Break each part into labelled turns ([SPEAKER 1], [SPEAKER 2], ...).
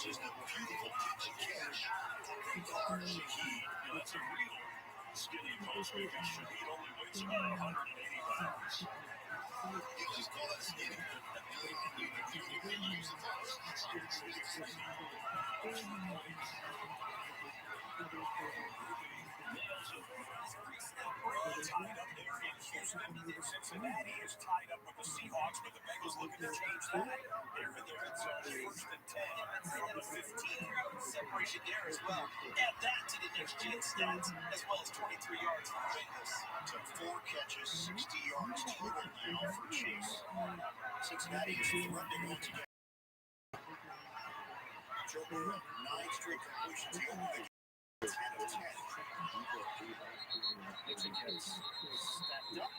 [SPEAKER 1] is the beautiful pitch catch. Every car is a key.
[SPEAKER 2] Now that's a real skinny post because Shahid only weighs about 180 pounds.
[SPEAKER 1] You just call that skinny. You can use the post.
[SPEAKER 2] Tied up there in Houston. Cincinnati is tied up with the Seahawks, but the Bengals looking to change that. They're in their red zone, first and 10 from the 15.
[SPEAKER 3] Separation there as well. Add that to the next gen stats, as well as 23 yards for the Bengals.
[SPEAKER 1] Took 4 catches, 60 yards total now for Chase. Cincinnati is running once again. Joe Burrow, 9 straight completions. He opened the game 10 of 10. It's against stepped up.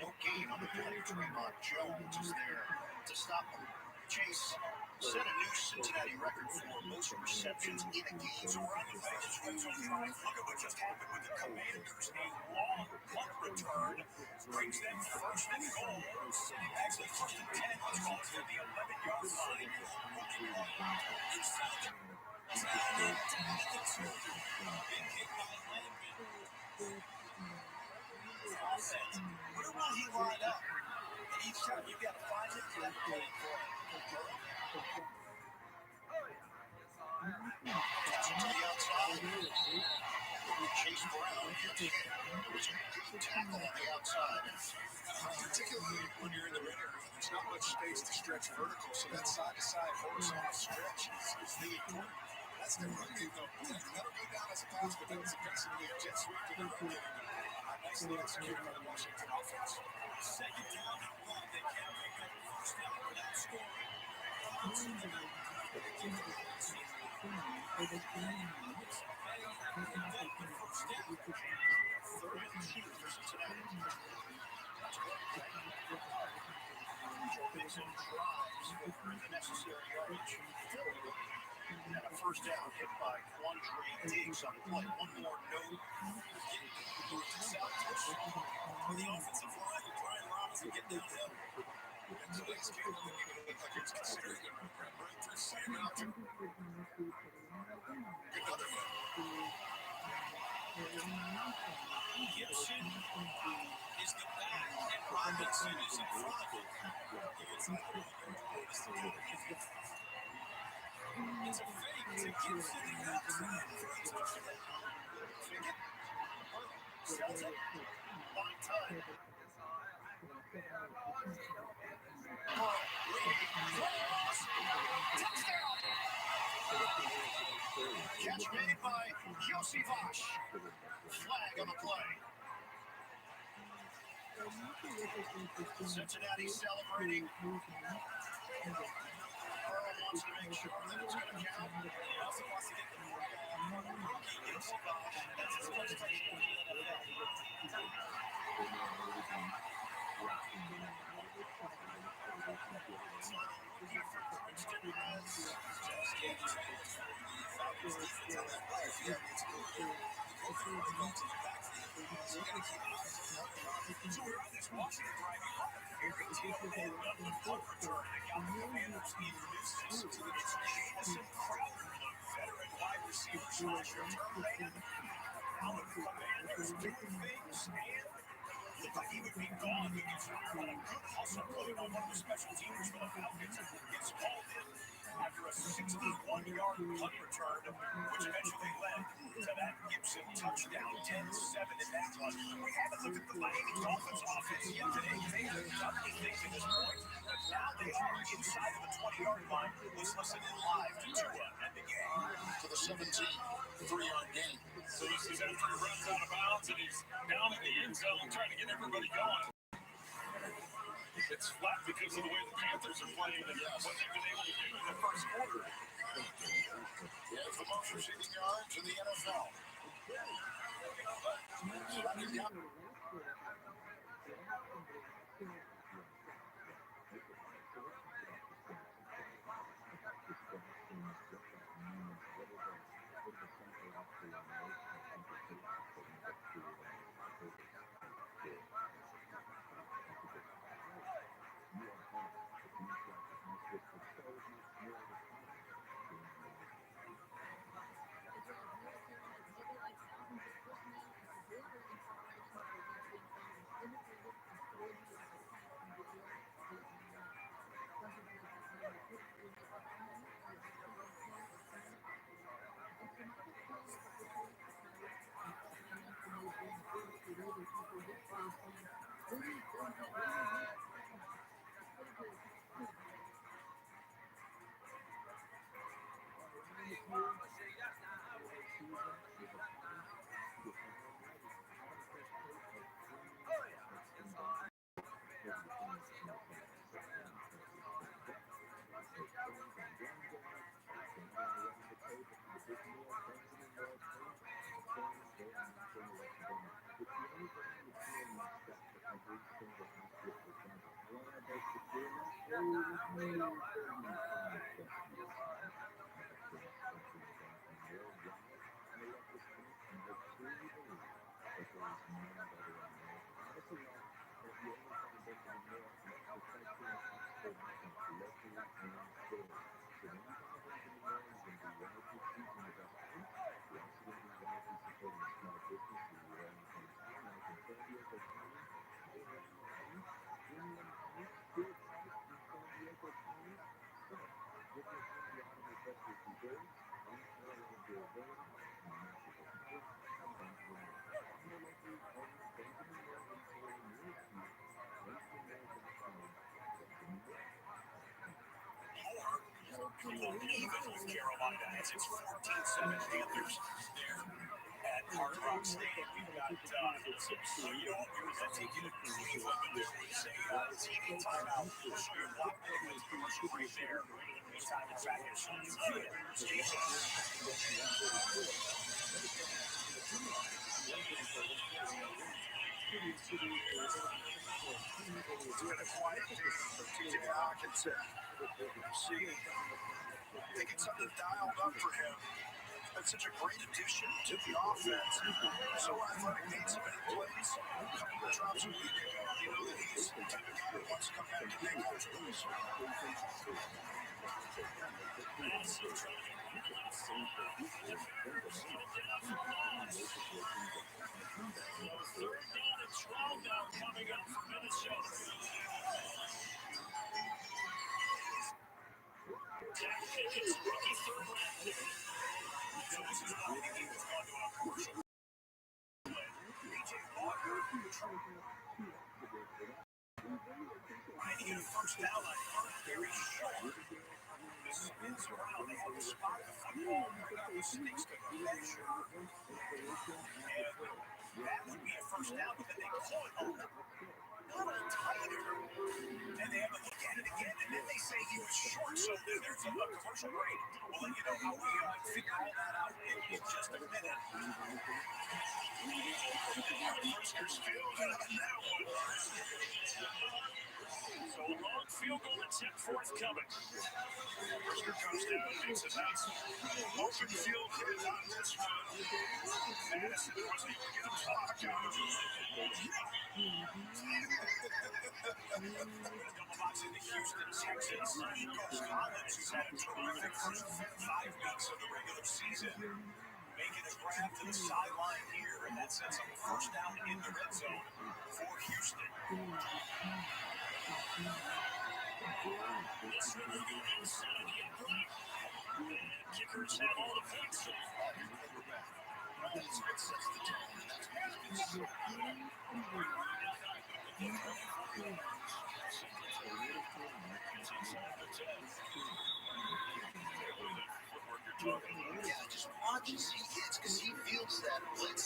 [SPEAKER 1] No gain on the play. TRUMAN Jones is there to stop him. Chase set a new Cincinnati record for most receptions in a game.
[SPEAKER 2] So we're on the Bengals red zone drive. Look at what just happened with the Commanders. A long punt return brings them first and goal. Actually, first and 10. Let's call it from the 11-yard line. Inside. Big hit by Landry. Offense.
[SPEAKER 3] Where will he line up? And each time you've got to find it, you have to play for it.
[SPEAKER 1] Gets it to the outside. Chase Brown gets hit. It was a good tackle on the outside.
[SPEAKER 4] Particularly when you're in the red area, there's not much space to stretch vertical, so that side-to-side horizontal stretch is the important. That's the run game, though. That'll go down as a pass, but that was basically a jet sweep to the run game. Nicely executed by the Washington offense.
[SPEAKER 2] Second down and 1. They can't make that first down without scoring.
[SPEAKER 1] Third and 2 for Cincinnati. Joe Mixon drives for the necessary yardage. And a first down hit by Quandre Diggs on the play. One more note.
[SPEAKER 2] For the offensive line, Brian Robinson getting downhill.
[SPEAKER 4] And today's game doesn't even look like it's considered a right through Sam Mountain. Another one.
[SPEAKER 2] Gibson is the back, and Robinson is in front of him. It's a fake to Gibson the outside for a touchdown.
[SPEAKER 1] Fake it. Sells it. By time. Touchdown! Catch made by Joseph. Flag on the play. Cincinnati celebrating. Earl wants to make sure that it's going to count.
[SPEAKER 2] He also wants to get the rookie Joseph. That's his first touchdown in the NFL. So we're on this Washington drive. Very tail-end of the punt return. And got the Commanders in business. It's Jamison Crowder, the veteran wide receiver slash return man. Now the Commanders do things and looked like he would be gone. He gets fired on a good hustle play on one of the special teamers for the Falcons. Gets called in after a 61-yard punt return, which eventually led to that Gibson touchdown, 10-7 in that one. We haven't looked at the Miami Dolphins offense yet today. They haven't done anything to this point, but now they are inside of the 20-yard line. Let's listen in live to Tua and the game.
[SPEAKER 1] To the 17-3-yard game.
[SPEAKER 2] So this is after he runs out of bounds and he's down in the end zone trying to get everybody going. It's flat because of the way the Panthers are playing and what they've been able to do in the first quarter.
[SPEAKER 1] He has the most receiving yards in the NFL.
[SPEAKER 3] Even with Carolina as its 14-7 Panthers there at Hard Rock Stadium. We've got some, you know, we were taking a Cleveland, but there was a TV timeout. We'll show you why. It's commercial break there. It's time to track it.
[SPEAKER 1] It's been a quiet day for TJ Hawkinson. See, they get something dialed up for him. That's such a great addition to the offense. So athletic, made some big plays. A couple of drops a week ago. You know that he's the type of guy who wants to come back and make those plays.
[SPEAKER 3] Third down and 12 now coming up for Minnesota. Jack Pickett's rookie third round pick. So this is why the Eagles gone to a commercial. A.J. Walker. Trying to get a first down on very short. This spins around. They have to spot the football. Sneaks to the measure. And that would be a first down, but then they call it a little tighter. And they have to look at it again, and then they say he was short. So there's a commercial break. We'll let you know how we figure all that out in just a minute.
[SPEAKER 1] Briskers field goal on that one.
[SPEAKER 3] So a long field goal attempt forthcoming.
[SPEAKER 1] Brisker comes down, makes a nice open field hit on this one. Madison wasn't even going to block out of it.
[SPEAKER 3] Double box into Houston, Texas. Nico Collins, who's had a terrific first 5 weeks of the regular season, making a grab to the sideline here, and that sets up a first down in the red zone for Houston. This one will go inside the upright. Kickers have all the points so far.
[SPEAKER 1] That's what sets the tone, and that's business. Yeah, just watch as he hits because he feels that blitz.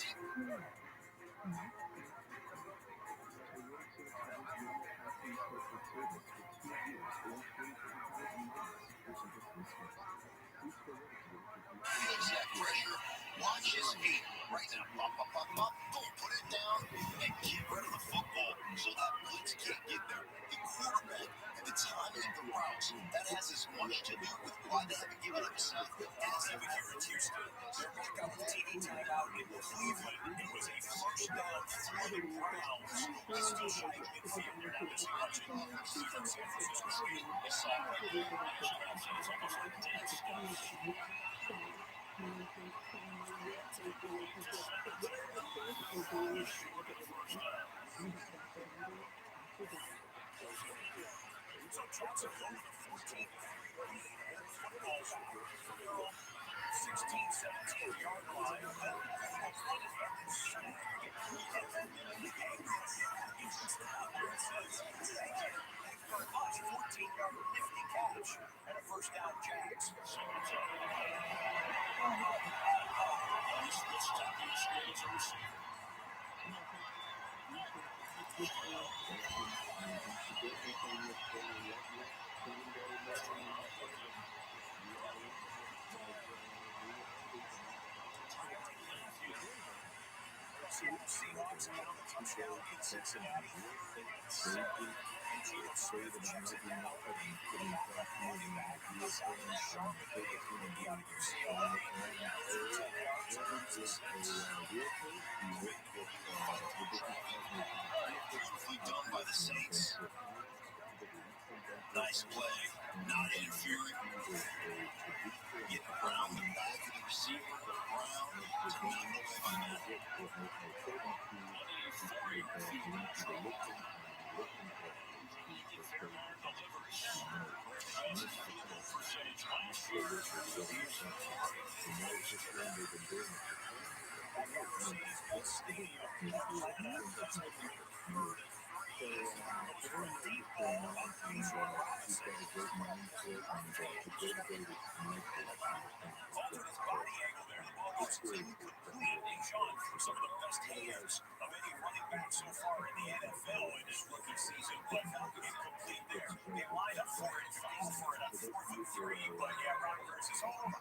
[SPEAKER 1] Feels that pressure. Watch his feet. Right now, pop. Boom, put it down and get rid of the football so that blitz can't get there. The quarterback and the timing of the routes, that has as much to do with why they haven't given up a sack as
[SPEAKER 3] Even here at Houston, they're back out the TV timeout in Cleveland. It was a first down for the Browns. He's still shy of midfield. They're not missing much in San Francisco Street. They saw it right there. It's almost like dance stuff. So Johnson over the 14th. Football's out. 16, 17 yard line.
[SPEAKER 1] 14-yard nifty catch and a first down, Jags.
[SPEAKER 3] Let's stop the experience of receiver.
[SPEAKER 1] Seahawks have a touchdown in Cincinnati. And Geno Smith checks it down for the running back on the side of Charlotte. The igers see 10 yards of Kansas.
[SPEAKER 4] Beautifully done by the Saints. Nice play. Not interfering. Get around the back of the receiver, around to knock away by that.
[SPEAKER 3] 4-yard field goal. His field goal percentage last year
[SPEAKER 1] Deep ball up the altered his body angle there. The ball goes incomplete. And Sean, some of the best hands of any running back so far in the NFL in his rookie season, but incomplete there. They line up for it, fight for it on 4th and 3, but yeah, Rodgers is home.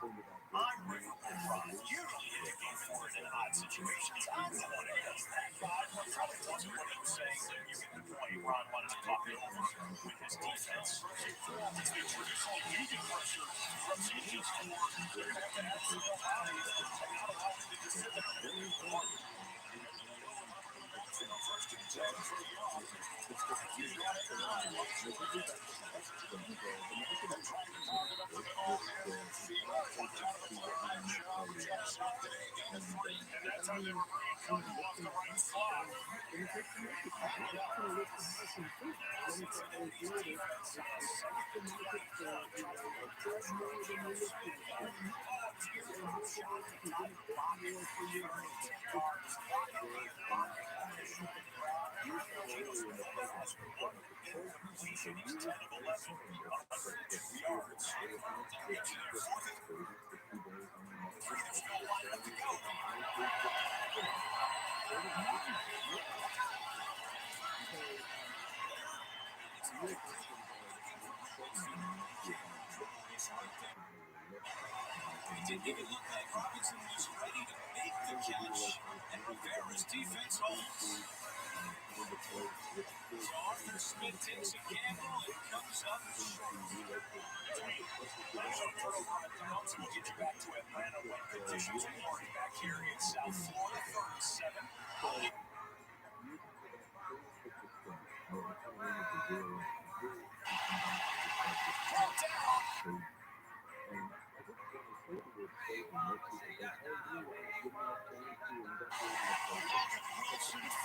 [SPEAKER 1] I'm real and Rod. Usually indicate for it in odd situations. I'm the one who does that. Rod probably wasn't what he was saying there. You can play Rod wanted to talk it over with his defense. It's the traditional union pressure from Sanchez for they're going to have to ask the Ohio and not allow him to just sit there and do the work. First and 10 for the offense. He's got it and that's how they were really coming off the right slot. Completion, he's 10 of 11, 102 yards. Gets there 4th and 3. There's no line left to go. It didn't even look like Robinson was ready to make the catch, and Rivera's defense holds. So Arthur Smith takes a gamble and comes up short. There's a turnover on downs, and we'll get you back to Atlanta when conditions warrant back here in South Florida, 37.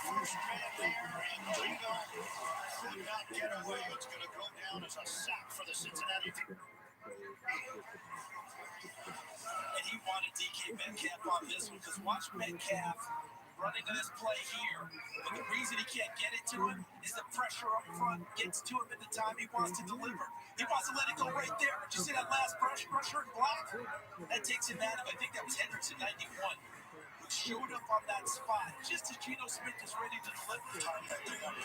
[SPEAKER 1] First man there, and Geno could not get away. It's going to go down as a sack for the Cincinnati. And he wanted DK Metcalf on this one because watch Metcalf running to this play here. But the reason he can't get it to him is the pressure up front gets to him at the time he wants to deliver. He wants to let it go right there. Did you see that last pressure and block? That takes him out of, I think that was Hendrickson, 91. Showed up on that spot just as Geno Smith is ready to deliver.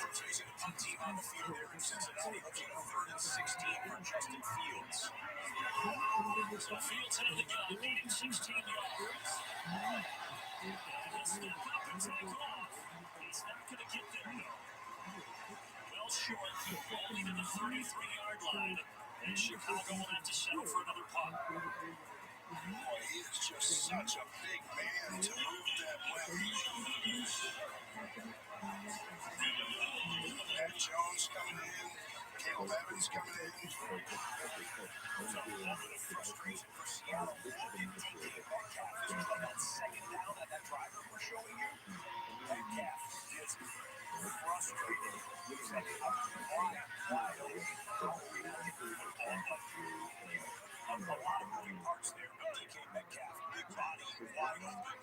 [SPEAKER 1] Facing a punt team on the field there in Cincinnati, looking 3rd and 16 for Justin Fields.
[SPEAKER 3] So Fields out of the gun, needing 16 yards. He'll step up and take off. It's not going to get there, though. Well short, only to the 33-yard line. And Chicago will have to settle for another punt.
[SPEAKER 4] Boy, he is just such a big man to move that way. Matt Jones coming in. Caleb Evans coming in.
[SPEAKER 1] There's a moment of frustration for Seattle. Look at DK Metcalf as well. That second down on that driver we're showing you. Metcalf gets frustrated. He's like, I'm wide open. A lot of moving parts there with DK Metcalf. Big body, wide open.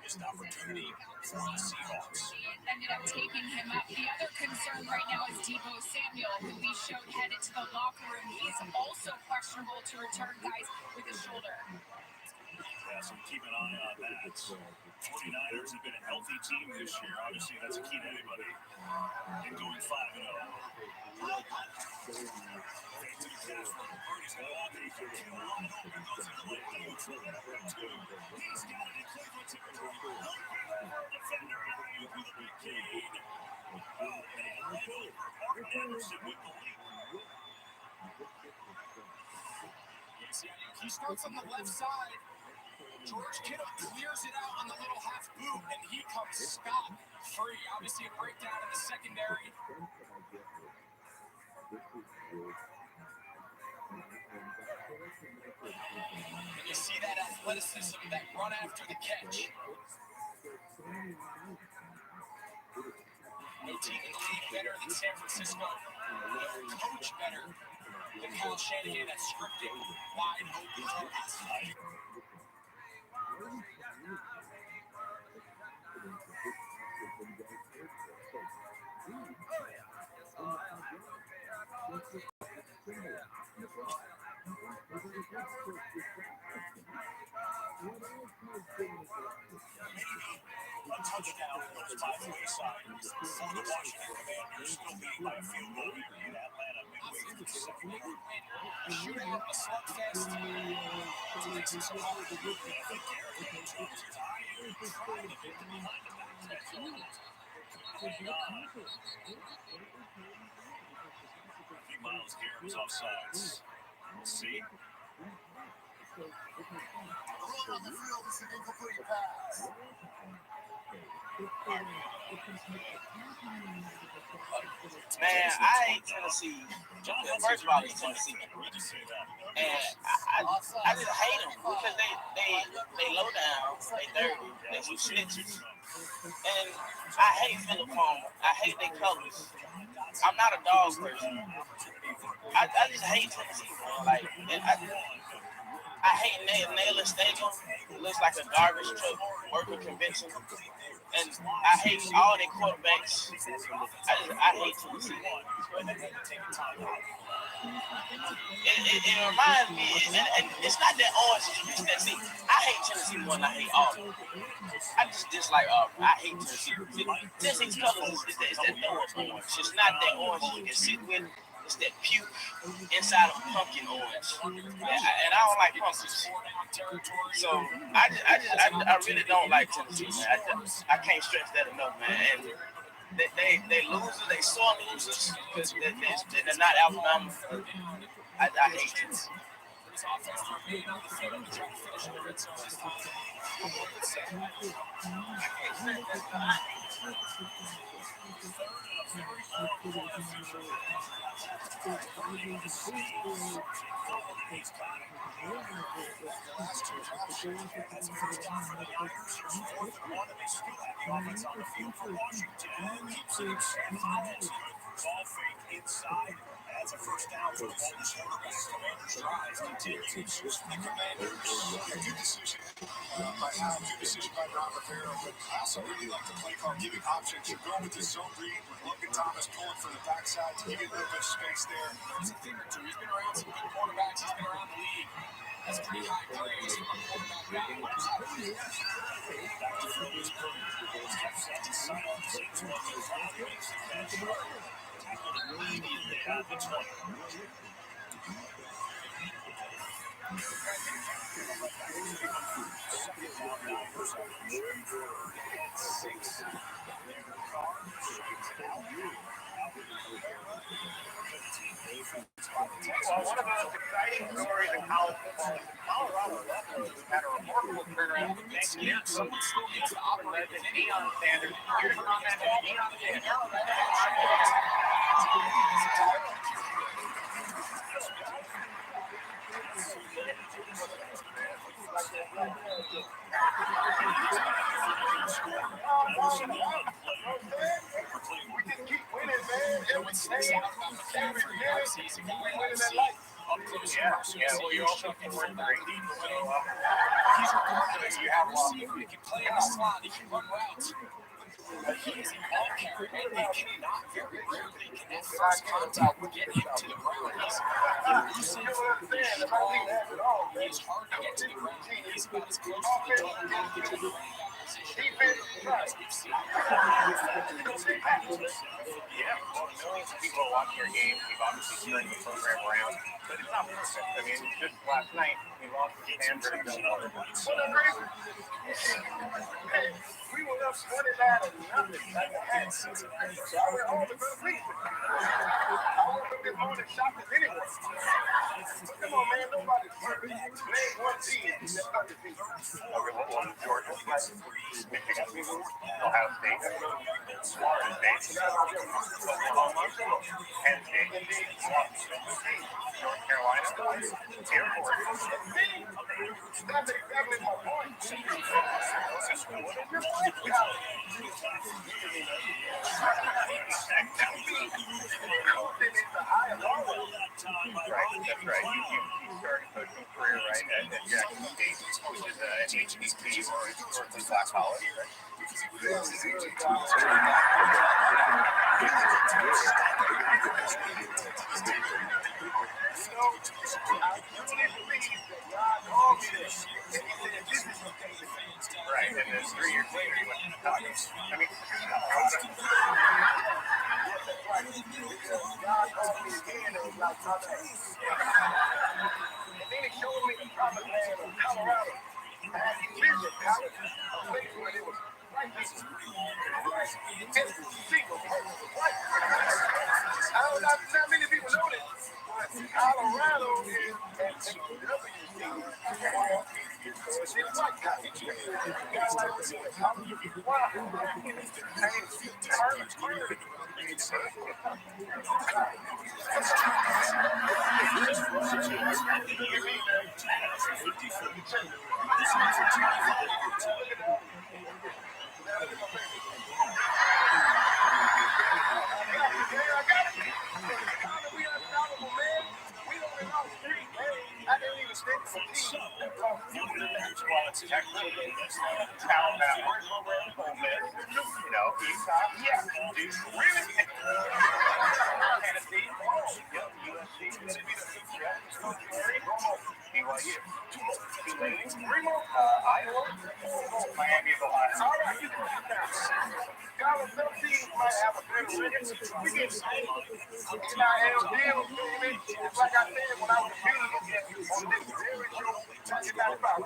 [SPEAKER 1] And
[SPEAKER 3] missed opportunity for the Seahawks.
[SPEAKER 2] Ended up taking him up. The other concern right now is Deebo Samuel, who we showed headed to the locker room. He's also questionable to return, guys, with his shoulder.
[SPEAKER 3] Yeah, so keep an eye on that. 49ers have been a healthy team this year. Obviously, that's a key to anybody. And going 5-0.
[SPEAKER 2] He starts on the left side. George Kittle clears it out on the little half boot, and he comes scot-free. Obviously, a breakdown in the secondary. And you see that athleticism, that run after the catch. No team in the league better than San Francisco. No coach better than Kyle Shanahan at scripting wide open passes.
[SPEAKER 3] A touchdown goes by the wayside for the Washington Commanders, still leading by a field goal here in Atlanta midway through the second quarter.
[SPEAKER 2] A shootout, a slugfest. Takes us apart.
[SPEAKER 3] I think Garrett Jones is eyeing, trying to get them behind the back catch. Hang on. I think Myles Garrett was offsides. We'll see.
[SPEAKER 4] Run on the field is an incomplete pass.
[SPEAKER 5] Man, I hate Tennessee. First of all, it's Tennessee. And I just hate them because they low down, they dirty, they some snitches. And I hate Philip Palmer. I hate their colors. I'm not a dog person. I just hate Tennessee, man. Like, I hate Naylor Stadium. It looks like a garbage truck worker convention. And I hate all their quarterbacks. I hate Tennessee. It reminds me, and it's not that orange. It's that, see, I hate Tennessee more than I hate Auburn. I just dislike Auburn. I hate Tennessee. Tennessee's colors is that orange. It's not that orange you can sit with. It's that puke inside of pumpkin orange. And I don't like pumpkins. So I really don't like Tennessee, man. I can't stress that enough, man. And they losers, they sore losers because they're not Alabama. I hate Tennessee.
[SPEAKER 4] Last two options. That's the first time for the Niners. Here's 4th and 1, and they still have the offense on the field for Washington. Keeps it extended.
[SPEAKER 3] Ball fake inside. That's a first down for the Commanders. Commanders drive continues.
[SPEAKER 4] The Commanders, a good decision by Al, good decision by Ron Rivera, but I also really like the play call, giving options. You're going with the zone read with Logan Thomas pulling for the backside to give you a little bit of space there.
[SPEAKER 2] There's a thing or two. He's been around some good quarterbacks. He's been around the league. That's pretty high praise from a quarterback guy.
[SPEAKER 6] Well, one of the most exciting stories in college football is Colorado Rapids had a remarkable turnaround with next year. Someone still needs to operate legend Deion Sanders. Here's a comment from Deion Sanders.
[SPEAKER 2] We just keep winning, man. And we stay out of the season. We winning that life.
[SPEAKER 3] up close and personal.
[SPEAKER 6] Yeah. Well, you're also forward great.
[SPEAKER 3] He's recognized
[SPEAKER 6] You have
[SPEAKER 3] receiver. He can play in the slot. He can run routes. But he is a ball carrier, and they cannot, very rarely, can that first contact get him to the ground. He's elusive, he's strong, he's hard to get to the ground. He's about as close to the dog as you can get in that position as we've seen.
[SPEAKER 6] Yeah, well, millions of people watch your game. We've obviously turned the program around, but it's not perfect. I mean, just last night, we lost to Stanford.
[SPEAKER 2] We were up 29-0 at the half. So I went home to go to sleep. I woke up this morning shopping anyway. But come on, man, nobody's perfect. Name one team that's undefeated.
[SPEAKER 6] Georgia, Michigan, Ohio State, Florida State, Oklahoma, Penn State, North Carolina, Air Force.
[SPEAKER 2] That's exactly my point.
[SPEAKER 6] Right, that's right. You started a coaching career, right, at Jackson State, which is an HBC or the Black College, right? Right, and then 3 years later, you went to Chicago. I mean,
[SPEAKER 2] And then he showed me the promised land of Colorado. I had to visit college, a place where there was white people. Every single person was white. I don't know, not many people know this, but Colorado is an HWC. So it's in white college.
[SPEAKER 6] Iowa, Miami of Ohio.
[SPEAKER 2] All right, you can sit down. College, some teams might have a better record. We get NIL deals, baby. It's like I said when I was shooting on this very show, talking about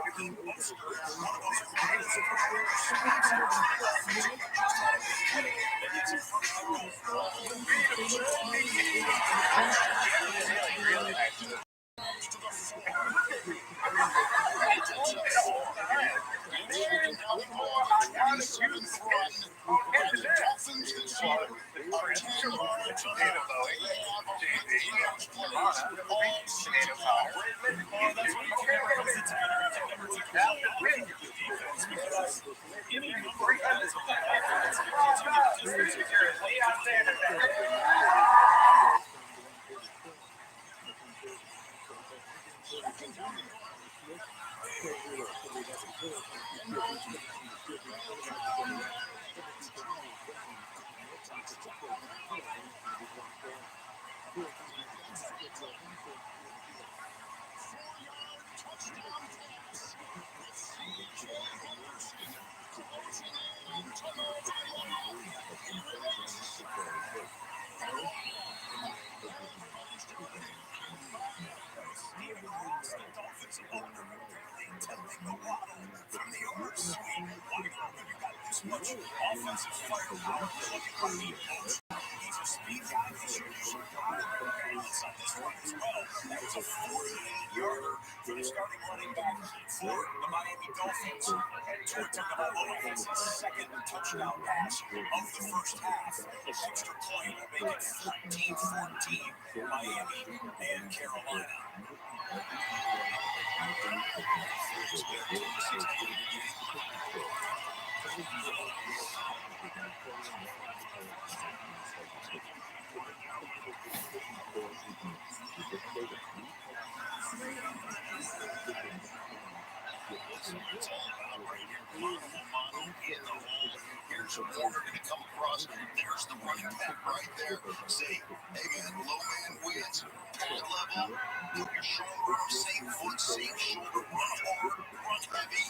[SPEAKER 1] That's what it's all about right here. Mono a mono in the hole. Here's a corner going to come across. There's the running back right there. Say, hey man, low man wins. Pad level. Put your shoulder up, same foot, same shoulder. Run hard, run heavy.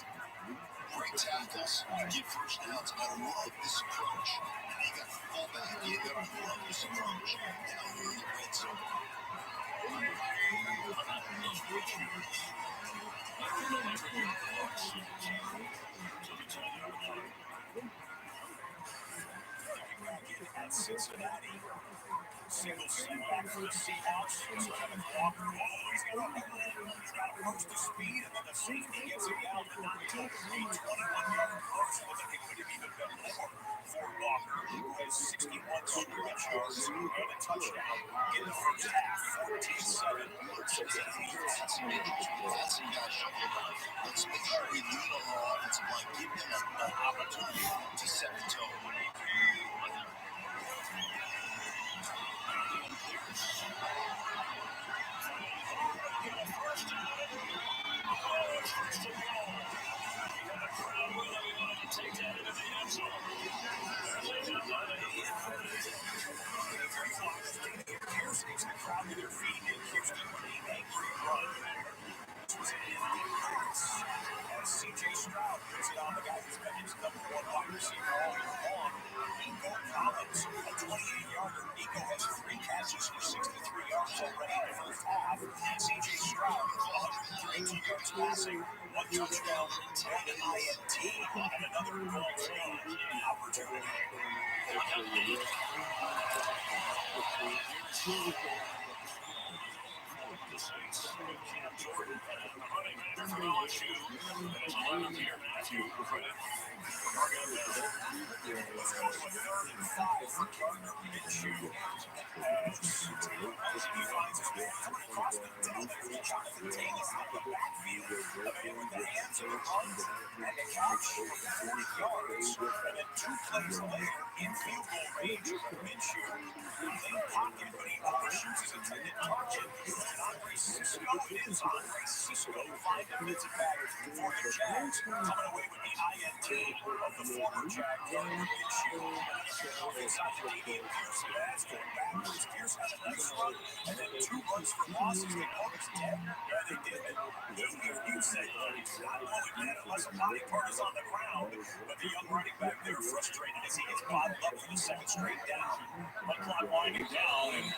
[SPEAKER 1] Great tackles. You get first downs. I love this approach. And you got the fullback. You love this approach. Down here in the red zone.
[SPEAKER 3] At Cincinnati. Single setback for the Seahawks. So Kevin Walker. Oh, he's got to approach the speed, and then the safety gets it out. A 21-yard burst, but I think it could have even been more for Walker, who has 61 scrimmage yards and a touchdown in the first half. 14-7. Cincinnati.
[SPEAKER 1] Passing guy shuffle. Let's make sure we lean on our offensive line. Give them an opportunity to set the tone.
[SPEAKER 3] Crowd to their feet in Houston with an angry run. This was as C.J. Stroud puts it on the guy who's been his number one wide receiver all year long. Nico Collins, a 28-yarder. Nico has 3 catches for 63 yards already in the first half. C.J. Stroud, 132 yards passing, 1 touchdown, 10 INT, and another goal opportunity. Jordan running back for LSU. There's 11 here, Matthew. Let's go with 3rd and 5 for Gardner Minshew. As he finds his way coming across the middle there, Jonathan Taylor out the backfield. With the hands of the runs and the catch for 40 yards. And then 2 plays later in field goal range, Minshew in pocket, but he overshoots his intended target. Andre Cisco, it is Andre Cisco, 5 defensive backers for the Jags, coming away with the INT of the former Jag, Gardner Minshew. Inside the median, Pierce has going backwards. Pierce has a nice run, and then 2 runs for losses. They noticed 10. Yeah, they did. You said not blowing that unless a body part is on the ground. But the young running back there frustrated as he gets bottled up for the 2nd straight down. One clock winding down, and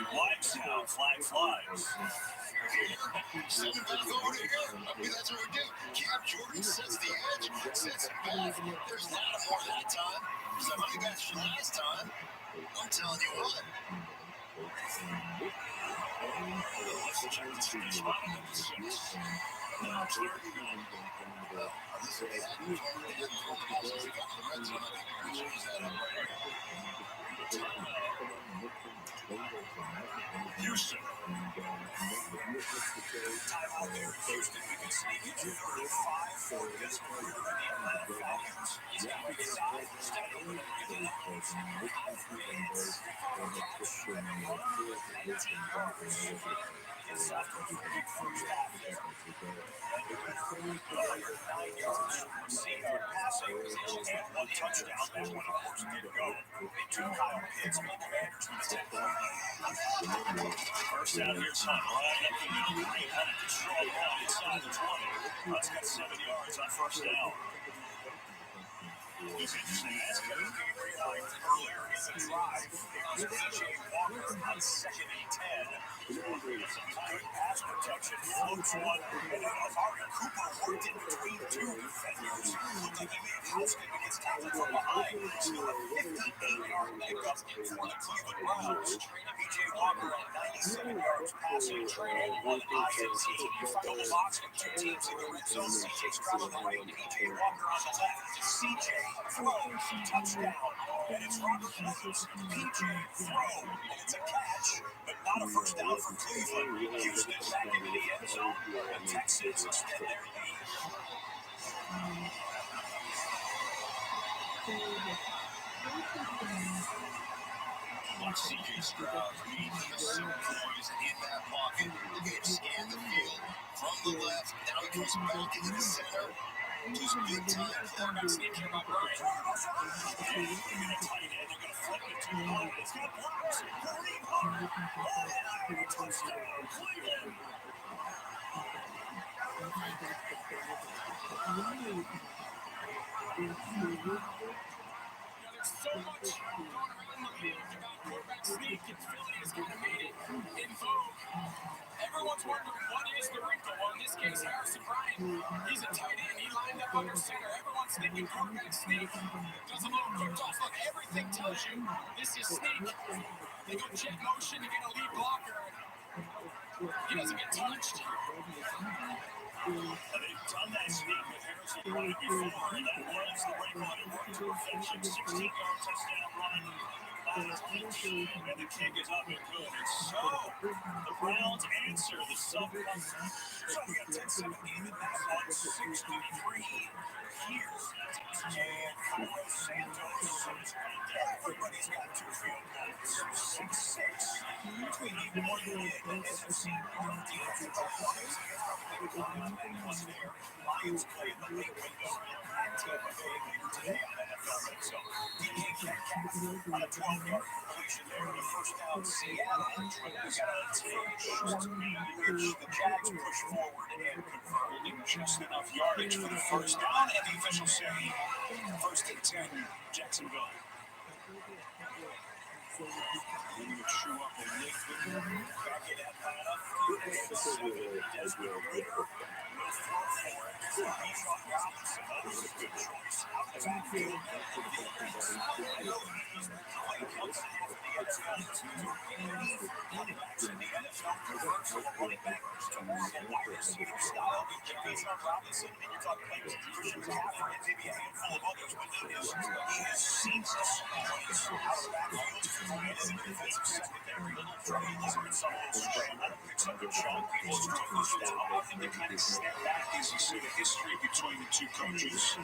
[SPEAKER 3] flags down, flag flies.
[SPEAKER 1] 7 minutes over here. I mean, that's what we do. Cam Jordan sets the edge, sets it back. There's not more that time. So how you guys from last time? I'm telling you what.
[SPEAKER 3] Let's check the speed spot at the 6. Now clear to go.
[SPEAKER 1] This is exactly what we did before the balls got in the red zone. I think we're going to change that up right here.
[SPEAKER 3] Houston. Timeout there in Houston. We can sneak into 3rd and 5 for this quarter in the Atlanta Falcons. He's got to get out of the stadium and really confidence before the catch. And then run and 10 yards. It's after a pretty first half there. And the winner, 109 yards passing and 1 touchdown. That one, of course, didn't go into Kyle Pitts. The Commanders with a 10-point lead. First down here, son. Right up the middle. 300 to strong run inside the 20. That's got 7 yards on first down. It's interesting. As Kevin realized earlier in the drive, it was P.J. Walker on 2nd and 10. Some good pass protection. Floats one. And then Amari Cooper worked in between 2 defenders. Looked like he may have housed it, but gets tackled from behind. Still a 58-yard pickup for the Cleveland Browns. P.J. Walker at 97 yards passing and 1 INT. You fill the box with 2 teams in the red zone. C.J. Stroud on the right, P.J. Walker on the left. C.J. throws, touchdown, and it's Robert Woods. P.J. throw, and it's a catch, but not a first down for Cleveland. Houston back into the end zone, and Texans extend their lead.
[SPEAKER 1] CJ Stroud being the single boys in that pocket. Look at him scan the field from the left. Now he comes back into the center. Just big time quarterback sneaking about Murray.
[SPEAKER 3] Even a tight end, they're going to flip it to the line. It's going to bounce. Kareem Hunt. Touchdown, Cleveland. There's so much going around the league about quarterback sneak, and Philly has kind of made it in vogue. Everyone's wondering what is the wrinkle. Well, in this case, Harrison Bryant, he's a tight end. He lined up under center. Everyone's thinking quarterback sneak. Does a little quick toss. Look, everything tells you this is sneak. They go jet motion to get a lead blocker. He doesn't get touched. They've done that sneak with Harrison Bryant before, and that was the wrinkle, and it worked to perfection. 16-yard touchdown run. And the kick is up and good. And so the Browns answer the sub. So we got 10-17 in that one. 6:33 here. And Carlos Santos. Everybody's got 2 field goals. 6-6 between the one and the NFC North defensive performance. Was there. Lions play in the late window. And Tampa Bay later today on NFL Red Zone. DK Metcalf on a 12-yard completion there. The first down, Seattle. We got a short which the Jags push forward and converted just enough yardage for the first down. And the officials say first and 10, Jacksonville. Moving to chew up a little bit. Back in Atlanta. 3-7. Desmond Ridder. Will throw for it. Bijan Robinson. That was a good choice. Out the backfield. The NFL converts from a running back to more of a wide receiver style. Bijan Robinson, and you're talking like Christian McCaffrey and maybe a handful of others, but he has seen us points out of the backfield and in the defensive secondary. Trey Lizard, some of those scramble, picks up a chunk, he goes to first down. I think they kind of step back as you see the history between the two coaches.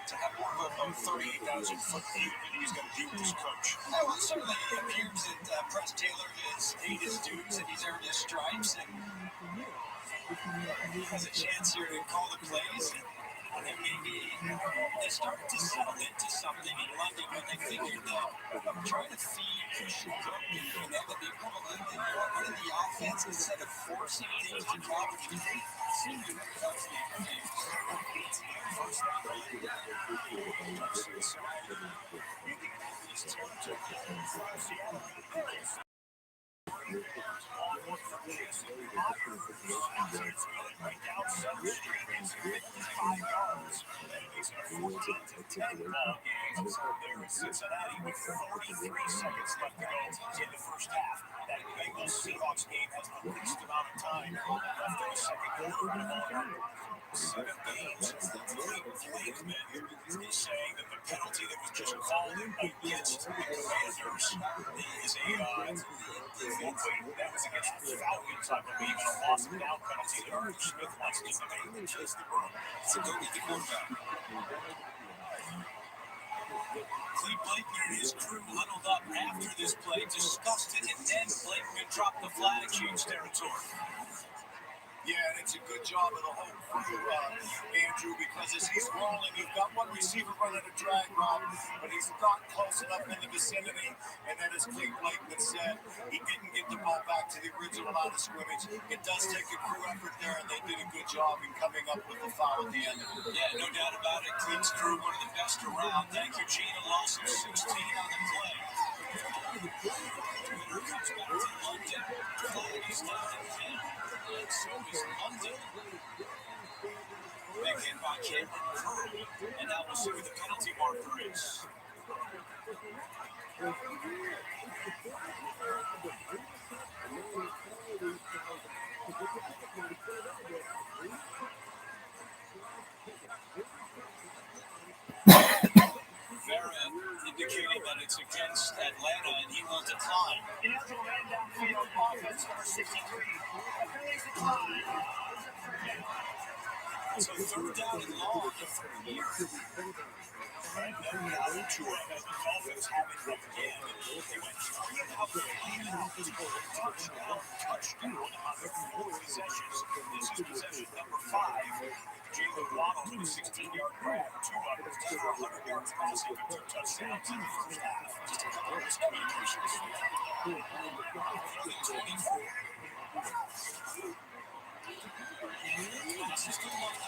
[SPEAKER 3] To have more of a 38,000-foot view that he's going to do with his coach.
[SPEAKER 1] Well, certainly it appears that Press Taylor has paid his dues and he's earned his stripes and has a chance here to call the plays. And maybe they started to settle into something in London when they figured that trying to feed Christian Kirk, that would become a little bit more part of the offense instead of forcing things to drop. They seem to have touched the game. First down, right down South Street. It's 55 yards. That makes it a 14-10 ball game. There in Cincinnati with 43 seconds left to go in the first half. That Bengals Seahawks game has the least amount of time left in the second quarter. 7 games. Blakeman is saying that the penalty that was just called against the Commanders is a that was against the Falcons, I believe, a lost down penalty that Arthur Smith wants to debate and chase the room. So go with the quarterback. Cleve Blakeman and his crew huddled up after this play, discussed it, and then Blakeman dropped the flag, changed territory. Yeah, and it's a good job of the whole crew, Andrew, because as he's rolling, you've got one receiver running a drag route, but he's not close enough in the vicinity. And then as Cleve Blakeman said, he didn't get the ball back to the original line of scrimmage. It does take a crew effort there, and they did a good job in coming up with the foul at the end. Yeah, no doubt about it. Cleve's crew, one of the best around. Thank you, Gina Lawson, 16 on the play. Twitter comes back to London. Flag is down at 10. And so is London. Big hit by Cameron Curry. And now we'll see who the penalty marker is. Indicating that it's against Atlanta and he will decline.
[SPEAKER 3] Ineligible man downfield, offense number 63. Phillies decline. So third down and long here. And now Tua, as the Dolphins have it again. They went 3 out, 3 out, touchdown on their 4 possessions. This is possession number 5. Jalen Waddle with a 16-yard grab. Tua just for 100 yards passing and 2 touchdowns in the first half. Just a couple of miscommunications. Passes to Waddle.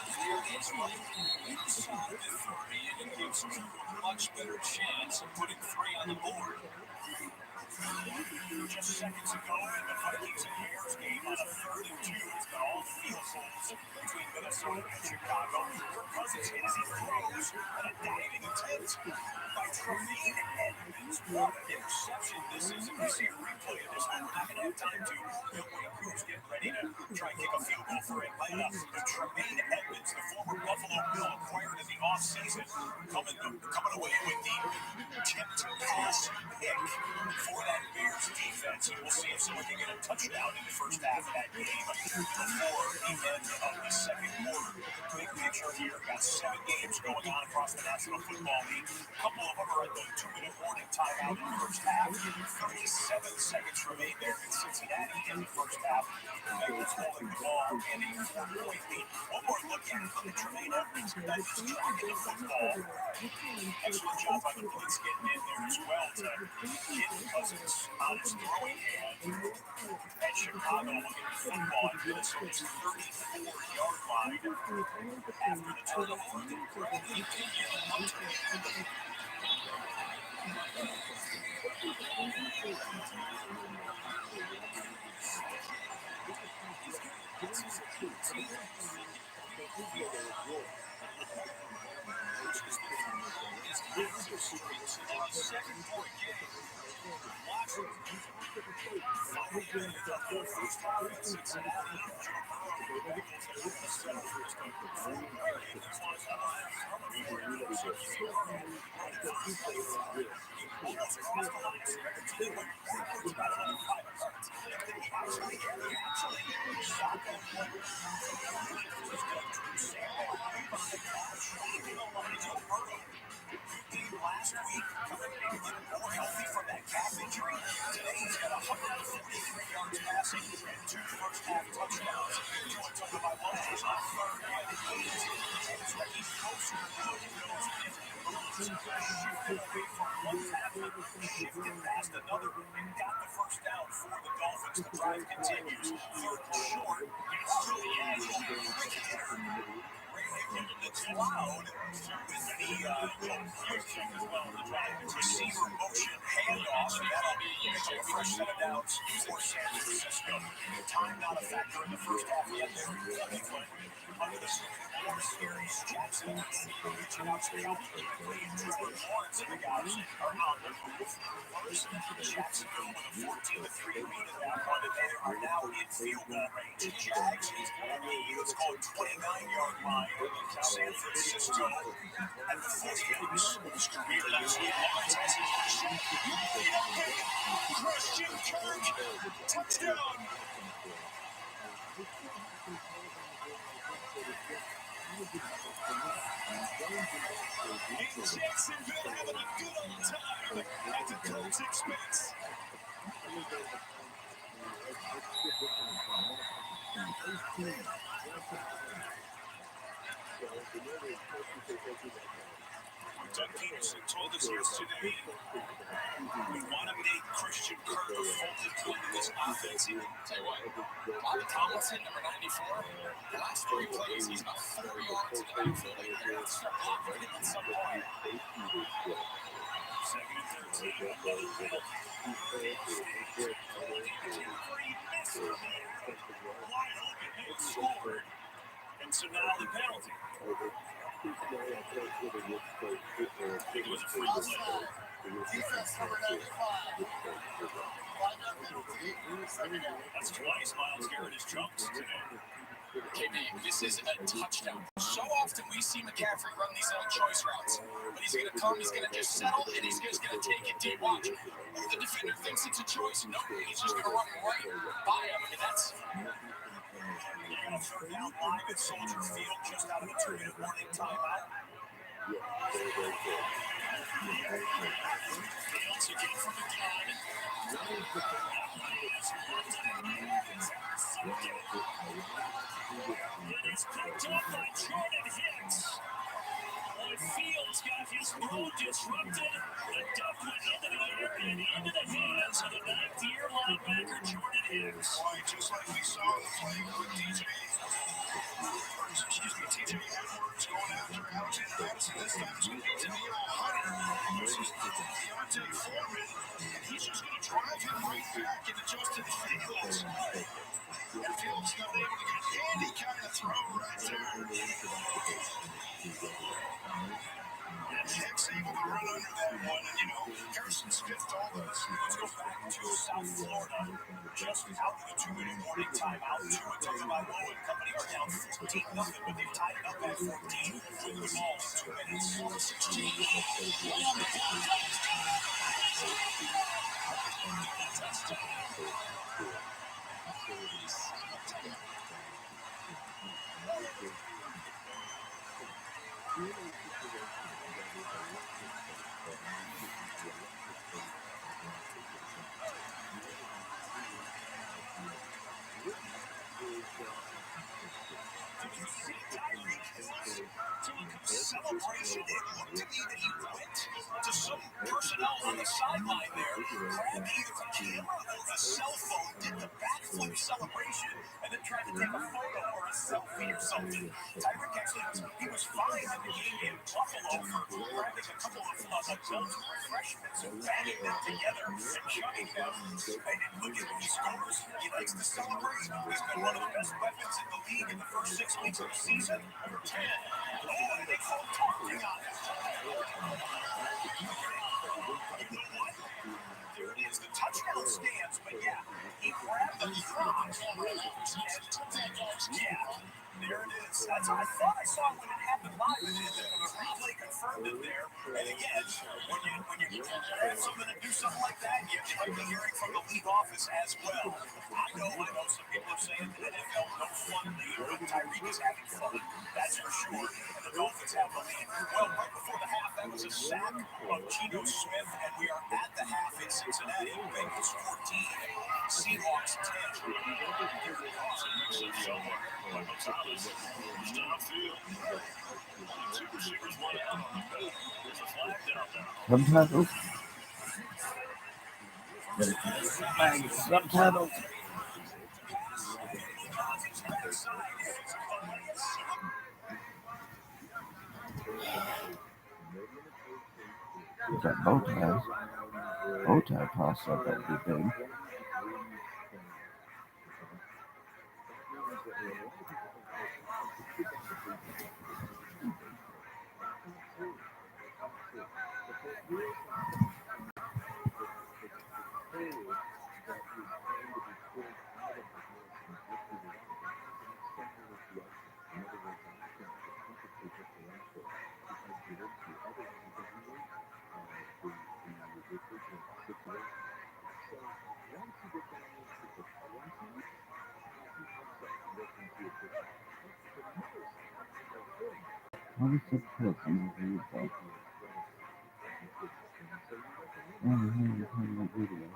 [SPEAKER 3] Inside the 30, and it gives Tua a much better chance of putting 3 on the board. Just seconds ago in the Vikings and Bears game on a 3rd and 2, it's been all field goals between Minnesota and Chicago. Kirk Cousins hits his throws and a diving attempt by Trumman Edmonds. What an interception this is. If you see a replay of this one, we're not going to have time to. Wayne Cruz getting ready to try and kick a field goal for Atlanta. But Trumman Edmonds, the former Buffalo Bill acquired in the offseason, coming away with the tipped pass pick for that Bears defense. And we'll see if someone can get a touchdown in the first half of that game before the end of the second quarter. Big picture here. Got 7 games going on across the National Football League. A couple of them are at the 2-minute warning timeout in the first half. 37 seconds remain there in Cincinnati in the first half. Bengals holding the ball and a 4-point lead. One more look at it from the Tremaine Edmonds. That is tracking the football. Excellent job by the blitz getting in there as well to hit Cousins on his throwing hand. And Chicago will get the football at Minnesota's 34-yard line after the turnover. Last week, more healthy from that calf injury. Today, he's got 143 yards passing and 2 first-half touchdowns. Tua took him by 1 on 3rd and 8. And it's like he's closer to those shifted away from one tackle, shifted past another, and got the first down for the Dolphins. The drive continues. 3rd and short. Gets to the angle. It's loud with the receiver motion handoff. That'll be a fresh set of downs for San Francisco. Time not a factor in the first half yet. Under the Scaries Jackson reaching out to the outfield. Jordan Lawrence and the guys are on the move. Jacksonville with a 14-3 lead at that one, and they are now in field goal range. Jags at the, let's call it 29-yard line. San Francisco at the 40-yards. Christian Kirk, touchdown. In Jacksonville, having a good old time at the Colts' expense. Doug Peterson told us yesterday, we want to make Christian Kirk a focal point of this offense. Tell you what, Bobby Tomlinson, number 94, the last 3 plays, he's about 4 yards in the backfield. They're going to start blocking him at some point. 2nd and 13, another middle. Wide open, no score. And so now the penalty. It was a free play. Defense number 95. That's twice Myles Garrett has jumped today. KB, this is a touchdown. So often we see McCaffrey run these little choice routes, but he's going to come, he's going to just settle, and he's just going to take it deep. Watch. The defender thinks it's a choice. No, he's just going to run right by him. I mean, that's And a third down live at Soldier Field, just out of a 2-minute warning timeout. Fields again from the gun. It is picked up by Jordan Hicks. Fields got his throw disrupted. The duck went into the air and into the hands of the ninth-year linebacker Jordan Hicks.
[SPEAKER 4] Boy, just like we saw the play with TJ Edwards going after Alexander Madison. This time it's going to be Daniil Hunter versus Deontay Foreman. And he's just going to drive him right back into Justin Fields. And Fields not able to get any kind of throw right there. And Hicks able to run under that one. And, you know, Harrison Smith all those.
[SPEAKER 3] Let's go back to South Florida. Just out of the 2-minute warning timeout. Tagovailoa and company are down 14-0, but they've tied it up at 14 with the ball in 2 minutes. 16. Celebration, it looked to me that he went to some personnel on the sideline there, grabbed either a camera or a cell phone, did the backflip celebration, and then tried to take a photo or a selfie or something. Tyreek actually, he was fine in the game in Buffalo for grabbing a couple of adult refreshments and banding them together and chugging them. And look at these scores. He likes to celebrate. He's been one of the best weapons in the league in the first 6 weeks of the season. Number 10. Oh, and they call talking on it. There it is, the touchdown stands, but yeah, he grabbed the front and took that dog's cap. There it is. That's I thought I saw when it happened live, and the replay confirmed it there. And again, when you grab something and do something like that, you might be hearing from the league office as well. I know some people are saying that NFL no fun league, but Tyreek is having fun. That's for sure. And the Dolphins have the lead. Well, right before the half, that was a sack of Geno Smith, and we are at the half in Cincinnati. Bengals 14, Seahawks 10.
[SPEAKER 2] Subtitles. Subtitles. That bow tie. Bow tie costs up everything. How does the clip usually work? Video.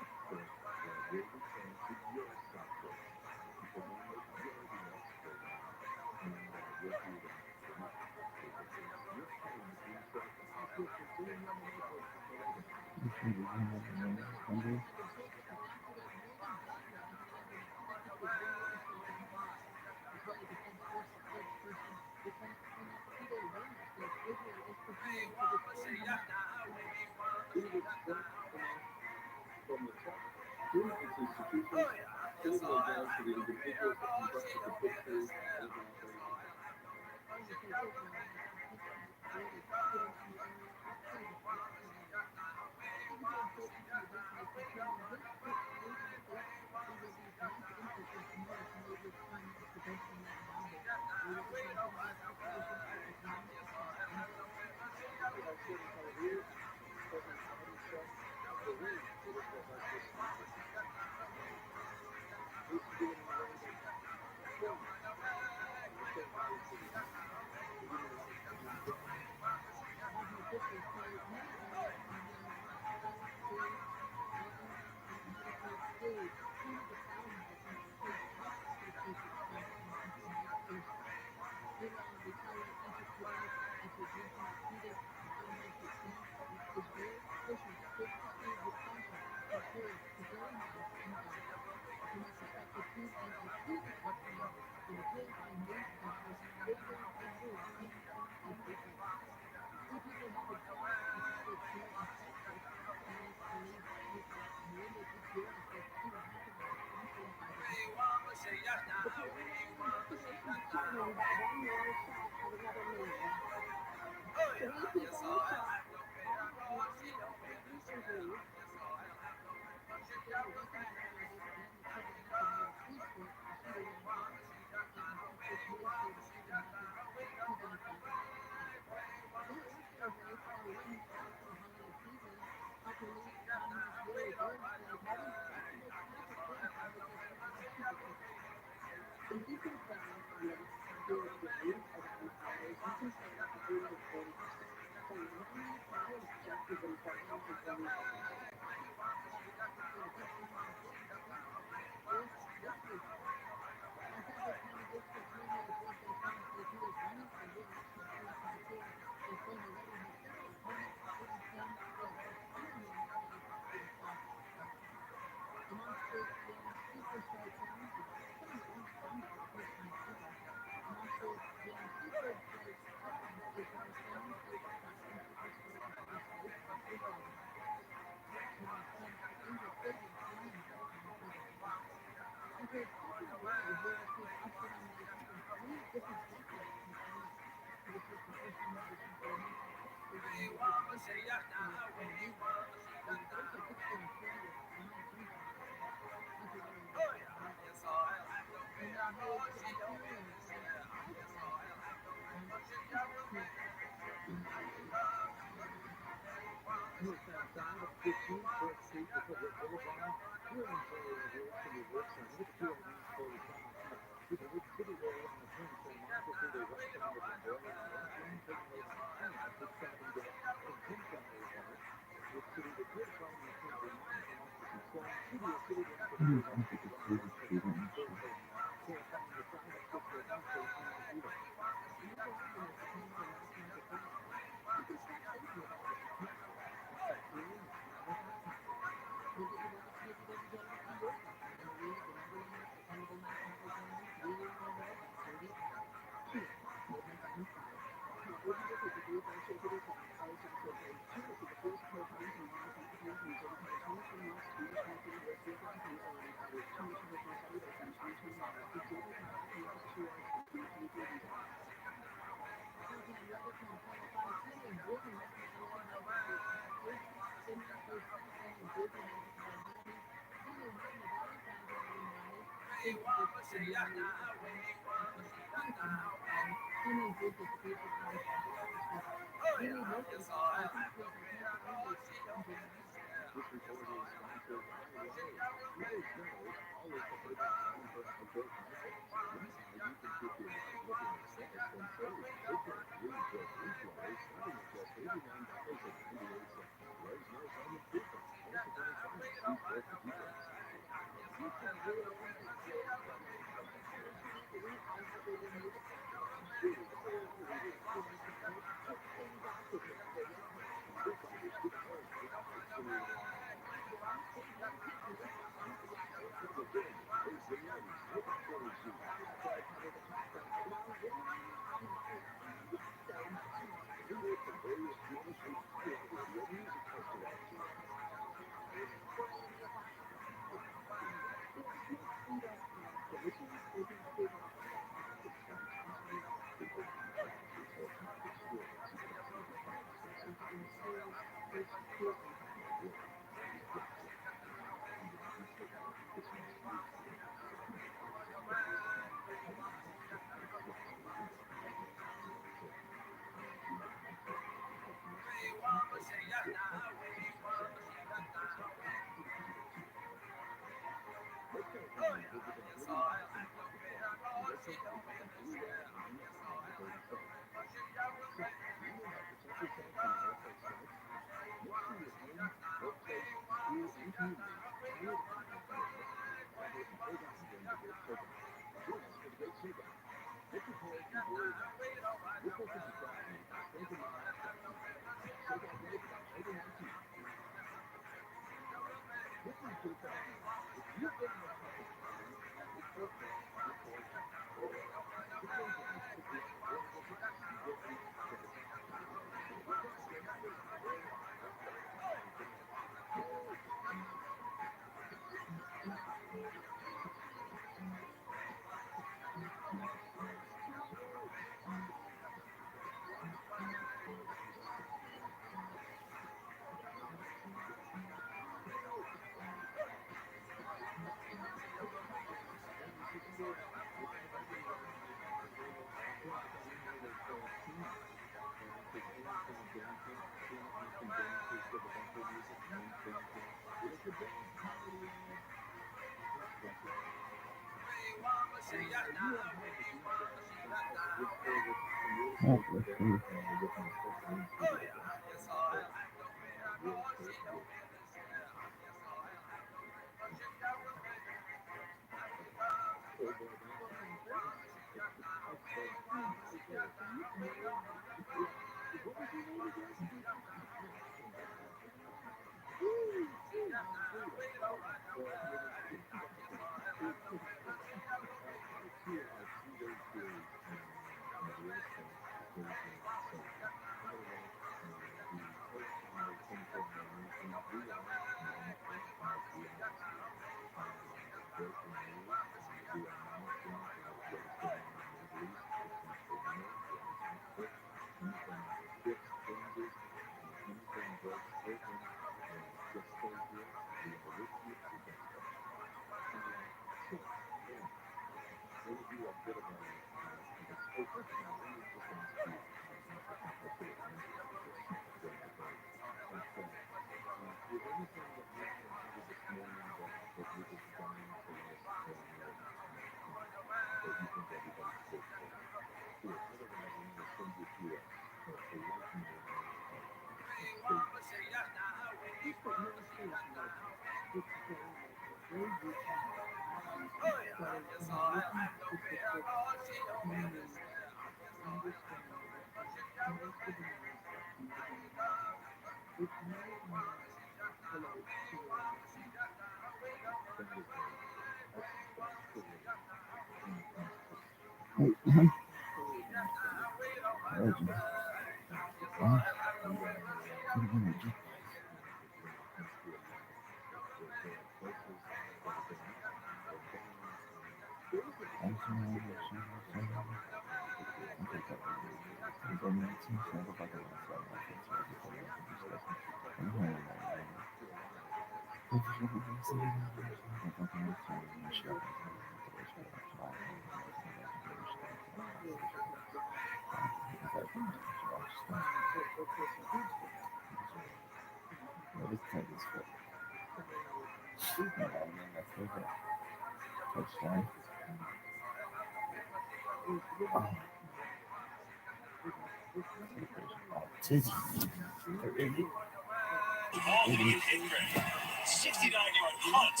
[SPEAKER 3] Ball going to get hit, Greg. 69-yard punt.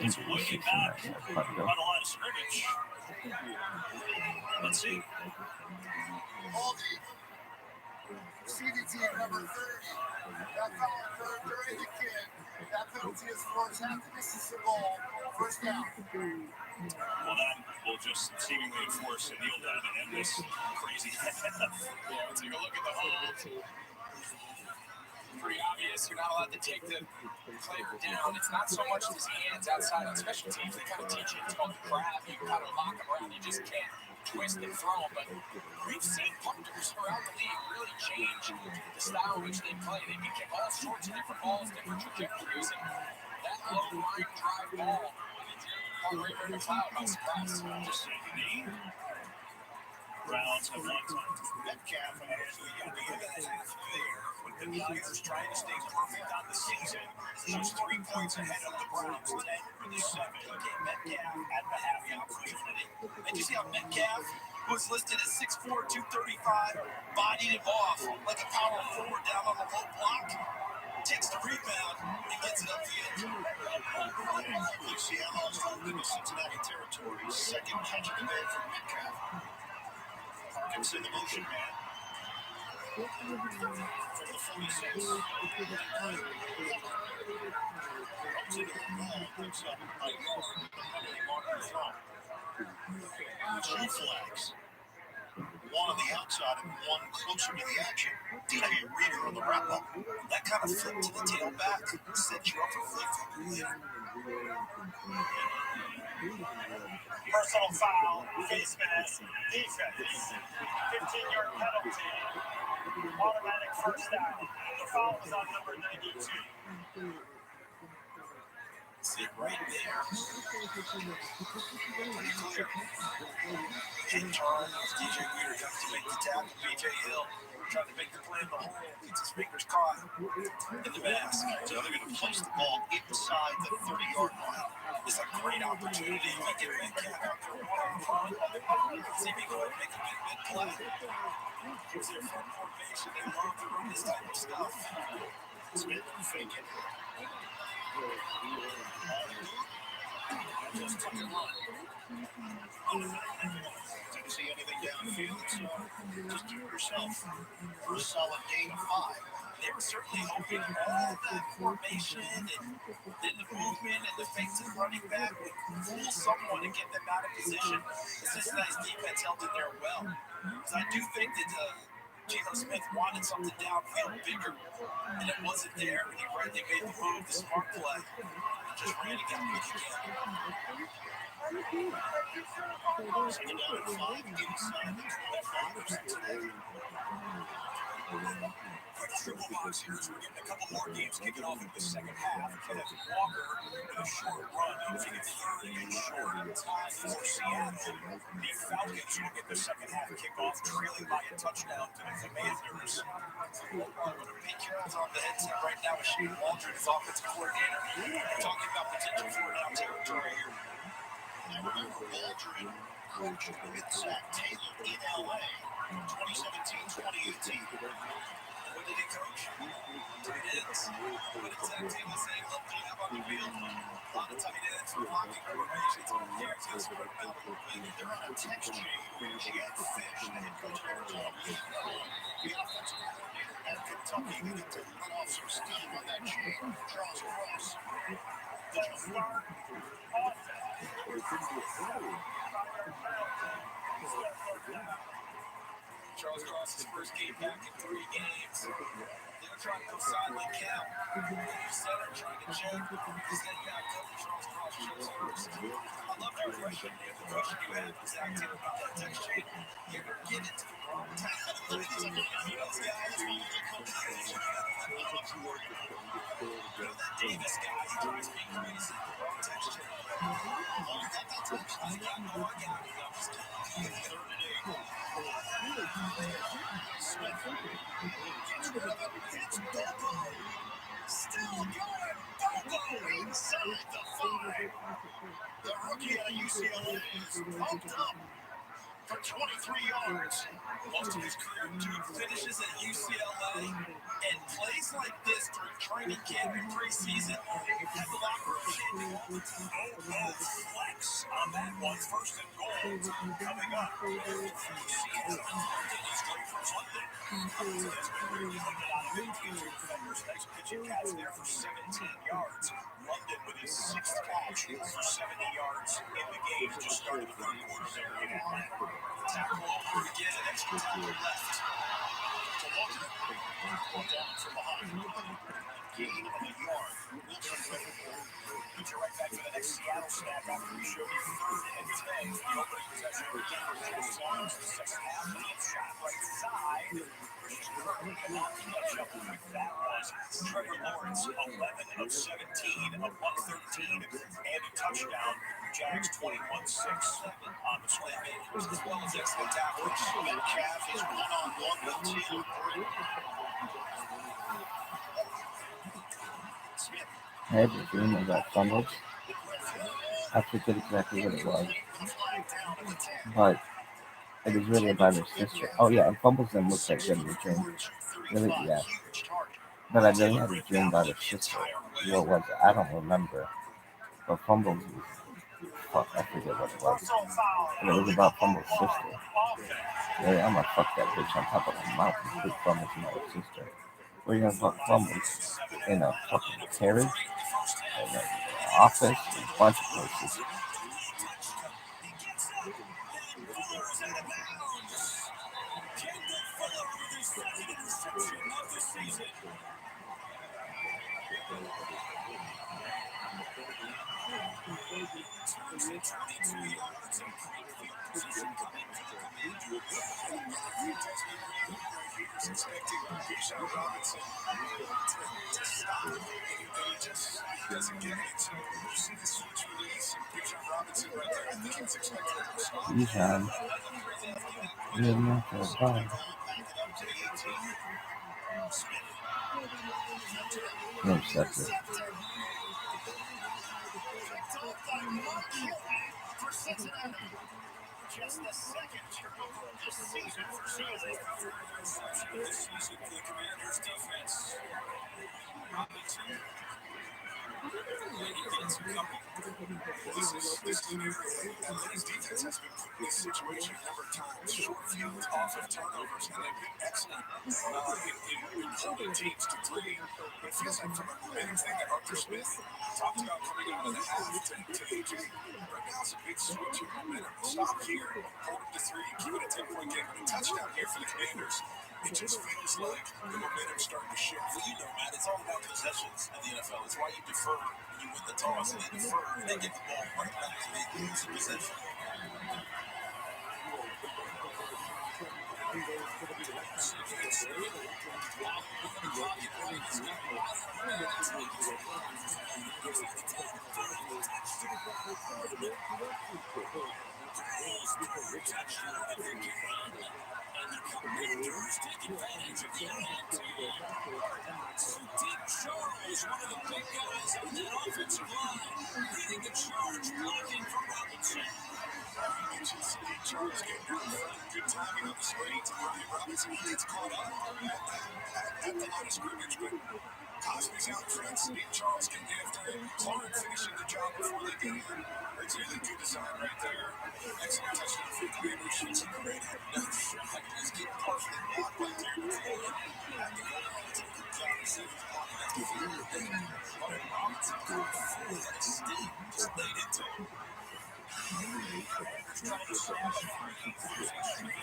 [SPEAKER 3] It's way back on the line of scrimmage. Let's see.
[SPEAKER 4] Ball deep. CDT number 30. That foul occurred during the kick. That penalty is for half the distance to goal. First down.
[SPEAKER 3] Well, that will just seemingly force a kneel down and end this crazy.
[SPEAKER 2] Yeah, take a look at the hold. Pretty obvious. You're not allowed to take the player down. It's not so much his hands outside on special teams. They kind of teach you. It's called the grab. You kind of lock them around. You just can't twist and throw them. But we've seen punters around the league really change the style in which they play. They can kick all sorts of different balls, different trajectories. And that low line drive ball, right in the cloud, no surprise.
[SPEAKER 3] Just say the name. Browns have one time.
[SPEAKER 1] Metcalf as we got the end of the half there. With the igers trying to stay perfect on the season. Just 3 points ahead of the Browns, 10-7. Okay, Metcalf at the half opportunity.
[SPEAKER 2] And you see how Metcalf, who's listed at 6'4", 235, bodied him off like a power forward down on the low block, takes the rebound and gets it up the edge.
[SPEAKER 1] Seattle's holding the Cincinnati territory. Second catch of the day for Metcalf. Parkins in the motion man. From the 46. Comes into the ball, picks up a yard, the penalty marker throw. Two flags. One on the outside and one closer to the action. DJ Reader on the wrap-up.
[SPEAKER 2] That kind of flip to the tailback sets you up for flip.
[SPEAKER 6] Personal foul, face mask, defense. 15-yard penalty, automatic first down. The foul was on number 92.
[SPEAKER 2] See it right there. Pretty clear. Hit turn. DJ Reader comes to make the tackle. BJ Hill trying to make the play in the hole. Gets his fingers caught in the mask.
[SPEAKER 1] So they're going to place the ball inside the 30-yard line.
[SPEAKER 2] It's a great opportunity if you get Metcalf out there one-on-one. See if he can make a big play. It's their front formation. They love to run this type of stuff.
[SPEAKER 1] Smith fake it.
[SPEAKER 2] Just took it on.
[SPEAKER 1] Didn't see anything downfield, so just do it yourself for a solid gain of 5.
[SPEAKER 2] They were certainly hoping all that formation and then the movement and the fake to the running back would fool someone and get them out of position. Cincinnati's defense held in there well. Because I do think that Geno Smith wanted something downfield bigger, and it wasn't there, and he rightly made the move, the smart play.
[SPEAKER 3] just ran again.
[SPEAKER 1] Second down and 5 inside the 25 of Cincinnati.
[SPEAKER 3] Quick triple box here as we're getting a couple more games kicking off in the second half. Kenneth Walker with a short run, using it third and short for Seattle. The Falcons will get the second half kickoff, trailing by a touchdown to the Commanders.
[SPEAKER 6] Pete Carroll's on the headset right now with Shane Waldron, his offensive coordinator, talking about potential for now territory here.
[SPEAKER 1] Now remember, Waldron coached with Zach Taylor in LA, 2017-2018.
[SPEAKER 6] What did he coach? Tight ends. What did Zach Taylor say he loved to have on the field? A lot of tight ends for blocking formations. Here's his spread out.
[SPEAKER 1] They're on a text chain with Jed Fish, the head coach of Arizona, the offensive coordinator at Kentucky, needed to let off some steam on that chain. Charles Cross.
[SPEAKER 6] The start Charles Cross's first game back in 3 games. They're trying to go sideline camp. Center trying to check. His head back coach, Charles Cross, shows first. I love your question. The question you had was active about that text chain. You're going to get it to the wrong time. Those guys, that Davis guy, he drives me crazy. Wrong text chain. Oh, you got that text? I got no, I got it. I'm just kidding.
[SPEAKER 1] Still going. Bobo inside the 5. The rookie out of UCLA is pumped up for 23 yards.
[SPEAKER 6] Most of his career, dude finishes at UCLA and plays like this during training camp and preseason. Had the locker room shaking.
[SPEAKER 3] Flex on that one. First and goal coming up. Nice pitching catch there for 17 yards. London with his 6th catch for 70 yards in the game. Just started the third quarter there in Atlanta.
[SPEAKER 6] Tackle over again, an extra tackle left.
[SPEAKER 1] To Walker. Down from behind. Gain of a yard. Wilson with it.
[SPEAKER 3] Put you right back to the next Seattle snap after we showed you 3rd and 10. The opening possession for Denver just songs. The second half, deep shot right side. That was Trevor Lawrence, 11 of 17 of 113, and a touchdown. Jags 21-6 on the swing.
[SPEAKER 6] As well as excellent tackle.
[SPEAKER 1] Metcalf is one-on-one with Taylor Britt.
[SPEAKER 2] I had a dream about fumbles. I forget exactly what it was, but it was really about his sister. Oh yeah, and fumbles didn't look that good in the dream. Really, yeah. But I really had a dream about his sister. What was it? I don't remember. But fumbles was, fuck, I forget what it was. But it was about fumbles' sister. Yeah, I'm gonna fuck that bitch on top of the mountain. Put fumbles in my sister. Where you gonna fuck fumbles? In a fucking carriage? In an office? A bunch of places.
[SPEAKER 4] Expecting Bijan Robinson to stop him, and he just doesn't get it. So you see the switch release, and Bijan Robinson right there. I think he was expecting a stop.
[SPEAKER 2] Bijan. You're not gonna buy. Intercepted.
[SPEAKER 1] Just the second turnover of the season for Seattle.
[SPEAKER 3] This season for the Commanders defense. Robinson.
[SPEAKER 4] This is an area that Atlanta's defense has been put in this situation a number of times. Short fields off of turnovers, and they've been excellent in holding teams to 3. It feels like from a main thing that Arthur Smith talked about coming out of the half to AJ. Right now it's a big switch in momentum. Stop here, hold them to 3, keep it a 10-point game, and a touchdown here for the Commanders. It just feels like the momentum's starting to shift.
[SPEAKER 3] Well, you know, Matt, it's all about possessions in the NFL. It's why you defer when you win the toss, and they defer, and they get the ball right back, and they lose the possession. And the Commanders take advantage of that. So Deep Charles, one of the big guys on that offensive line, leading the charge, blocking for Robinson.
[SPEAKER 4] You mentioned Deep Charles getting hurt. Good timing on the screen to Robinson gets caught up at the line of scrimmage, but Cosby's out front. Deep Charles getting after him. Clark finishing the job before they get here. It's really good design right there. Excellent touchdown for the Commanders. It's a great no shot. He's getting partially blocked right there before. At the goal line, it's a good job of saving blocking at the field. But Robinson got full head of steam. Just laid into him.
[SPEAKER 6] Commanders trying to establish a lead for the street.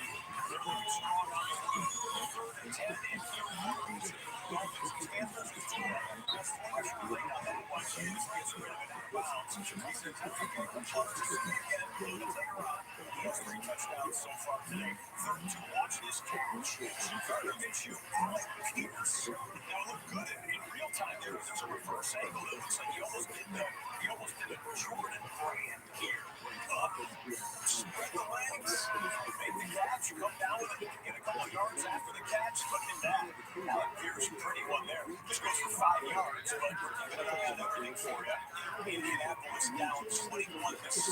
[SPEAKER 6] They're looking strong on the road. 3rd and 10 in your arms. Panthers with 2 best players playing on that one. James gets rid of it out of bounds. He's a typical punter again. He has 3 touchdowns so far today. 32. Watch this catch. Gardner Minshew right Pierce. Now look good in real time. There's a reverse angle. It looks like he almost did a Jordan brand here. Up, spread the legs, make the catch, come down with it, get a couple of yards after the catch, looking back. Alec Pierce, pretty one there. Just goes for 5 yards, but keeping an eye on everything for you. Indianapolis down 21-6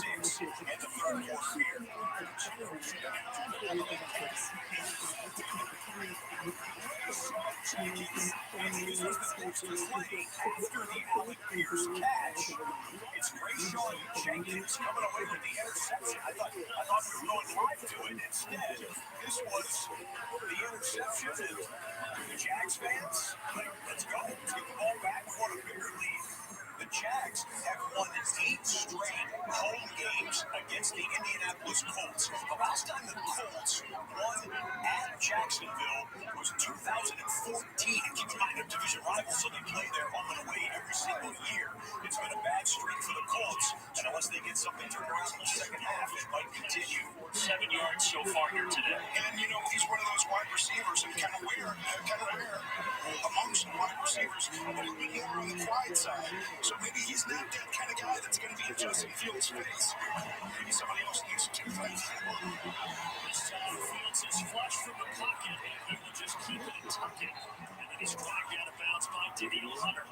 [SPEAKER 6] in the 3rd quarter here. And this was the next play after the Alec Pierce catch. It's Rayshawn Jenkins coming away with the interception. I thought we were going live to it. Instead, this was the interception. And the Jags fans, like, let's go. Take the ball back. We want a bigger lead. The Jags have won 8 straight home games against the Indianapolis Colts. The last time the Colts won at Jacksonville was 2014. And keep in mind, they're division rivals, so they play their home and away every single year. It's been a bad streak for the Colts, and unless they get something turned around in the second half, it might continue. 7 yards so far here today.
[SPEAKER 4] And, you know, he's one of those wide receivers, and kind of rare amongst wide receivers, but he'll be more on the quiet side. So maybe he's not that kind of guy that's going to be in Justin Fields' face. Maybe somebody else needs to do that.
[SPEAKER 6] This time, Fields is flushed from the pocket. He will just keep it and tuck it. And then he's dragged out of bounds by Daniel Hunter.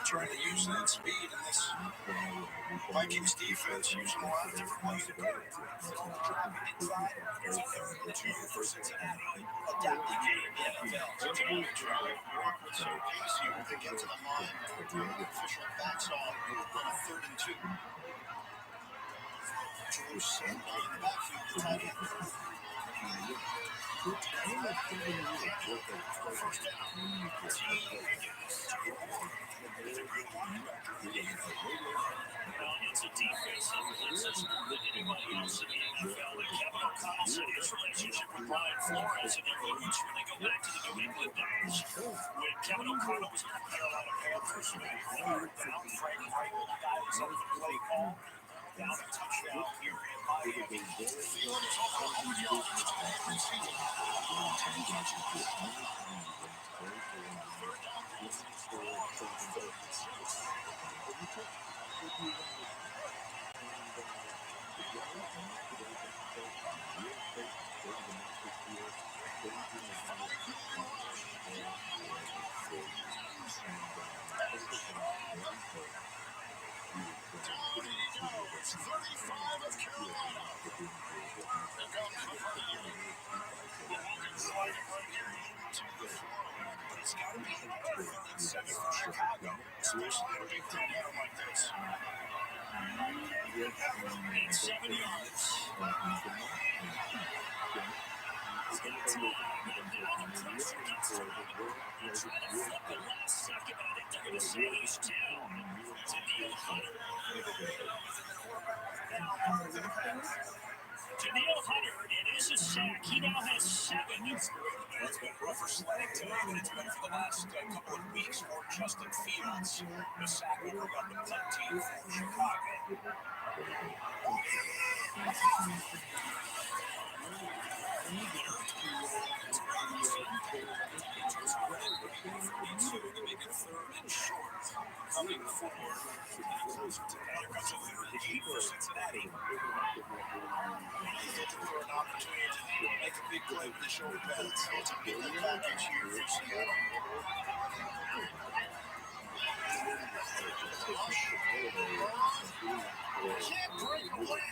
[SPEAKER 4] Trying to use that speed in this Vikings defense, using a lot of different ways to do it.
[SPEAKER 6] Dropping inside. It's 3rd and 2 for Cincinnati. Adapting game NFL.
[SPEAKER 1] Continue to work with some pace here to get to the line. The official backs off on a 3rd and 2. Drew Sandberg in the backfield, the tight end. First down.
[SPEAKER 6] It's a defense that blitzes more than anybody else in the NFL. And Kevin O'Connell said his relationship with Brian Flores and their roots really go back to the New England days. When Kevin O'Connell was with the Carolina Panthers, down Frank Reich dials up the play call. Down a touchdown here in Miami. Field is over 100 yards to the wide receiver. 10 catches. Third down. Chicago, especially a big tornado like this. 7 yards.
[SPEAKER 3] Now the pressure gets to him. They try to flip the last second, but I think they're going to say he's due. Danielle Hunter. Danielle Hunter, it is a sack. He now has 7.
[SPEAKER 2] It's been rougher sledding today than it's been for the last couple of weeks for Justin Fields. The sack will bring up the punt team for Chicago. Coming forward, there comes a 3rd and 8 for Cincinnati. Looking for an opportunity to make a big play with the shoulder pads. So it's a big package here for Seattle.
[SPEAKER 1] Can't break away.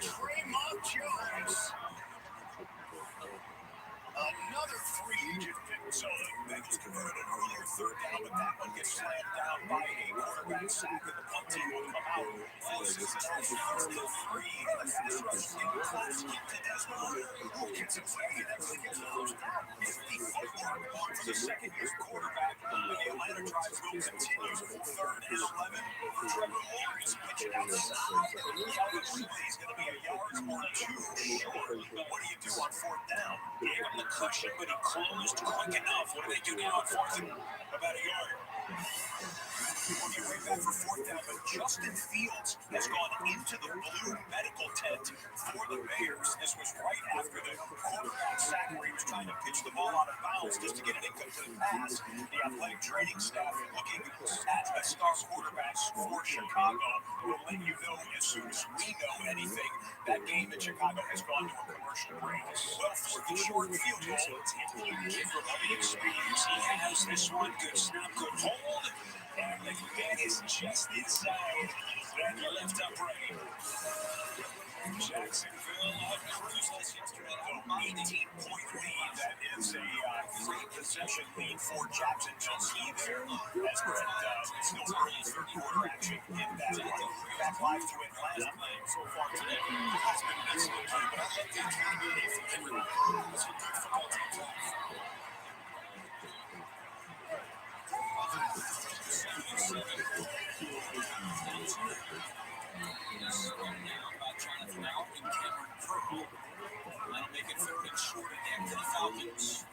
[SPEAKER 1] Tremont Jones. Another free agent pick.
[SPEAKER 2] So the Bengals converted an earlier 3rd down, but that one gets slammed down by a quarterback sack, and the punt team will come out. Cincinnati finds the 3 in the pass rush. Close to Desmond, who gets away and actually gets the first down. 50-foot mark for the second-year quarterback. And the Atlanta drive will continue. 3rd and 11. Trevor Lawrence pitching outside. He's going to be a yard or 2 short. What do you do on 4th down? Gave him the cushion, but he closed quick enough. What do they do now on 4th and about a yard? We'll be right back for 4th down, but Justin Fields has gone into the blue medical tent for the Bears. This was right after the quarterback sack where he was trying to pitch the ball out of bounds just to get an incomplete pass. The athletic training staff looking at the star quarterbacks for Chicago. We'll let you know as soon as we know anything. That game in Chicago has gone to a commercial break. Well, for the short field goal, kid from Rabbi experience, he has this one. Good snap, good hold. And the man is just inside that left upright. Jacksonville cruises into an 18-point lead. That is a great possession lead for Jacksonville. See there, as we're at still early 3rd quarter action in that one. Back live to it last night so far today. Has been excellent, but I like the accountability from everyone. It's a good football team. That'll make it 3rd and short again for the Falcons.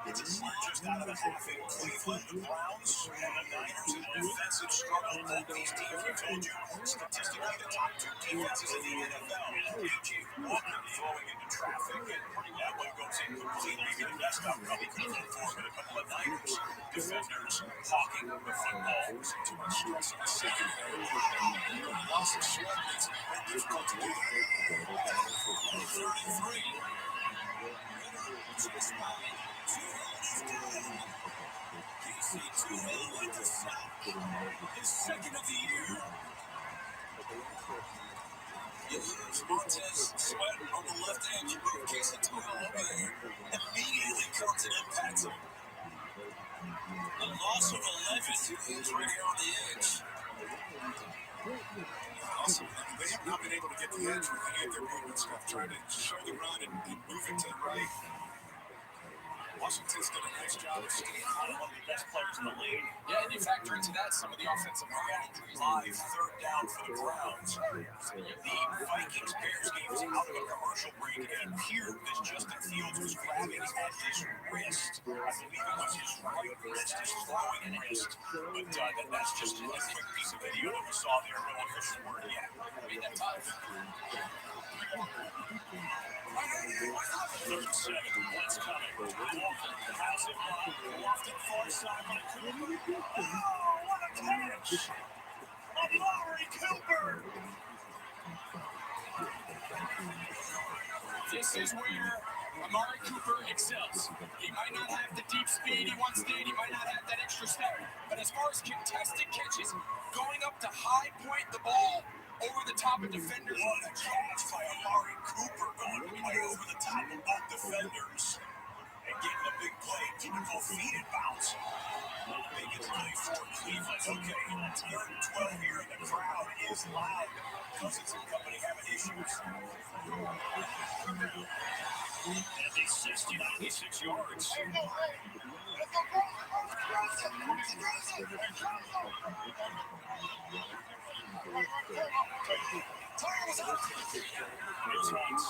[SPEAKER 2] It's a slide just out of the half in Cleveland. The Browns and the Niners in an offensive struggle. Both these teams, we told you, statistically the top 2 defenses in the NFL. A.J. Walker throwing into traffic, and that one goes in completely. Get messed up. Probably could have for a couple of Niners defenders hawking the football. Too much stress in the secondary. Loss of Schwartz. Difficult to do. 33. His 2nd of the year. Montez Sweat on the left edge. Casey Toohill over there. Immediately comes and impacts him. A loss of 11. He's right here on the edge. Awesome. They have not been able to get the edge with any of their movement stuff. Trying to show the run and move it to the right. Washington's done a nice job of staying on one of the best players in the league. Yeah, and you factor into that some of the offensive injuries. Live 3rd down for the Browns. The Vikings-Bears game was out of a commercial break, and it appeared that Justin Fields was grabbing at his wrist. I believe it was his right wrist, his throwing wrist. But that's just a quick piece of video that we saw there. No official word yet. I mean, that's tough. 3rd and 7. What's coming? Walker has it off the far side by Cooper. Oh, what a catch! Amari Cooper! This is where Amari Cooper excels. He might not have the deep speed he once did. He might not have that extra step. But as far as contested catches, going up to high point the ball over the top of defenders. What a catch by Amari Cooper going way over the top of both defenders.
[SPEAKER 3] and getting a big play. Didn't go feed it bounce. Big play for Cleveland. Okay, 3rd and 12 here, and the crowd is loud. Cousins and company having issues. And they 96 yards. It's Hunts.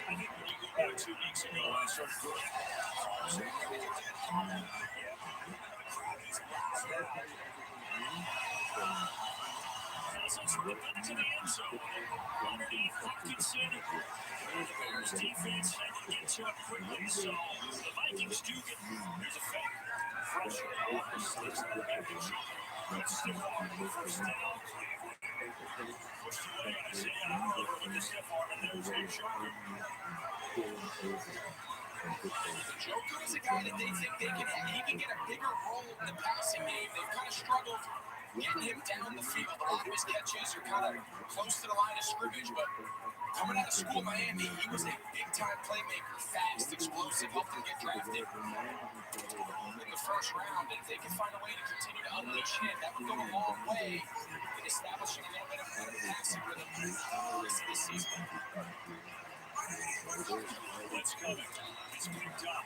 [SPEAKER 3] I think when you go back 2 weeks ago, I started doing it. The crowd is loud. Cousins rip into the end zone. Underneath Hopkinson. The Bears defense had to get to it quickly, so the Vikings do get. There's a fake. Pressure on the slips on the package. Let's stick on first down. Pushed away by Isaiah Oliver with the stiff arm, and there's a Joker.
[SPEAKER 2] Joker is a guy that they think he can get a bigger role in the passing game. They've kind of struggled getting him down the field. A lot of his catches are kind of close to the line of scrimmage, but coming out of school in Miami, he was a big-time playmaker, fast, explosive, helped him get drafted in the first round. And if they can find a way to continue to unleash him, that would go a long way in establishing a little bit of a passing rhythm the rest of the season.
[SPEAKER 3] What's coming? It's picked up.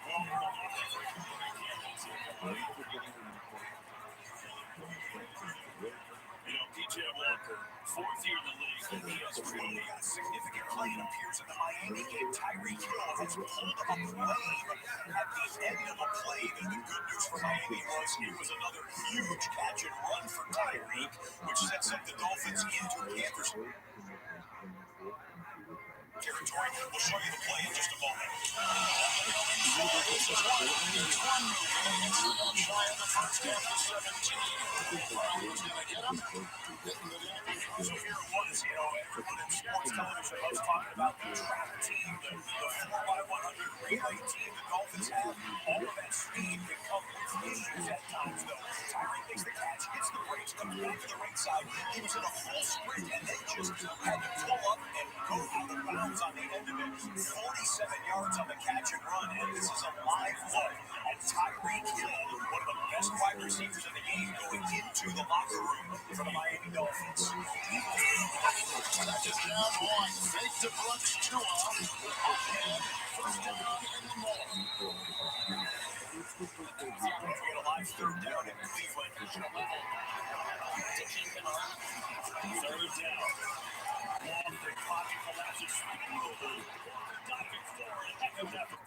[SPEAKER 3] PJ Walker, 4th year in the league. He has really got significant play and appears in the Miami game. Tyreek Hill has pulled a blame at the end of a play. And the good news for Miami was it was another huge catch and run for Tyreek, which sets up the Dolphins into Panthers territory. We'll show you the play in just a moment. So here it was, everyone in sports television was talking about the track team, the 4x100 relay team the Dolphins have. All of that speed can come with issues at times, though. Tyreek makes the catch, hits the brakes, comes back to the right side. He was in a full sprint and then just had to pull up and go out of bounds on the end of it. 47 yards on the catch and run, and this is a live look at Tyreek Hill, one of the best wide receivers in the game, going into the locker room for the Miami Dolphins.
[SPEAKER 1] That is down one. Fake to Brooks, Tua. First down in the ball.
[SPEAKER 3] We had a live 3rd down in Cleveland. Third down. Long the pocket collapses. Diving forward. Heck of an effort.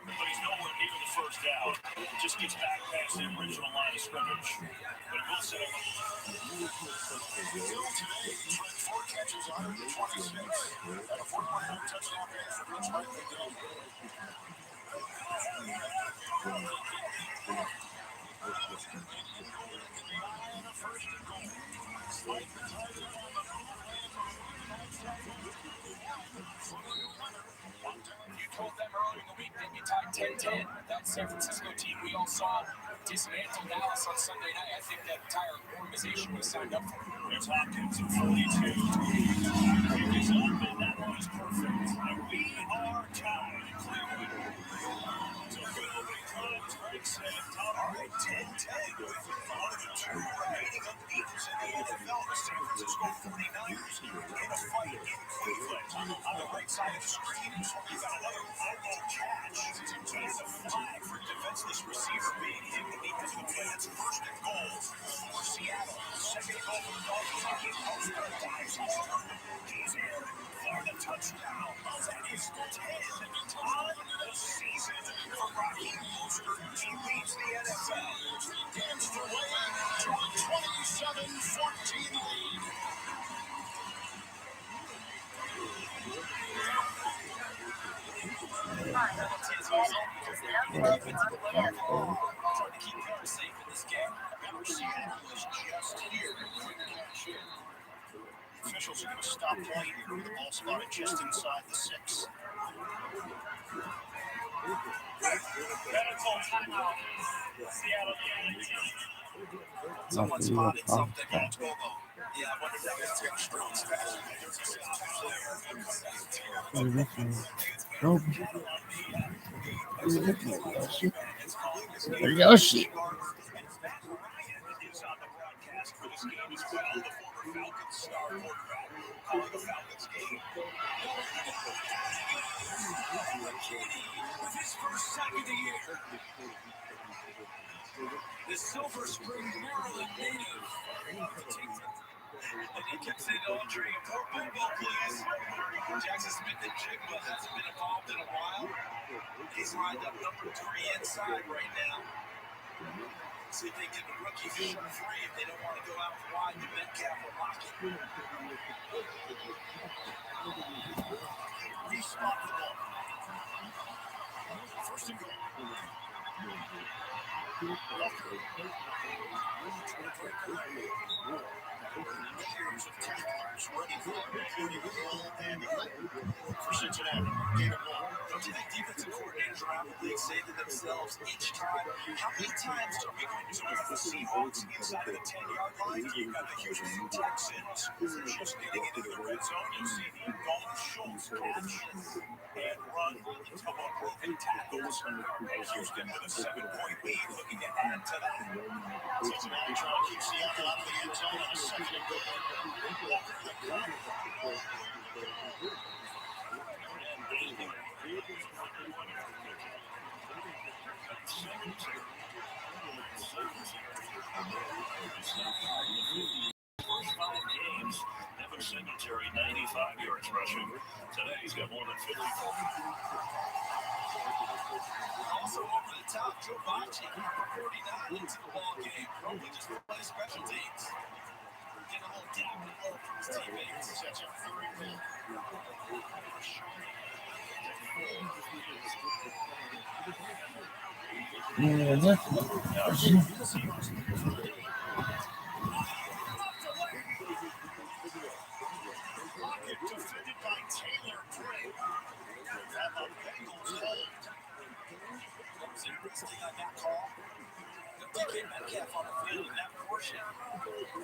[SPEAKER 3] But he's nowhere near the first down. Just gets back past the original line of scrimmage. But it will set up.
[SPEAKER 1] Hill today, 4 catches, 126. And a 4-1 touchdown pass for Detroit. First and goal. Spike the target on the move.
[SPEAKER 2] You told them earlier in the week that you tied 10-10. That San Francisco team we all saw dismantle Dallas on Sunday night. I think that entire organization was signed up for it.
[SPEAKER 3] There's Hopkins at 42. Pick is up, and that one is perfect. And we are tied. Cleveland. So good opening drive. Greg said, all right, 10-10 with one of the 2 remaining unbeatens in the NFL. The San Francisco 49ers in a fight in Cleveland. On the right side of the screen, you got another elbow catch. And a flag for defenseless receiver being hit at the end of the play. It's first and goal for Seattle. Second goal for the Dolphins. Oscar dives over. He's in for the touchdown. That is 10 on the season for Rocky Oscar. He leads the NFL.
[SPEAKER 1] Danced away to a 27-14 lead.
[SPEAKER 2] Trying to keep people safe in this game.
[SPEAKER 1] Remember, Seattle was just here. Officials are going to stop play here with the ball spotted just inside the 6.
[SPEAKER 3] Medical timeout. Seattle.
[SPEAKER 1] Someone spotted something. Let's go.
[SPEAKER 3] Yeah, I wonder if that was Tim Strong's fast. There's a sound there.
[SPEAKER 2] Yoshi.
[SPEAKER 3] Is on the broadcast for this game as well. The former Falcons star quarterback calling the Falcons game. With his first sack of the year. The Silver Spring, Maryland native. And he kicks it on Trey. More football, please. Jackson Smith and Jigba hasn't been involved in a while. He's lined up number 3 inside right now. See if they get the rookie free if they don't want to go out wide to Metcalf or Lockett.
[SPEAKER 1] Respot the ball. First and goal. Years of tacklers ready for including Hill and Hilton for Cincinnati. Gain of 1.
[SPEAKER 3] Don't you think defensive coordinators around the league say to themselves each time, how many times are we going to have the Seahawks inside of the 10-yard line? You've got the Houston Texans just getting into the red zone. You see the Dalton Schultz catch and run a couple of broken tackles. Houston with a 7-point lead, looking to add to that.
[SPEAKER 1] Cincinnati trying to keep Seattle out of the end zone on a second and goal. Walker in the cut.
[SPEAKER 3] First 5 games, Devin Singletary 95 yards rushing. Today he's got more than 54. Also over the top, Joe Bocci, 49 into the ball game. Probably just play special teams. Get a little down and low from his teammates.
[SPEAKER 1] That's a third and goal.
[SPEAKER 2] Yeah, that's
[SPEAKER 1] Lockett defended by Taylor Britt. And the Bengals hold.
[SPEAKER 3] Was interesting on that call. DK Metcalf on the field in that portion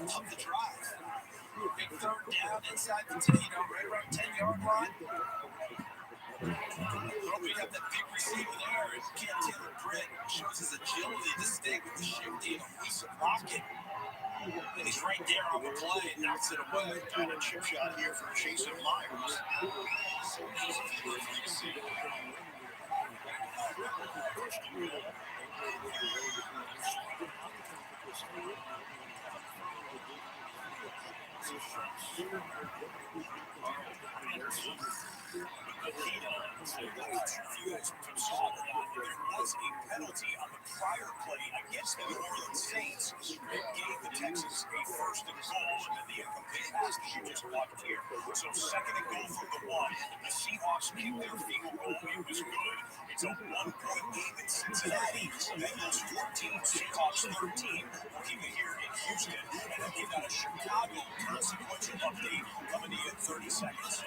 [SPEAKER 3] of the drive. Big third down inside the 10, right around 10-yard line. We have that big receiver there. And Taylor Britt shows his agility to stay with the shifty and elusive Lockett. And he's right there on the play and knocks it away.
[SPEAKER 1] And a chip shot here for Jason Myers.
[SPEAKER 3] So easy for you to see. There was a penalty on the prior play against the New Orleans Saints. It gave the Texans a first and goal, and then the incomplete pass that you just watched here. So second and goal from the 1. The Seahawks kicked their field goal. It was good. It's a 1-point game in Cincinnati. Bengals 14, Seahawks 13. We'll keep it here in Houston. And then we've got a Chicago consequential update coming to you in 30 seconds.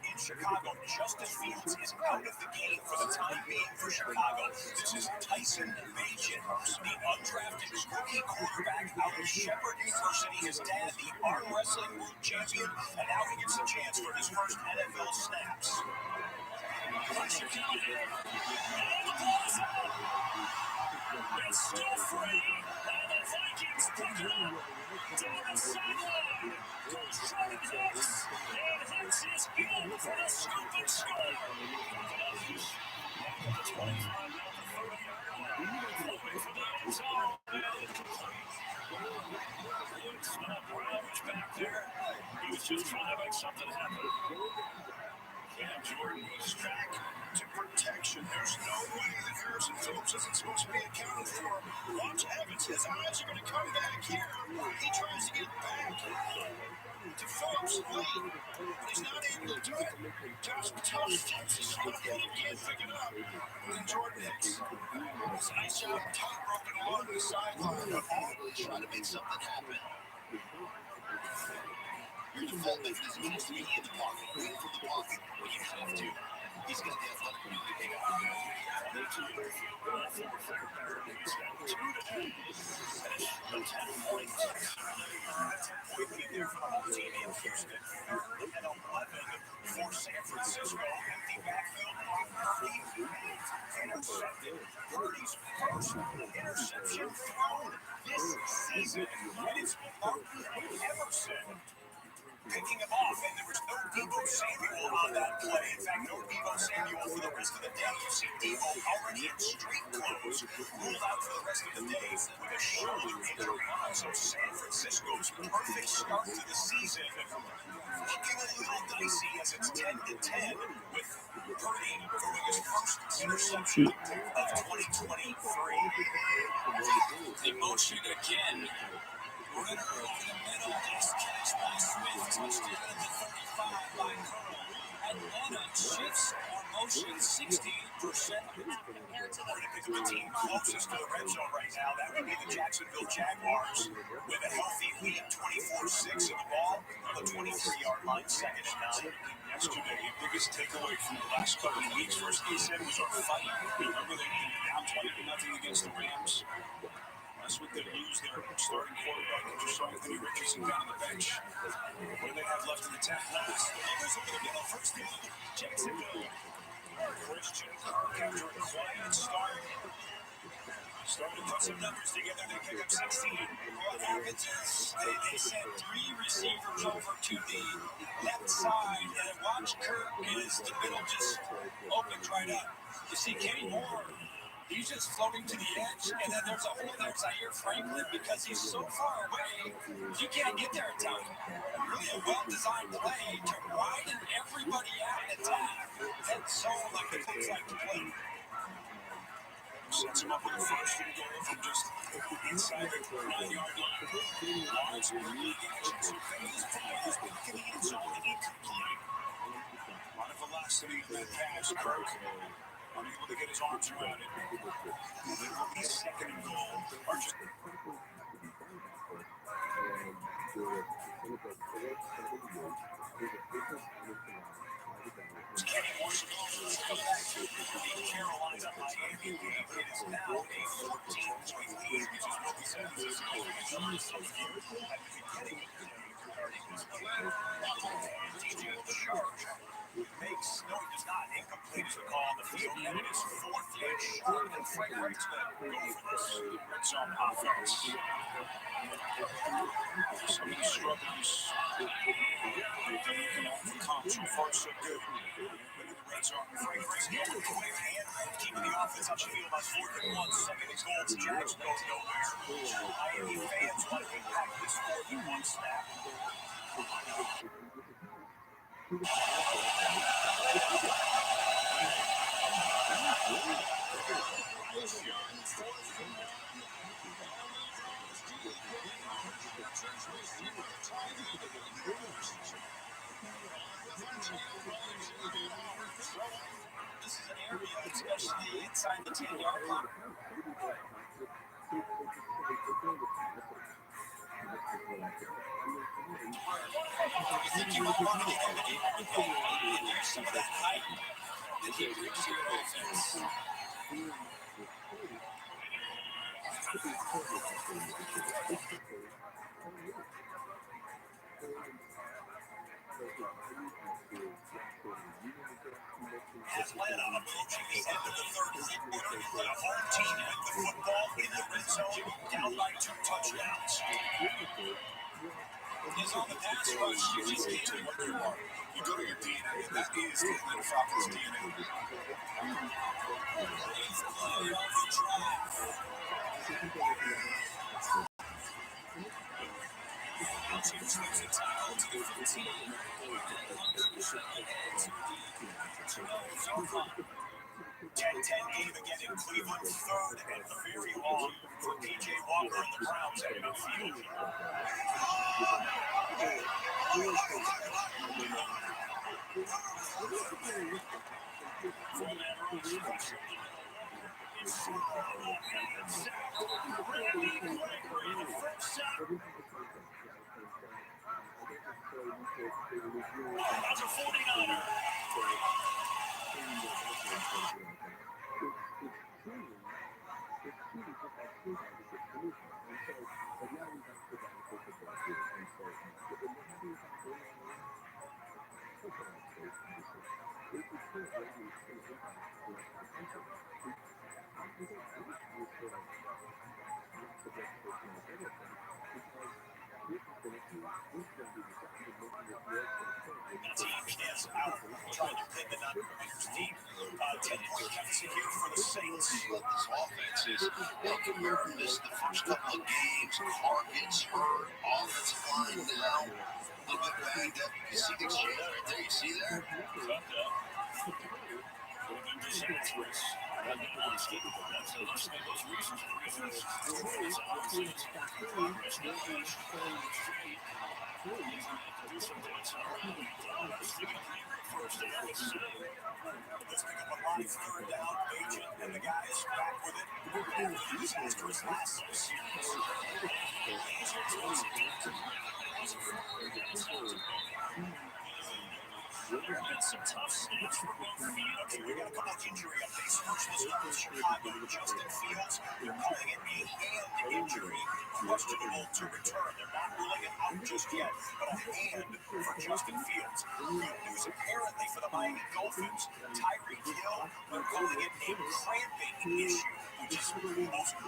[SPEAKER 3] In Chicago, Justice Fields is out of the game for the time being for Chicago. This is Tyson Bagent, the undrafted rookie quarterback out of Shepherd University. His dad, the arm wrestling world champion, and now he gets a chance for his first NFL snaps. It's still free, and the Vikings pick it up down the sideline. Coach Jordan Hicks, and Hicks is in for the scoop and score. The 25 down the 30-yard line, flipping for the end zone, and incomplete. It's not Ravage back there. He was just trying to make something happen. Cam Jordan was back to protection. There's no way that Harrison Phillips isn't supposed to be accounted for. Watch Evans. His eyes are going to come back here. He tries to get back to Phillips. But he's not able to do it. Just tough Texas football. Can't pick it up. And Jordan Hicks. It's a nice job tight roping along the sideline. But all trying to make something happen.
[SPEAKER 1] Your default mechanism is to be in the pocket, wait from the pocket, but you have to. He's got the athletic ability to pick up.
[SPEAKER 3] They took their field goal for a fair parodies at 2-10. Finish a 10-point.
[SPEAKER 6] A 10-point lead there for the home team in Houston. 3rd and 11 for San Francisco. Empty backfield. Purdy intercepted. Purdy's first interception thrown this season. And it's Martin Emerson picking him off, and there was no Deebo Samuel on that play. In fact, no Deebo Samuel for the rest of the day. You see Deebo already in street clothes, ruled out for the rest of the day with a shoulder injury. So San Francisco's perfect start to the season looking a little dicey as it's 10-10 with Purdy throwing his first interception of 2023.
[SPEAKER 3] They motion again. Runner over the middle, nice catch by Smith, touchdown at the 35 by Curl. Atlanta shifts our motion 60%.
[SPEAKER 6] Compared to the team closest to the red zone right now, that would be the Jacksonville Jaguars with a healthy lead, 24-6 in the ball on the 23-yard line, 2nd and 9.
[SPEAKER 3] Yesterday, biggest takeaway from the last couple of weeks for KC was our fight. Remember they were down 20-0 against the Rams? Last week they lose their starting quarterback and just saw Anthony Richardson down on the bench. What do they have left in the tank?
[SPEAKER 6] Delivers over the middle, first down, Jacksonville. Christian Kirk after a quiet start. Starting to put some numbers together, they pick up 16.
[SPEAKER 2] What happens is they send 3 receivers over to the left side, and watch Kirk is the middle just opens right up. You see Kenny Moore, he's just floating to the edge, and then there's a hole there, Zaire Franklin, because he's so far away, you can't get there in time. Really a well-designed play to widen everybody out in attack. Head zone like the Colts like to play.
[SPEAKER 3] Sets him up with a first and goal from just inside the 9-yard line. Lawrence really action, so Bailey's ball is back in the end zone, incomplete. A lot of velocity in that pass. Kirk unable to get his arms around it. And it will be 2nd and goal. Or just
[SPEAKER 6] Kenny Moore goes to come back to the Carolina-Miami game. It is now a 14-point lead, which is what we said was a significant review at the beginning of the game regarding this play. DJ Charge makes, no, he does not. Incomplete is the call on the field, and it is 4th and short, and Frank Wright's going to go for this red zone offense.
[SPEAKER 3] some of the struggles. They've been looking off the comp. So far, so good. But in the red zone,
[SPEAKER 6] Frank Wright's going to clear and keeping the offense on the field on 4th and 1. 2nd and goal. The Jags goes nowhere. Miami fans want to impact this 4th and 1 snap. This is an area, especially inside the 10-yard line. You think you might want to get over the everything and use some of that height that he brings to your offense. Atlanta approaching the end of the 3rd quarter. The home team with the football in the red zone, down by 2 touchdowns. He's on the pass rush. You just can't do what you are.
[SPEAKER 3] you go to your DNA, and that is the Atlanta Falcons DNA.
[SPEAKER 2] 8th play of the drive. Teams lose a tackle to the 15. To the 12-yard line.
[SPEAKER 6] 10-10 game again in Cleveland. 3rd and very long for P.J. Walker and the Browns heading upfield.
[SPEAKER 3] That's a 49er. Is out, trying to pin the Niners deep. 10-point deficit here for the Saints.
[SPEAKER 1] But this offense is, compared to this, the first couple of games, Clark gets hurt, offensive line now, a little bit banged up. You see the exchange right there, you see there?
[SPEAKER 3] Cut that. Would have been disastrous. Had that not stayed. That's those reasons. Obviously, it's progress, not age. Do some dance on first and that was set.
[SPEAKER 2] Let's pick up a live third down. Agent and the guys back with it. After the disastrous last series. Agent takes it down to was it 4 yards? There have been some tough snaps for both Fields. We got a couple injury updates. First, let's start with Chicago. Justin Fields, they're calling it a hand injury. Questionable to return. They're not ruling it out just yet, but a hand for Justin Fields. Good news apparently for the Miami Dolphins. Tyreek Hill, they're calling it a cramping issue, which is most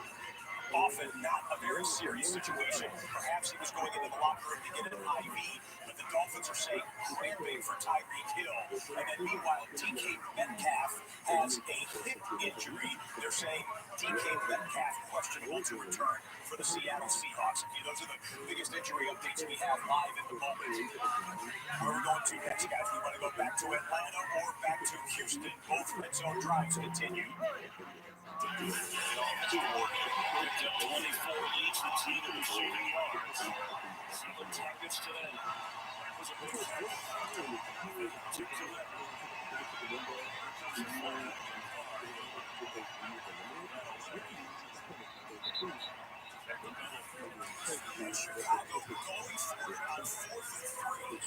[SPEAKER 2] often not a very serious situation. Perhaps he was going into the locker room to get an IV, but the Dolphins are saying cramping for Tyreek Hill. And then meanwhile, DK Metcalf has a hip injury. They're saying DK Metcalf questionable to return for the Seattle Seahawks. Those are the biggest injury updates we have live in the moment. Where are we going to next, guys? We want to go back to Atlanta or back to Houston. Both red zone drives continue.
[SPEAKER 3] 24 leads the team in receiving yards. Seven targets today. Was a big
[SPEAKER 2] Chicago going for it on 4th and 3.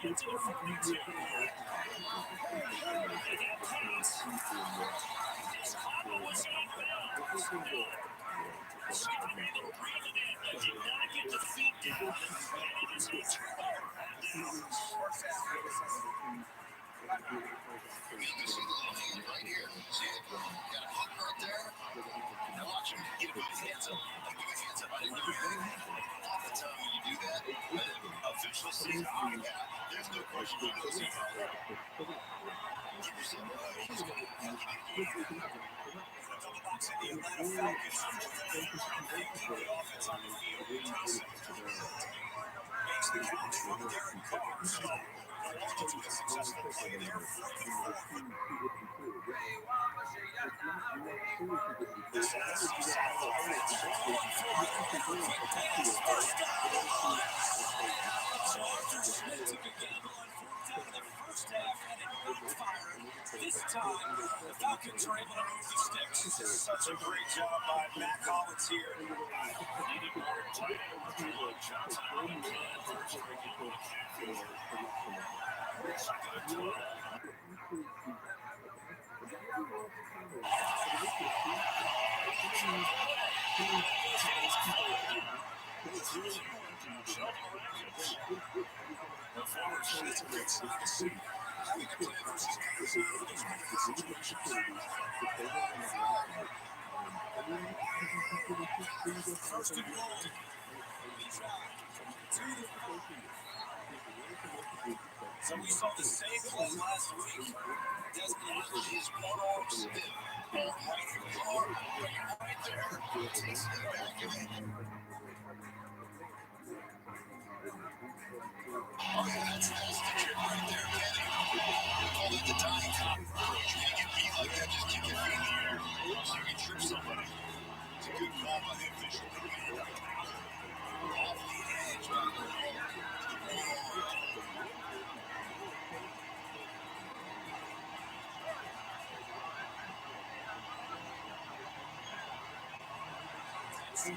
[SPEAKER 2] Into the 42. That pass. This Cotton was inbounds. Skip Randall breathed it in, but did not get the feet down. And it is a 2-yard loss.
[SPEAKER 1] You can see the little hand right here. See it? Got a hook right there. Now watch him get a good hands up. Like a good hands up. I didn't do anything. Oftentimes when you do that, officials say, oh, yeah, there's no question he knows he's wrong. Give yourself a hug. He's going to think you didn't do anything.
[SPEAKER 2] Double box in the Atlanta Falcons. They keep the offense on the field. Makes the catch from Derek Carr. So, to a successful play there. 4th and 4. This NFC South offense going for it. Quick pass. First down the line. So Arthur Smith took a gamble on 4th down in the first half, and it backfired. This time, the Falcons are able to move the sticks. Such a great job by Matt Collins here.
[SPEAKER 3] needed more tight end. Shots on the plan. First regular McCaffrey. Second and 12.
[SPEAKER 2] The former Chiefs are great sign to see. Having to play versus guys in those critical situations. First and goal. So we saw the same play last week.
[SPEAKER 1] Desmond is one-arm spin. Ball right from the arm. Right there. Takes it back of it. Oh, yeah, that's the trick right there, Kenny. We call it the dying cop approach. When you get beat like that, just keep your feet in the air so you can trip somebody. It's a good call by the official. Off the edge.
[SPEAKER 2] So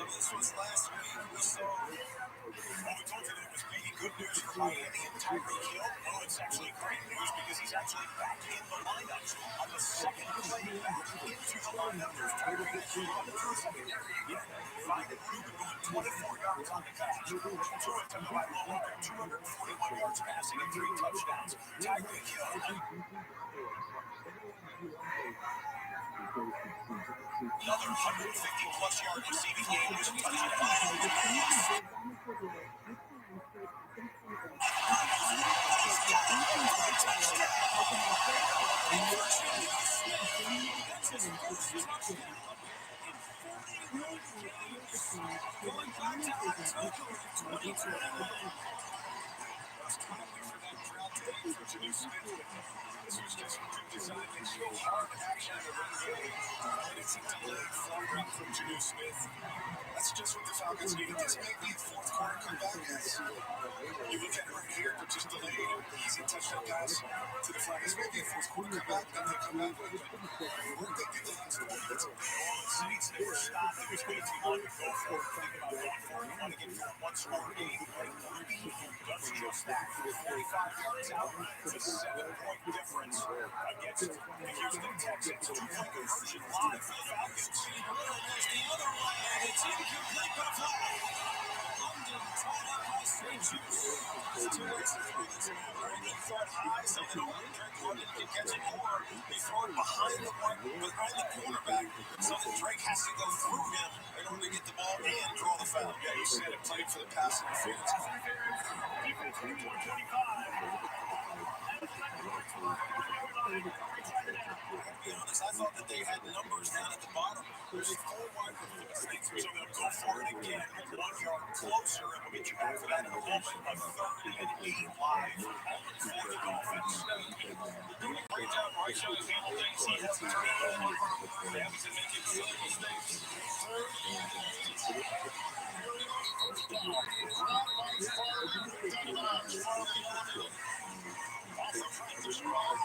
[SPEAKER 2] this was last week. We saw. Well, we told you that it was maybe good news for Miami and Tyreek Hill. Well, it's actually great news because he's actually back in the lineup on the second play back into the lineup. There's Tyreek Hill on the secondary again. Finding Ruben going 24 yards on the catch. Two attempts by Lamar, 241 yards passing and 3 touchdowns. Tyreek Hill. Another 150-plus yard receiving game was touched This was just good design. They show hard action in the run game. And it's a delayed fumble from Juju Smith. That's just what the Falcons needed. This may be the fourth quarter comeback. You look at it right here, they're just delayed. Easy touchdown pass to the Falcons. This may be a fourth quarter comeback, then they come back with it. What they did the last quarter, that's all.
[SPEAKER 3] The Saints never stopped. It was way too long to go for it. Think about going for it. You want to get to a one-score game. Ruby does just that. 45 yards out. It's a 7-point difference against the Houston Texans. 2-point conversion line for the Falcons.
[SPEAKER 2] There's the other one, and it's incomplete by flag. London tied up by straight juice. Brandon thought high, so they don't Drake London can catch it more. They throw it behind the quarterback, so that Drake has to go through him in order to get the ball and draw the foul.
[SPEAKER 3] Yeah, you said it played for the pass interference.
[SPEAKER 2] Defense 24-25.
[SPEAKER 3] To be honest, I thought that they had numbers down at the bottom. There's 4 wide receivers.
[SPEAKER 2] So they'll go for it again. 1 yard closer, and we'll get you back for that in a moment. A 3rd and 8 live for the Dolphins. Doing a great job. Marshawn handled things. He has to turn it over. Rams and making silly mistakes. 3rd and 8. First down. Route by Farmer. 39 from the Army. Off the practice squad.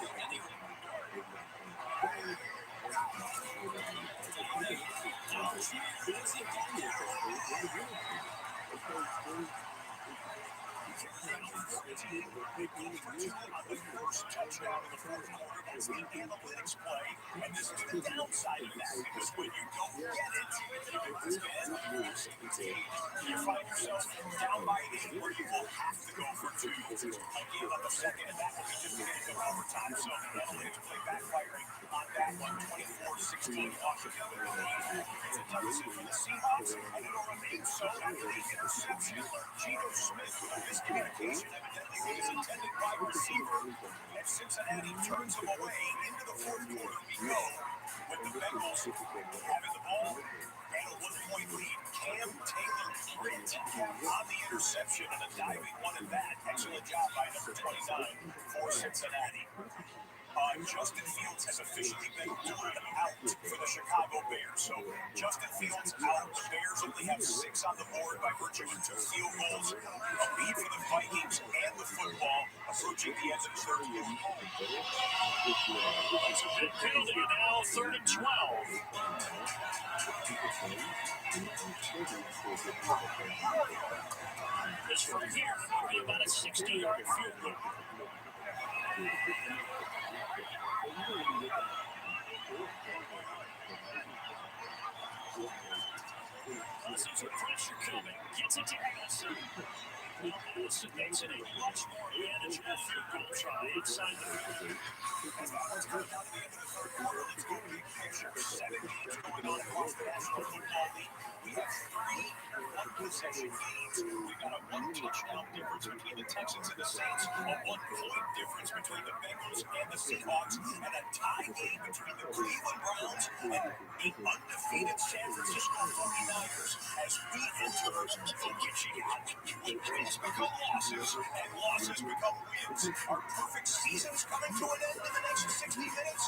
[SPEAKER 3] The first touchdown in the fourth quarter. That's the analytics play. And this is the downside of that, because when you don't get it, you find yourself down by 8 where you will have to go for 2. Again on the second, and that will be just going to go overtime. So the analytics play backfiring on that one. 24-16 Washington. It's a deficit for the Seahawks, and it'll remain so after the interception. Geno Smith with a miscommunication evidently with his intended wide receiver, and Cincinnati turns him away. Into the fourth quarter we go, with the Bengals having the ball and a 1-point lead. Cam Taylor grit on the interception and a diving one at that. Excellent job by number 29 for Cincinnati. Justin Fields has officially been ruled out for the Chicago Bears. So Justin Fields out. The Bears only have 6 on the board by virtue of 2 field goals. A lead for the Vikings and the football approaching the end of the third quarter.
[SPEAKER 2] It's a big penalty now, 3rd and 12. This from here will be about a 60-yard field goal. Sees the pressure coming, gets it to Addison. Addison makes it a much more manageable field goal try inside the 50.
[SPEAKER 3] As Falcons come down to the end of the third quarter, let's go big picture. 7 games going on across the National Football League. We have 3 one-possession games. We've got a 1-touchdown difference between the Texans and the Saints, a 1-point difference between the Bengals and the Seahawks, and a tie game between the Cleveland Browns and the undefeated San Francisco 49ers. As we enter the kitchen, wins become losses, and losses become wins. Our perfect season's coming to an end in the next 60 minutes.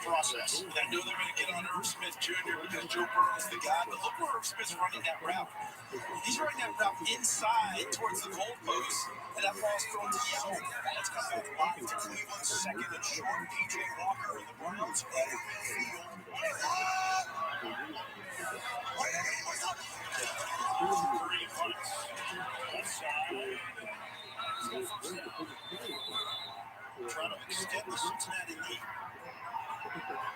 [SPEAKER 1] process.
[SPEAKER 3] I know they're going to get on Irv Smith Jr. because Joe Burrow's the guy, but look where Irv Smith's running that route. He's running that route inside towards the goalpost, and that ball's thrown to the end.
[SPEAKER 1] Let's come back live to Cleveland. Second and short. PJ Walker and the Browns at midfield.
[SPEAKER 2] Green punts. Offside.
[SPEAKER 1] Trying to extend the Cincinnati lead.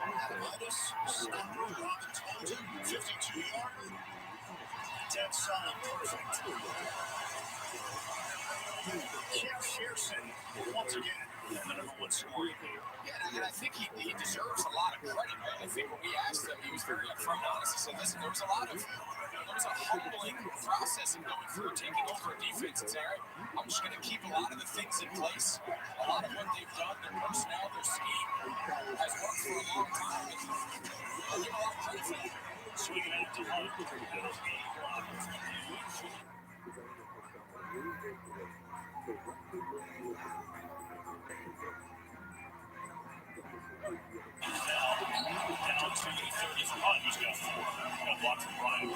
[SPEAKER 1] Athletics, Scott Robinson, 52-yard. Dead solid, perfect. Jeff Shearson, once again, the number one scorer.
[SPEAKER 3] Yeah, and I think he deserves a lot of credit. I think when we asked him, he was very upfront and honest. He said, listen, there was a humbling process in going through, taking over a defense and saying, all right, I'm just going to keep a lot of the things in place. A lot of what they've done, their personnel, their scheme, has worked for a long time. And I'll give a lot of credit for that.
[SPEAKER 2] Swinging out to Hunt. That'll be blocked. Down to the 30 for Hunt, who's got 4. Got blocked from Brian.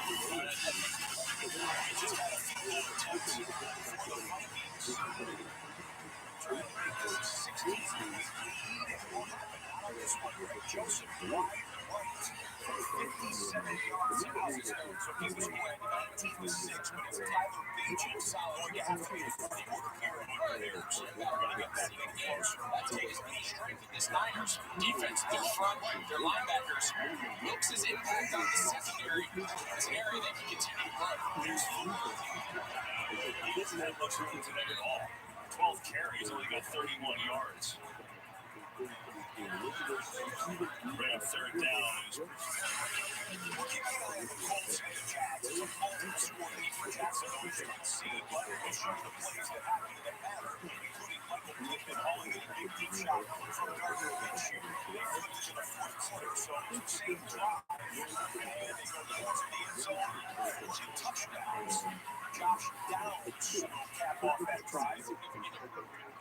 [SPEAKER 1] Just had a few more attempts for the Vikings. Trying to make this 16 lead. And what happened out of this one? Greg Joseph wide right for 57 yards.
[SPEAKER 3] So he was going 19-6, but it's Tyler Bagent solid gap for the order here and Bears. Running up that even closer. That takes any strength of this Niners defense, their front, their linebackers. Wilkes' impact on the secondary is an area they can continue to grow.
[SPEAKER 2] He doesn't have much room today at all. 12 carries, only got 31 yards. Right on third down is
[SPEAKER 1] We're keeping an eye on the Colts and the Jags. It's a multiple-score lead for Jacksonville. You can see, but we'll show the plays that happen that matter, including Michael Pittman hauling in a big deep shot from Gardner Minshew. They flipped it in the fourth quarter, so same drive. And they go towards the end zone, 2 touchdowns. Josh Downs will cap off that drive.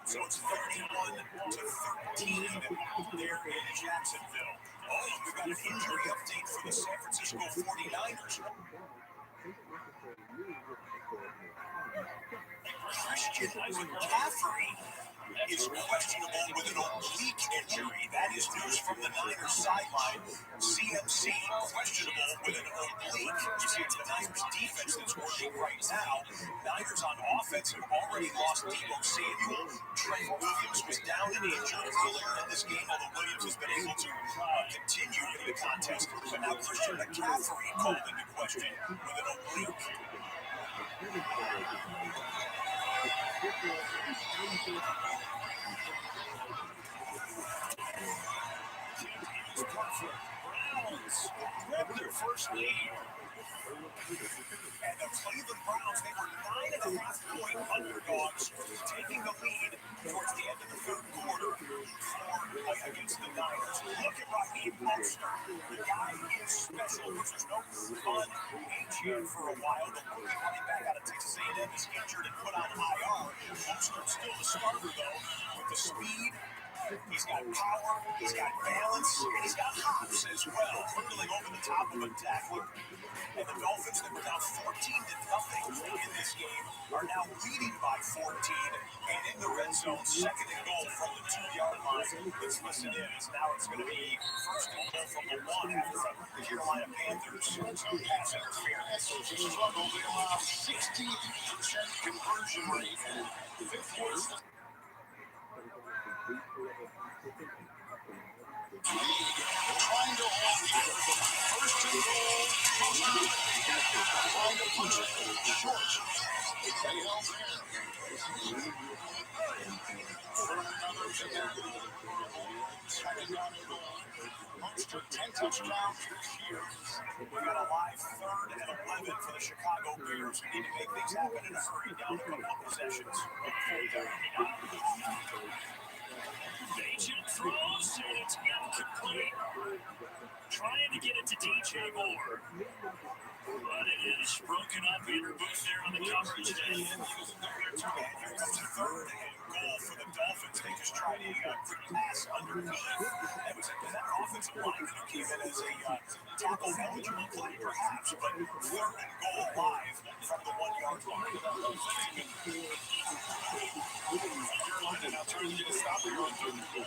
[SPEAKER 1] So it's 31-13 there in Jacksonville. Oh, we've got an injury update for the San Francisco 49ers. Christian McCaffrey is questionable with an oblique injury. That is news from the Niners sideline. CMC questionable with an oblique. You see, it's the Niners defense that's working right now. Niners on offense have already lost Deebo Samuel. Trent Williams was down and injured earlier in this game, although Williams has been able to continue in the contest. But now Christian McCaffrey called into question with an oblique.
[SPEAKER 2] Browns grab their first lead.
[SPEAKER 1] And the Cleveland Browns, they were 9.5-point underdogs, taking the lead towards the end of the third quarter against the Niners. Look at Raheem Mostert. The guy is special. This was no fun AGM for a while. The rookie running back out of Texas A&M is injured and put on IR. Mostert's still the starter, though, with the speed. He's got power, he's got balance, and he's got hops as well, hurtling over the top of a tackler. And the Dolphins, that were down 14-0 in this game, are now leading by 14. And in the red zone, second and goal from the 2-yard line. Let's listen in, as now it's going to be first and goal from the 1 after the Carolina Panthers pass interference.
[SPEAKER 2] Struggle, they allow 60% conversion rate. Fifth worst. Trying to hold here. First and goal. Trying to punch it short. They held there. For another second down and goal. Monster 10 touchdowns this year.
[SPEAKER 1] We got a live third and 11 for the Chicago Bears. We need to make things happen in a hurry, down a couple of possessions.
[SPEAKER 2] Agent throws, and it's incomplete. Trying to get it to DJ Moore. But it is broken up. Andrew Booth there on the coverage.
[SPEAKER 1] Here's a third and goal for the Dolphins. They
[SPEAKER 3] just tried a quick pass underneath. That was another offensive line that came in as a tackle eligible play, perhaps, but third and goal live from the 1 yard line. Carolina now trying to get a stop here on third and goal.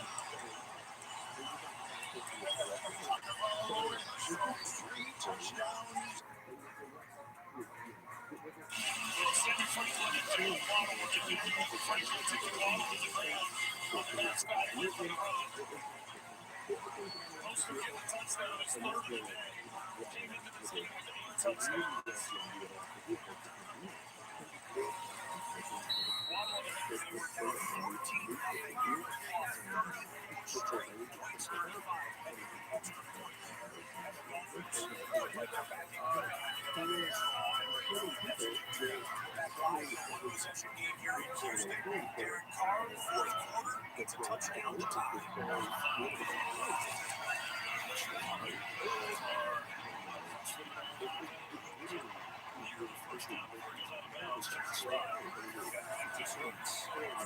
[SPEAKER 3] Possession game here in Houston. Derek Carr, fourth quarter, gets a touchdown to tie.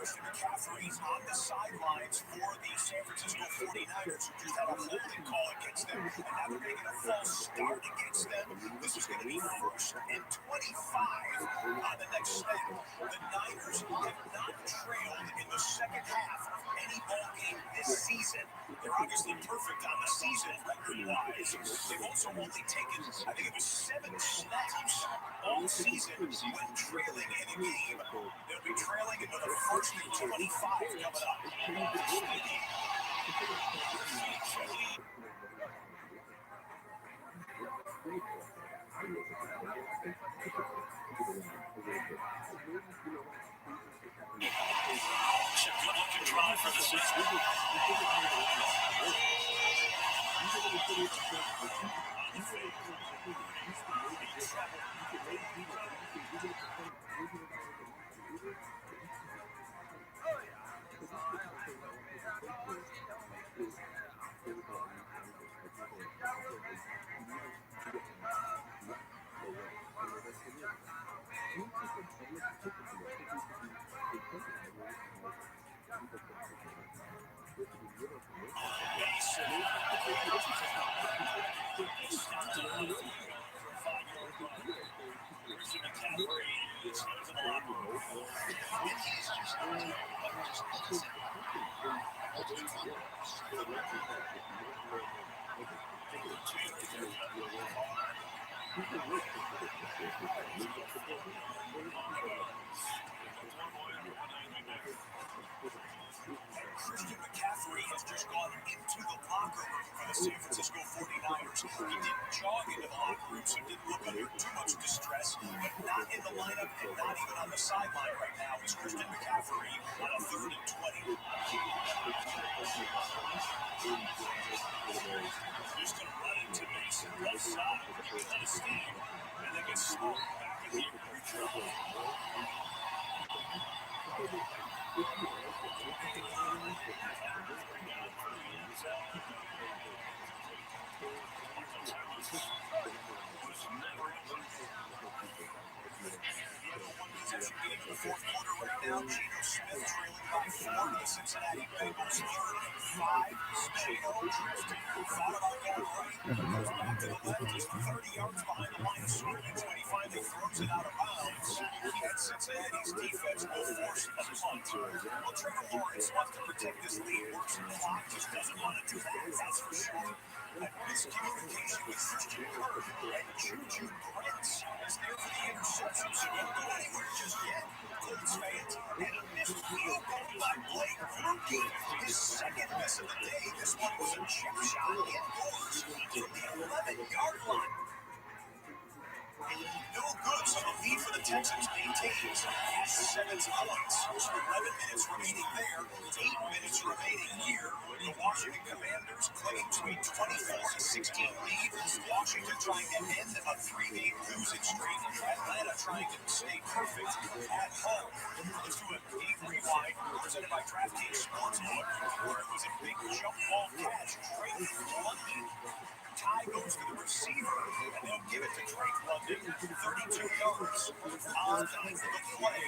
[SPEAKER 3] McCaffrey's on the sidelines for the San Francisco 49ers, who just had a holding call against them, and now they're making a false start against them. This is going to be first and 25 on the next snap. The Niners have not trailed in the second half of any ball game this season. They're obviously perfect on the season record-wise. They've also only taken, I think it was 7 snaps all season when trailing in a game. They'll be trailing into the first and 25 coming up. Good drive for the Sixers. McCaffrey has just gone into the locker room for the San Francisco 49ers. He didn't jog into the locker room, so didn't look under too much distress, but not in the lineup and not even on the sideline right now. It's Christian McCaffrey on a 3rd and 20. Just going to run into Mason left side. He's on a steam, and then gets slowed back in the redraw. Fourth quarter right now, Geno Smith trailing by 4 to the Cincinnati Bengals. 3rd and 5. Geno drifting, thought about going right, goes back to the left, just 30 yards behind the line of scrimmage when he finally throws it out of bounds. And Cincinnati's defense will force a punt. Well, Trevor Lawrence wants to protect this lead. Works the clock, just doesn't want to do that, that's for sure. Miscommunication with Christian Kirk and Juju Brents is there for the interception, so don't go anywhere just yet. Colts fans, and a missed field goal by Blake Grumpy. His second miss of the day. This one was a chip shot indoors from the 11-yard line. No good, so the lead for the Texans maintains at 7 points. So 11 minutes remaining there, 8 minutes remaining here. The Washington Commanders clinging to a 24-16 lead. Washington trying to end a 3-game losing streak. Atlanta trying to stay perfect at home. Let's do a deep rewind presented by DraftKings Sportsbook, where it was a big jump ball catch. Trey London Tie goes to the receiver, and they'll give it to Drake London, 32 yards. On the play,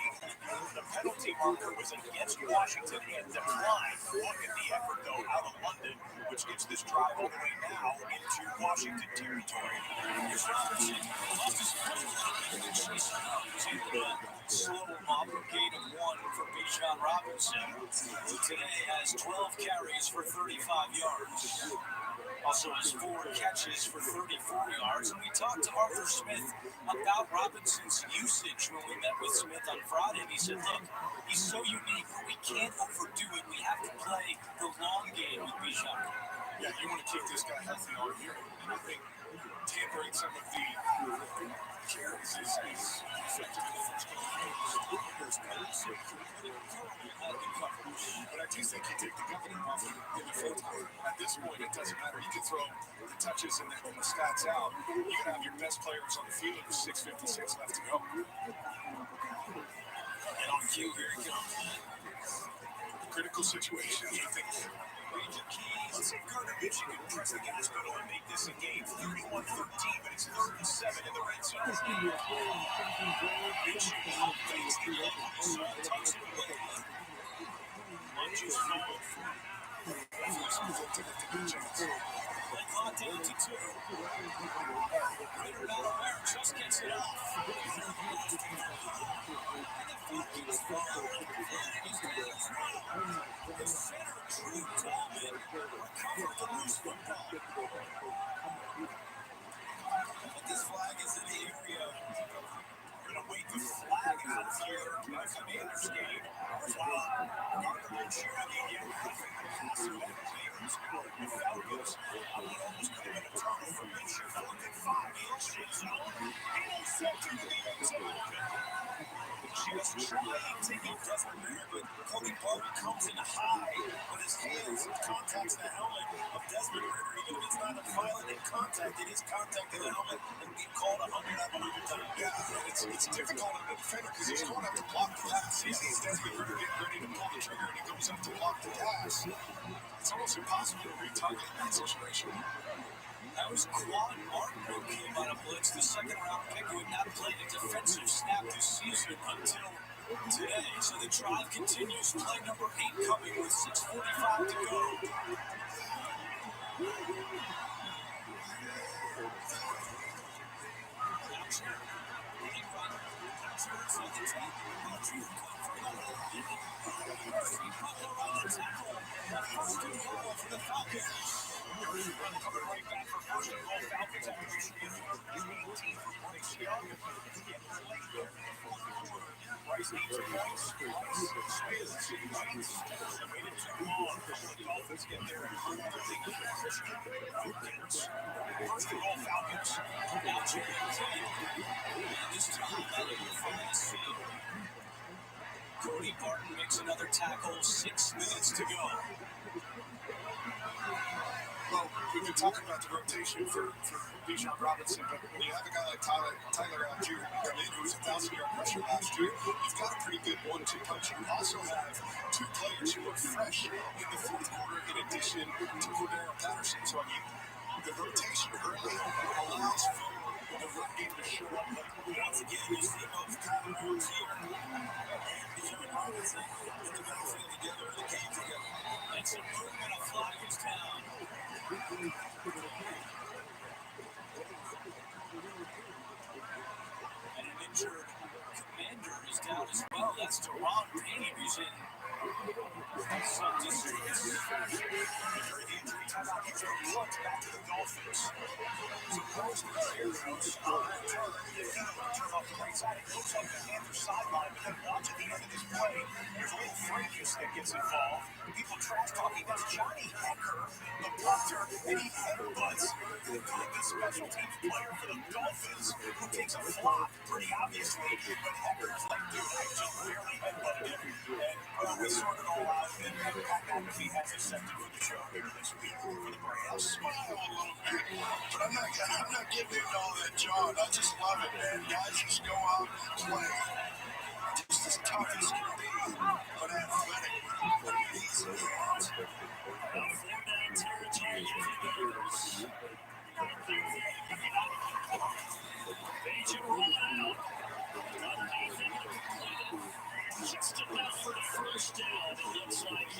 [SPEAKER 3] the penalty marker was against Washington and declined. Look at the effort, though, out of London, which gets this drive all the way now into Washington territory. Here's Robinson. Lost his slow mopper gain of 1 for Bijan Robinson, who today has 12 carries for 35 yards. Also has 4 catches for 34 yards. And we talked to Arthur Smith about Robinson's usage when we met with Smith on Friday. And he said, look, he's so unique. We can't overdo it. We have to play the long game with Bijan.
[SPEAKER 4] Yeah, you want to keep this guy healthy all year. And I think tampering some of the carries is effective in the first couple of games. But I do think you take the governor off in the full time. At this point, it doesn't matter. You can throw the touches and the stats out. You can have your best players on the field with 6:56 left to go.
[SPEAKER 3] And on cue, here he comes.
[SPEAKER 4] Critical situation. You think
[SPEAKER 3] Major keys. Let's see Gardner Michigan press the gas pedal and make this a game 31-13, but it's 3rd and 7 in the red zone. Michigan fakes the open, tucks it away. Lunges forward. Clock down to 2. ViralRabbi just gets it off. The center, Drew Tallman, recovered the loose football. But this flag is in the area. We're going to wait the flag out here in the Commanders game. Wow. Gardner Minshew again, half and a pass to Bears. The Falcons. Almost could have been a turnover for Minshew. 4th and 5. He'll shoot zone. Intercepted to the end zone. Just trying to get Desmond Ritter, but Cody Barton comes in high with his hands and contacts the helmet of Desmond Ritter. Even if it's not a violent contact, it is contact in the helmet and be called 100 times.
[SPEAKER 4] Yeah, it's difficult on the defender because he's going up to block the pass. He sees Desmond Ritter getting ready to pull the trigger and he goes up to block the pass. It's almost impossible to retarget in that situation.
[SPEAKER 3] That was Quan Martin who came out of blitz, the second-round pick who had not played a defensive snap this season until today. So the drive continues. Play number 8 coming with 6:45 to go. For the Falcons. Coming right back for first and goal. Falcons after Michigan. 18 for Bryce Young. Bryce needs 2 points. Smith waits. They waited too long. The Dolphins get there and prove that they keep position. First and goal, Falcons. Now Jerry King. And this time, from SC. Cody Barton makes another tackle. 6 minutes to go.
[SPEAKER 4] Well, we've been talking about the rotation for Bijan Robinson, but when you have a guy like Tyler Algier come in, who was a 1,000-yard rusher last year, you've got a pretty good 1-2 punch. You also have 2 players who are fresh in the 4th quarter in addition to Cordero Patterson. So, I mean, the rotation early allows for the run game to show up.
[SPEAKER 3] Once again, you see both Tyler Algier and Bijan Robinson in the backfield together in the game together. And some movement of Flyers down. And an injured commander is down as well. That's Teron Payne, who's in some distress. During the injury timeout, he's going to plunge back to the Dolphins. So Carson Zeros on the return. They feed him a turn off the right side. It goes up the Panther sideline, but then watch at the end of this play. There's a little fracas that gets involved. People trash talking. That's Johnny Hecker, the punter, and he headbutts the special teams player for the Dolphins, who takes a flop, pretty obviously. But Hecker's like, dude, I just barely headbutted him. And we sort it all out. And Pat McAfee has accepted for the show here this week for the Browns. Smile a little bit.
[SPEAKER 4] But I'm not giving him all that, John. I just love it, man. Guys just go out and play. Just as tough as can be, but athletic. But easy hands.
[SPEAKER 3] 4-9 territory for the Bears.
[SPEAKER 2] Agent rolling out. Underneath him, completed. Just enough for the first down, it looks like.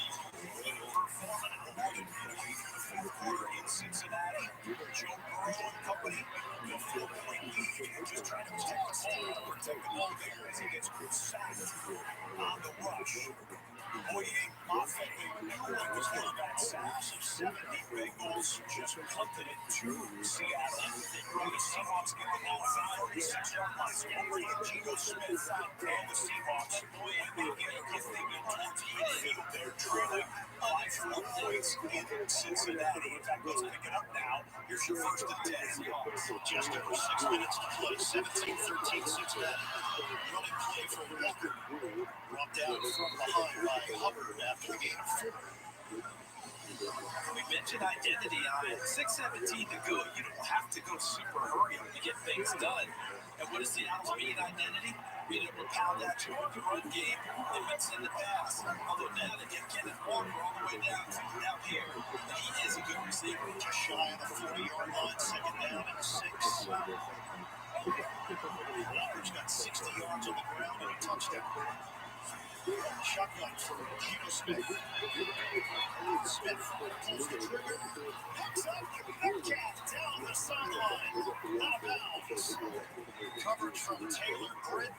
[SPEAKER 3] Performing out more than midway through the fourth quarter in Cincinnati. Joe Burrow and company, the 4-point lead, just trying to protect the ball there as he gets sacked on the rush. Boy, he ain't Moffett, New was one of that sass of 70 Bengals, just punted it to Seattle. The Seahawks get the ball foul, 36-yard line, scoring Geno Smith and the Seahawks. Boy, if they get towards midfield, they're trailing by 4 points in Cincinnati. In fact, let's pick it up now. Here's your first and 10.
[SPEAKER 1] Just over 6 minutes to play. 17-13 Cincinnati. Running play from Walker. Brought down from behind by Hubbard after the gain of 4.
[SPEAKER 3] We mentioned identity on it. 6:17 to go. You don't have to go super hurry up to get things done. And what does Seattle's main identity? Being able to pound that you on the run game and mix in the pass. Although now they get Kenneth Walker all the way down here. And he is a good receiver.
[SPEAKER 1] Just shy of the 40-yard line. Second down and 6. Walker's got 60 yards on the ground and a touchdown. Shotgun for Geno Smith. Smith pulls the trigger. Picks up Metcalf down the sideline. Out of bounds. Coverage from Taylor Britt.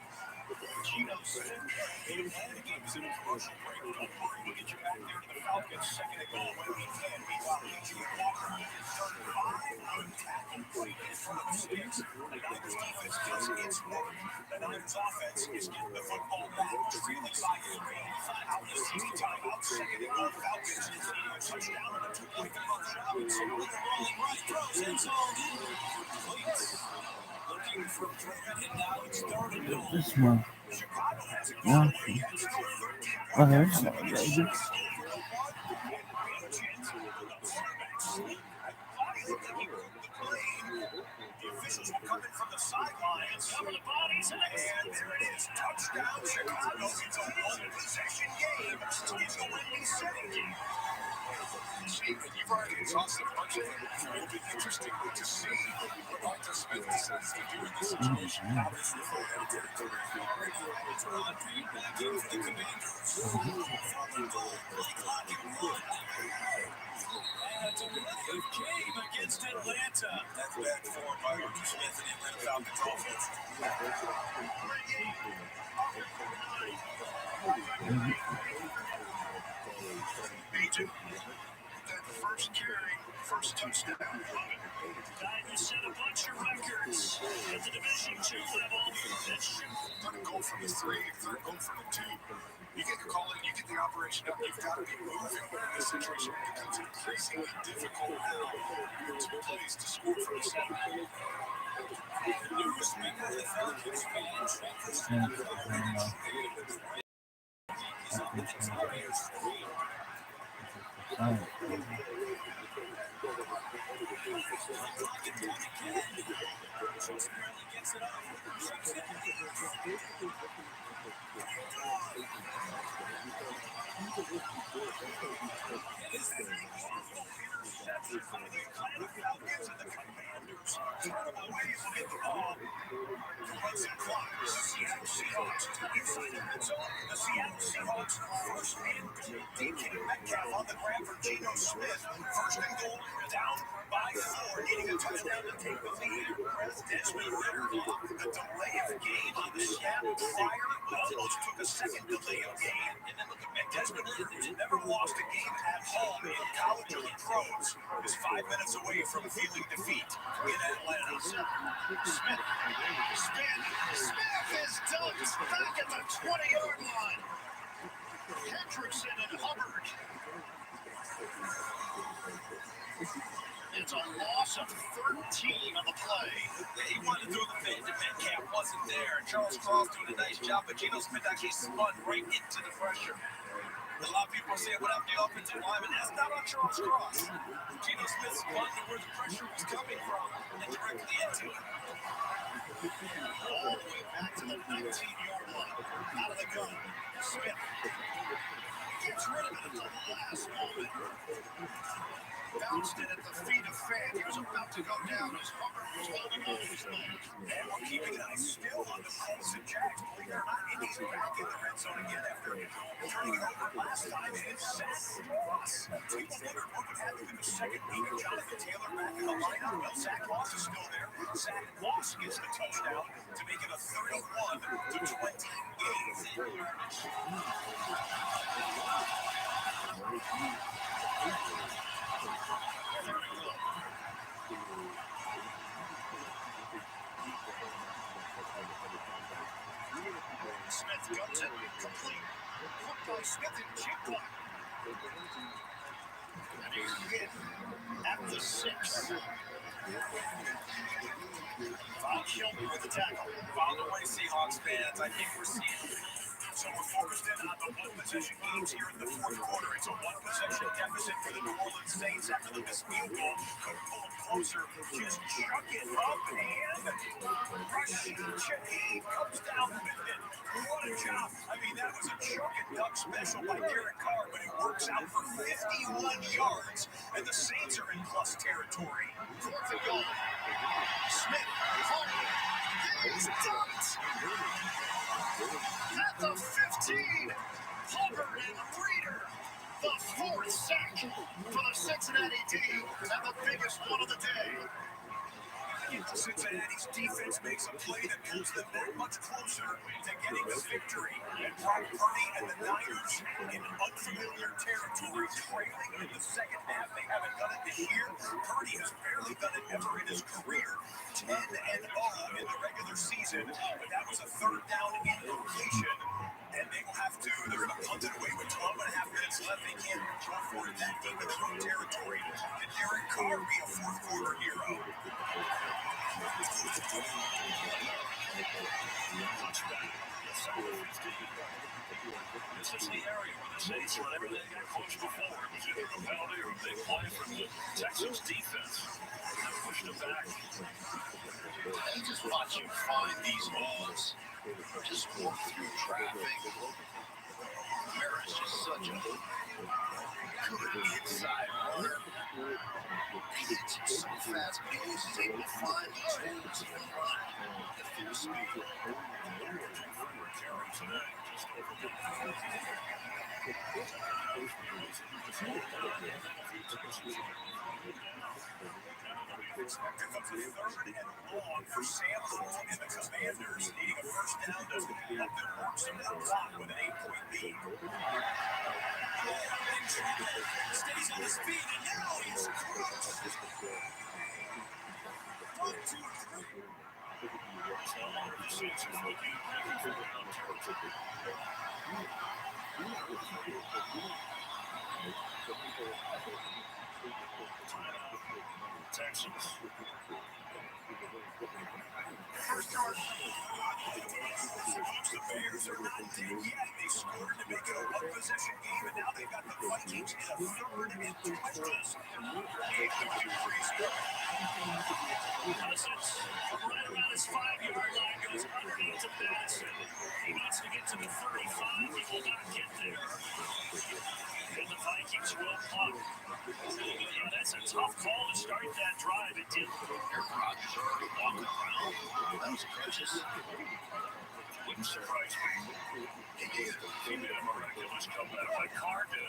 [SPEAKER 1] Geno Smith.
[SPEAKER 3] The game is in a commercial break. Don't worry, we'll get you back there to the Falcons. Second and goal when we can. Meanwhile, A.J. Walker, 35 on tackle break in front of sticks. The Niners defense does its work. The Niners offense is getting the football back, trailing by 3. Out of the 60 timeout, second and goal. Falcons is a touchdown and a 2-point conversion. So we're rolling right, throws end zone in. Looking for Truman, and now it's third and goal.
[SPEAKER 7] This one.
[SPEAKER 3] Chicago has a
[SPEAKER 7] Yeah.
[SPEAKER 3] The officials were coming from the sidelines. Some of the bodies in the hand. There it is. Touchdown, Chicago. It's a one-possession game. It's a winning setting.
[SPEAKER 4] Steve, you've already tossed a bunch of them. It'll be interesting to see what Dr. Smith decides to do in this situation. Obviously, for the territory already.
[SPEAKER 3] It's on Green back in for the Commanders. From the goal, play clock and run. And a massive game against Atlanta. That's bad form by Arthur Smith and the Atlanta Falcons offense.
[SPEAKER 1] Agent. That first carry, first touchdown.
[SPEAKER 2] Guy who set a bunch of records at the Division II level. That should
[SPEAKER 4] Third goal from the 3, third goal from the 2. You get the call in, you get the operation up, you've got to be moving. But in this situation, it becomes increasingly difficult now. You have 2 plays to score from the 7.
[SPEAKER 3] News maker of the Falcons fans. The Seattle Seahawks first and DK Metcalf on the ground for Geno Smith. First and goal, down by 4, needing a touchdown to take the lead. Desmond Ritter blocked the delay of game on the Seattle Fire. Almost took a second delay of game. And then look at Desmond Ritter, never lost a game at home in college or the pros. Is 5 minutes away from feeling defeat in Atlanta.
[SPEAKER 1] Smith is dunked back at the 20-yard line. Hendrickson and Hubbard. It's a loss of 13 on the play.
[SPEAKER 3] He wanted to throw the fade to Metcalf, wasn't there. Charles Cross doing a nice job, but Geno Smith actually spun right into the pressure. A lot of people are saying, what happened to the offensive lineman? That's not on Charles Cross. Geno Smith spun to where the pressure was coming from and directly into it.
[SPEAKER 1] All the way back to the 19-yard line. Out of the gun. Smith gets rid of it at the last moment. Bounced it at the feet of fan. He was about to go down as Hubbard was holding on to his leg.
[SPEAKER 3] And we're keeping an eye still on the Colts and Jags. Believe it or not, Indy's back in the red zone again after turning it over last time and it's Zach Moss. People wondered what would happen in the second week of Jonathan Taylor back in the lineup. Well, Zach Moss is still there. Zach Moss gets the touchdown to make it a 31-20 game.
[SPEAKER 1] Smith guns it, complete. Hooked by Smith and chip block. And he's hit at the 6. Bob Shelby with the tackle.
[SPEAKER 3] By the way, Seahawks fans, I think we're seeing.
[SPEAKER 1] So we're focused in on the one-possession games here in the fourth quarter. It's a one-possession deficit for the New Orleans Saints after the missed field goal. Could pull them closer. Just chuck it up and Rashid Shaheed comes down with it. What a job. I mean, that was a chuck and duck special by Derek Carr, but it works out for 51 yards, and the Saints are in plus territory. Fourth and goal. Smith, home. He's done it. At the 15, Hubbard and Reeder, the fourth sack for the Cincinnati D, and the biggest one of the day.
[SPEAKER 3] Cincinnati's defense makes a play that pulls them that much closer to getting the victory. And Brock Purdy and the Niners in unfamiliar territory, trailing in the second half. They haven't done it this year. Purdy has barely done it ever in his career. 10-0 in the regular season, but that was a third down incompletion. And they will have to, they're going to punt it away with 12.5 minutes left. They can't go for it that deep in their own territory. Can Derek Carr be a fourth quarter hero?
[SPEAKER 2] This is the area where the Saints, whenever they get pushed before, it was either a penalty or a big play from the Texans defense. They pushed it back.
[SPEAKER 1] And just watch him find these balls. Just walk through traffic. Harris just such a good inside runner. He's so fast, but he's able to find these holes in the run at full speed.
[SPEAKER 2] Carry today, just over the
[SPEAKER 3] Here comes a third and long for Sam Holt and the Commanders, needing a first down to help them work some more clock with an 8-point lead.
[SPEAKER 1] Stays on his feet, and now he's crushed.
[SPEAKER 2] Texans.
[SPEAKER 3] First yard. The Bears are not dead yet. They scored to make it a one-possession game, and now they've got the Vikings in a third and 2 touches.
[SPEAKER 2] Right around his 5-yard line, goes underneath to Madison. He needs to get to the 35. He will not get there. And the Vikings will punt. And that's a tough call to start that drive. It did.
[SPEAKER 1] Aaron Rodgers already walking around. That was gracious.
[SPEAKER 2] Wouldn't surprise me. He made a miraculous comeback like Carr did.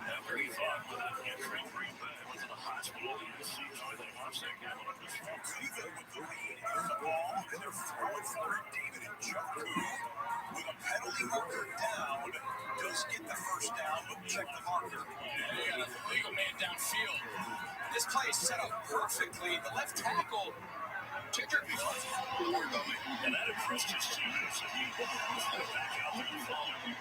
[SPEAKER 2] After he thought entering Green Bay went to the hospital, he didn't see how they lost that game on this one.
[SPEAKER 3] Cleveland with the lead has the ball, and they're throwing for it. David Njoku with a penalty marker down. Does get the first down, but check the marker.
[SPEAKER 5] They got a legal man downfield. This play is set up perfectly. The left tackle triggered because
[SPEAKER 2] And that impressed his teammates. And he was back out there and following.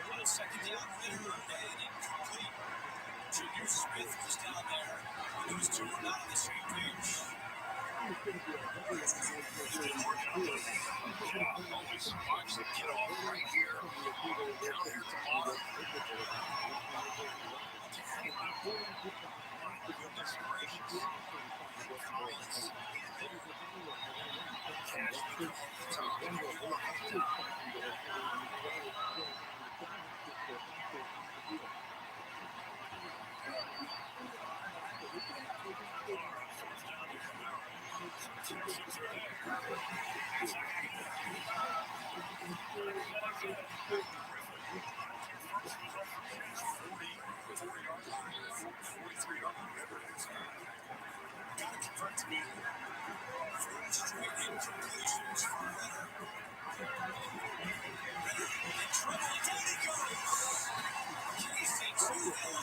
[SPEAKER 3] On a second down, winner and incomplete. Junior Smith was down there. Those two are not on the same page.
[SPEAKER 1] Always watch the kid off right here. Down there at the bottom. Goodness gracious. Collins in there. Cash become off the top. They go walk up top.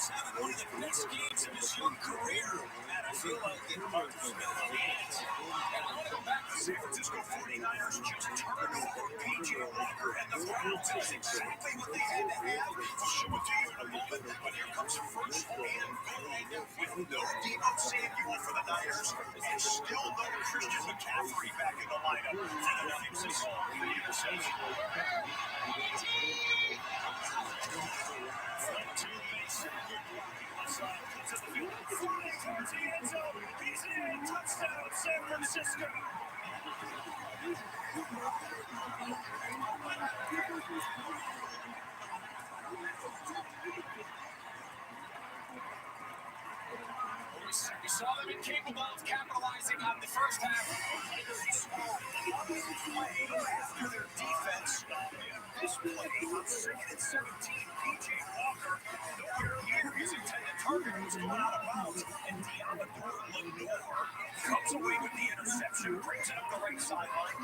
[SPEAKER 2] Having one of the best games of his young career, and I feel like it marked his middle hands. And I want to go back to San Francisco 49ers just turned over P.J. Walker and the Browns. That's exactly what they had to have. We'll show it to you in a moment, but here comes a first and goal with no Deebo Samuel for the Niners and still no Christian McCaffrey back in the lineup for the Niners. They saw the interception. Touchdown, San Francisco. We saw them incapable of capitalizing on the first half. After their defense, this play on 2nd and 17, P.J. Walker, nowhere near his intended target, was going out of bounds, and Diamador Lenore comes away with the interception, brings it up the right sideline.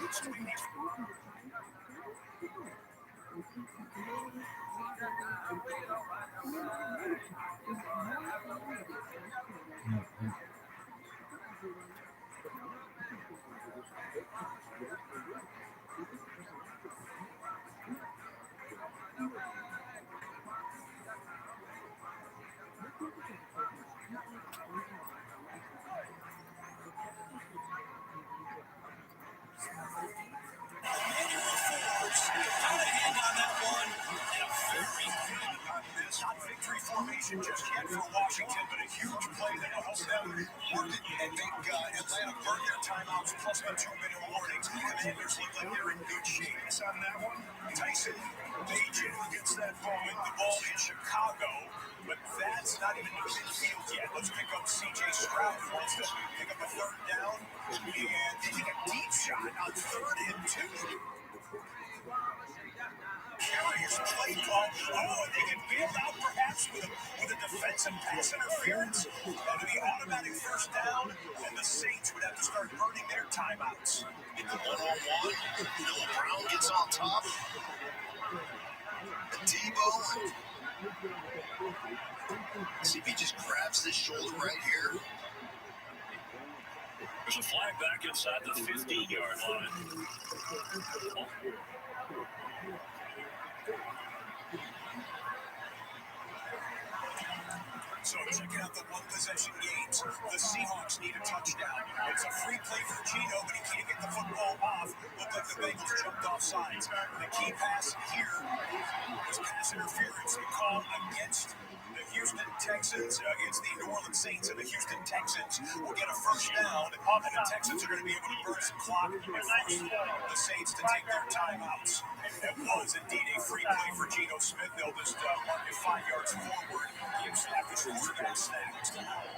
[SPEAKER 2] Just yet for Washington, but a huge play that helps them work it. And big Atlanta burned their timeouts plus the 2-minute warnings. The Commanders look like they're in good shape. On that one, Tyson Bagent gets that ball in the ball in Chicago, but that's not even the midfield yet. Let's pick up C.J. Stroud who wants to pick up a third down, and they take a deep shot on 3rd and 2. Carriers play ball. Oh, and they get bailed out perhaps with a defensive pass interference. That would be automatic first down, and the Saints would have to start burning their timeouts.
[SPEAKER 1] In the one-on-one, Noah Brown gets on top. And Deebo. See if he just grabs this shoulder right here.
[SPEAKER 2] There's a flag back inside the 15-yard line.
[SPEAKER 3] So check out the one-possession games. The Seahawks need a touchdown. It's a free play for Geno, but he can't get the football off. Looked like the Bengals jumped off sides. The key pass here was pass interference called against the Houston Texans, against the New Orleans Saints, and the Houston Texans will get a first down, and the Texans are going to be able to burn some clock and force the Saints to take their timeouts. That was indeed a free play for Geno Smith. They'll just mark it 5 yards forward. Gives after the quarterback snap.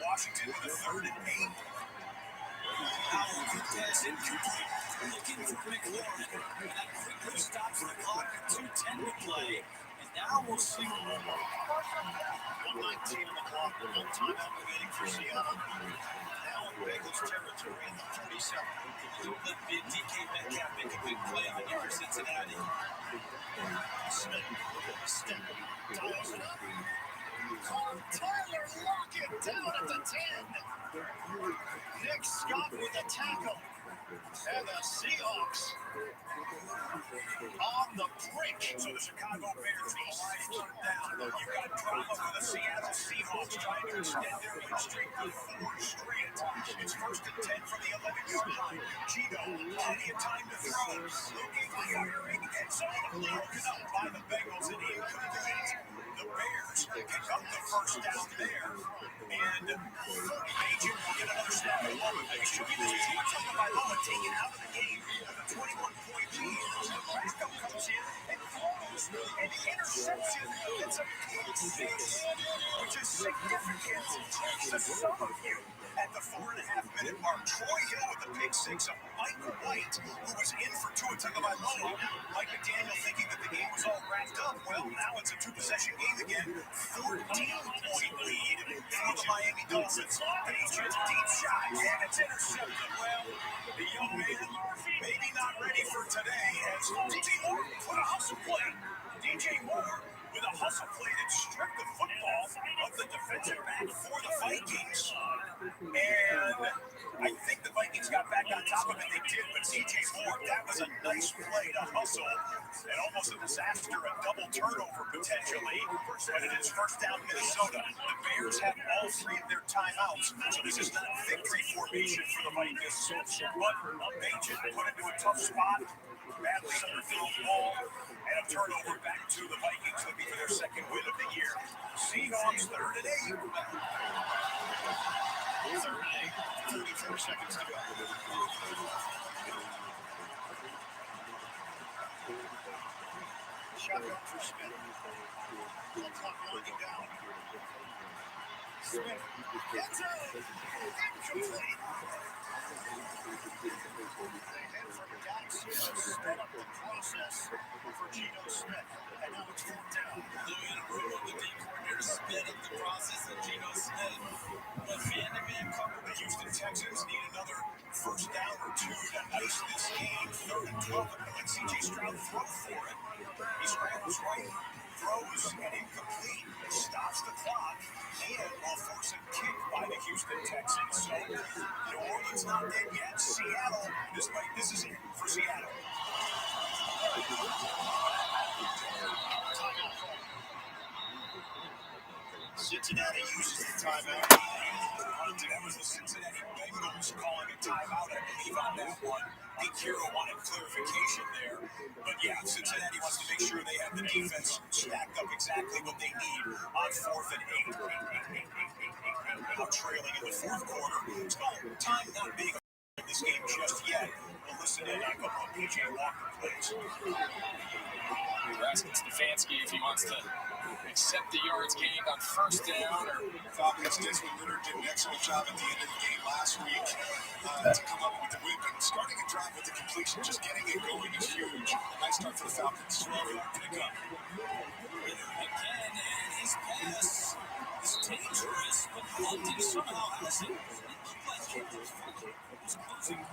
[SPEAKER 3] Washington with a 3rd and 8.
[SPEAKER 2] Pass incomplete. Looking for McLaurin. And that quickly stops the clock at 2:10 to play. And now we'll see.
[SPEAKER 1] 1:19 on the clock. One timeout remaining for Seattle. Now in Bengals territory in the 37.
[SPEAKER 2] Let big DK Metcalf make a big play on the Cincinnati.
[SPEAKER 1] Smith, step, dials it up. Tyler Lockett down at the 10. Nick Scott with the tackle. And the Seahawks on the brink.
[SPEAKER 3] So the Chicago Bears will line third down. You've got drama for the Seattle Seahawks trying to extend their win streak to 4 straight. It's 1st and 10 from the 11-yard line. Geno, plenty of time to throw. Looking, firing, and so broken up by the Bengals, and
[SPEAKER 1] Tagovailoa taken out of the game with a 21-point lead. The backup comes in and throws an interception that's a pick six, which is significant to some of you. At the 4.5-minute mark, Troy Hill with the pick six of Mike White, who was in for Tua Tagovailoa. Mike McDaniel thinking that the game was all wrapped up. Well, now it's a two-possession game again. 14-point lead for the Miami Dolphins. Patriots deep shot, and it's intercepted. Well, the young man maybe not ready for today as DJ Moore put a hustle play. DJ Moore with a hustle play that stripped the football of the defensive back for the Vikings. And I think the Vikings got back on top of it. They did, but DJ Moore, that was a nice play to hustle. And almost a disaster, a double turnover potentially. But it is first down Minnesota. The Bears have all three of their timeouts. So this is not victory formation for the Vikings. But Bajan put into a tough spot. Badly underthrown ball. And a turnover back to the Vikings, looking for their second win of the year. Seahawks 3rd and 8. 34 seconds to go. Shotgun for Smith. On top, running down. Smith gets it. Incomplete. They head for Dax Hill. Sped up the process for Geno Smith. And now it's 4th down. Louis Bruno, the D coordinator, sped up the process of Geno Smith. A man-to-man cover. The Houston Texans need another first down or two to ice this game. 3rd and 12. Let C.J. Stroud throw for it. He scrambles right, throws, and incomplete. Stops the clock, and will force a kick by the Houston Texans. So, New Orleans not dead yet. Seattle, this is it for Seattle. Cincinnati uses the timeout. That was the Cincinnati Bengals calling a timeout, I believe, on that one. I think Hero wanted clarification there. But yeah, Cincinnati wants to make sure they have the defense stacked up exactly what they need on 4th and 8. Now trailing in the 4th quarter. So time not being in this game just yet. We'll listen in on a couple of P.J. Walker plays.
[SPEAKER 3] We're asking Stefanski if he wants to accept the yards gained on first down. Or
[SPEAKER 4] Falcons Desmond Ritter did an excellent job at the end of the game last week to come up with the win. And starting a drive with the completion, just getting it going is huge. Nice start for the Falcons. 12-yard pickup.
[SPEAKER 3] Ritter again, and his pass is dangerous, but London somehow has it. It looked like he was closing.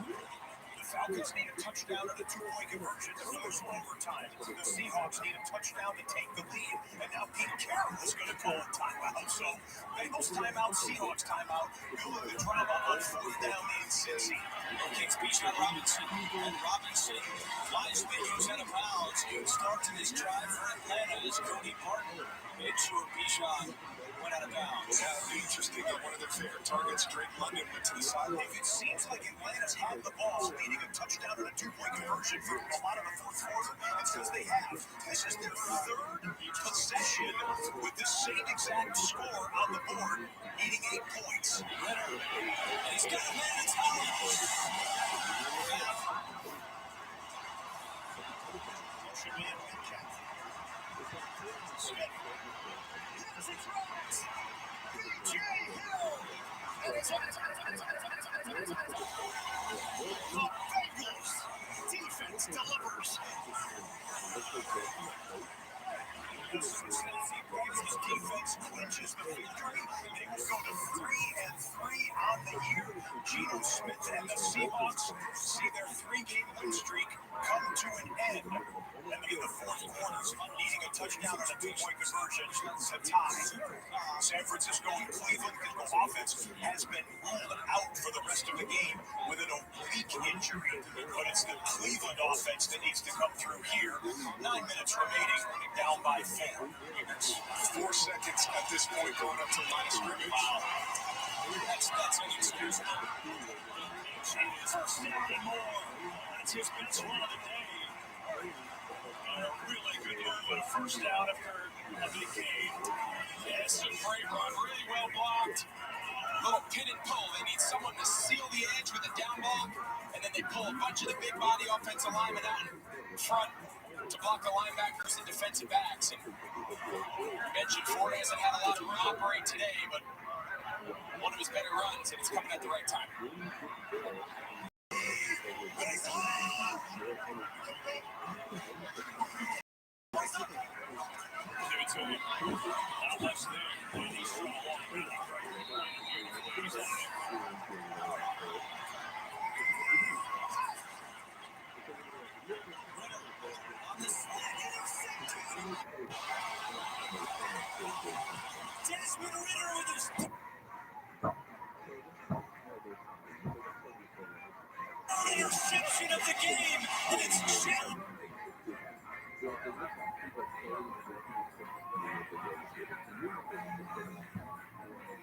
[SPEAKER 1] The Falcons need a touchdown and a 2-point conversion to force overtime. The Seahawks need a touchdown to take the lead. And now Pete Carroll is going to call a timeout. So Bengals timeout, Seahawks timeout. Building the drama on 4th down in Cincy.
[SPEAKER 3] Kicks Bijan Robinson, and Robinson flies the use out of bounds. Good start to this drive for Atlanta as Cody Parton makes sure Bijan went out of bounds.
[SPEAKER 4] Yeah, interesting that one of their favorite targets, Drake London, went to the sideline.
[SPEAKER 1] If it seems like Atlanta's had the ball, leading a touchdown and a 2-point conversion for a lot of the 4th quarter, it's because they have. This is their 3rd possession with the same exact score on the board, needing 8 points.
[SPEAKER 3] Ritter, and he's got Atlanta's house.
[SPEAKER 1] Motion man Metcalf. Smith. As he throws. P.J. Hill. And it's the Bengals. Defense delivers. The Cincinnati Bengals defense clinches the victory. They will go to 3-3 on the year. Geno Smith and the Seahawks see their 3-game win streak come to an end. And in the 4th quarter, needing a touchdown and a 2-point conversion to tie. San Francisco and Cleveland, the offense has been ruled out for the rest of the game with an oblique injury. But it's the Cleveland offense that needs to come through here. 9 minutes remaining, down by 4.
[SPEAKER 4] 4 seconds at this point going up to line of scrimmage.
[SPEAKER 3] Wow. That's inexcusable.
[SPEAKER 1] Changes are stacking more. That's his best one of the day. A really good move and a first down after a big game.
[SPEAKER 3] Yes, a great run, really well blocked. Little pin and pull. They need someone to seal the edge with a down ball, and then they pull a bunch of the big body offensive linemen out in front to block the linebackers and defensive backs. And you mentioned Ford hasn't had a lot of room to operate today, but one of his better runs, and it's coming at the right time. Interception of the game, and it's challenged.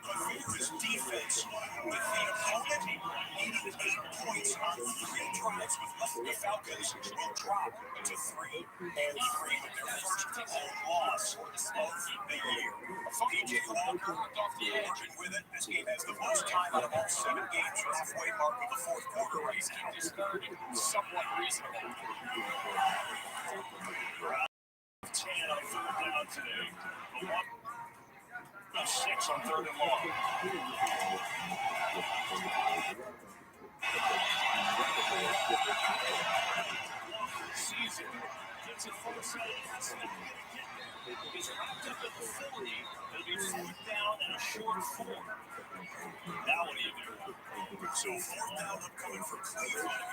[SPEAKER 3] Favors defense with the opponent needing 8 points on 3 drives with the Falcons will drop to 3-3 with their first home loss of the year. DJ Walker ripped off the edge, and with it, this game has the most time out of all 7 games for halfway mark of the fourth quarter. He's kept this third somewhat reasonable. 10 on third down today. 6 on third and long. Season gets it far side. He's wrapped up at the 40. It'll be fourth down and a short 4. Now what do you do? So fourth down upcoming for Cleveland.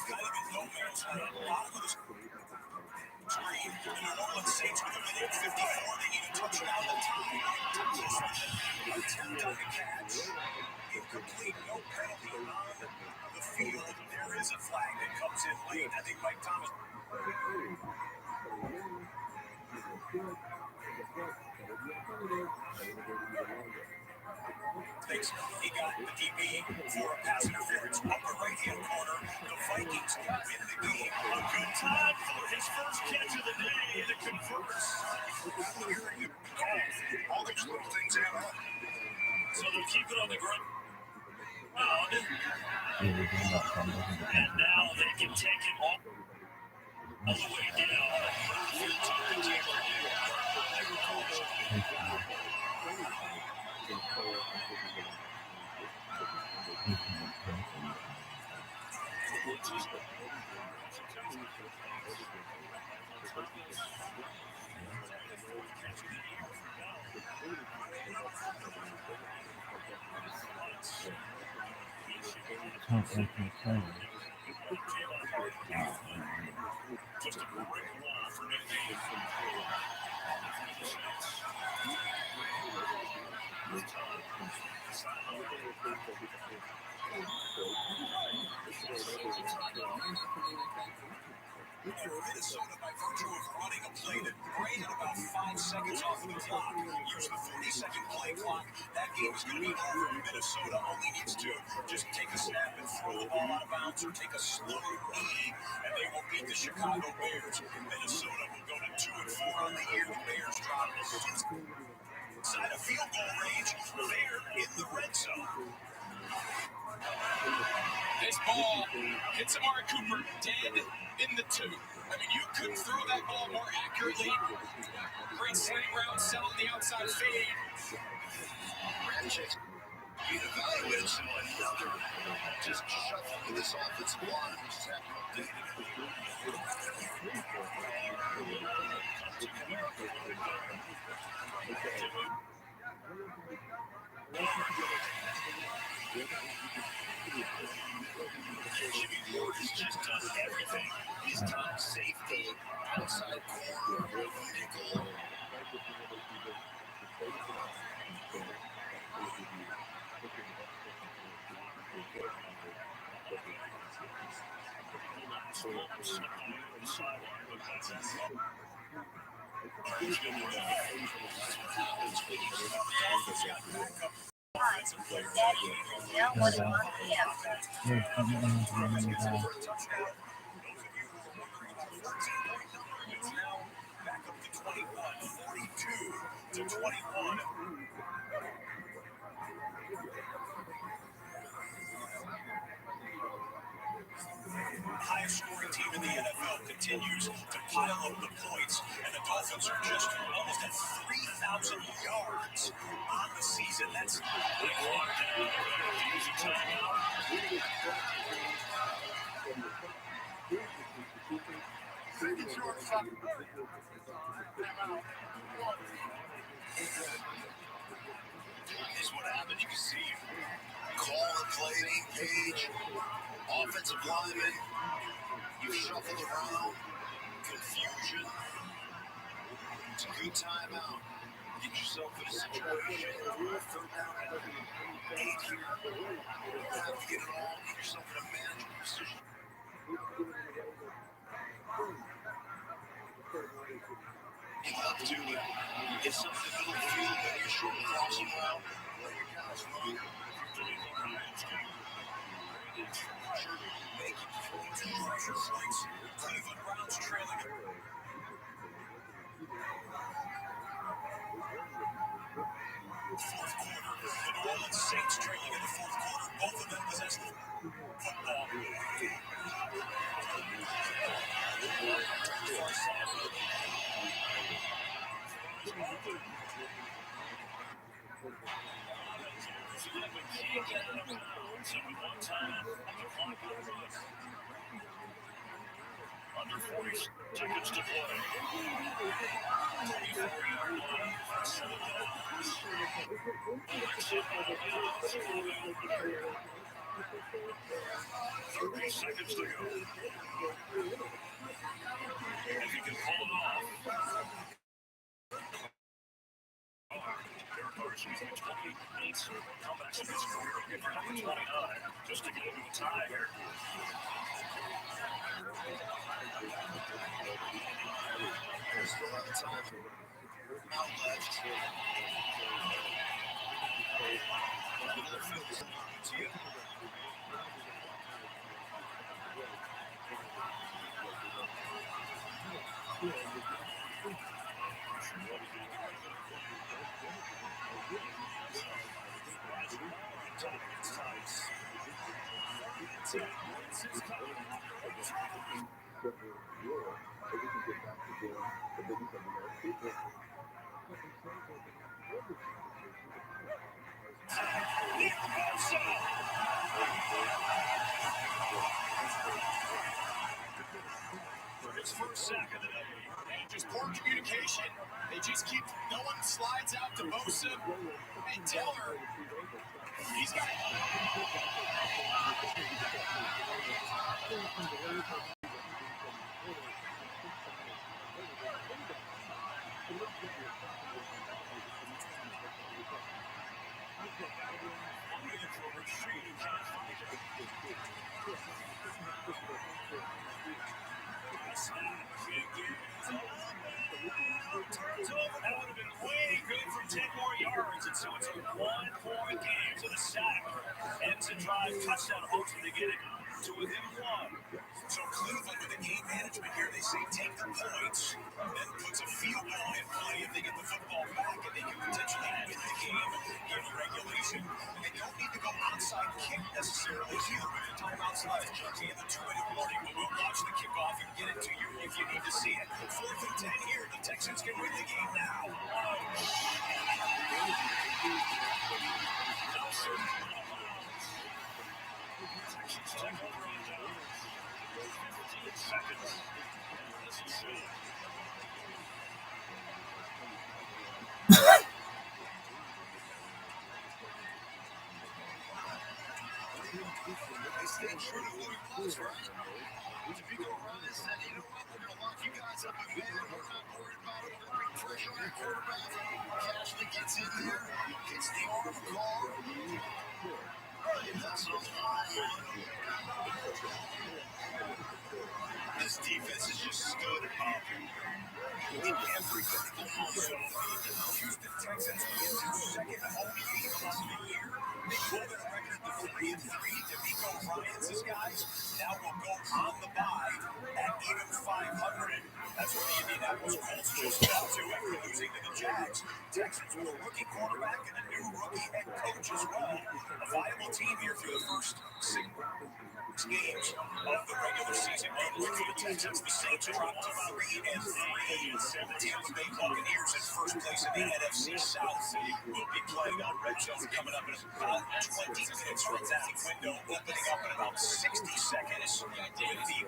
[SPEAKER 3] Kind of in no man's land. Bottom of the screen. The New Orleans Saints with a minute 54. They need a touchdown to tie. Attempt on the catch. Incomplete. No penalty on the field. There is a flag that comes in late. I think Mike Thomas. Thinks he got the DB for a pass interference on the right-hand corner. The Vikings win the game. A good time for his first catch of the day that converts.
[SPEAKER 1] All these little things add up.
[SPEAKER 3] So they'll keep it on the ground. And now they can take it all the way down. Just a brick wall for Nick. Minnesota, by virtue of running a play that ran about 5 seconds off of the clock, use the 30-second play clock. That game is going to be over. Minnesota only needs to just take a snap and throw the ball out of bounds or take a slow knee, and they will beat the Chicago Bears. Minnesota will go to 2-4 on the year. The Bears drop inside a field goal range. They're in the red zone. This ball hits Amari Cooper dead in the 2. I mean, you couldn't throw that ball more accurately. Great slant route, selling the outside fade.
[SPEAKER 1] He evaluated another just shuffling this offensive line. Just have to Jimmy Ward has just done everything. He's top safety, outside corner, nickel.
[SPEAKER 3] in the NFL continues to pile up the points, and the Dolphins are just almost at 3,000 yards on the season. That's big one down. They're going to have to use a timeout.
[SPEAKER 1] Is what happened. You can see call the play, name page, offensive lineman. You shuffle around, confusion. It's a good timeout. Get yourself in a situation. Third down and 8 here. You have to get it all. Get yourself in a manageable position. You have to get something in the middle of the field, maybe a short crossing route. Let your guys run. Make it 2 pressure points. Cleveland Browns trailing it. Fourth quarter. The New Orleans Saints trailing in the fourth quarter. Both of them possess the football. Under 40 seconds to play. 24-yard line. 30 seconds to go. If he can pull it off. Derek Carson's 28 comebacks in his career. Give her number 29 just to get into a tie here. Still have time. Out left. For his first sack of the day. And just poor communication. They just keep, no one slides out to Bosa and Taylor. He's got that would have been way good for 10 more yards, and so it's a 1-point game. So the sack ends the drive, touchdown, hoping to get it to within 1. So Cleveland with the game management here, they say take the points, then puts a field goal in play if they get the football back, and they can potentially win the game in regulation. They don't need to go outside kick necessarily here, but they're talking outside in the 2-minute warning, but we'll watch the kickoff and get it to you if you need to see it. 4th and 10 here, the Texans can win the game now. Texans take over on down. 15 seconds. This is soon. They stay true to who he was, right? D'Amico Ryan said, you know what, we're going to lock you guys up in man. We're not worried about it. We're going to bring pressure on your quarterback. Cashley gets in there, gets the arm call. And that's on the line. This defense is just stood up in every critical moment. Houston Texans win their second home game of the year. They hold their record to 3-3. D'Amico Ryan's guys now will go on the bye at even 500. That's what the Indianapolis Colts just fell to after losing to the Jags. Texans with a rookie quarterback and a new rookie head coach as well. A viable team here through the first 6.
[SPEAKER 3] games of the regular season. Only for the Texans, the Saints dropped to 3-3 and the Tampa Bay Buccaneers in first place in the NFC South. We'll be playing on Red Zone coming up in about 20 minutes from that window, opening up in about 60 seconds with the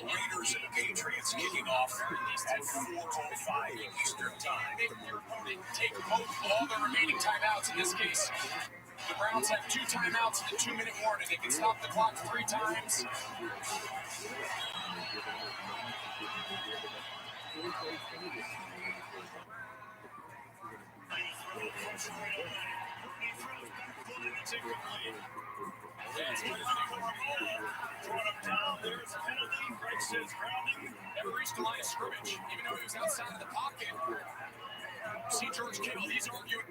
[SPEAKER 3] Raiders and the Patriots kicking off at 4:05 Eastern Time.
[SPEAKER 2] Your opponent take all the remaining timeouts in this case. The Browns have 2 timeouts and a 2-minute warning. They can stop the clock 3 times.
[SPEAKER 3] Brought him down. There's a penalty. Greg says grounding.
[SPEAKER 2] Never reached the line of scrimmage, even though he was outside of the pocket. See George Kittle, he's arguing.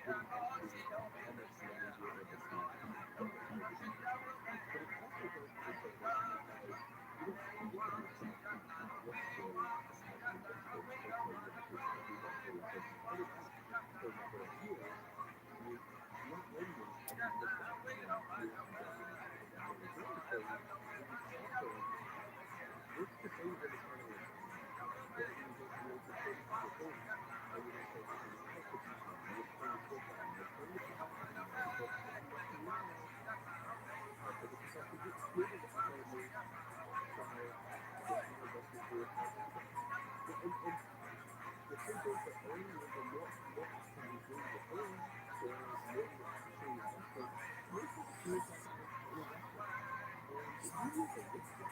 [SPEAKER 2] getting into how much money you're able to advertising. But it's also very frustrating because you don't think of yourself necessarily as having invested okay in a business. You invested in social media for a number of years. You're not only have you looked back on years and decades and it got really good for you, but you've also let's just say you're going to turn it around. The organization rates at 30% returns. Are you going to say, okay, now let's put some time in, let's turn the switch on, let's turn the capacity on, let's put everything now, put the capacity here to advertising, try getting more investors to report. Okay. And the truth is that early when the more often you do the thing, the more you're actually investing. Most of the tools have an investment. And it's usually a risk when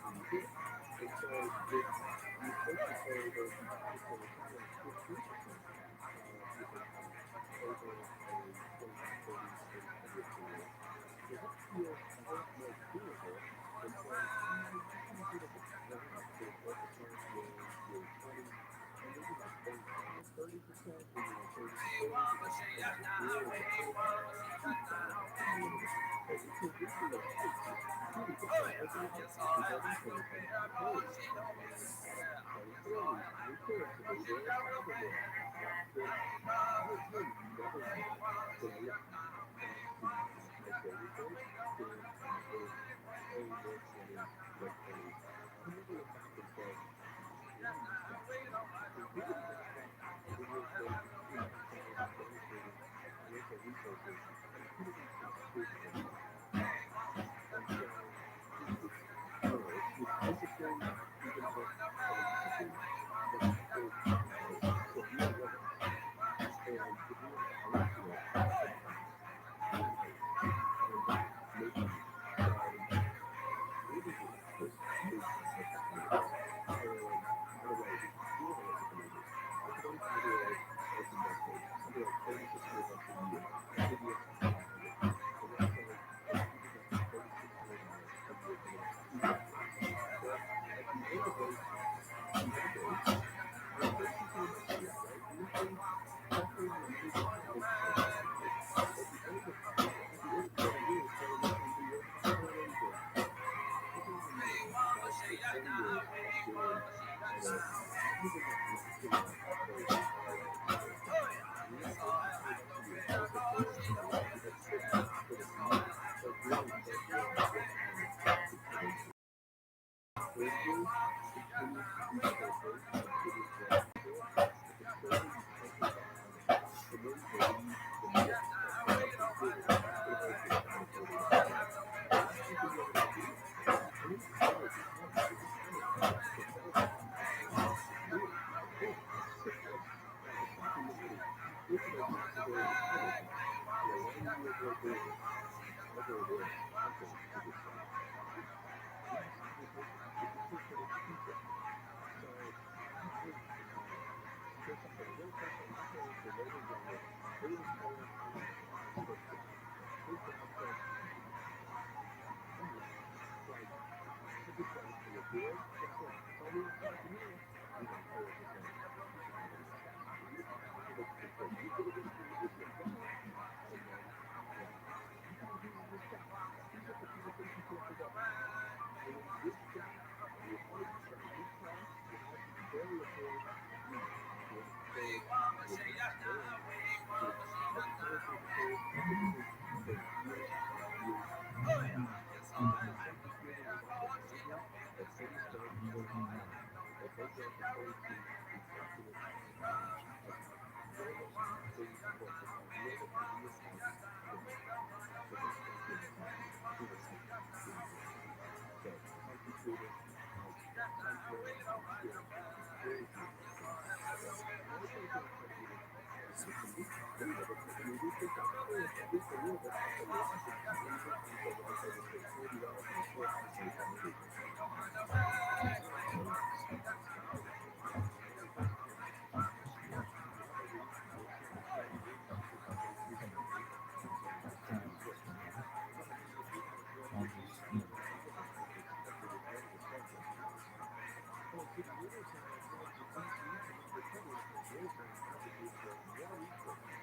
[SPEAKER 2] you do it. And so if you're supposed to pay or if you target for return of 15% your income over a 25, 30, 40 period, well, that feels a whole lot more doable than saying, you kind of did it wrong. The growth of clients were 20, and then you got spent on 30%, then you went 30 to 40, you got spent on zero to 25. You've got a problem. So if you're really okay, truly get that overhead together so you're paying employees and starting salaries and insurance and maybe there are travel there, then I never thought that I would want to have my failure point been with paying more money than earning. I never looked back and said, why is that? And really what it was was I was dedicating financial resources and I put it into business instead. And so I don't know, it's discipline, even with philosophy, but there's sacrifice that really works. And if we want to commit to it, sometimes I stand back, maybe say, maybe this is what you're committed to. And by the way, if you do want to look at the numbers, my 25-year-old has invested something like $3,600 a year. That could be a $2,500. So let's say that he's invested $3,600 a year for the next 2 decades. Well, at the end of those 2 decades, that $3,600 a year, right? Nothing, nothing major has transpired. So at the end of 7 years, say, listen, the investment already did. Take another year, right? Take 4 years of doing kind of using that maximum version of ROI calculation. Let's say after that year, let's say 4 years, and a lot of people quit after the year, but really start realizing what the hell they committed to. The 3rd year continues to do the same thing, continues to add to it, but the training is something behind it. And then maybe the next step is something bigger. That's going to always be a combinatory investment. But that's something you already do. And then college is hard. It's just hard to sell something for college. Really, I can't. It's something that really, if it is not today, it never can. Why do you avoid doing it? Never avoid it. Conquer it, as they say. You just never do it. You can't get it. You can't fix it. So I think here's something a little personal, not related in that there was a point in my first job. First job that I loved. Like, I had good jobs that were good. Guess what? That's all we were taught. Yeah, we got a coworker saying, you should have an investment. Because you could have been doing this good job, and then what happened? You got to do this job. These are the 5 things you can't forget. And in this job, you had some good tasks, you had some very important meetings, you had to stay with that. And it's advertising is a whole industry for years and years and years. And the selfie scandal was advertising that didn't start until now. That goes back to 2010. We've talked in this podcast about normal things working, how real they can be in life when they start. But they start with poor selfies in reality. So content creators have tight roles and experiences, very few exceptions. So my approach when it comes to this is listen, just do it. I mean, we think like, oh, it's at least a little bit less than last year. Well, you just need to watch someone pay $40 in a course for 25 minutes on something. It's not crazy. It's not crazy. And I always ask clients, do you have a week where it's not exciting? Yeah, it's not going too smoothly. And I say, guess what? How about if you have a great week and then all of a sudden something is ready to start next week? Oh, so the other time, well, it's each week and then we're probably not going to do it very hard. We're doing it for 1 week.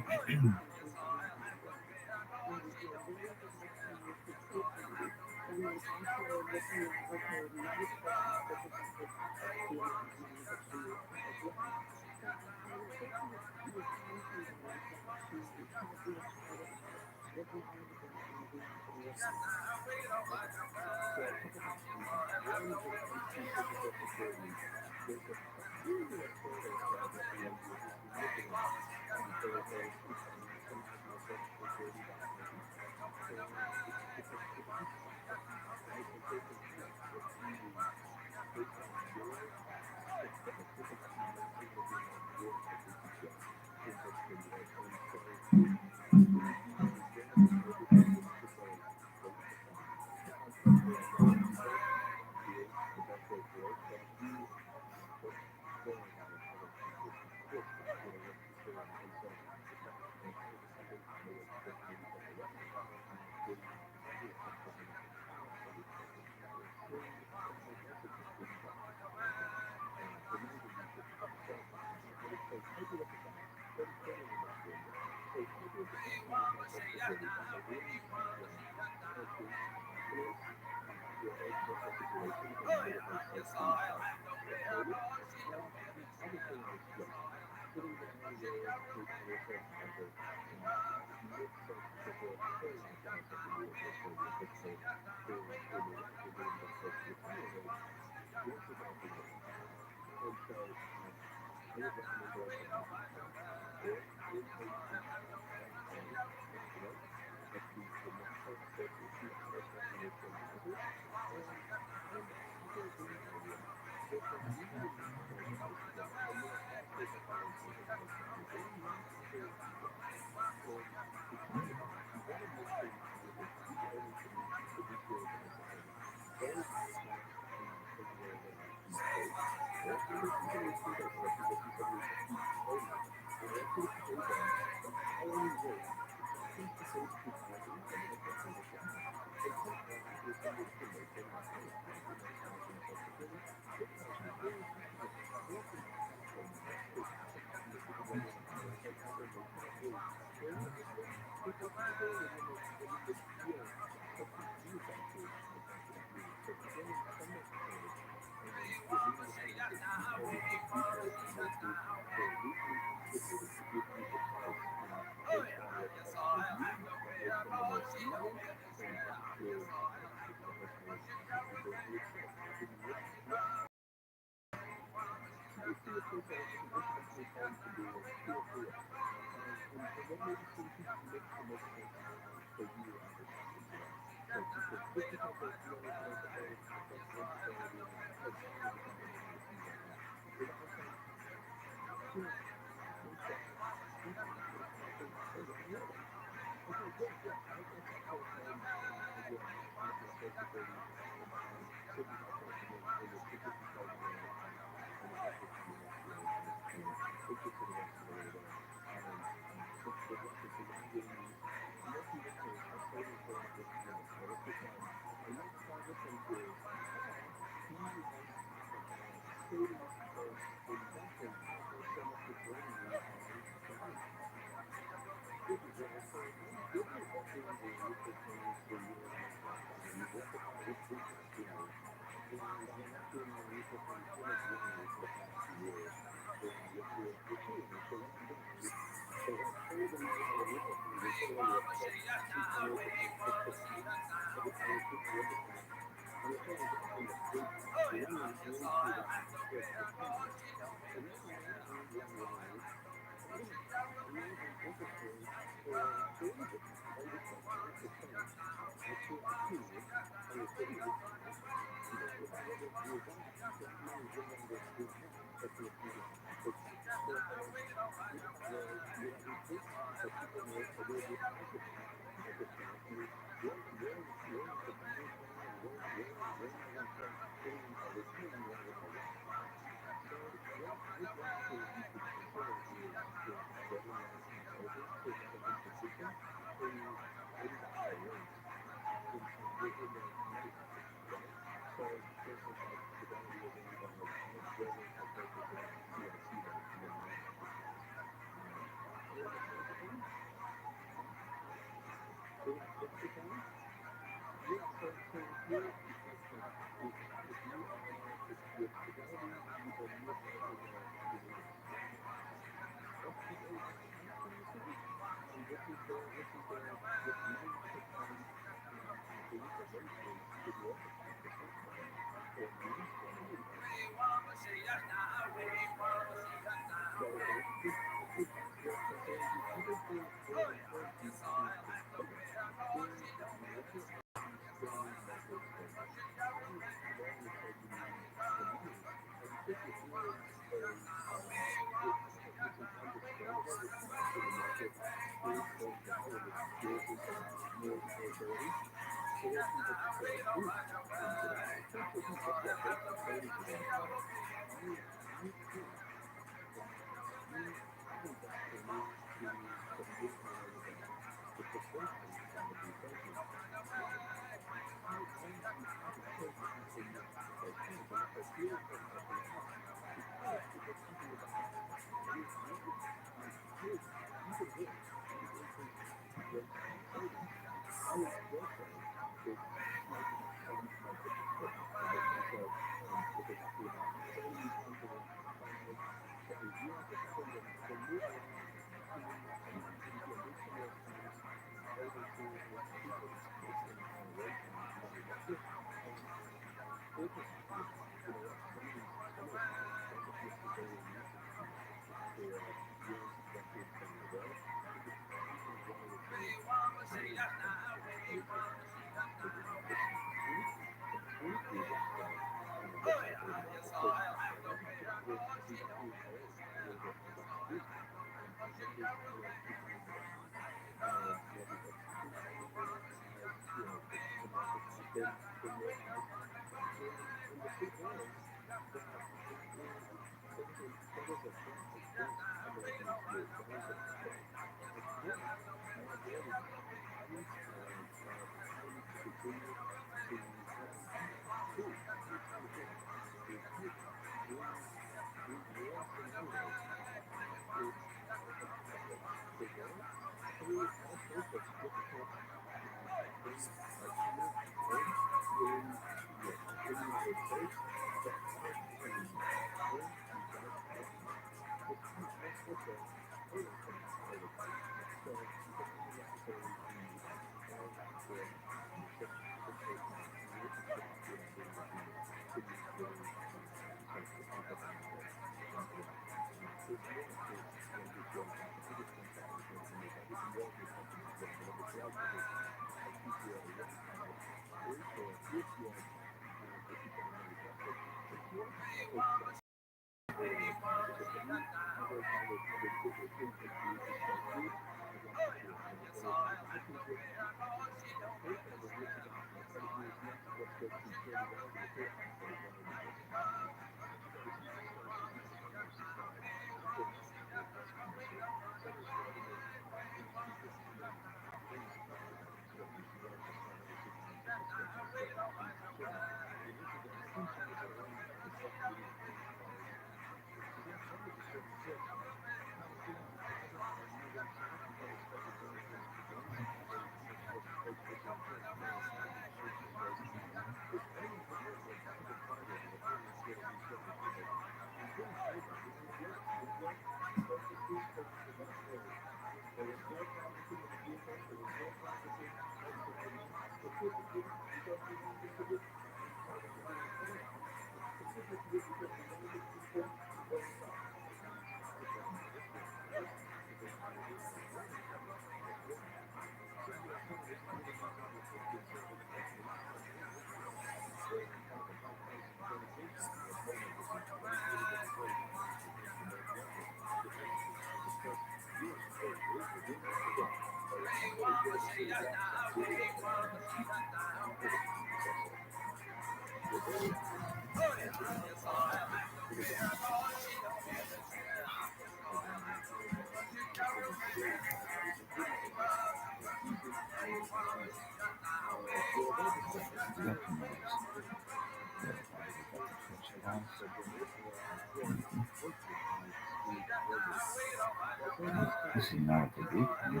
[SPEAKER 2] This is not the big one.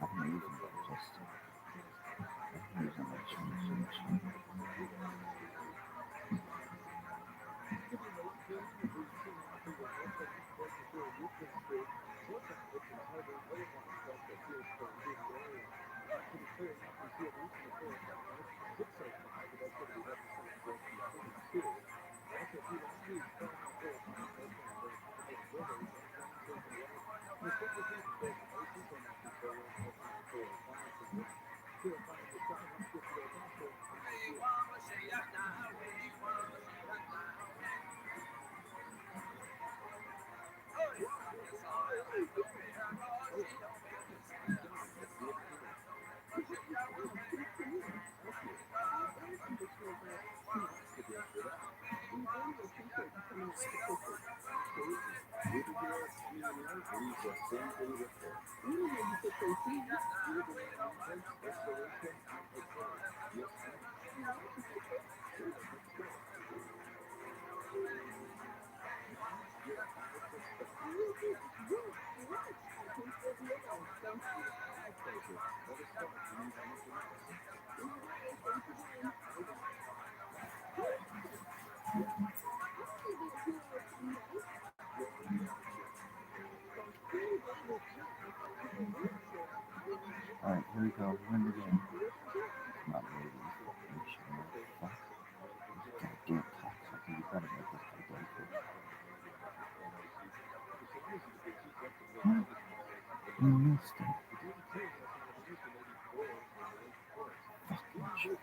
[SPEAKER 2] I'm using that just I'm using that change. Alright, here we go. Win the game. Come on, ladies. You should know. Fuck. Goddamn cocksucker. You better make this identical. What? You missed it. Fucking shit.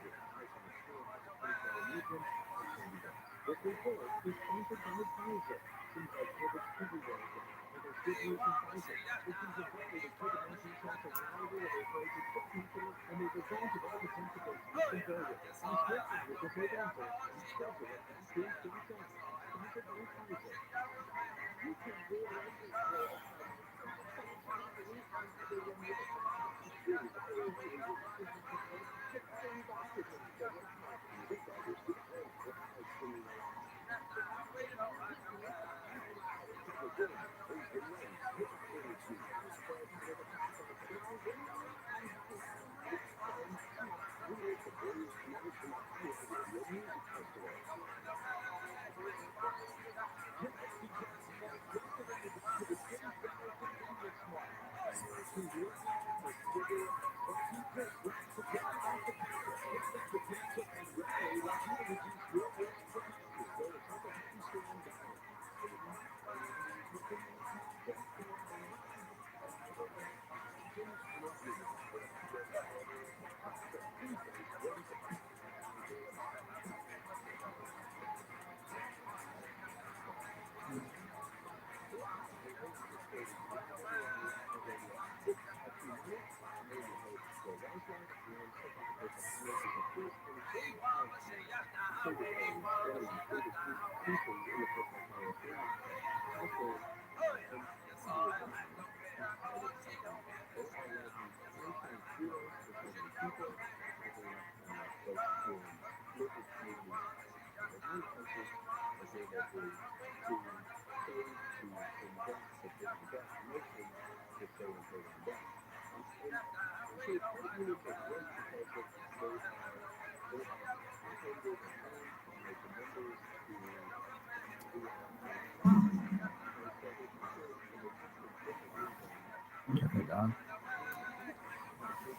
[SPEAKER 2] Okay, done.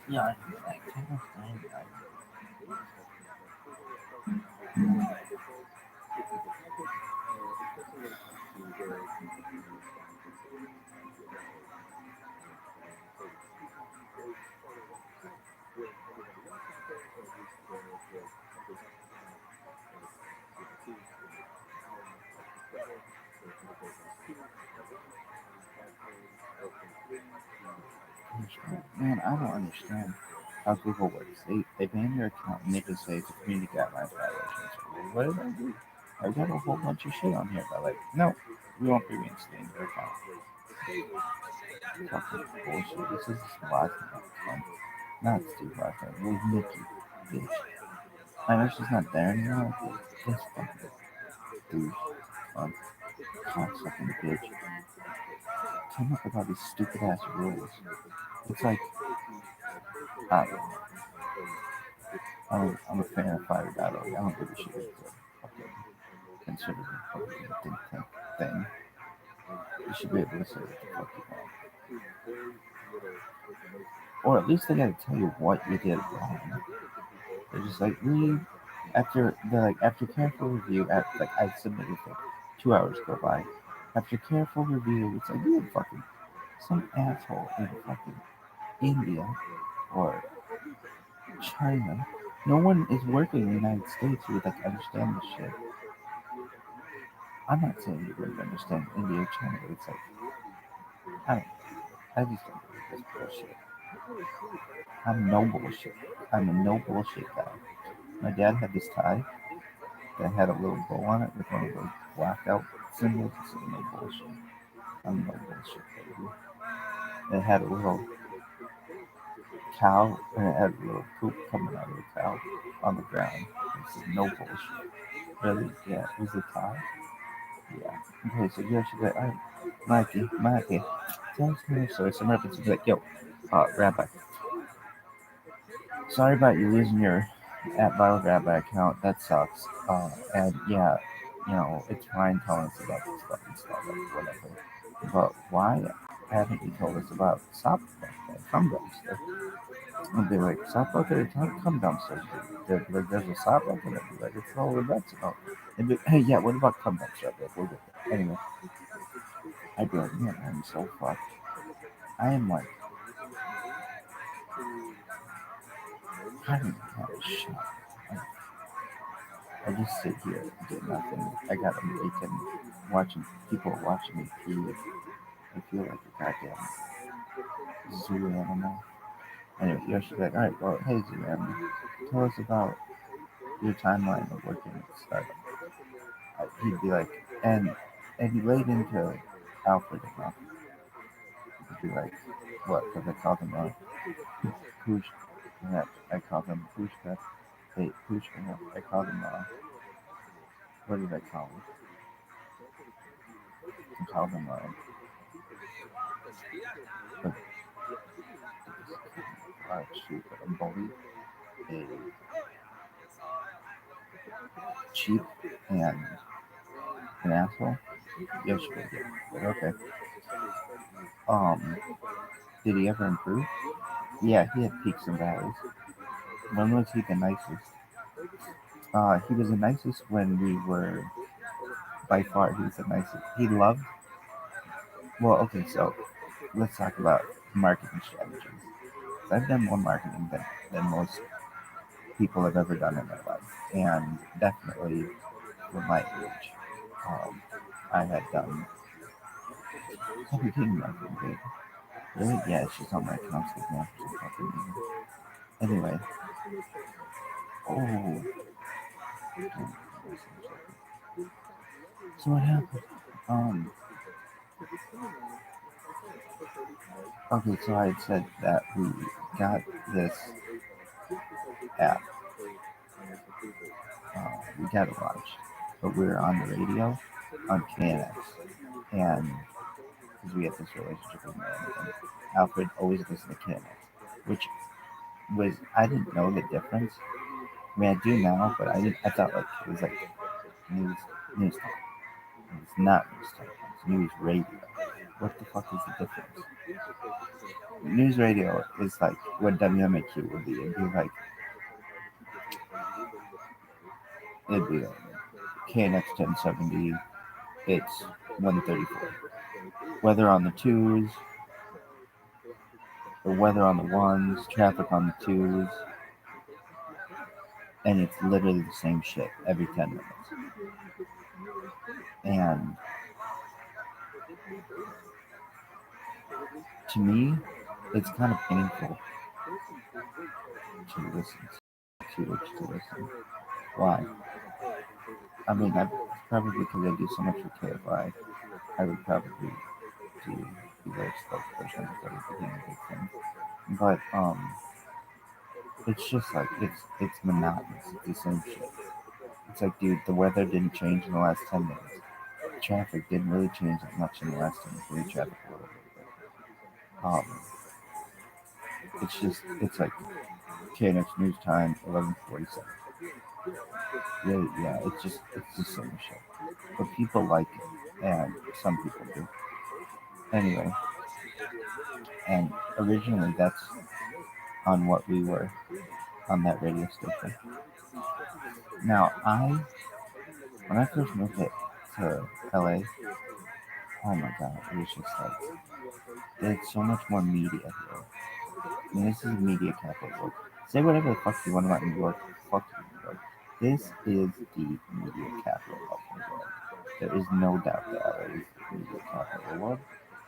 [SPEAKER 2] Yeah, I think I can't stand that. Man, I don't understand how Google works. They ban your account and they just say it's a community guidelines violation. So what did I do? I got a whole bunch of shit on here, but like, no, we won't be reinstating your account. Fucking bullshit. This is last time. Not Steve Rosner. It was Nikki, bitch. I know she's not there anymore, but this fucking douche, cocksucking bitch, came up with all these stupid ass rules. It's like, I don't know. I'm a fan of Fire.org. I don't give a shit if it's a fucking conservative fucking think tank thing. You should be able to say what the fuck you want. Or at least they gotta tell you what you did wrong. They're just like, after careful review, I submitted for 2 hours go by. After careful review, it's like, you fucking, some asshole in fucking India or China. No one is working in the United States who would like understand this shit. I'm not saying you wouldn't understand India or China, but it's like, I just don't believe this bullshit. I'm no bullshit. I'm a no bullshit guy. My dad had this tie that had a little bow on it with one of those blackout symbols. It's no bullshit. I'm no bullshit, baby. It had a little cow, and it had a little poop coming out of the cow on the ground. I said, no bullshit. Really? Yeah, it was a tie? Yeah. Okay, so yeah, she's like, all right, Mikey, tell us more story. Some reference is like, yo, Rabbi, sorry about you losing your at ViralRabbi account. That sucks. And yeah, it's fine telling us about this fucking stuff, like, whatever. But why haven't you told us about stop that cum dumpster? And be like, stop looking at cum dumpsters. Like, there's a stop looking at me. Like, it's all the bets about. And be, hey, yeah, what about cum dumpster? Like, we'll get there. Anyway, I'd be like, man, I'm so fucked. I am like, I don't have a shot. I just sit here and do nothing. I got them bacon, watching people watching me pee. I feel like a goddamn zoo animal. Anyway, Yoshi's like, all right, well, hey, zoo animal, tell us about your timeline of working at startup. He'd be like, and he laid into Alfred enough. He'd be like, what? Because I called him Poosh. Yeah, I called him Pooshka. Hey, Pooshka. No, I called him, what did I call him? I called him, shoot, a bully, a cheap, and an asshole. Yes, you did. But okay. Um, did he ever improve? Yeah, he had peaks and valleys. When was he the nicest? He was the nicest when we were, by far, he was the nicest. He loved, well, okay, so let's talk about marketing strategies. I've done more marketing than most people have ever done in their life, and definitely for my age. I had done everything marketing, dude. Really? Yeah, it's just on my accounts with me for some fucking reason. Anyway. Oh. So what happened? Okay, so I had said that we got this app. We got it launched, but we were on the radio on KNX, and because we had this relationship with man, and Alfred always listened to KNX, which was, I didn't know the difference. I mean, I do now, but I thought like it was like news talk. It's not news talk. It's news radio. What the fuck is the difference? News radio is like what WMAQ would be. It'd be like KNX 1070. It's 134. Weather on the twos, the weather on the ones, traffic on the twos, and it's literally the same shit every 10 minutes. And to me, it's kind of painful to listen. Why? I mean, probably because I do so much for KFI, I would probably be their spokesperson instead of being a big thing. But it's just like it's monotonous. It's the same shit. It's like, dude, the weather didn't change in the last 10 minutes. Traffic didn't really change that much in the last 10 minutes. Maybe traffic a little bit. It's like KNX News Time, 11:47. Yeah, it's the same shit. But people like it, and some people do. Anyway, and originally that's on what we were on that radio station. Now, when I first moved it to LA, oh my god, it was just like, there's so much more media here. I mean, this is media capital. Say whatever the fuck you want about New York, fuck you, New York. This is the media capital of the world. There is no doubt that LA is the media capital of the world.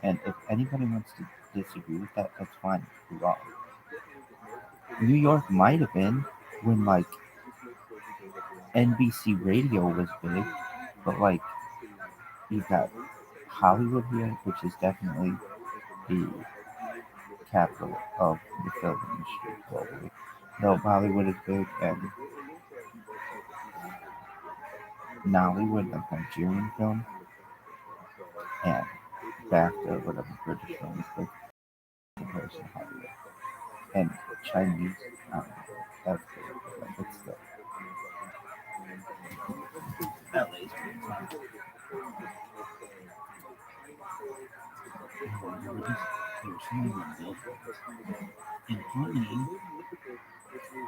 [SPEAKER 2] And if anybody wants to disagree with that, that's fine. You're wrong. New York might have been when like NBC radio was big, but like you've got Hollywood here, which is definitely the capital of the film industry globally. No, Bollywood is big, and Nollywood, like Nigerian film, and BAFTA, whatever British film is big comparison to Hollywood. And Chinese, that's big, but like it's still. LA's pretty tough. There was something on billboards. In Germany,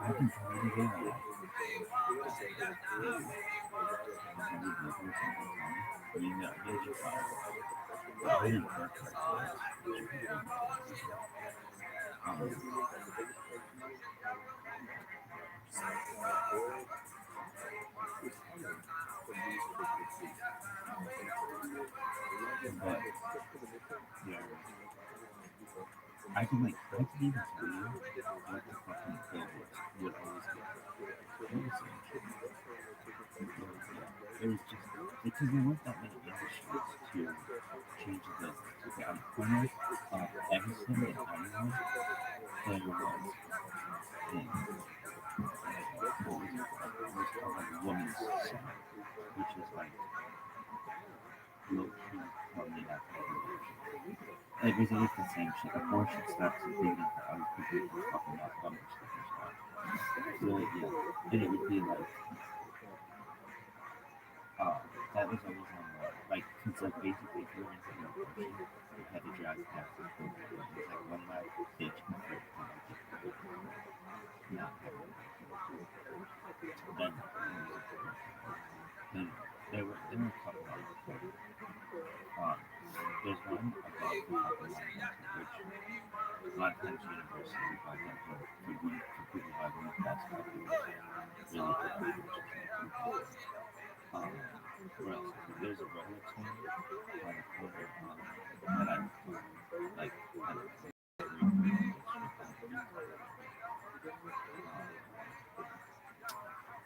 [SPEAKER 2] I can totally go out. You know, there's your fire. I didn't work right there. But, yeah, I can even tell you what the fucking billboards would always be. It was like, yeah, it was just, because there weren't that many industries to change the billboards. Okay, on the corner of Evanston and Ironwood, there was what was called like Woman's Center, which is like low-key probably not like, it was always the same shit. Abortion stuff is being for other people who are fucking up other stuff and stuff. So, yeah. And it would be like, that was always on the, like, because, like, basically, if you were into an abortion, you had to drive past the court. It was like one last ditch effort to, like, not have it. Then there were a couple of them. There's one above the fucking line, which a lot of times universities like that for people who have the best population. Really good population. Where else? There's a roller swing on the corner that I like.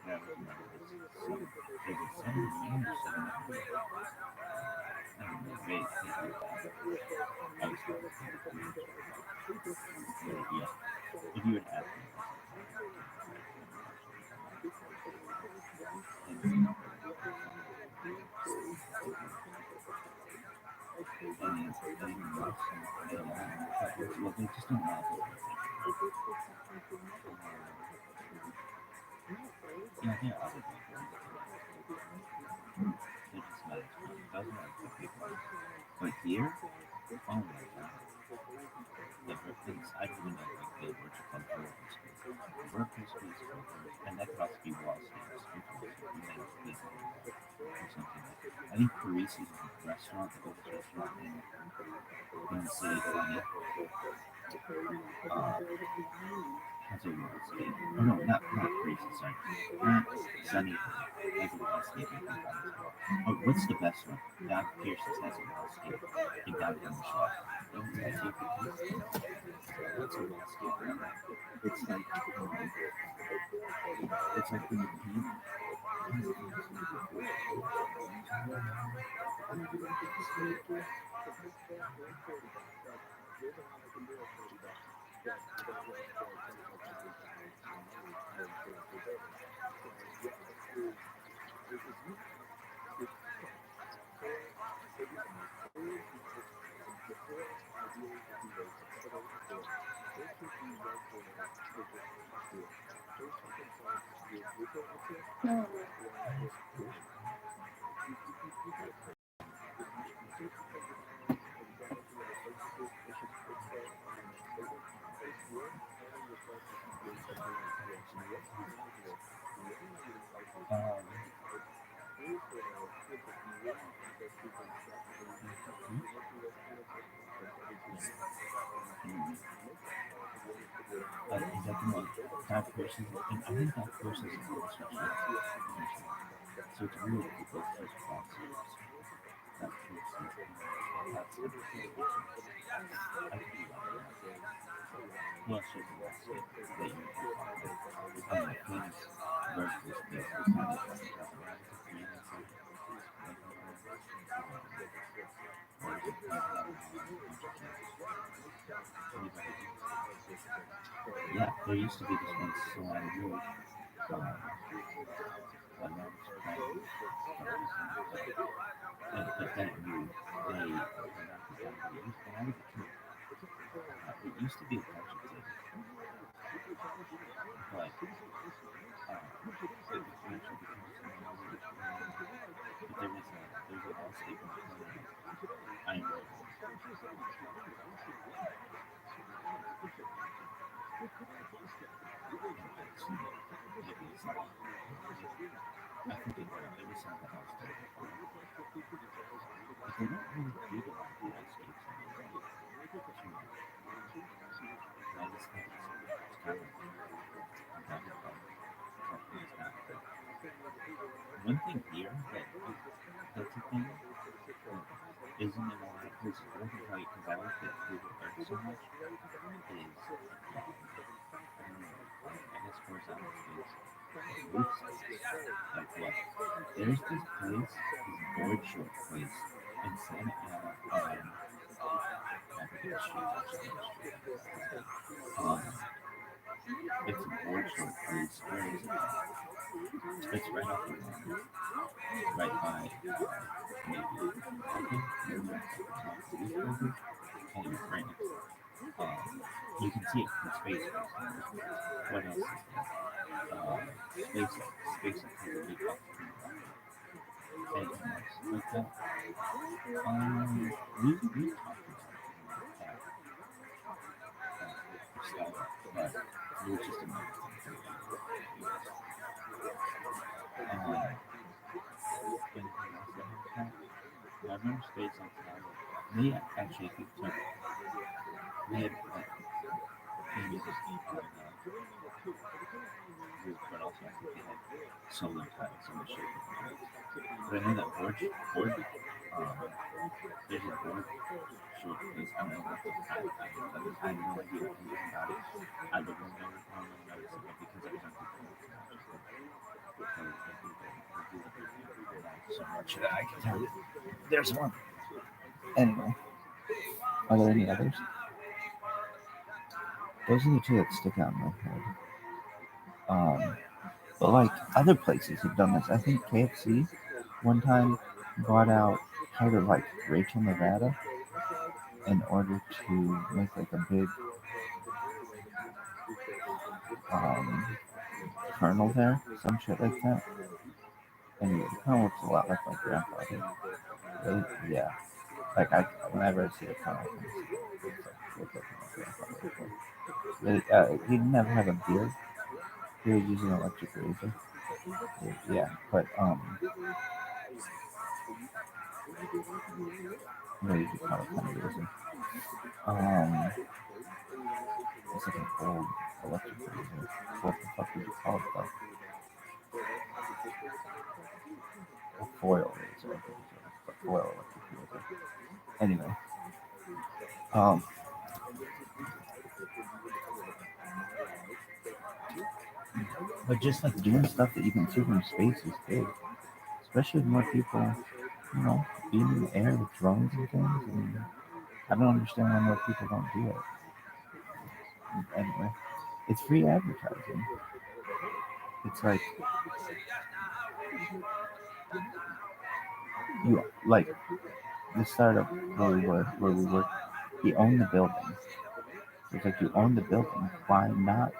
[SPEAKER 2] That was when it was 7 years ago. I don't know, wait, I was yeah. If you would ask me, well, they just don't have it. Yeah, there are other people. They're just not as fun. Those are like the big ones. But here, oh my god. The Brooklyn's, I don't even know like billboards are called Brooklyn Space. Brooklyn Space, and that could also be wall stamps. Or something like that. I think Parisi's is a restaurant, the oldest restaurant in the city of London. Has a wall stamp. Oh no, not Parisi, sorry. Not Sunny has a wall stamp. Oh, what's the best one? Doc Pearson's has a wall stamp in downtown Michelle. What's a wall stamp? It's like when you paint. Is that the one? That person, and I think that person is the construction. So it's weird if you both just cross it. That person, that's the I could be wrong. Well, she's the last name that you can find. His versus this is how they got it. Yeah, there used to be this one song group, when I was playing, but then it moved. They knocked it down. But when I was a kid, it used to be a bunch of things, but it eventually became small. But there was a wallscape in the corner. I enjoyed it. I think it was something else too. But they don't really do a lot of wallscapes anymore. And I just think it's kind of redundant by companies now. One thing here that's a thing that isn't in a lot of places, but I can tell you because I like that Google Earth so much, is I guess horizontal space, roof space. Like what? There's this place, this board short place in Santa Ana. I forget the street actually. It's a board short place. Where is it? It's right off the line, right by maybe anyway, right next. You can see it from space. What else is there? Space up here. Anything else like that? We talked about Stella, but it was just a minute. Anything else that I have? I remember Space on Tower. They actually took. We had maybe just group, but also I think they had solo titles on the show. But I know that there's a board short place. I don't know what I have no idea anything about it. I would never notice it, but because it was on Google, so much that I can tell you. There's one. Anyway, are there any others? Those are the two that stick out in my head. But like other places have done this. I think KFC one time bought out part of like Rachel, Nevada, in order to make like a big kernel there, some shit like that. Anyway, it kind of looks a lot like my grandfather. Really? Yeah. Like whenever I see a kernel, it looks like my grandfather. Really, he never had a beard. He was using an electric razor. Yeah, but no, you could probably kind of razor. It's like an old electric razor. What the fuck would you call it though? A foil razor, I think it's a foil electric razor. Anyway, but just like doing stuff that you can see from space is big, especially with more people, being in the air with drones and things. And I don't understand why more people don't do it. Anyway, it's free advertising. It's like you like the startup where we work. He owned the building. It's like you own the building. Why not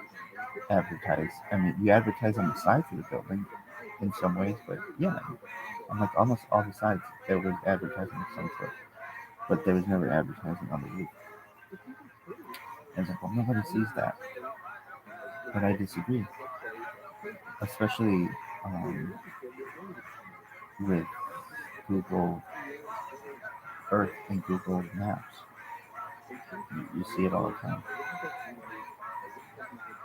[SPEAKER 2] advertise? I mean, you advertise on the sides of the building in some ways, but yeah, on like almost all the sides there was advertising of some sort, but there was never advertising on the roof. And it's like, well, nobody sees that. But I disagree, especially with Google Earth and Google Maps. You see it all the time.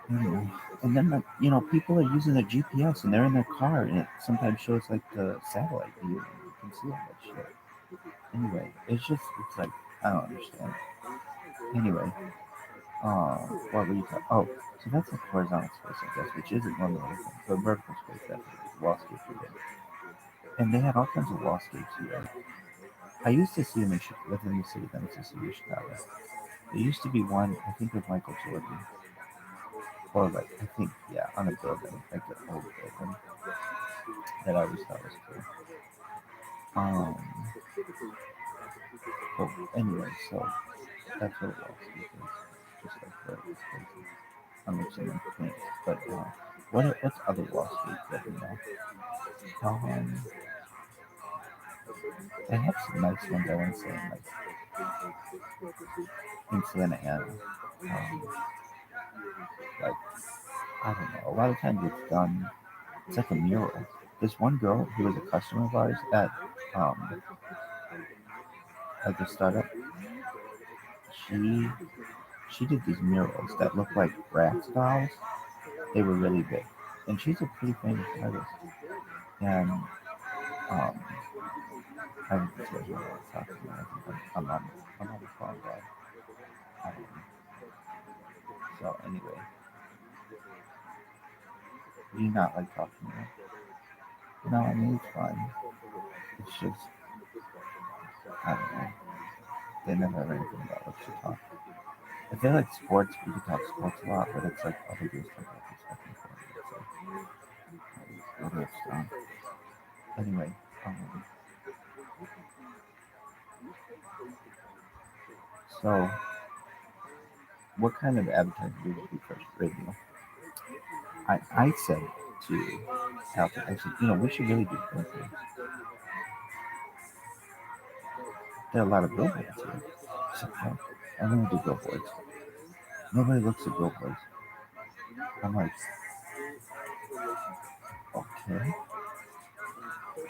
[SPEAKER 2] Anyway, and then people are using their GPS and they're in their car and it sometimes shows like the satellite view and you can see all that shit. Anyway, it's like I don't understand. Anyway, what were you talking? Oh, so that's like horizontal space, I guess, which isn't one of the things. So vertical space, definitely wallscape again. And they had all kinds of wallscapes here. I used to see them within the city limits of Chicago. There used to be one, I think, with Michael Jordan, or like I think, yeah, on a building, like an old building that I always thought was cool. Um, but anyway, so that's what Wall Street is, just like the places. I'm mixing things, but what's other Wall Street that you know? Um, they have some nice ones. I want to say in Santa Ana. Like I don't know. A lot of times it's done. It's like a mural. This one girl who was a customer of ours um, at the startup, she she did these murals that looked like brass dolls. They were really big, and she's a pretty famous artist. And I think this was what I was talking about. I think I'm on the phone, guy. Um, so anyway, do you not like talking to me? No, I mean it's fine. It's just I don't know. They never have anything about what to talk. If they like sports, we could talk sports a lot, but it's like other dudes talk about this fucking thing. It's like, what else, anyway, so what kind of advertising do you do first? Radio. I said to Alfred, I said, we should really do billboards. There are a lot of billboards here. He said, no, I'm going to do billboards. Nobody looks at billboards. I'm like, okay.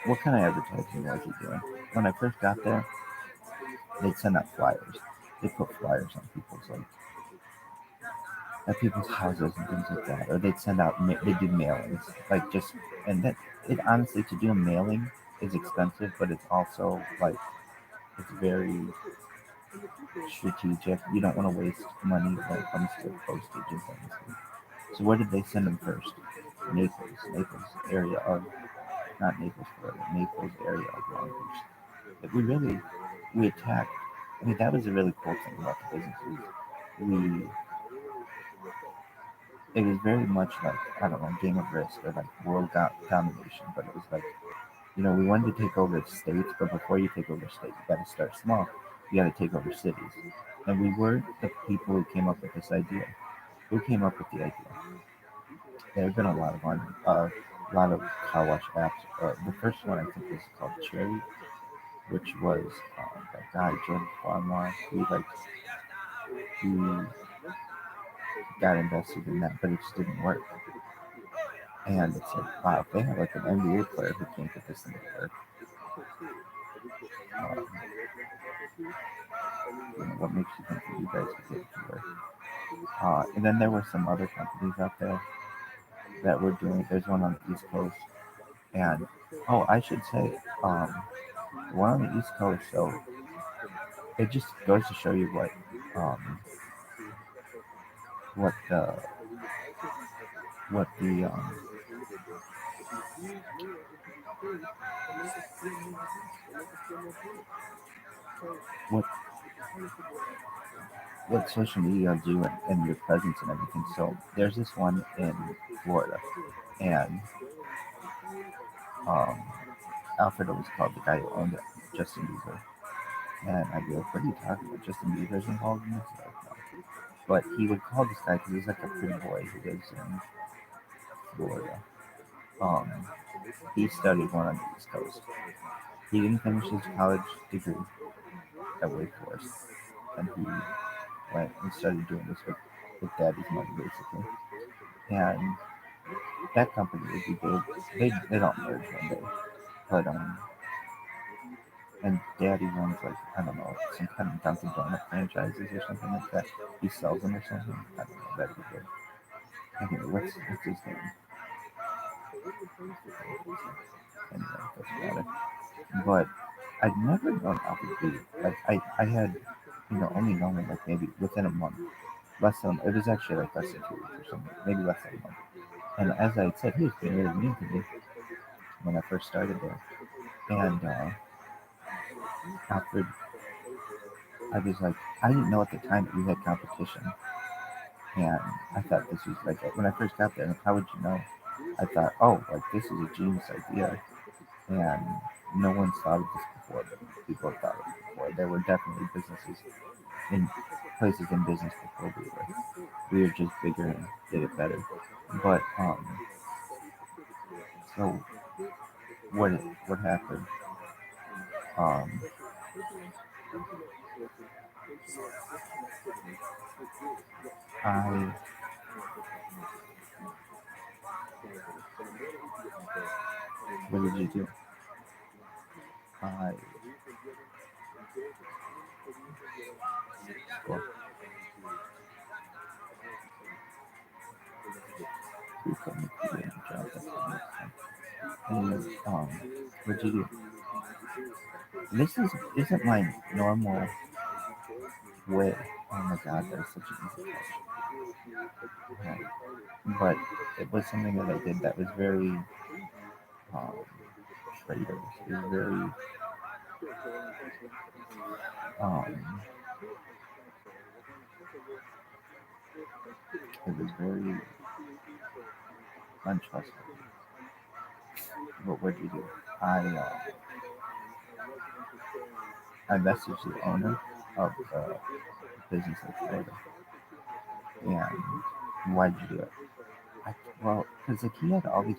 [SPEAKER 2] What kind of advertising was he doing? When I first got there, they'd send out flyers. They put flyers on people's at people's houses and things like that, or they'd send out they do mailings, like just and that it honestly to do a mailing is expensive, but it's also like it's very strategic. You don't want to waste money when it comes to postage and things. So where did they send them first? Naples area of not Naples, Florida, Naples area of Long Beach. That we attacked. I mean, that was a really cool thing about the business. We it was very much like I don't know, Game of Risk or like world domination, but it was like we wanted to take over states, but before you take over states, you got to start small. You got to take over cities, and we were the people who came up with this idea. Who came up with the idea? There have been a lot of a lot of car wash apps. The first one I think was called Cherry, which was that guy Jordan Farmar. He got invested in that, but it just didn't work. And it's like, wow, if they have like an NBA player who can't get this thing to work, what makes you think that you guys could get it to work? And then there were some other companies out there that were doing. There's one on the East Coast, and I should say, one on the East Coast. So it just goes to show you what the what the what what social media do and your presence and everything. So there's this one in Florida, and um, Alfredo was called the guy who owned it, Justin Bieber. And I'd be like, what are you talking about? Justin Bieber's involved in this? Like, no. But he would call this guy because he's like a pretty boy who lives in Florida. Um, he studied one on the East Coast. He didn't finish his college degree at Wake Forest, and he went and started doing this with daddy's money, basically. And that company would be big. They don't merge one day, but and daddy runs like I don't know some kind of Dunkin' Donut franchises or something like that. He sells them or something. I don't know. That'd be good. Anyway, what's his name? Anyway, doesn't matter. But I'd never known Alfred B. Like I had only known him like maybe within a month. It was actually like less than 2 weeks or something, maybe less than a month. And as I had said, he was being really mean to me when I first started there. And Alfred I was like, I didn't know at the time that we had competition, and I thought this was like when I first got there. Like, how would you know? I thought, oh, like this is a genius idea, and no one's thought of this before, but people have thought of it before. There were definitely businesses in places in business before we were. We were just bigger and did it better. But so what what happened? Um, I what did you do? I well, you couldn't do any job. That's what makes sense. Anyway, what did you do? This isn't my normal way. Oh my god, that was such an easy catch. But it was something that I did that was very um, traitorous. It was very um, it was very untrustworthy. But what did you do? I messaged the owner of the business in Florida, and why'd you do it? Well, because like he had all these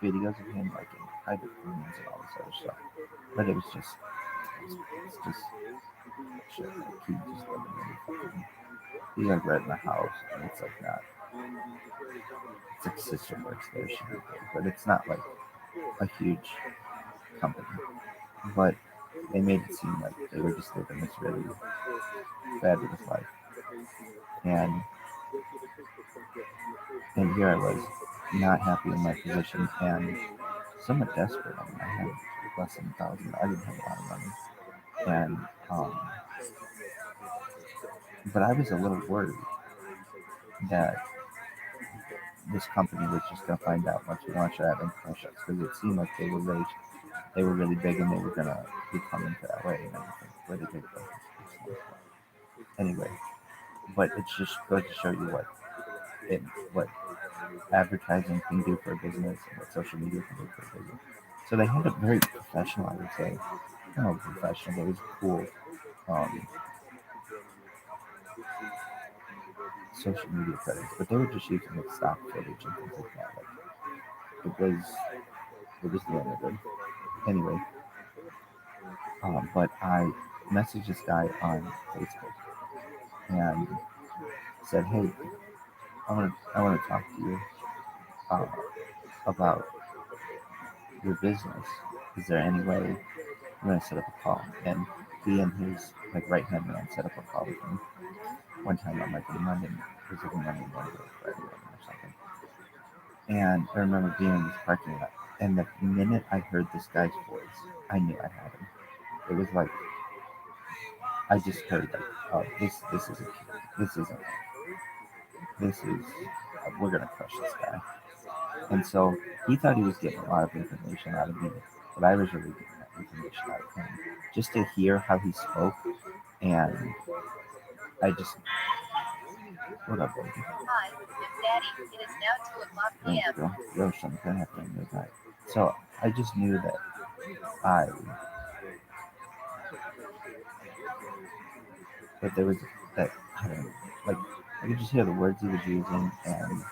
[SPEAKER 2] videos of him like in private rooms and all this other stuff, but it was just it's just shit. Like he just living in fucking, he's like right in the house, and it's like not. It's like sister works there, she be there, but it's not like a huge company. But they made it seem like they were just living this really fabulous life, and and here I was, not happy in my position and somewhat desperate. I mean, I had less than 1,000. I didn't have a lot of money, and but I was a little worried that this company was just gonna find out once we launched our ad and crush us because it seemed like they were really big and they were gonna be coming to LA and everything. Really big business. Anyway, but it just goes to show you what advertising can do for a business and what social media can do for a business. So they had it very professional, I would say. Not professional, but it was cool. Um, Social media credits, but they were just using like stock footage and things like that. Like it was the end of it. Anyway, but I messaged this guy on Facebook and said, "Hey, I want to talk to you uh, about your business. Is there any way I'm going to set up a call?" And he and his like right hand man set up a call with me one time on like a Monday. It was like a Monday morning or Friday morning or something. And I remember being in this parking lot, and the minute I heard this guy's voice, I knew I had him. It was like I just heard like, oh, this isn't this isn't this is we're gonna crush this guy. And so he thought he was getting a lot of information out of me, but I was really getting that information out of him. Just to hear how he spoke, and I just what up, baby?
[SPEAKER 1] Hi, it's Daddy. It is now 2 o'clock
[SPEAKER 2] Thanks,
[SPEAKER 1] p.m.
[SPEAKER 2] girl. Yo, something gonna happen in midnight. So I just knew that I that there was that I don't know, like I could just hear the words he was using, and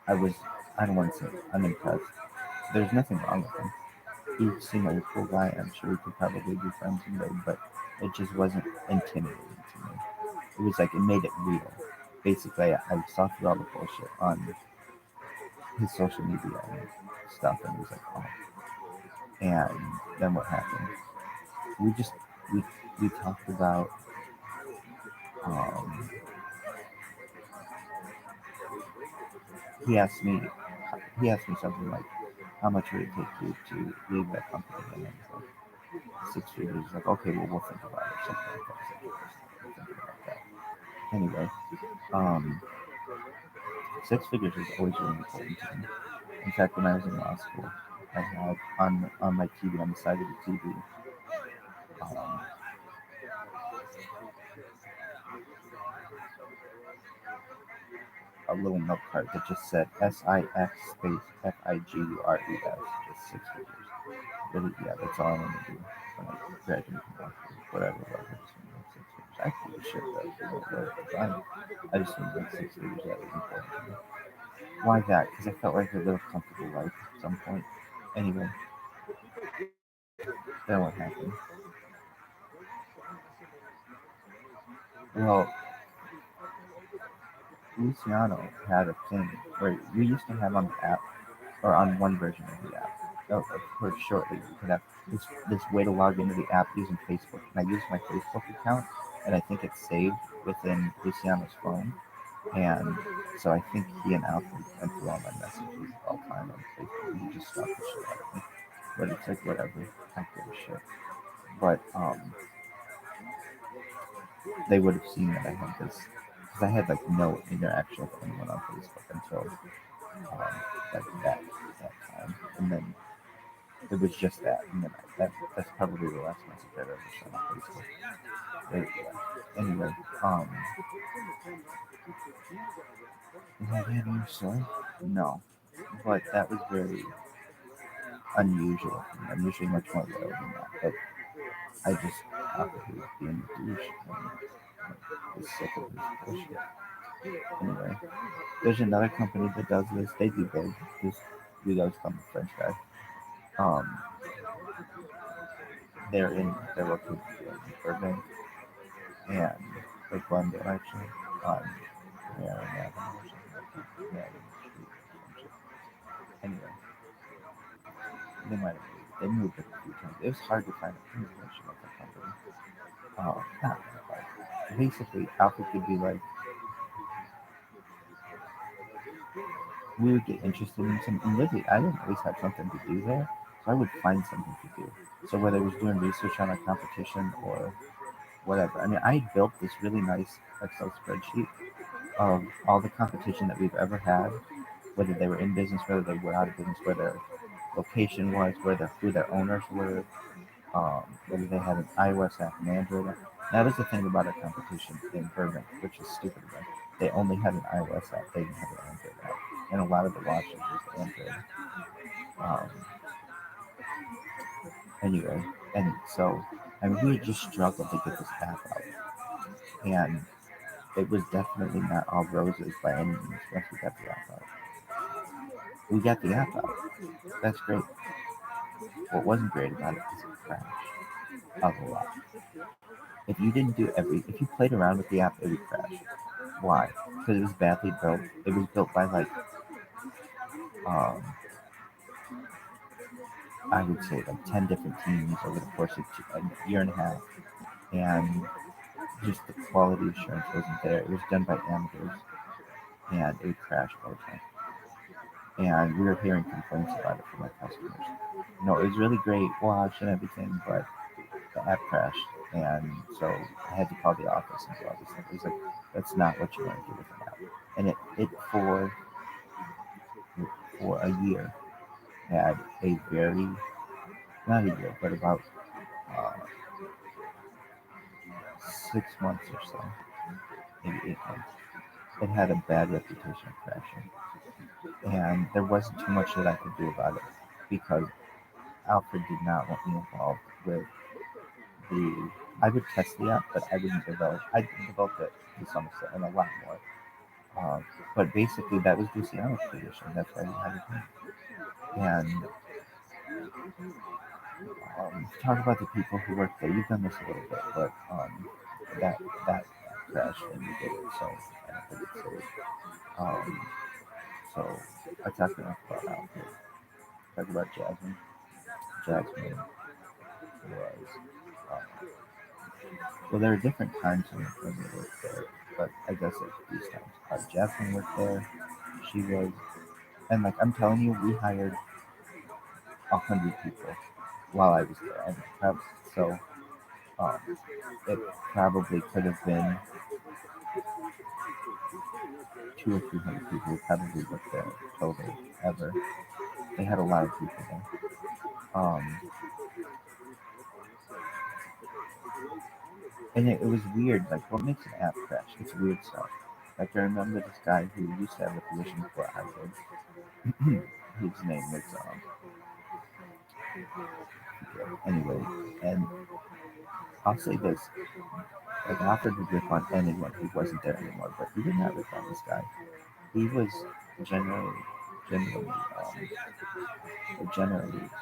[SPEAKER 2] I was I don't want to say unimpressed. There's nothing wrong with him. He seemed like a cool guy. I'm sure we could probably be friends someday, but it just wasn't intimidating to me. It was like it made it real. Basically, I saw through all the bullshit on his social media and stuff, and it was like, oh. And then what happened? We just we we talked about um, he asked me something like, how much would it take you to leave that company? And I was like, 6 figures. He's like, okay, well, we'll think about it, or something like that. I was like, we'll think about that. Anyway, um, 6 figures is always really important to me. In fact, when I was in law school, I had on my TV, on the side of the TV, um, a little note card that just said SIX space FIGURES, just 6 figures. Really, yeah, that's all I want to do when I graduate from law school. Whatever, whatever. Just want to make 6 figures. I can do shit though. I just want to make 6 figures. That was important to me. Why that? Because I felt like a little comfortable life at some point. Anyway, then what happened? Well, Luciano had a thing where we used to have on the app, or on one version of the app. Of course, shortly you could have this way to log into the app using Facebook. And I used my Facebook account, and I think it's saved within Luciano's phone. And so I think he and Alfred went through all my messages all the time on Facebook. And he just stopped the shit out of me. But it's like whatever. I don't give a shit. But they would have seen that I had this, because I had like no interaction with anyone on Facebook until like that time, and then it was just that, and then that's probably the last message I've ever sent on Facebook. Yeah. Anyway, is that the end of your story? No, but that was very unusual for me. I'm usually much more loyal than that, but I just thought that he was being a douche and was sick of his bullshit. Anyway, there's another company that does this. They do big. This you guys come French guy. Um, they're located in Burbank and like Glendale actually on Maryland Avenue or something like that. Maryland Street or some shit. Anyway, they moved it a few times. It was hard to find information about the company. Not hard. Basically, Alpha could be like, we would get interested in something. And literally, I didn't always have something to do there, so I would find something to do. So whether it was doing research on a competition or whatever. I mean, I built this really nice Excel spreadsheet of all the competition that we've ever had, whether they were in business, whether they were out of business, where their location was, who their owners were, whether they had an iOS app, an Android app. That was the thing about our competition in Burbank, which is stupid of them. They only had an iOS app, they didn't have an Android app. And a lot of the watches was Android. Anyway, and so, I mean, we just struggled to get this app out. And it was definitely not all roses by any means once we got the app out. We got the app out. That's great. What wasn't great about it is it crashed a lot. If you played around with the app, it would crash. Why? Because it was badly built. It was built by um, I would say 10 different teams over the course of a year and a half. And just the quality assurance wasn't there. It was done by amateurs, and it would crash all the time. And we were hearing complaints about it from our customers. It was really great watch and everything, but the app crashed, and so I had to call the office and do all these things. It was like, that's not what you want to do with an app. And it for a year had a very, not a year, but about uh, 6 months or so, maybe 8 months. It had a bad reputation of crashing, and there wasn't too much that I could do about it because Alfred did not want me involved with the. I would test the app, but I wouldn't develop. I developed it to some extent and a lot more. But basically, that was Luciano's position. That's why he had it. And talk about the people who work there. You've done this a little bit, but that crashed and you did it, so I don't think it's safe. So I talked enough about Alfred. Talk about Jasmine. Jasmine was well, there are different times when we worked there, but I guess at these times, Jasmine worked there. She was, and like I'm telling you, we hired 100 people while I was there, and so um, it probably could have been 200 or 300 people who probably worked there total ever. They had a lot of people there. And it was weird. Like, what makes an app crash? It's weird stuff. Like, I remember this guy who used to have a position before I did. His name was, anyway, and I'll say this. Like, Alfred would rip on anyone who wasn't there anymore, but he did not rip on this guy. He was generally, generally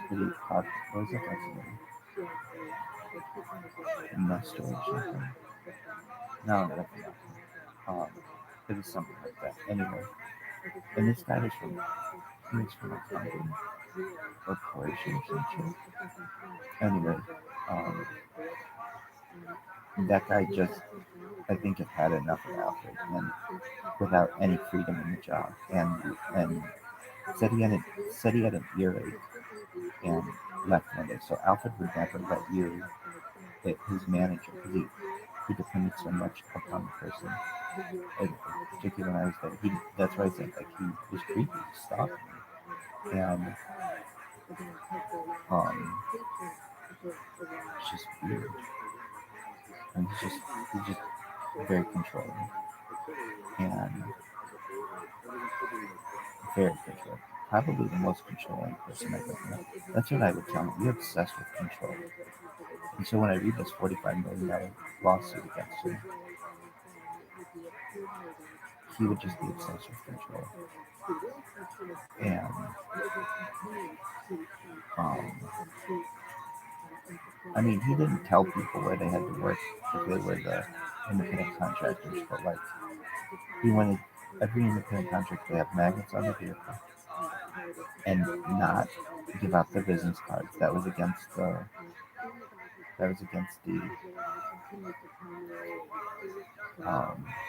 [SPEAKER 2] pretty popular. What was that guy's name? Nestor or something? No, that's not. It was something like that. Anyway, and this guy was from like Hungary or Croatia or some shit. Anyway, um, that guy just, I think, had enough of Alfred, and without any freedom in the job, and said he had an earache and left one day. So Alfred would never let you, his manager, because he depended so much upon the person. And particularly when I was there, that's why I think like he was creepy, stalking me, and it's just weird, and he's just very controlling and very controlling. Probably the most controlling person I've ever met. That's what I would tell him. You're obsessed with control. And so when I read this $45 million lawsuit against him, he would just be obsessed with control. And um, I mean, he didn't tell people where they had to work if they were the independent contractors, but like he wanted every independent contractor to have magnets on the vehicle and not give out their business cards. That was against the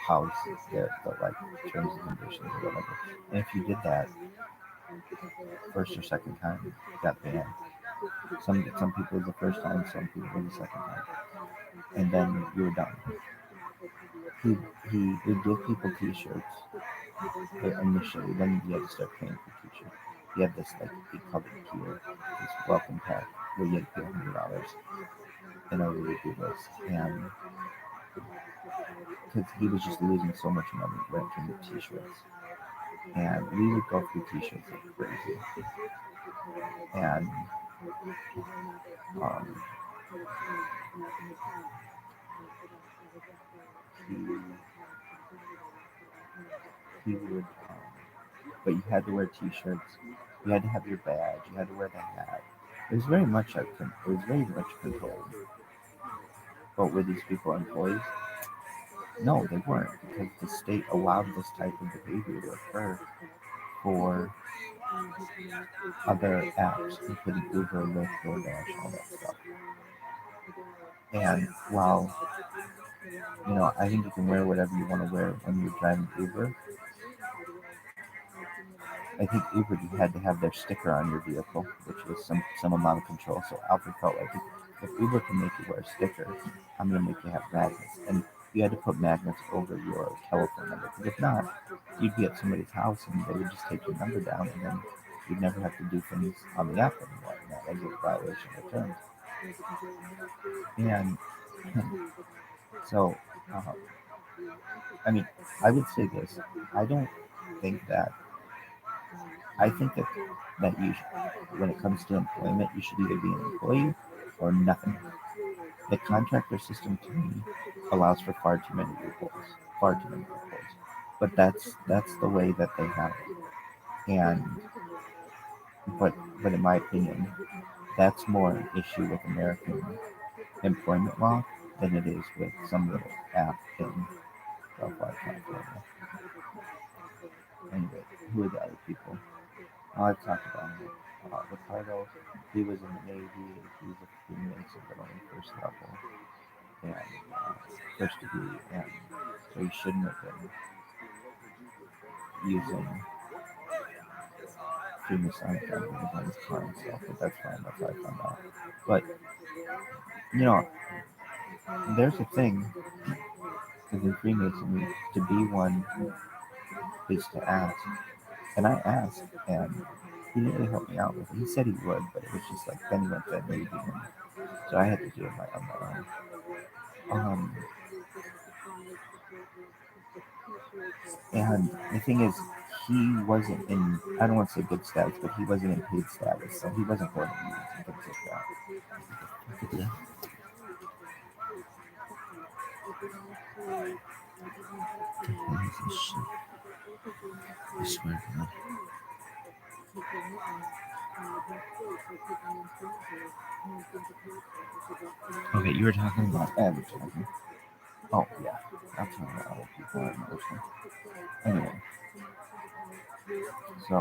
[SPEAKER 2] house, the like terms and conditions or whatever. And if you did that first or second time, you got banned. Some people it was the first time, some people it was the second time, and then you were done. He he would give people T-shirts initially. Then you had to start paying for T-shirts. He had this like he called it gear, this welcome pack where you had to pay $100 in order to do this, and because he was just losing so much money renting the T-shirts, and we would go through T-shirts like crazy, and um, he he would but you had to wear T-shirts, you had to have your badge, you had to wear the hat. It was very much controlled. But were these people employees? No, they weren't, because the state allowed this type of behavior to occur for other apps, including Uber, Lyft, DoorDash, all that stuff. And while I think you can wear whatever you want to wear when you're driving Uber, I think Uber had to have their sticker on your vehicle, which was some amount of control. So Alfred felt like if Uber can make you wear a sticker, I'm gonna make you have magnets, and you had to put magnets over your telephone number. Because if not, you'd be at somebody's house and they would just take your number down, and then you'd never have to do things on the app anymore. And that was a violation of the terms. And so, uh, I mean, I would say this: I don't think that I think that when it comes to employment, you should either be an employee or nothing. The contractor system to me allows for far too many loopholes, far too many loopholes. But that's the way that they have it. And but in my opinion, that's more an issue with American employment law than it is with some little app in Delphi, California. Anyway, who are the other people? I've talked about him. Ricardo, he was in the Navy. He was a Freemason, but only first level and first degree, and so he shouldn't have been using Freemasonic emblems on his car and stuff. But that's fine. That's how I found out. But you know, there's a thing because in Freemasonry, to be one is to ask, and I asked, and he didn't really help me out with it. He said he would, but it was just like then he went to that Navy, and so I had to do it on my own. Um, and the thing is, he wasn't in, I don't want to say good status, but he wasn't in paid status, so he wasn't going to meetings and things like that. Yeah. I swear to God. Okay, you were talking about advertising. Oh, yeah. I'll tell you other people in person. Anyway, so,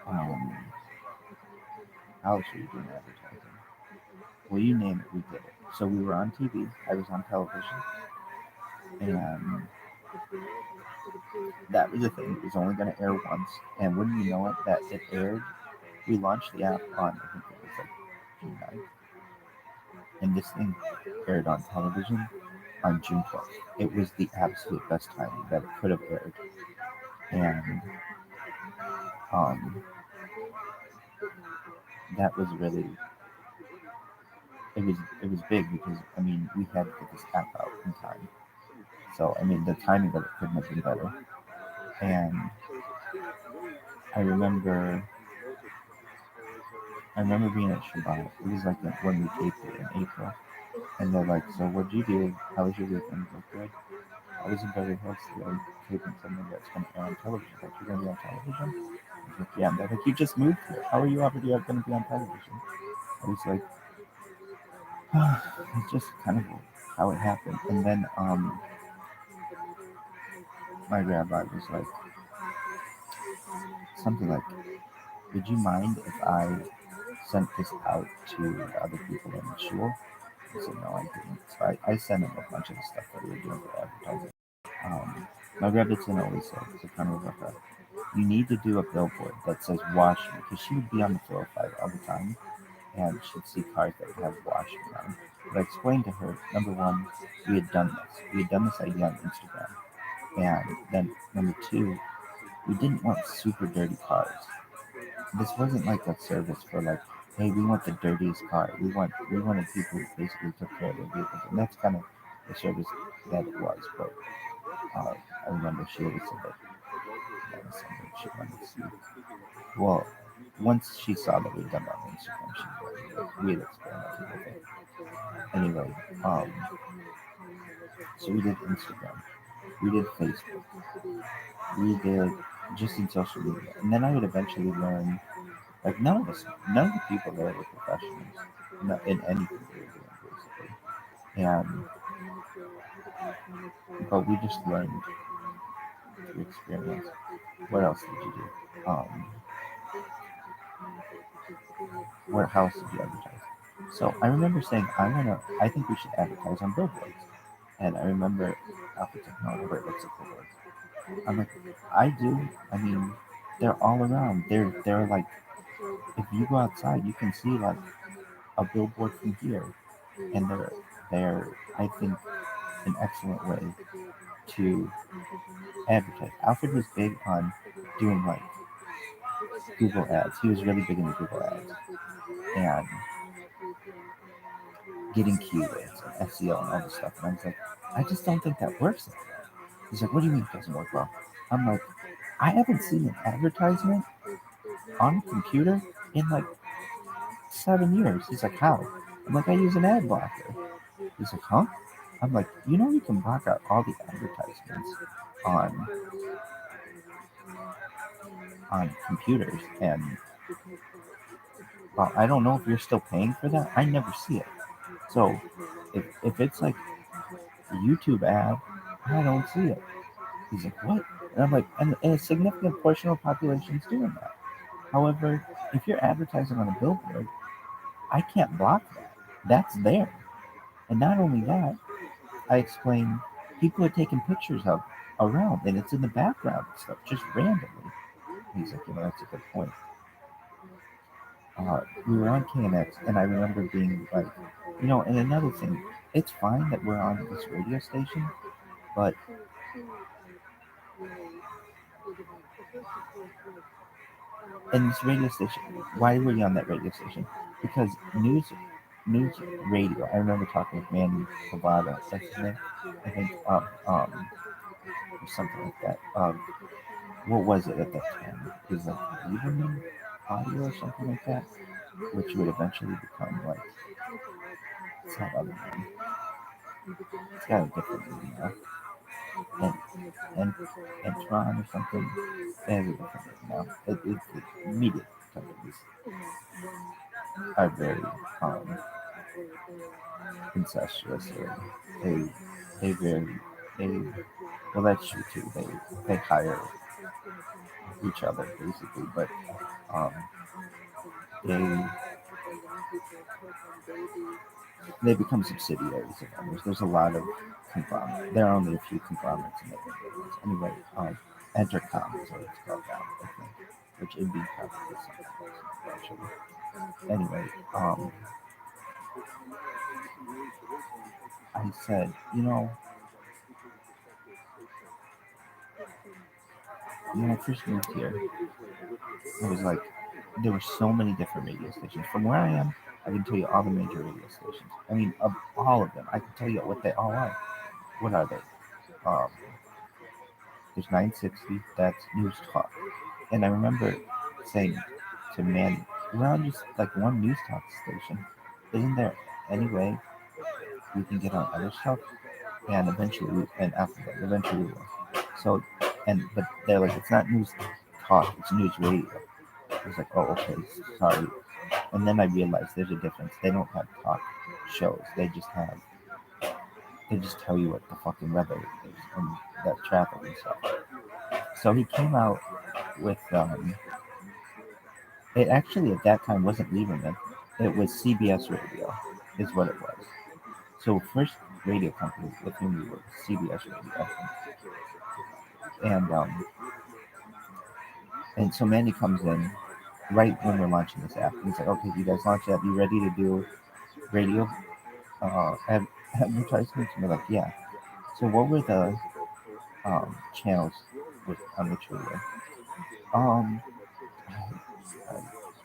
[SPEAKER 2] how else were you doing advertising? Well, you name it, we did it. So we were on TV. I was on television. And that was the thing. It was only going to air once. And wouldn't you know it, that it aired. We launched the app on, I think it was like June 9th. And this thing aired on television on June 12th. It was the absolute best timing that it could have aired. And that was really, it was big because, I mean, we had to get this app out in time. So, I mean, the timing of it couldn't have been better. And I remember being at Shabbat. It was like when we taped it in April. And they're like, so what'd you do? How was your weekend? I was like, good. I was in Beverly Hills today taping something that's going to air on television. Like, you're going to be on television? I was like, yeah. And they're like, you just moved here. How are you already going to be on television? I was like, it's just kind of how it happened. And then my rabbi was like, something like, would you mind if I sent this out to the other people in the shul? I said, no, I didn't. So I sent him a bunch of the stuff that we were doing for advertising. My Rebbitzin always said, you need to do a billboard that says wash me, because she would be on the 405 all the time, and she'd see cars that would have wash me on. But I explained to her, number one, we had done this. We had done this idea on Instagram. And then number two, we didn't want super dirty cars. This wasn't like a service for like, hey, we want the dirtiest car. We wanted people who basically took care of their vehicles. And that's kind of the service that it was. But I remember she always said that was something she wanted to see. Well, once she saw that we'd done it on Instagram, she we had experimented with it. Anyway, so we did Instagram, we did Facebook, we did just in social media, and then I would eventually learn. Like none of the people there were professionals in anything they were doing, basically. And but we just learned through experience. What else did you do? What house did you advertise? So I remember saying, I think we should advertise on billboards. And I remember Alpha Technology looks at billboards. I'm like, I do. I mean, they're all around. They're like, if you go outside, you can see like a billboard from here, and they're I think an excellent way to advertise. Alfred was big on doing like Google ads. He was really big into Google ads and getting keywords and SEO and all this stuff. And I was like, I just don't think that works like that. He's like, what do you mean it doesn't work well? I'm like, I haven't seen an advertisement on a computer in like 7 years. He's like, how? I'm like, I use an ad blocker. He's like, huh? I'm like, you can block out all the advertisements on computers, and well, I don't know if you're still paying for that. I never see it. So if it's like a YouTube ad, I don't see it. He's like, what? And I'm like, and a significant portion of the population is doing that. However, if you're advertising on a billboard, I can't block that. That's there. And not only that, I explained people are taking pictures of around, and it's in the background and stuff, just randomly. He's like, that's a good point. We were on KNX, and I remember being like, and another thing, it's fine that we're on this radio station, but in this radio station, why were you on that radio station? Because news news radio. I remember talking with Manny Cavada, that's his name, I think, or something like that. What was it at that time? It was like Lieberman Audio or something like that, which would eventually become like, it's not other name. It's got a different name now. And and Tron or something. It has a different name now. It's media companies are very incestuous, or they very they well, that's true too. They hire each other basically, but um, they they become subsidiaries of others. There's a lot of conglomerates. There are only a few conglomerates in the world. Anyway, Entercom is what it's called now, I think, which would be probably something actually. Anyway, I said, when I first moved here, I was like, there were so many different radio stations. From where I am, I can tell you all the major radio stations. I mean, of all of them, I can tell you what they all are. What are they? There's 960, that's News Talk. And I remember saying to Manny, we're on just like one News Talk station. Isn't there any way we can get on other stuff? And and after that, eventually we will. So, but they're like, it's not News Talk, it's News Radio. I was like, oh, okay, sorry. And then I realized there's a difference. They don't have talk shows. They just tell you what the fucking weather is and the traffic and stuff. So he came out with it actually at that time wasn't Lieberman. It was CBS Radio, is what it was. So first radio company with whom we worked, CBS Radio, and so Mandy comes in right when we're launching this app. He's like, okay, you guys launch the app. You ready to do radio advertisements? And we're like, yeah. So what were the channels on which we were?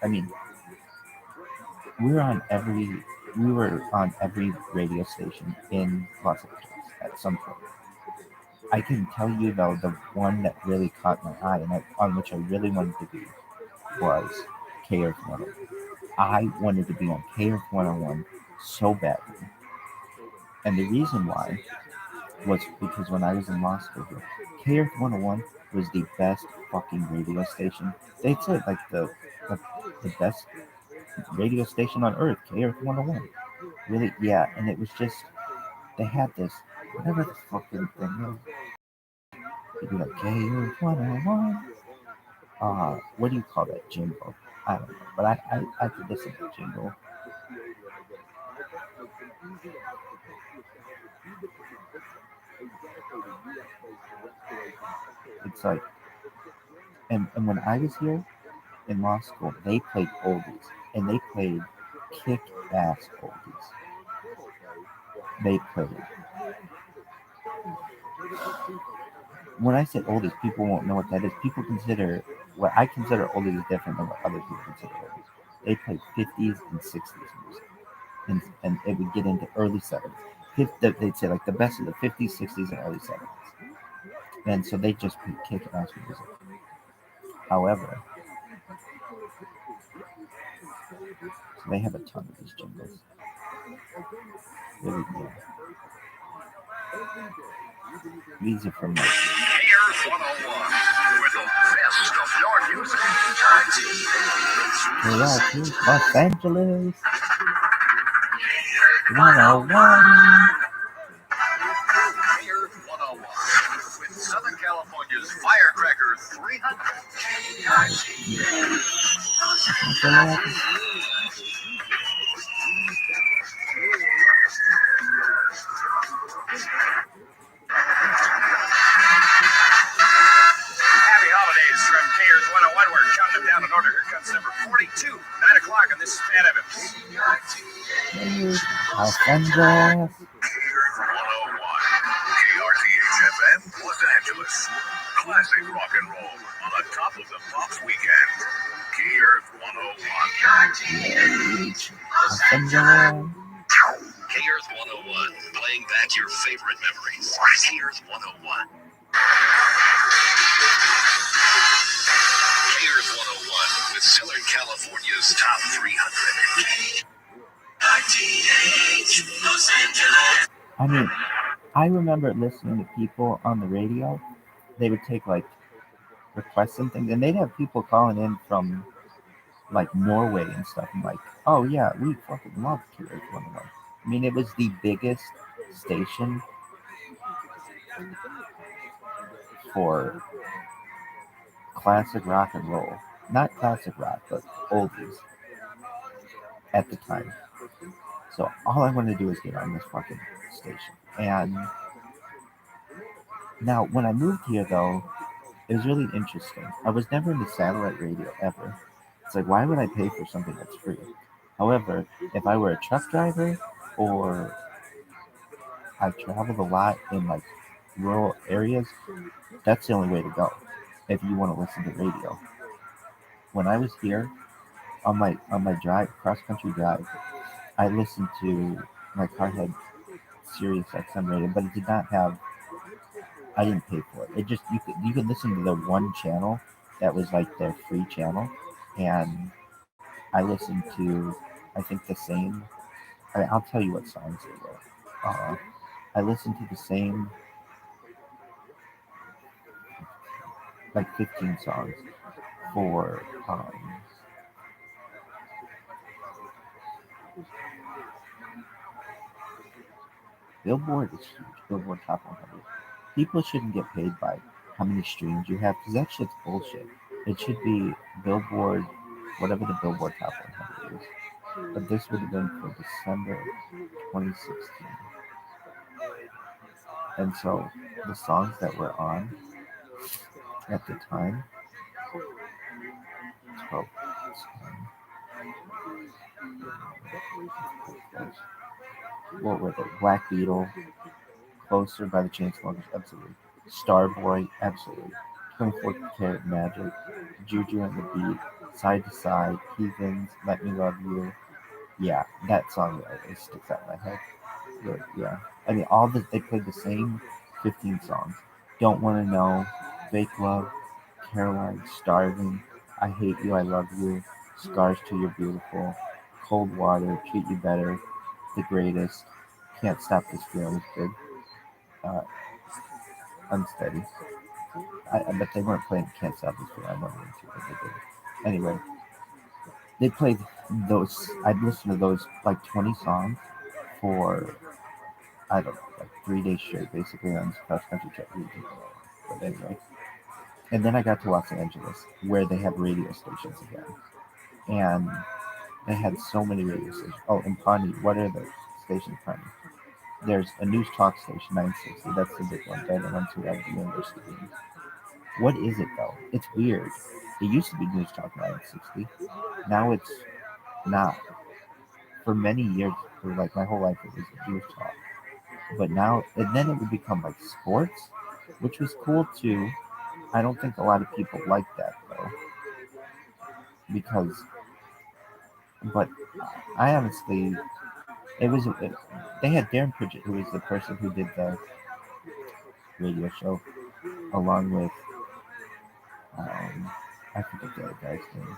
[SPEAKER 2] I mean, we were on every radio station in Los Angeles at some point. I can tell you though, the one that really caught my eye and on which I really wanted to be was KF 101. I wanted to be on KF 101 so badly, and the reason why was because when I was in law school here, KF 101 was the best fucking radio station. They'd say like the best radio station on earth, KF 101. Really, yeah, and it was just they had this whatever the fucking thing is. You'd be like KF 101. What do you call that jingle? I don't know, but I could listen to the jingle. It's like, and when I was here in law school, they played oldies, and they played kick-ass oldies. They played. When I say oldies, people won't know what that is. People consider what I consider oldies is different than what other people consider oldies. They played 50s and 60s music, and it would get into early 70s. They'd say like the best of the 50s, 60s, and early 70s. And so they just played kick-ass music. However, so they have a ton of these jingles. Really do. These are from like
[SPEAKER 1] Here's 101 with the best of your music.
[SPEAKER 2] Los Angeles 101.
[SPEAKER 1] Here's 101 with Southern California's Firecracker 300. Happy holidays from Kayers 101. We're counting them down in order. Here comes number 42, 9 o'clock, and this is Pat Evans.
[SPEAKER 2] Los Angeles.
[SPEAKER 1] 101, KRTHFM, Los Angeles. Classic rock and roll on the top of the Pops weekend. Key Earth 101.
[SPEAKER 7] Los Angeles.
[SPEAKER 1] Key Earth 101. Playing back your favorite memories. Key Earth 101. Key Earth 101 with Southern California's top 300. Los Angeles.
[SPEAKER 7] I mean, I remember listening to people on the radio. They would take like requests and things, and they'd have people calling in from like Norway and stuff. I'm like, oh yeah, we fucking love Key Earth 101. I mean, it was the biggest station for classic rock and roll. Not classic rock, but oldies at the time. So all I wanted to do was get on this fucking station. And now, when I moved here, though, it was really interesting. I was never into satellite radio ever. It's like, why would I pay for something that's free? However, if I were a truck driver or I traveled a lot in like rural areas, that's the only way to go if you want to listen to radio. When I was here on my drive, cross country drive, I listened to my car had Sirius XM radio, but it did not have. I didn't pay for it. It just you could listen to the one channel that was like their free channel, and I listened to I think the same. I'll tell you what songs they were. I listened to the same like 15 songs for Billboard is huge. Billboard Top 100. People shouldn't get paid by how many streams you have because that shit's bullshit. It should be Billboard, whatever the Billboard Top 100 is. But this would have been for December 2016. And so the songs that were on at the time, 12, what were they? Black Beetle, Closer by the Chainsmokers, absolutely. Starboy, absolutely. 24 Karat Magic, Juju and the Beat, Side to Side, Heathens, Let Me Love You. Yeah, that song really sticks out in my head. But, yeah. I mean, they played the same 15 songs. Don't Want to Know, Fake Love, Caroline, Starving, I Hate You, I Love You, Scars to You're Beautiful, Cold Water, Treat You Better, The Greatest, Can't Stop This Feeling is good. Unsteady. But they weren't playing Can't Stop This Feeling. I wanted them to, but they did. Anyway, they played those. I'd listen to those like 20 songs for, I don't know, like 3 days straight, basically on this cross country trip. But anyway. And then I got to Los Angeles, where they have radio stations again. And they had so many radio stations. Oh, in Pawnee, what are the stations, Pawnee? There's a news talk station, 960. That's the big one. They're the ones who have the university games. What is it, though? It's weird. It used to be News Talk 960. Now it's not. For many years, for like my whole life, it was News Talk. But now, and then it would become like sports, which was cool too. I don't think a lot of people like that, though. But I honestly, they had Darren Pridgett, who was the person who did the radio show, along with, I forget the other guy's name.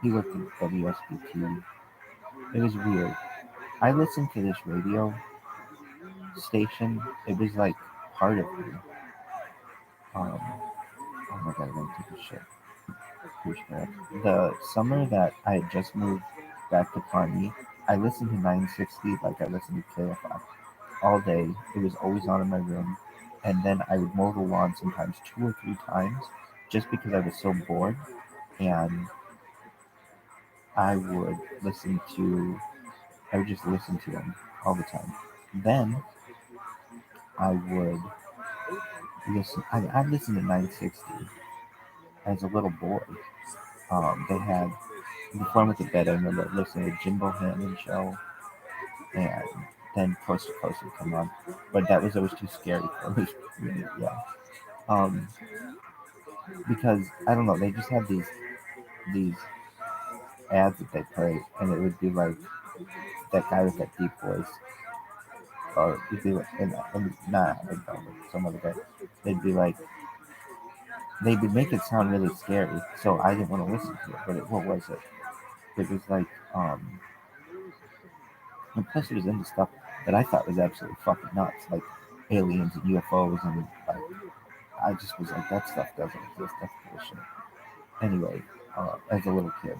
[SPEAKER 7] He worked at WSBT. It was weird. I listened to this radio station. It was like part of me. Oh my god, I'm gonna take a shit. The summer that I had just moved back to Pawnee, I listened to 960 like I listened to KFI all day. It was always on in my room. And then I would mow the lawn sometimes 2 or 3 times just because I was so bored. And I would just listen to them all the time. Then I would I'd listen to 960 as a little boy. They had Before I Went to Bed, I remember listening to Jimbo Hammond show, and then Coast to Coast would come on, but that was always too scary for me. Yeah, because I don't know, they just have these ads that they play, and it would be like that guy with that deep voice, or it'd be like, some other guy. They'd be like, they would make it sound really scary, so I didn't want to listen to it. But what was it? It was like, and plus it was into stuff that I thought was absolutely fucking nuts, like aliens and UFOs, and like, I just was like, that stuff doesn't exist. That's bullshit. Anyway, as a little kid,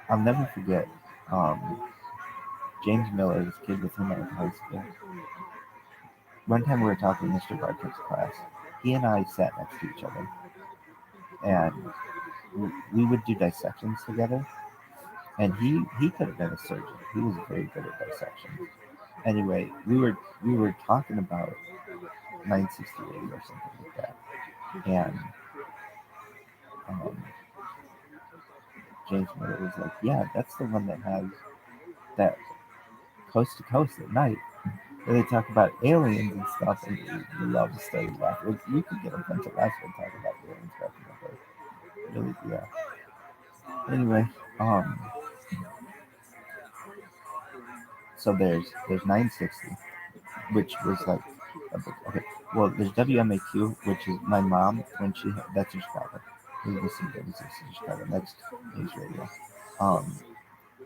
[SPEAKER 7] I'll never forget James Miller, this kid with whom I went to high school. One time we were talking in Mr. Bartek's class. He and I sat next to each other, and we would do dissections together. And he could have been a surgeon. He was very good at dissection. Anyway, we were talking about 968 or something like that, and um, James Miller was like, "Yeah, that's the one that has that coast to coast at night." And they talk about aliens and stuff, and we love to study laughing. You could get a bunch of laughs when talking about aliens back in the day. Really, yeah. Anyway, so there's 960, which was like, okay. Well, there's WMAQ, which is my mom when that's in Chicago. We listen to this in Chicago. Next news radio.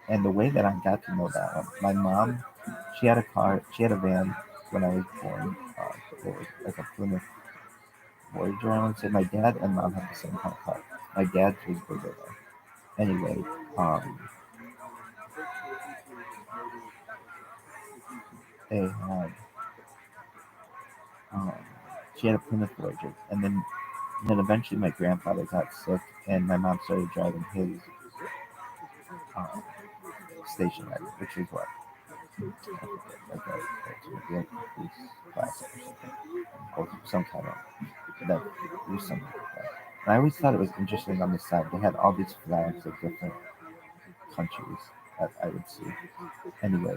[SPEAKER 7] And the way that I got to know that one, my mom, she had a van when I was born. It was like a Plymouth Voyager, I would say. My dad and mom had the same kind of car. My dad's was bigger though. Anyway, they had, um, she had a Plymouth Voyager, and then eventually my grandfather got sick, and my mom started driving his um, station wagon, which was what, like a police class or something, or some kind of that. It was something like that. And I always thought it was interesting on the side. They had all these flags of different countries that I would see. Anyway,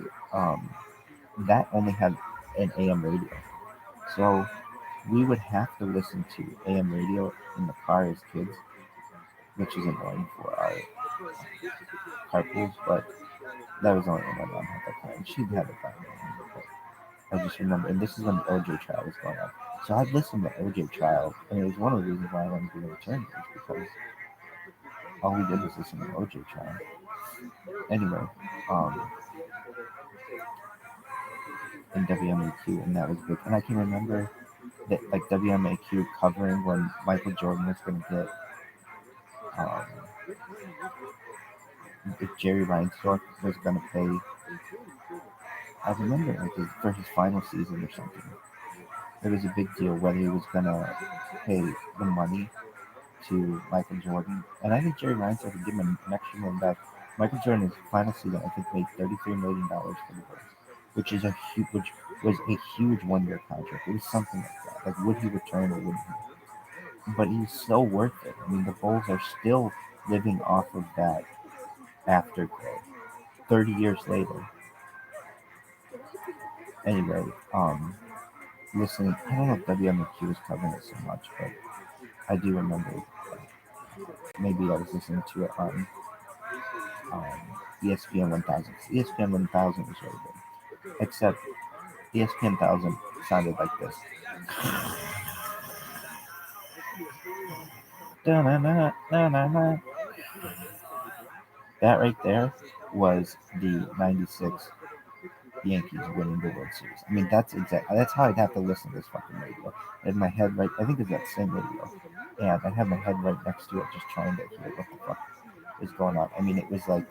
[SPEAKER 7] that only had an AM radio, so we would have to listen to AM radio in the car as kids, which is annoying for our carpools, but that was only when my mom had that car, and she'd have it back then. I just remember, and this is when the OJ trial was going on. So I'd listen to OJ trial, and it was one of the reasons why I wanted to be an attorney, is because all we did was listen to OJ trial. Anyway, in WMAQ, and that was big. And I can remember that, like, WMAQ covering when Michael Jordan was going to get, if Jerry Reinsdorf was going to pay. I remember like for his final season or something. It was a big deal whether he was going to pay the money to Michael Jordan. And I think Jerry Reinsdorf would give him an extra $1 million. Michael Jordan's final season, I think, made $33 million for the Bulls, which was a huge 1-year contract. It was something like that. Like, would he return or wouldn't he? But he's so worth it. I mean, the Bulls are still living off of that afterglow 30 years later. Anyway, listening, I don't know if WMQ was covering it so much, but I do remember maybe I was listening to it on ESPN 1000. ESPN 1000 was really good, except ESPN 1000 sounded like this. That right there was the 96 Yankees winning the World Series. I mean, that's how I'd have to listen to this fucking radio. In my head, right, I think it's that same radio, and I have my head right next to it, just trying to hear what the fuck is going on. I mean, it was like,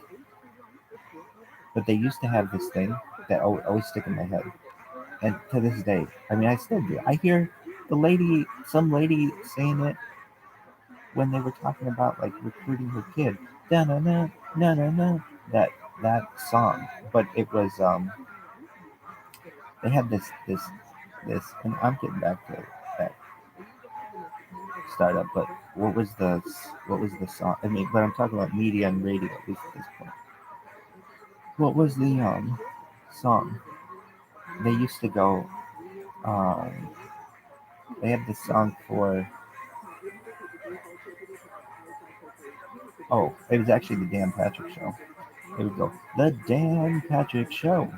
[SPEAKER 7] but they used to have this thing that always stick in my head, and to this day, I mean, I still do. I hear some lady saying it when they were talking about like recruiting her kid. Da na na na na na. That song, but it was they had this, and I'm getting back to that startup. But what was the song? I mean, but I'm talking about media and radio at least at this point. What was the song? They used to go. They had this song for. Oh, it was actually the Dan Patrick Show. Here we go. The Dan Patrick Show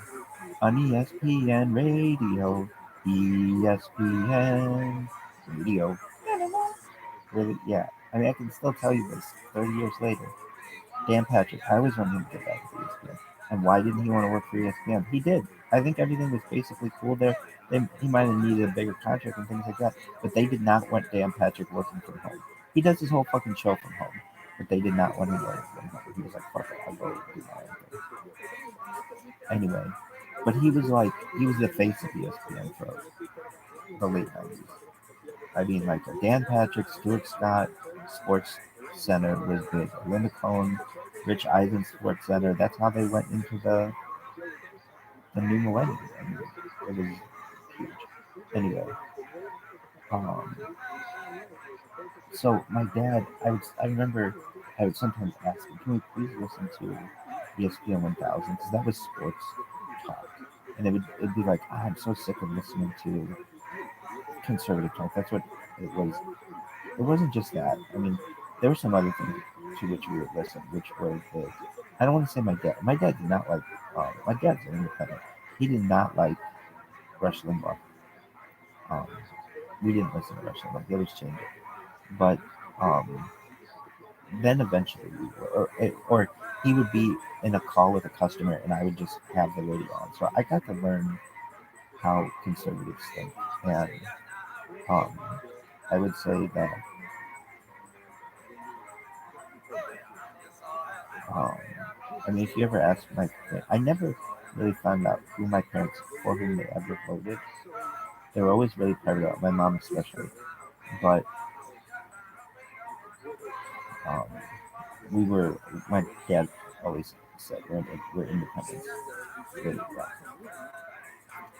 [SPEAKER 7] on ESPN Radio. ESPN Radio. Really? Yeah. I mean, I can still tell you this 30 years later. Dan Patrick, I always wanted him to get back to ESPN. And why didn't he want to work for ESPN? He did. I think everything was basically cool there. He might have needed a bigger contract and things like that, but they did not want Dan Patrick working from home. He does his whole fucking show from home, but they did not want him working from home. He was like, fuck it, I'll go do my own thing. Anyway, but he was the face of ESPN for the late 90s. I mean, like Dan Patrick, Stuart Scott, Sports Center was big. Linda Cohn, Rich Eisen Sports Center. That's how they went into the new millennium. I mean, it was huge. Anyway, um, so my dad, I remember I would sometimes ask him, can we please listen to ESPN 1000? Because that was sports talk. And it'd be like, I'm so sick of listening to conservative talk. That's what it was. It wasn't just that. I mean, there were some other things to which we would listen, which were big. I don't want to say my dad. My dad did not like. My dad's an independent. He did not like Rush Limbaugh. Um, we didn't listen to Rush Limbaugh. They always changed it. But then eventually we were, or he would be in a call with a customer, and I would just have the radio on. So I got to learn how conservatives think, and um, I would say that um, I mean, if you ever ask I never really found out who my parents for whom they ever voted. They were always really private about my mom especially, but um, we were. My dad always said we're independent. Really, yeah.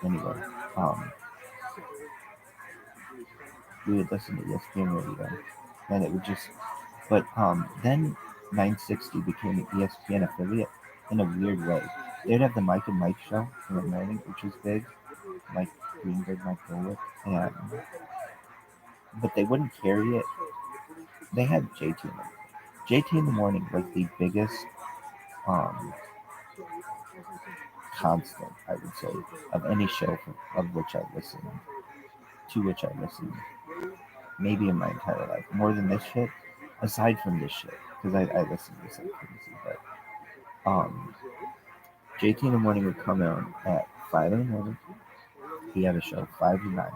[SPEAKER 7] Anyway, um, we would listen to ESPN radio, and it would just. But then 960 became an ESPN affiliate in a weird way. They'd have the Mike and Mike show in the morning, which was big. Mike Greenberg, Mike Golick, and but they wouldn't carry it. They had JT in it. JT in the morning was the biggest um, constant, I would say, of any show of which I listened, to which I listened, maybe in my entire life, more than this shit. Aside from this shit, because I listened to this like crazy, but JT in the morning would come out at 5 in the morning. He had a show 5 to 9,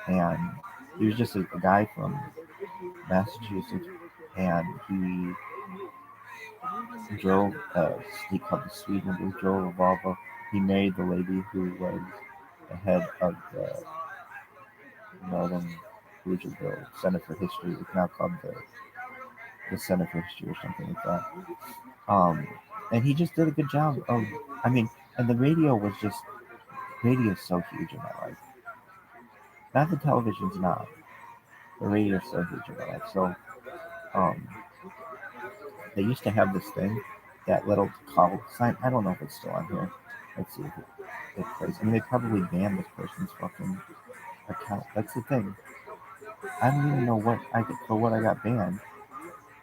[SPEAKER 7] and he was just a guy from Massachusetts, and he drove. He called the Sweden. He drove a Volvo. He married the lady who was the head of the Northern Louisville Center for History. It's now called the Center for History or something like that. And he just did a good job of. I mean, and the radio is so huge in my life. Not the television's not. The radio's so huge in my life. So um, they used to have this thing, that little call sign. I don't know if it's still on here. Let's see if it plays. I mean, they probably banned this person's fucking account. That's the thing. I don't even know what I got banned.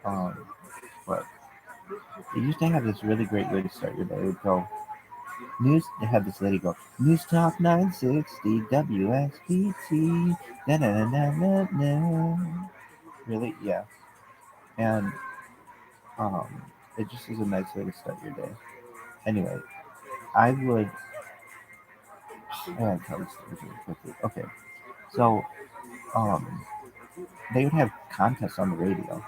[SPEAKER 7] But they used to have this really great way to start your day. It would go news. They had this lady go News Talk 960 WSPT. Na na na na na. Really, yeah. And it just is a nice way to start your day. Anyway, I would. I gotta tell this story really quickly. Okay, so um, they would have contests on the radio.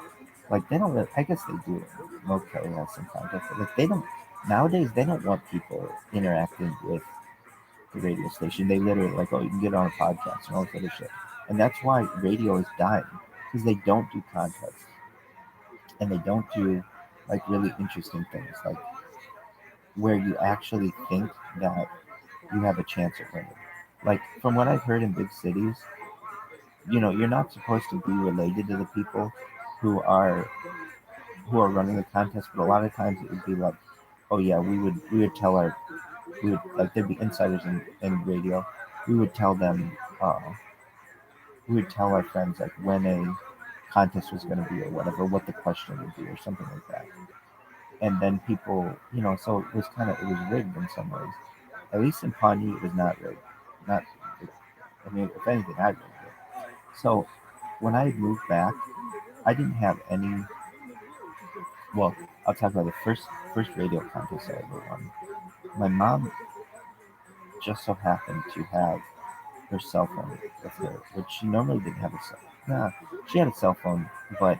[SPEAKER 7] Like they don't really, I guess they do. Okay, has some contests, but like they don't nowadays. They don't want people interacting with the radio station. They literally like, oh, you can get on a podcast and all this other shit. And that's why radio is dying because they don't do contests and they don't do like really interesting things like where you actually think that you have a chance at winning. Like from what I've heard in big cities, you're not supposed to be related to the people who are running the contest, but a lot of times it would be like, oh yeah, we would tell we would like there'd be insiders in radio. We would tell them we would tell our friends like when a contest was going to be or whatever, what the question would be or something like that. And then people, so it was rigged in some ways. At least in Pawnee, it was not rigged. Not, I mean, if anything, I rigged it. So when I moved back, I didn't have any. Well, I'll talk about the first radio contest I ever won. My mom just so happened to have her cell phone with her, which she normally didn't have a cell. Nah, she had a cell phone, but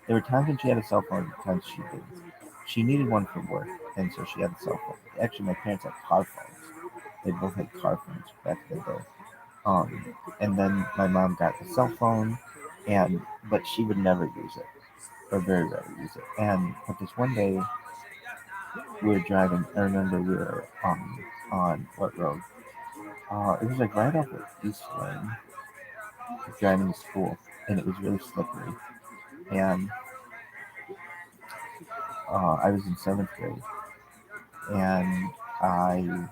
[SPEAKER 7] there were times when she had a cell phone, times she didn't. She needed one for work, and so she had a cell phone. Actually, my parents had car phones. They both had car phones back in the day. And then my mom got a cell phone, but she would never use it, or very rarely use it. But this one day, we were driving. I remember we were on what road? It was like right off of East Lane, driving to school, and it was really slippery. And I was in 7th grade, and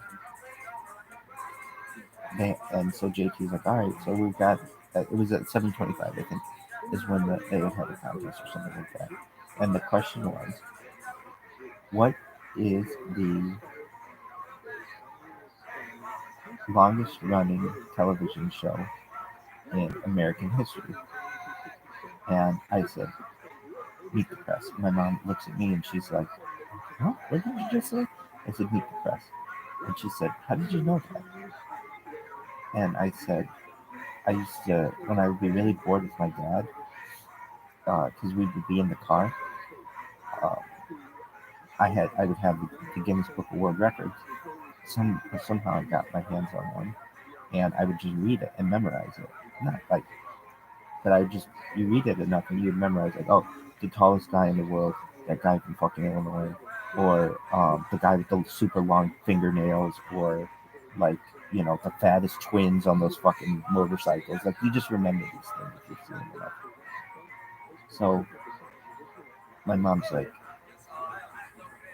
[SPEAKER 7] and so JT's like, all right, so we've got. It was at 7:25, I think, is when they would have a contest or something like that. And the question was, what is the longest running television show in American history? And I said, Meet the Press. My mom looks at me and she's like, huh? What did you just say? I said, Meet the Press. And she said, how did you know that? And I said, I used to, when I would be really bored with my dad, because we would be in the car, uh, I would have the Guinness Book of World Records. Somehow I got my hands on one, and I would just read it and memorize it. Not like, but you read it enough and you would memorize, like, oh, the tallest guy in the world, that guy from fucking Illinois, or the guy with the super long fingernails, or like, the fattest twins on those fucking motorcycles. Like, you just remember these things if you've seen them enough. So my mom's like,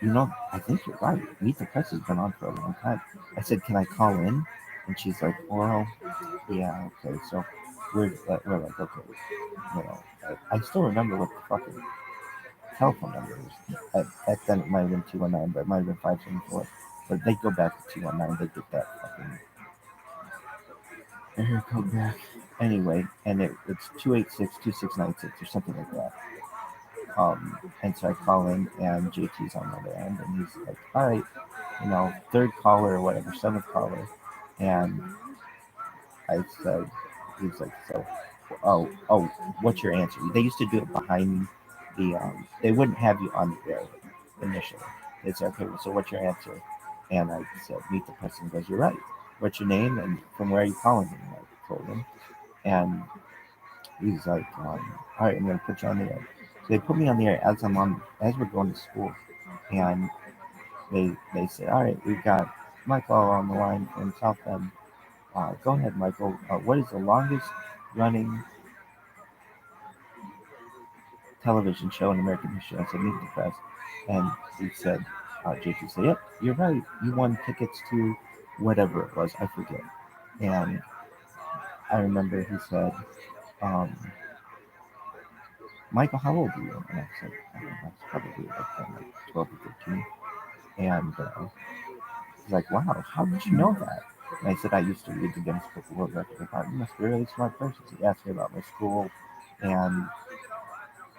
[SPEAKER 7] I think you're right. Meet the Press has been on for a long time. I said, can I call in? And she's like, well, yeah, okay. So we're like, okay. I still remember what the fucking telephone number is. At then it might have been 219, but it might have been 574. But they go back to 219. They get that fucking area code back. Anyway, and it's 286-2696 or something like that. And so I call in, and JT's on the other end, and he's like, all right, third caller or whatever, 7th caller. And I said, he's like, so, oh, what's your answer? They used to do it behind they wouldn't have you on the air initially. They'd say, okay, so what's your answer? And I said, Meet the Press. And he goes, you're right. What's your name and from where are you calling me? And I told him. And he's like, all right, I'm going to put you on the air. So they put me on the air as we're going to school. And they say, all right, we've got Michael on the line from South Bend. Go ahead, Michael. What is the longest running television show in American history? I said, Meet the Press. And he said, JT said, yep, you're right. You won tickets to whatever it was. I forget. And I remember he said, Michael, how old are you? And I said, I don't know, I was probably like 12 or 13. And he's like, wow, how did you know that? And I said, I used to read the Guinness Book of World Records. I thought, you must be a really smart person. So he asked me about my school, and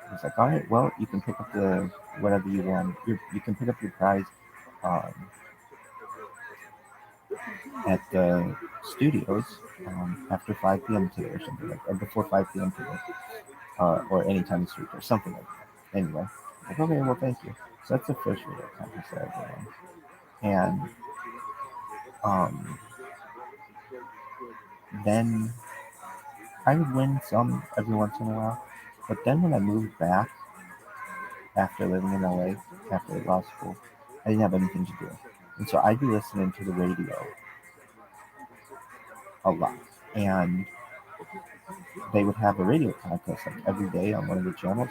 [SPEAKER 7] he's like, all right, well, you can pick up the whatever you want. You can pick up your prize at the studios after 5 p.m. today or something like that, or before 5 p.m. today, or anytime this week or something like that. Anyway, like, okay, well, thank you. So that's the first radio contest I ever won. And then I would win some every once in a while. But then when I moved back after living in LA, after law school, I didn't have anything to do. And so I'd be listening to the radio a lot. And they would have a radio contest like every day on one of the channels.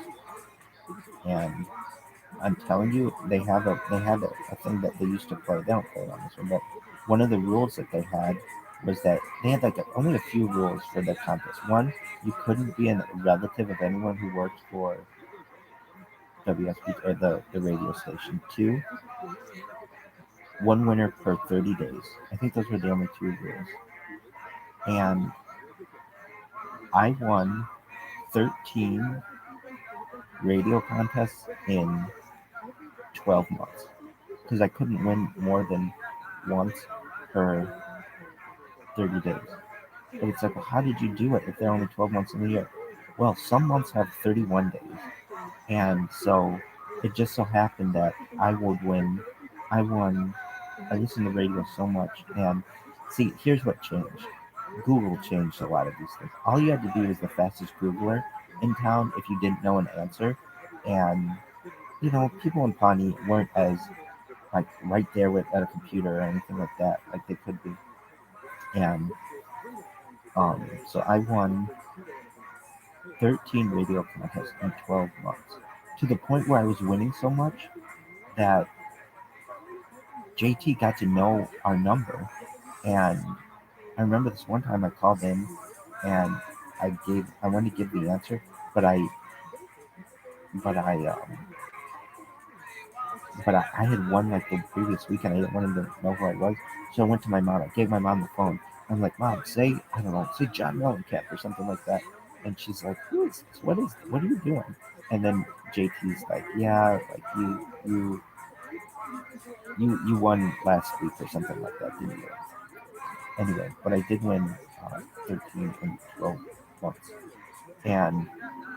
[SPEAKER 7] And I'm telling you, they had a thing that they used to play. They don't play it on this one, but one of the rules that they had was that they had like only a few rules for the contest. One, you couldn't be a relative of anyone who worked for WSB or the radio station. Two, one winner per 30 days. I think those were the only two rules. And I won 13 radio contests in 12 months because I couldn't win more than once per 30 days. But it's like, well, how did you do it if there are only 12 months in the year? Well, some months have 31 days. And so it just so happened that I would win. I won. I listened to radio so much. And see, here's what changed. Google changed a lot of these things. All you had to be was the fastest Googler in town if you didn't know an answer. And, people in Pawnee weren't as, like, right there with at a computer or anything like that, like they could be. And so I won 13 radio contests in 12 months to the point where I was winning so much that JT got to know our number. And I remember this one time I called in and I wanted to give the answer, but but I, I had won like the previous weekend. I didn't want him to know who I was. So I went to my mom. I gave my mom the phone. I'm like, Mom, I don't know, say John Mellencamp or something like that. And she's like, who is this? What are you doing? And then JT's like, yeah, like you won last week or something like that, didn't you? Anyway, but I did win 13 and 12 months. And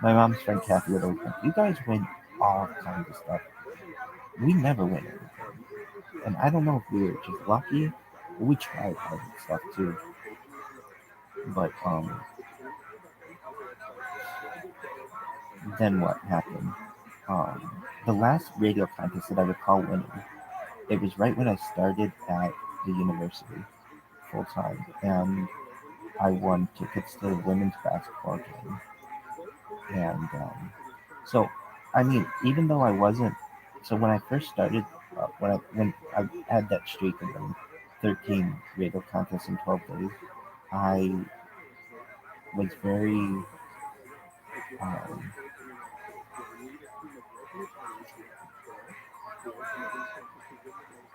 [SPEAKER 7] my mom's friend Kathy would always think, you guys win all kinds of stuff. We never win anything. And I don't know if we were just lucky. We tried hard and stuff too. But then what happened? The last radio contest that I recall winning, it was right when I started at the university full time, and I won tickets to the women's basketball game. And so, I mean, even though I wasn't, so when I first started, when I had that streak of winning 13 radio contests in 12 days, I was very, um,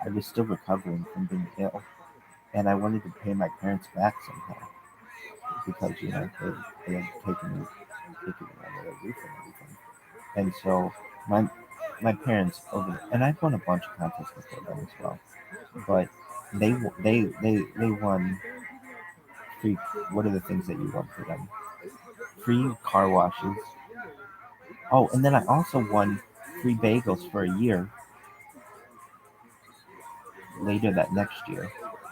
[SPEAKER 7] I was still recovering from being ill, and I wanted to pay my parents back somehow because they had taken me on their roof and everything. And so my parents and I've won a bunch of contests before them as well, but they won free. What are the things that you won for them? Free car washes. Oh, and then I also won free bagels for a year later that next year.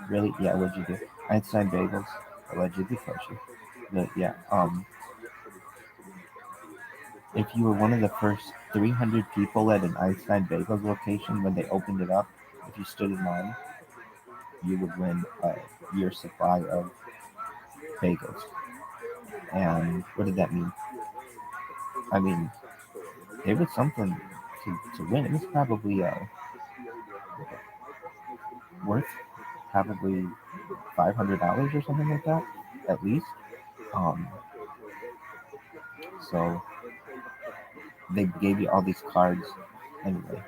[SPEAKER 7] Really? Yeah, what'd you do? Einstein Bagels, allegedly kosher. But yeah, if you were one of the first 300 people at an Einstein Bagels location when they opened it up, if you stood in line, you would win a year's supply of bagels. And what did that mean? I mean, it was something to win. It was probably worth probably $500 or something like that, at least. Um, so they gave you all these cards. Anyway,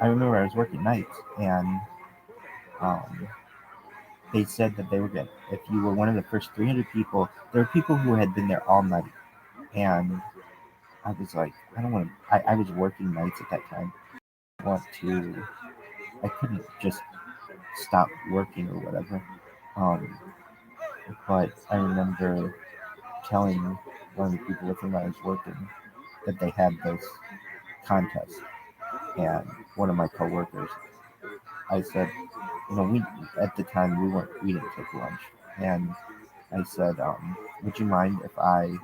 [SPEAKER 7] I remember I was working nights, and um, they said that they were good. If you were one of the first 300 people, there were people who had been there all night, and I was like, I don't want to. I was working nights at that time. I want to. I couldn't just stop working or whatever. Um, but I remember telling one of the people with whom I was working that they had this contest, and one of my coworkers, I said, we at the time we didn't take lunch, and I said, would you mind if I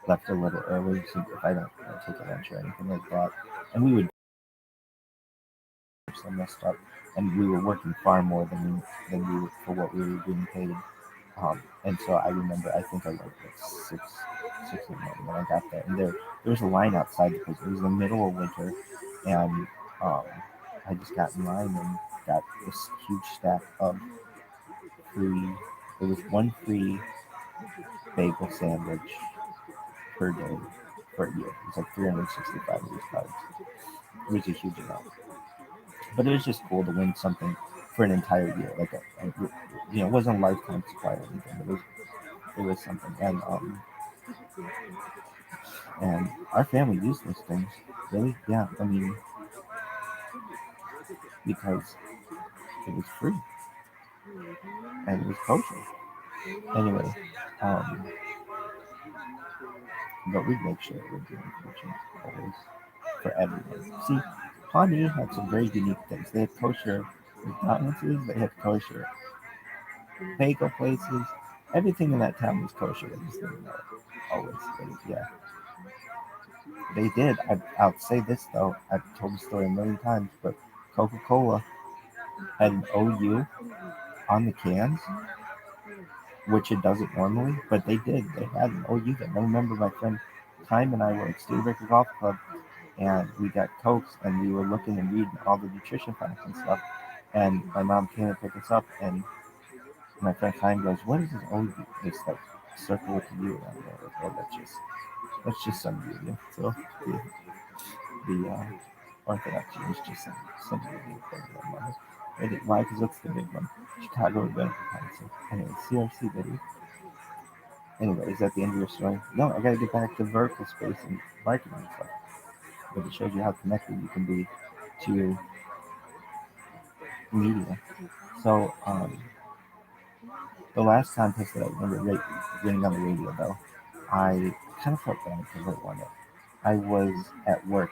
[SPEAKER 7] left a little early so if I don't take a lunch or anything like that? And we would so messed up, and we were working far more than we for what we were being paid. And so I remember, I think I worked at six in the morning when I got there, and there was a line outside because it was the middle of winter, and um, I just got in line and got this huge stack of free It was one free bagel sandwich per day for a year. It's like 365 of these cards. It was a huge amount. But it was just cool to win something for an entire year. Like it wasn't a lifetime supply or anything. It was something. And our family used those things. Really? Yeah. I mean, because it was free and it was kosher. Anyway, but we'd make sure we're doing kosher always for everyone. See, Pawnee had some very unique things. They had kosher McDonald's, they had kosher bagel places. Everything in that town was kosher. They just didn't know it. Always. Yeah. They did. I'll say this though. I've told the story a million times, but Coca-Cola had an OU on the cans, which it doesn't normally, but they did. They had an OU there. I remember my friend Time and I were at Studebaker Golf Club, and we got Cokes, and we were looking and reading all the nutrition facts and stuff. And my mom came to pick us up, and my friend Time goes, "What is this OU?" This like circle with the U around there. Like, oh, that's just some union. So the Orthodox Jews just some union for their mother. Why? Because that's the big one. Chicago Rabbinical Council. Anyway, CRC, baby. Anyway, is that the end of your story? No, I gotta get back to vertical space and marketing and stuff. But it shows you how connected you can be to your media. So, the last contest that I remember winning on the radio, though, I kind of felt bad because I won it. I was at work.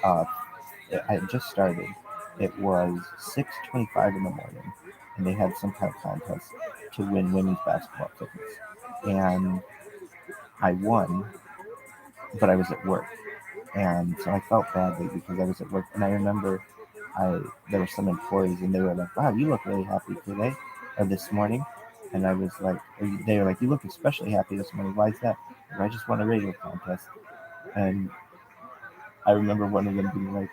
[SPEAKER 7] I had just started. It was 6:25 in the morning, and they had some kind of contest to win women's basketball tickets. And I won, but I was at work. And so I felt badly because I was at work. And I remember there were some employees, and they were like, "Wow, you look really happy today or this morning." And I was like, they were like, "You look especially happy this morning. Why is that?" And I just won a radio contest. And I remember one of them being like,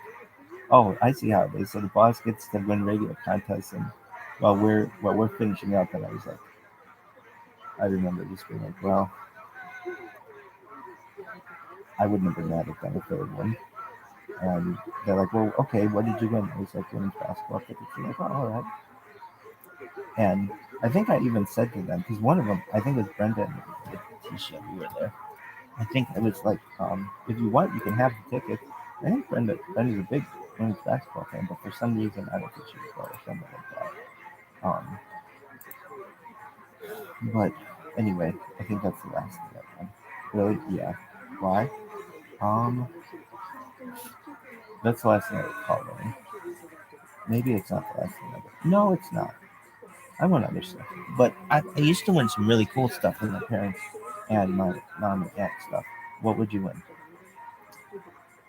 [SPEAKER 7] "Oh, I see how it is. So the boss gets to win radio contests, and while we're finishing up." And I was like, I remember just being like, "Well, I wouldn't have been mad at them if they had won." And they're like, "Well, okay, what did you win?" I was like, "Women's basketball tickets." And like, "Oh, all right." And I think I even said to them, because one of them, I think it was Brenda and Tisha, we were there. I think it was like, if you want, you can have the tickets. I think Brenda's a big women's basketball fan, but for some reason, I don't think she was there or something like that. But anyway, I think that's the last thing I've done. Really? Yeah. Why? Um, that's the last thing I recall doing. Maybe it's not the last thing I did. No, it's not. I won other stuff, but I used to win some really cool stuff with my parents and my mom and aunt stuff. What would you win?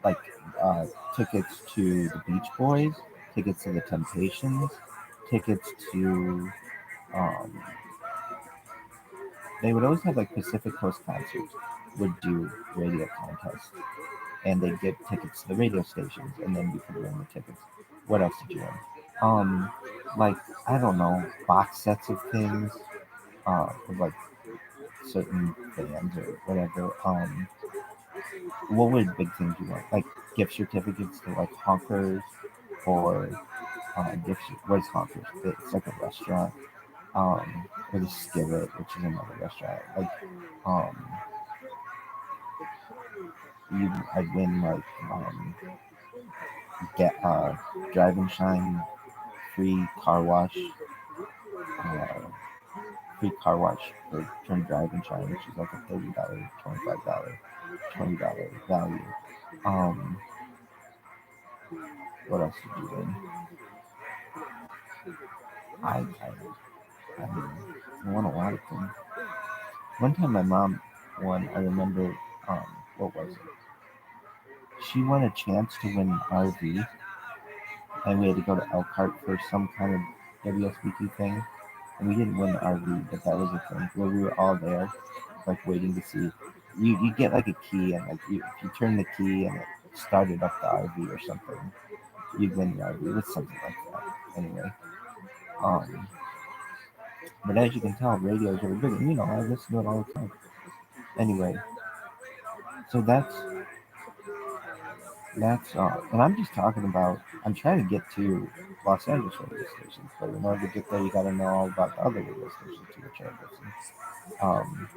[SPEAKER 7] Like tickets to the Beach Boys, tickets to the Temptations, tickets to. Um, they would always have like Pacific Coast Concerts would do radio contests, and they'd give tickets to the radio stations, and then you could win the tickets. What else did you win? Like I don't know, box sets of things, of like certain bands or whatever. What would big things you want? Like gift certificates to like Honkers or what is Honkers? It's like a restaurant. Or the Skillet, which is another restaurant. Like, I'd win like get drive and shine, free car wash, uh, for turn drive and shine, which is like a $30, $25, $20 value. Um, what else did you win? I won a lot of things. One time my mom won, I remember, what was it? She won a chance to win an RV, and we had to go to Elkhart for some kind of WSBT thing. And we didn't win the RV, but that was a thing where we were all there, like waiting to see. You get like a key, and like if you turn the key and it started up the RV or something, you'd win the RV. It was something like that. Anyway, um, But as you can tell, radio is really good. And, I listen to it all the time. Anyway, so that's and I'm just talking about. I'm trying to get to Los Angeles radio stations, but in order to get there, you got to know all about the other radio stations to which I listen. Um,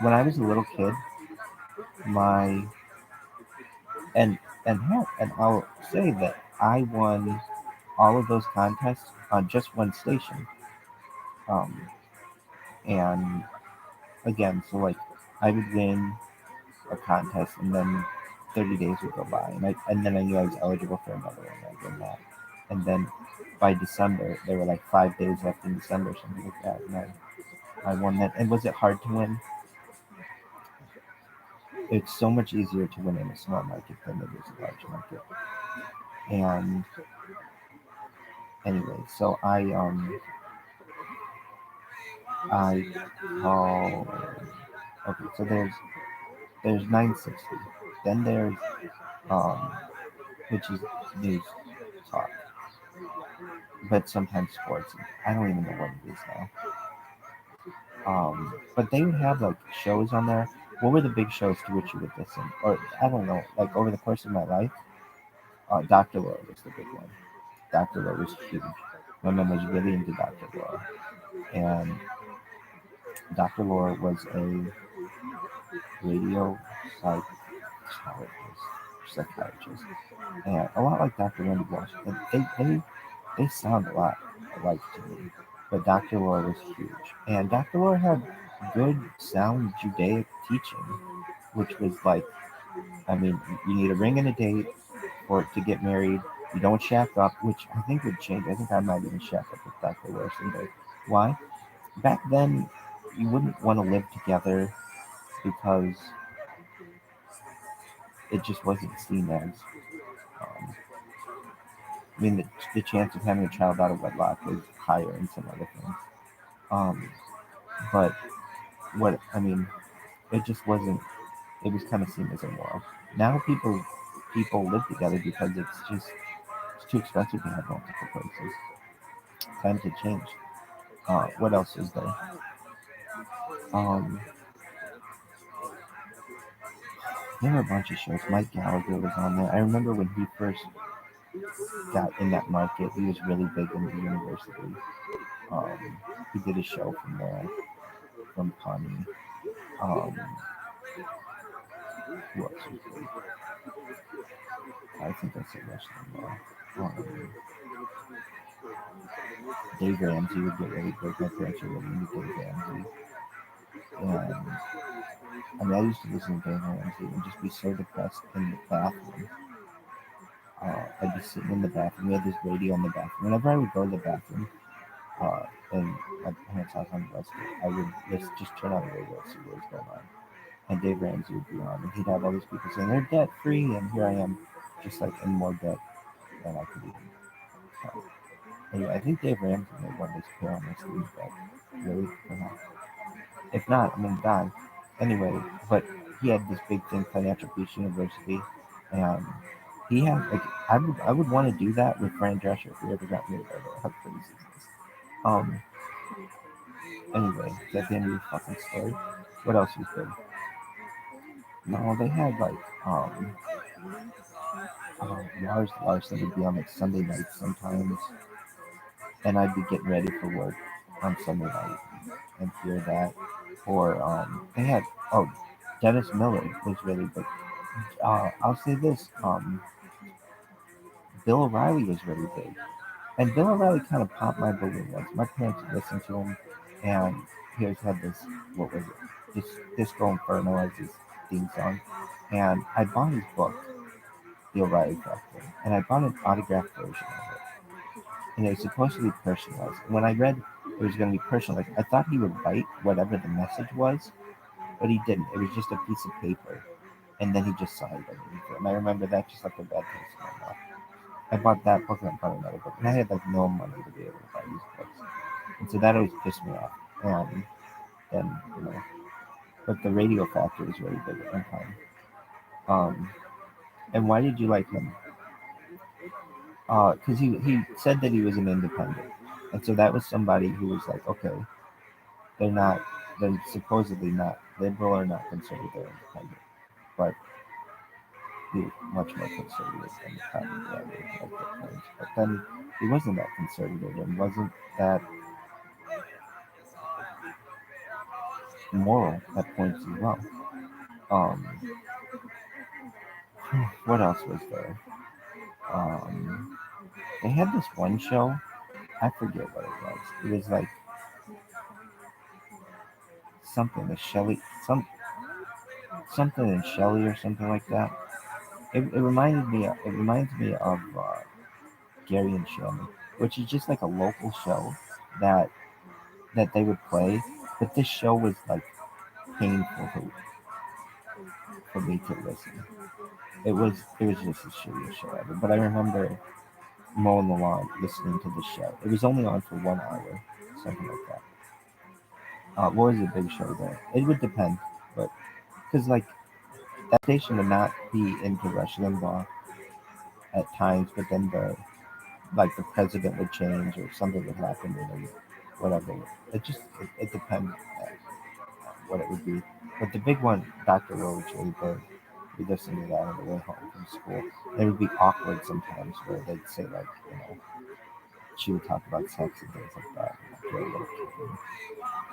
[SPEAKER 7] when I was a little kid, my and and I'll say that I won all of those contests on just one station. Um, and again, so like I would win a contest, and then 30 days would go by, and then I knew I was eligible for another one. I win that, and then by December there were like 5 days left in December, something like that, and I won that. And was it hard to win? It's so much easier to win in a small market than it is a large market. And anyway, so I call. Okay, so there's 960. Then there's um which is news talk, but sometimes sports. I don't even know what it is now. But they would have like shows on there. What were the big shows to which you would listen? Or I don't know. Like over the course of my life, Dr. Laura was the big one. Dr. Laura was huge. My mom was really into Dr. Laura, and Dr. Laura was a radio psychiatrist, and a lot like Dr. Wendy Walsh. And they sound a lot alike to me, but Dr. Laura was huge, and Dr. Laura had good sound Judaic teaching, which was like, I mean, you need a ring and a date for it to get married. You don't shack up, which I think would change. I think I might even shack up with Dr. Laura someday. Why? Back then, you wouldn't want to live together because it just wasn't seen as. Um, I mean, the chance of having a child out of wedlock was higher in some other things. Um, but what I mean, it just wasn't. It was kind of seen as immoral. Now people live together because it's too expensive to have multiple places. Times have changed. What else is there? Um, there were a bunch of shows. Mike Gallagher was on there. I remember when he first got in that market, he was really big in the university. Um, he did a show from there, from Pawnee. Um, who else was big? I think I said most of them all. Dave Ramsey would get really big. My parents were really into Dave Ramsey. And I mean, I used to listen to Dave Ramsey and just be so depressed in the bathroom. I'd be sitting in the bathroom. We had this radio in the bathroom. Whenever I would go to the bathroom, in my parents' house on the West, I would just turn on the radio and see what was going on. And Dave Ramsey would be on, and he'd have all these people saying they're debt free, and here I am, just like in more debt than I could even. Uh, anyway, I think Dave Ramsey made one of his pair on this league bet. Really? Or not? If not, I'm gonna die. Anyway, but he had this big thing, Financial Peace University, and he had like I would want to do that with Fran Drescher if we ever got rid of it. How crazy is this? Um. Anyway, is that the end of your fucking story? What else was good? No, they had like Lars Larson would be on like Sunday nights sometimes, and I'd be getting ready for work on Sunday night and hear that. Or they had Dennis Miller was really big. I'll say this, Bill O'Reilly was really big, and Bill O'Reilly kind of popped my balloon once. My parents listened to him, and he always had this, what was it? This Disco Inferno as his theme song, and I bought his book, The O'Reilly Factor, and I bought an autographed version of it, and it was supposed to be personalized. And when I read it was going to be personalized, I thought he would write whatever the message was, but he didn't. It was just a piece of paper, and then he just signed underneath it. And I remember that just like a bad taste in my mouth. I bought that book and I bought another book, and I had like no money to be able to buy these books, and so that always pissed me off. And then but the Radio Factor was really big at one time. And why did you like him? Because he said that he was an independent, And so that was somebody who was like, okay, they're supposedly not liberal or not conservative, they're independent, but he was much more conservative than probably I would like at times. But then he wasn't that conservative and wasn't that moral at points as well. Um, what else was there? They had this one show. I forget what it was. It was like something, a Shelley, something in Shelley or something like that. It reminds me of Gary and Shannon, which is just like a local show that they would play. But this show was like painful for me to listen. It was just the shittiest show ever. But I remember mowing the lawn listening to the show. It was only on for 1 hour, something like that. What was the big show there? It would depend, but because like that station would not be into Rush Limbaugh at times, but then the president would change or something would happen and whatever. It depends on what it would be. But the big one, Dr. Roach, really good. We listened to that on the way home from school. It would be awkward sometimes where they'd say like, she would talk about sex and things like that. And like, really,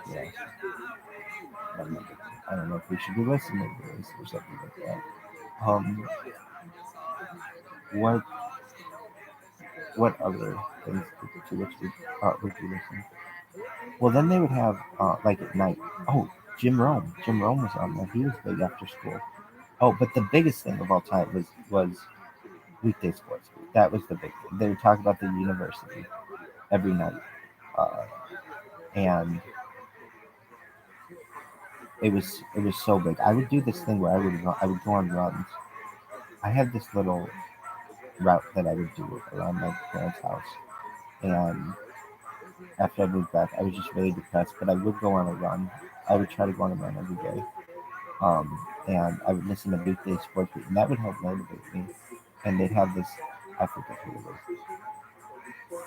[SPEAKER 7] yeah, I don't know if we should be listening to this or something like that. Um, what other things to which would you listen? Well, then they would have like at night. Oh, Jim Rome. Jim Rome was on there. He was big after school. Oh, but the biggest thing of all time was weekday sports. That was the big thing. They would talk about the university every night, uh, and it was so big. I would do this thing where I would go on runs. I had this little route that I would do around my parents' house, and after I moved back, I was just really depressed. But I would go on a run. I would try to go on a run every day, and I would listen to weekday sports, and that would help motivate me. And they'd have this, I forget who it was,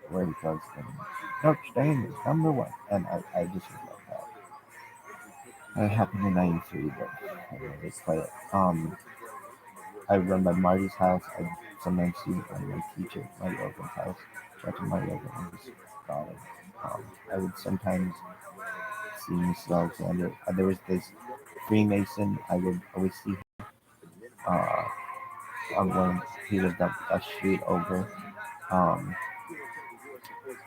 [SPEAKER 7] where he goes, and Notre Dame is number one, and I just love that. It happened in '93, but I don't know, they play it. I would run by Marty's house. I'd sometimes see my teacher, Marty Open's house, watching Marty Open and just got it. I would sometimes see Mrs. Alexander. There was this Freemason I would always see uh, on when he lived up a street over. Um,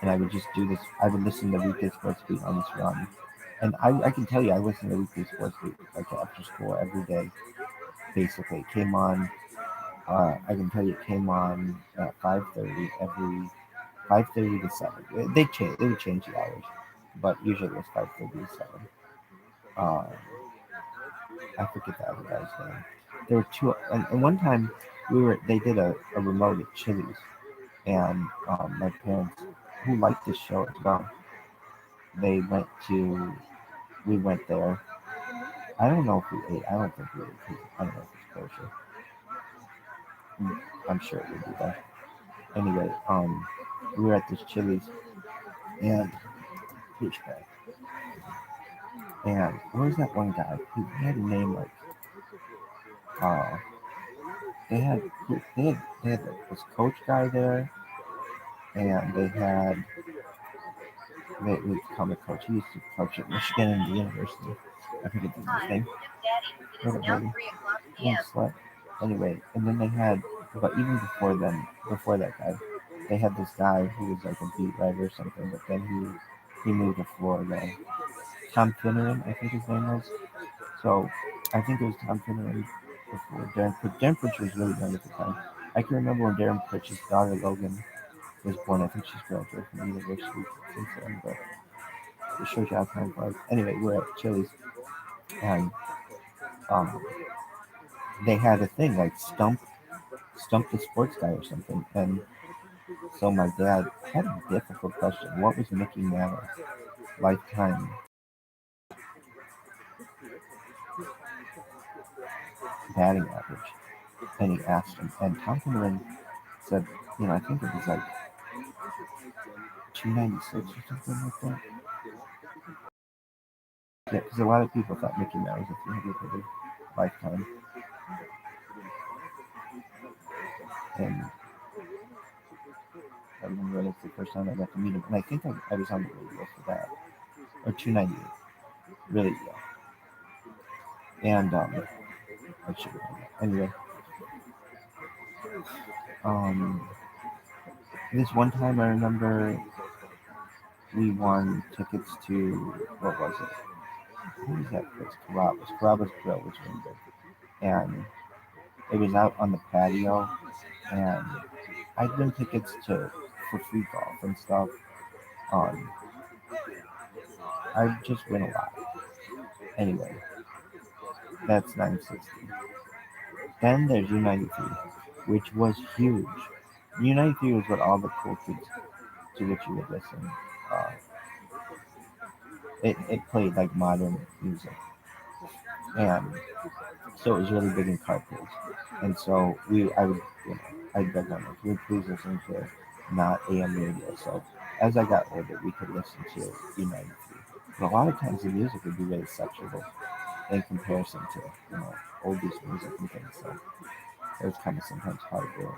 [SPEAKER 7] and I would just do this. I would listen to Weekday Sports Beat on this run. And I can tell you, I listened to Weekday Sports Beat like after school every day. Basically, it came on. I can tell you, it came on at 5:30 every 5:30 to 7. They would change the hours, but usually it was 5:30 to 7. Uh, I forget the other guy's name. There were two, and one time they did a remote at Chili's, and my parents, who liked this show as well, they we went there. I don't know if we ate. I don't think we ate because I don't know if it's kosher. I'm sure it would be there. Anyway, we were at this Chili's and douchebag. And where's that one guy? He had a name like they had this coach guy there, and they would become a coach. He used to coach at Michigan and the university. I forget his name. Slut. Anyway, and then they had, but even before that guy, they had this guy who was like a beat writer or something. But then he moved to Florida. Tom Finneran, I think his name was. So I think it was Tom Finneran before Darren Pritch. Darren Pritch was really young at the time. I can remember when Darren Pritch's daughter Logan was born. I think she's graduated from the university since then, but it shows you how time flies. Anyway, we're at Chili's, and um, they had a thing like stump the sports guy or something. And so my dad had a difficult question. What was Mickey Mantle's lifetime batting average? And he asked him, and Tom Finneran said, I think it was like 296 or something like that. Yeah, because a lot of people thought Mickey Mouse was a 300 lifetime. And I remember that's the first time I got to meet him. And I think I was on the radio for that. Or 298. Really young. And I should remember. Anyway. This one time I remember we won tickets to, what was it? What was that place? Carrabba's Grill was really good. And it was out on the patio. And I'd win tickets for free golf and stuff. I just win a lot. Anyway, that's 960. Then there's U93, which was huge. U93 was what all the cool kids to which you would listen. It played like modern music. And so it was really big in carpools. And so I'd beg on like, we please listen to not AM radio. So as I got older, we could listen to U93. But a lot of times the music would be really sexual in comparison to, oldies music and things. So it was kind of sometimes hard to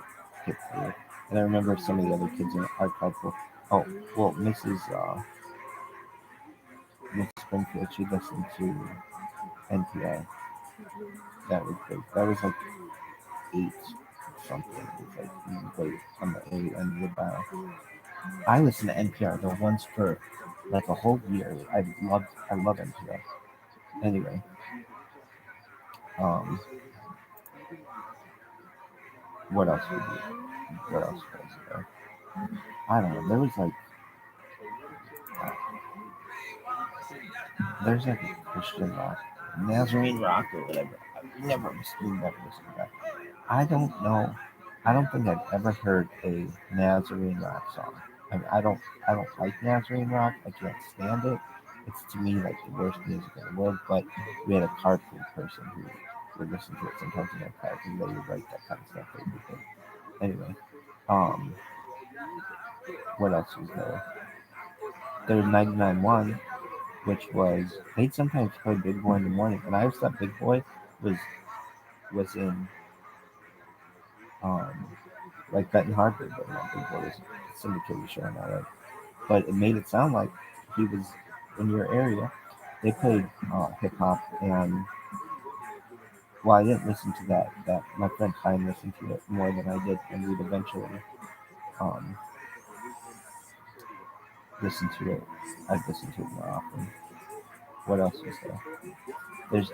[SPEAKER 7] get through. And I remember some of the other kids in our carpool. Oh, well, Miss Springfield, she listened to NPR. That was big. That was like 8 something. It was like way on the early end of the dial. I listened to NPR though once for like a whole year. I love NPR. Anyway, what else was there? I don't know. There's like a Christian rock, Nazarene rock or whatever. We never listened to that. I don't know. I don't think I've ever heard a Nazarene rock song. I mean, I don't like Nazarene rock. I can't stand it. It's to me like the worst music in the world. But we had a carpool person who would listen to it sometimes in their cars, and they would write that kind of stuff. They would think. Anyway, what else was there? There was 99.1, which was they'd sometimes play Big Boy in the morning, and I always thought Big Boy was in like Benton Harbor, but not Big Boy was a syndicated show in LA. But it made it sound like he was in your area. They played hip hop, and well, I didn't listen to that. That my friend Klein listened to it more than I did, and we'd eventually listen to it. I'd listen to it more often. What else was there? There's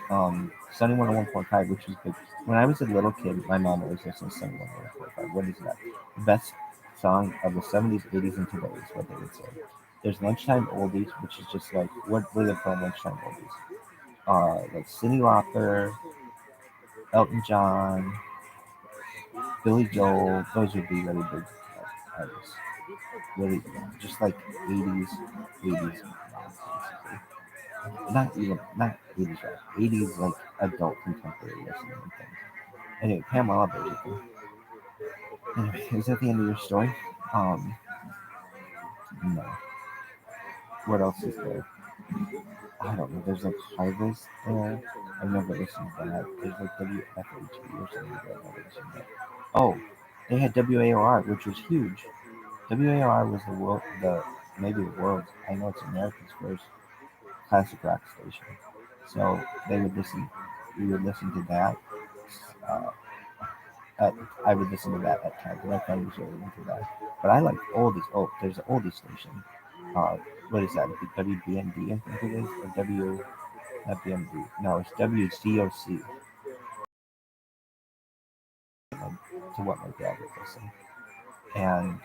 [SPEAKER 7] Sunny 101.5, which is big. When I was a little kid, my mom always listened to Sunny 101.5. What is that? The best song of the 70s, 80s, and today is what they would say. There's Lunchtime Oldies, which is just like, what were they called Lunchtime Oldies? Like Cyndi Lauper, Elton John, Billy Joel, those would be really big artists. Really, just like 80s, basically. Not 80s rap, 80s like adult contemporary listening and things. Anyway, Pamela, basically. Anyway, is that the end of your story? No. What else is there? I don't know. There's like Harvest there. I've never listened to that. There's like WFHB or something that I've never listened to. Oh, they had WAOR, which was huge. WAOR was maybe the world's, I know it's America's first classic rock station. So we would listen to that. I would listen to that at times, and my friend was really into that. But I like oldies. Oh, there's an oldie station. What is that? WBND, I think it is, or not BND. No, it's WCOC. To what my dad would listen, and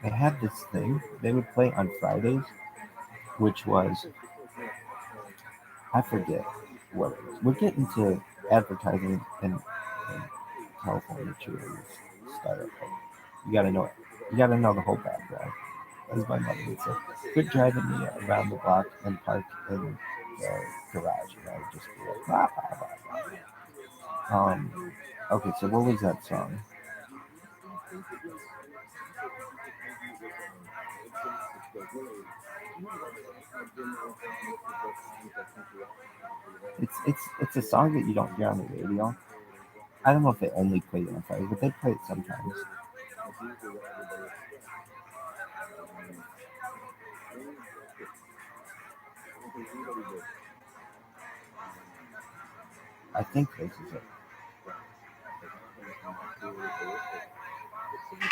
[SPEAKER 7] they had this thing they would play on Fridays, which was, I forget what it was. We're getting to advertising in California too. Startup. You gotta know it. You gotta know the whole background. As my mother would say, quit driving me around the block and park in the garage. And I would just be like, blah, blah, blah, blah. Okay, so what was that song? It's a song that you don't hear on the radio. I don't know if they only play it on Fridays, but they play it sometimes. I think this is it.
[SPEAKER 1] 1, 2,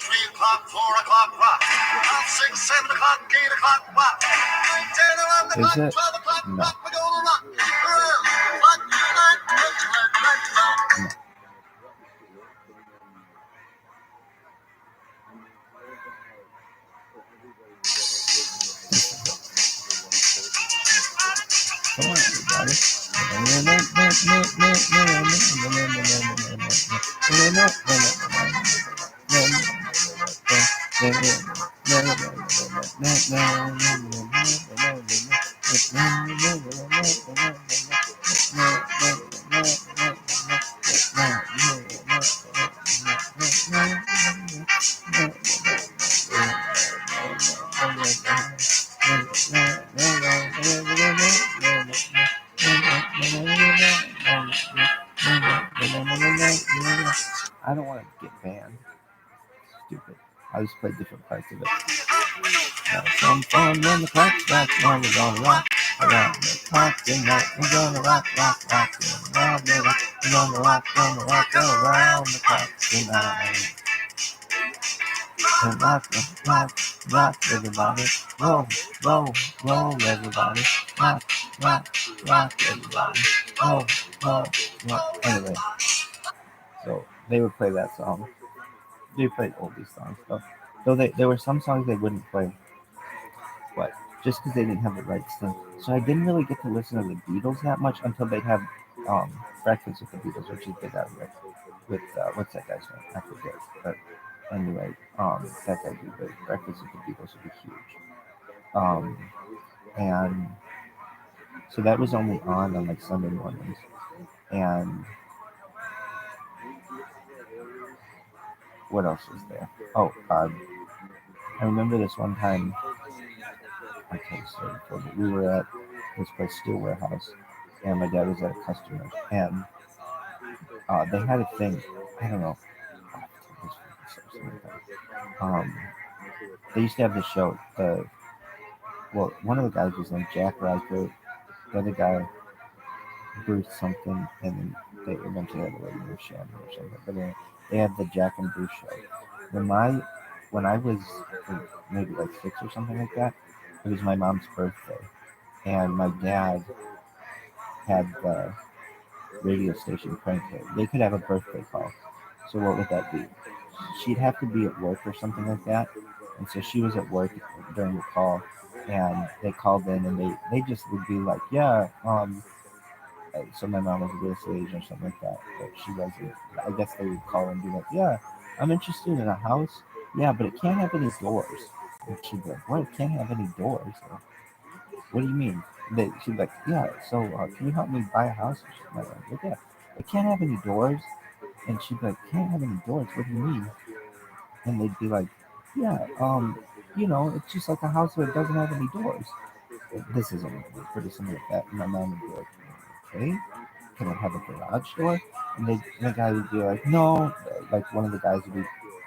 [SPEAKER 1] 3 o'clock, 4 o'clock, rock. 5, 6, 7 o'clock, 8 o'clock, rock. 9, 10, 11 o'clock,
[SPEAKER 7] Is it?
[SPEAKER 1] 12 o'clock,
[SPEAKER 7] No.
[SPEAKER 1] rock. We're gonna rock. Rock tonight, rock tonight, rock tonight.
[SPEAKER 7] Come on, everybody. I don't want to get banned. Stupid. I just play different parts of it. Some fun when the clock strikes one, we're gonna rock around the clock tonight. We're gonna rock, rock, rock, around the clock. We're gonna rock around the clock tonight. And rock, rock, rock, everybody. Roll, roll, roll, everybody. Rock, rock, rock, everybody. Roll, roll, roll. Anyway, so they would play that song. They played oldies songs, though there were some songs they wouldn't play, but just because they didn't have the rights to. So I didn't really get to listen to the Beatles that much until they'd have Breakfast with the Beatles, which is big out with what's that guy's name? I forget. But anyway, that guy do big. Breakfast with the Beatles would be huge. And so that was only on like Sunday mornings, and what else was there? Oh, I remember this one time. Okay, so we were at this place, Steel Warehouse, and my dad was at a customer, and they had a thing. I don't know. They used to have this show. One of the guys was named Jack Riker. The other guy, Bruce something, and then they eventually had a lady named Shannon or something. But they had the Jack and Bruce show. When I was maybe like 6 or something like that, it was my mom's birthday, and my dad had the radio station crank it. They could have a birthday call. So what would that be? She'd have to be at work or something like that. And so she was at work during the call, and they called in, and they just would be like, yeah, so my mom was a real estate agent or something like that, but she wasn't. I guess they would call and be like, yeah, I'm interested in a house. Yeah, but it can't have any doors. And she'd be like, what? It can't have any doors? What do you mean? She'd be like, yeah, so can you help me buy a house? And she'd be like, yeah, it can't have any doors. And she'd be like, can't have any doors? What do you mean? And they'd be like, yeah, it's just like a house where it doesn't have any doors. This isn't pretty similar to that. And my mom would be like, okay, can it have a garage door? And the guy would be like, no, like one of the guys would be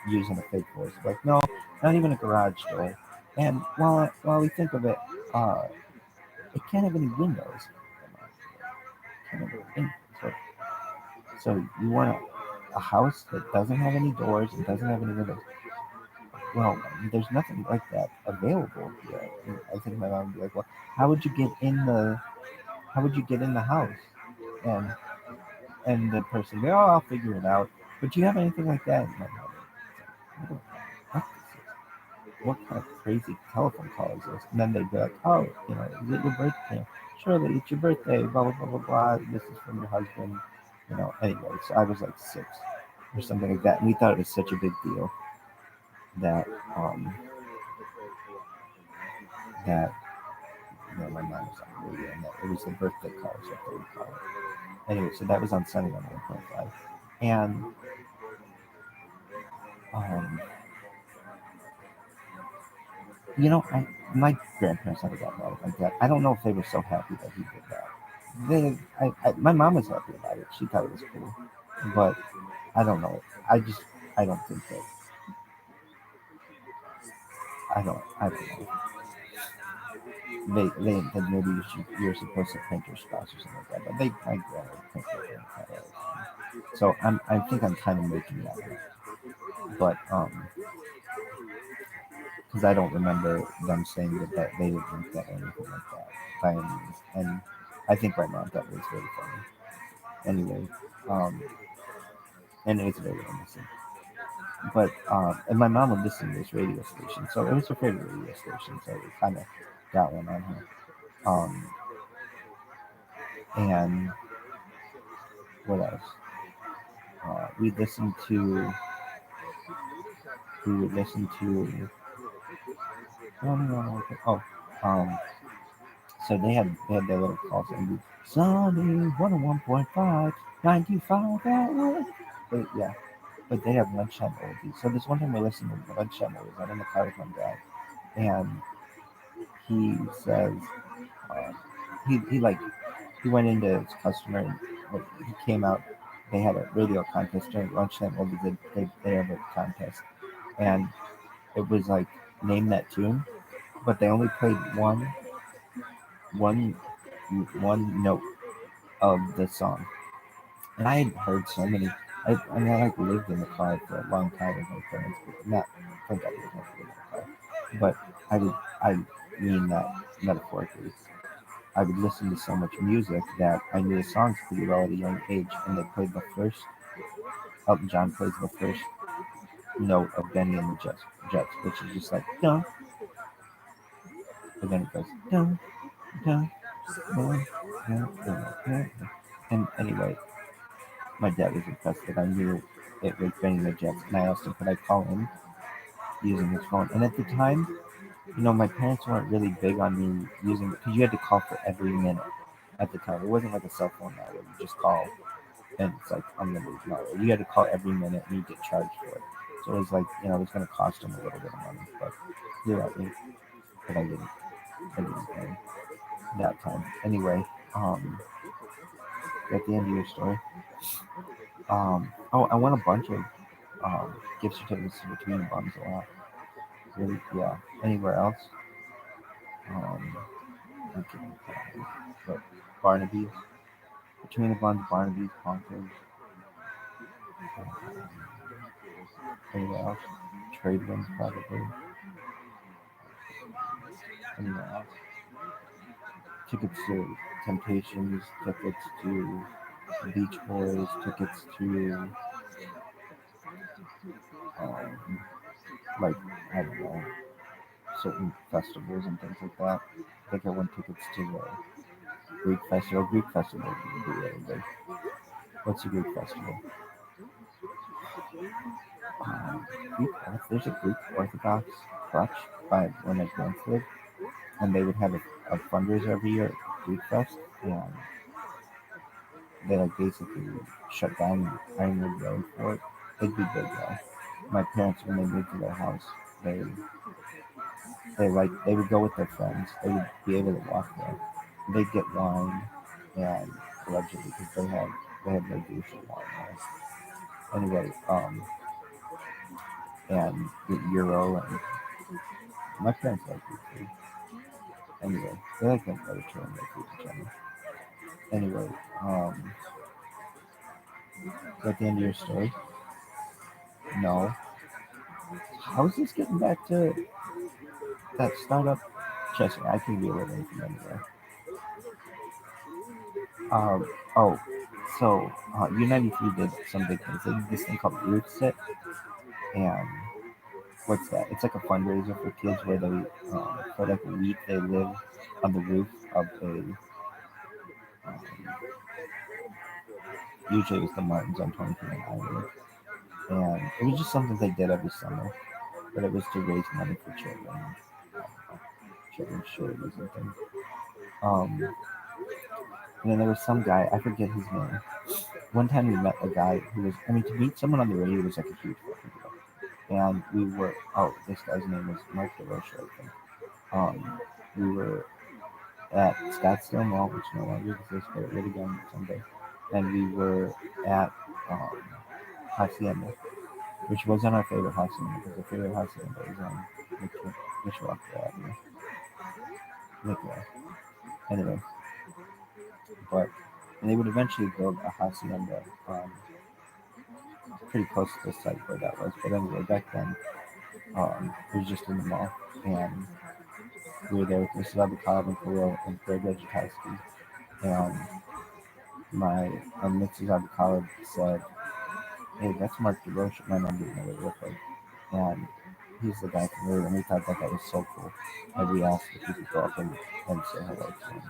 [SPEAKER 7] using a fake voice, like, no, not even a garage door. And while we think of it, it can't have any windows. So you want a house that doesn't have any doors and doesn't have any windows? Well, there's nothing like that available here. And I think my mom would be like, well, how would you get in the house? And the person would be, oh, I'll figure it out. But do you have anything like that? And my mom would be like, I don't know what this is. What kind of crazy telephone call is this? And then they'd be like, oh, is it your birthday? Surely it's your birthday, blah, blah, blah, blah, blah. This is from your husband. Anyway, so I was like 6 or something like that. And we thought it was such a big deal that my mom was on the radio, and that it was the birthday call, so they would call it. Anyway, so that was on Sunday on 1.5. And My grandparents never got mad at my dad. I don't know if they were so happy that he did that. My mom was happy about it. She thought it was cool, but I don't know. I don't think that. I don't know. They maybe you're supposed to print your spouse or something like that, but my grandma would print their grandpa all the time. So I think I'm kind of making that up, but because I don't remember them saying that they didn't think that or anything like that by any means, and I think my mom thought it was very funny. Anyway, um, and it's very innocent. But and my mom would listen to this radio station, so it was her favorite radio station, so it kind of got one on her. And what else? We listened to. We would listen to. Oh, um, so they had their little call sign. Sunny 101.5, 95 hours. But yeah, but they have lunchtime oldies. So this one time we listened to lunchtime oldies. I'm in the car with my dad, and he says, uh, he went into his customer and he came out. They had a radio contest during lunchtime oldies. They have a contest, and it was like name that tune, but they only played one one note of the song. And I had heard so many. I like lived in the car for a long time with my parents, but not think I didn't have to live in the car. But I mean that metaphorically. I would listen to so much music that I knew the songs pretty well at a young age, and they played the first. Elton John plays the first note of Benny and the Jets, which is just like dun, and then it goes dun dun dun dun dun. Dun. And anyway, my dad was impressed that I knew it was Benny and the Jets, and I asked him could I call him using his phone. And at the time, my parents weren't really big on me using because you had to call for every minute at the time. It wasn't like a cell phone now where you just call and it's like unlimited. No, you had to call every minute and you get charged for it. So it was like it was going to cost them a little bit of money, but you're at me. But I didn't pay that time. Anyway, at the end of your story, I won a bunch of gift certificates to Between Bums a lot. Really, yeah. Anywhere else? Um, okay, but Barnaby's, Between the Buns, Barnaby's, Bonkers. Um, Anywhere else? Trade winds, probably. Anywhere else? Tickets to Temptations, tickets to Beach Boys, tickets to um, like I don't know, certain festivals and things like that. I think I won tickets to the Greek Festival. Greek Festival would be really big. What's a Greek Festival? Greek There's a Greek Orthodox church by one of my parents lived, and they would have a fundraiser every year at Greek Fest, and they like basically shut down Ironwood Road for it. It'd be big though. My parents, when they moved to their house, they they would go with their friends. They would be able to walk there. They'd get wine and allegedly because they had no douche wine there. Anyway, and get Euro and my parents like good food. Anyway, they like that Mediterranean food in general. Anyway, is that the end of your story? No. How is this getting back to that startup? Trust me, I can be a living from anywhere. Oh, so U93 did some big things. They did this thing called Roof Sit, and what's that? It's like a fundraiser for kids where they, for like a week, they live on the roof of usually it was the Martins on 23 Island, and it was just something they did every summer, but it was to raise money for children, children's charities and things. Um, and then there was some guy, I forget his name. One time we met a guy who was, to meet someone on the radio was like a huge fucking deal. And we were, this guy's name was Mark DeRoche, I think. We were at Scottsdale Mall, which no longer exists, but it would again someday. And we were at Hacienda, which wasn't our favorite hacienda because our favorite hacienda is on Mishawaka Avenue. Midway. Anyway, but and they would eventually build a hacienda pretty close to the site where that was. But anyway, back then it was just in the mall, and we were there with Mrs. Avocado and Khalil and Greg Vegetowski, and Mrs. Avocado said, "Hey, that's Mark DeRoche." My mom didn't know what it looked like, and he's the guy from Rio, and we thought that guy was so cool. And we asked if we could go up and say hello to him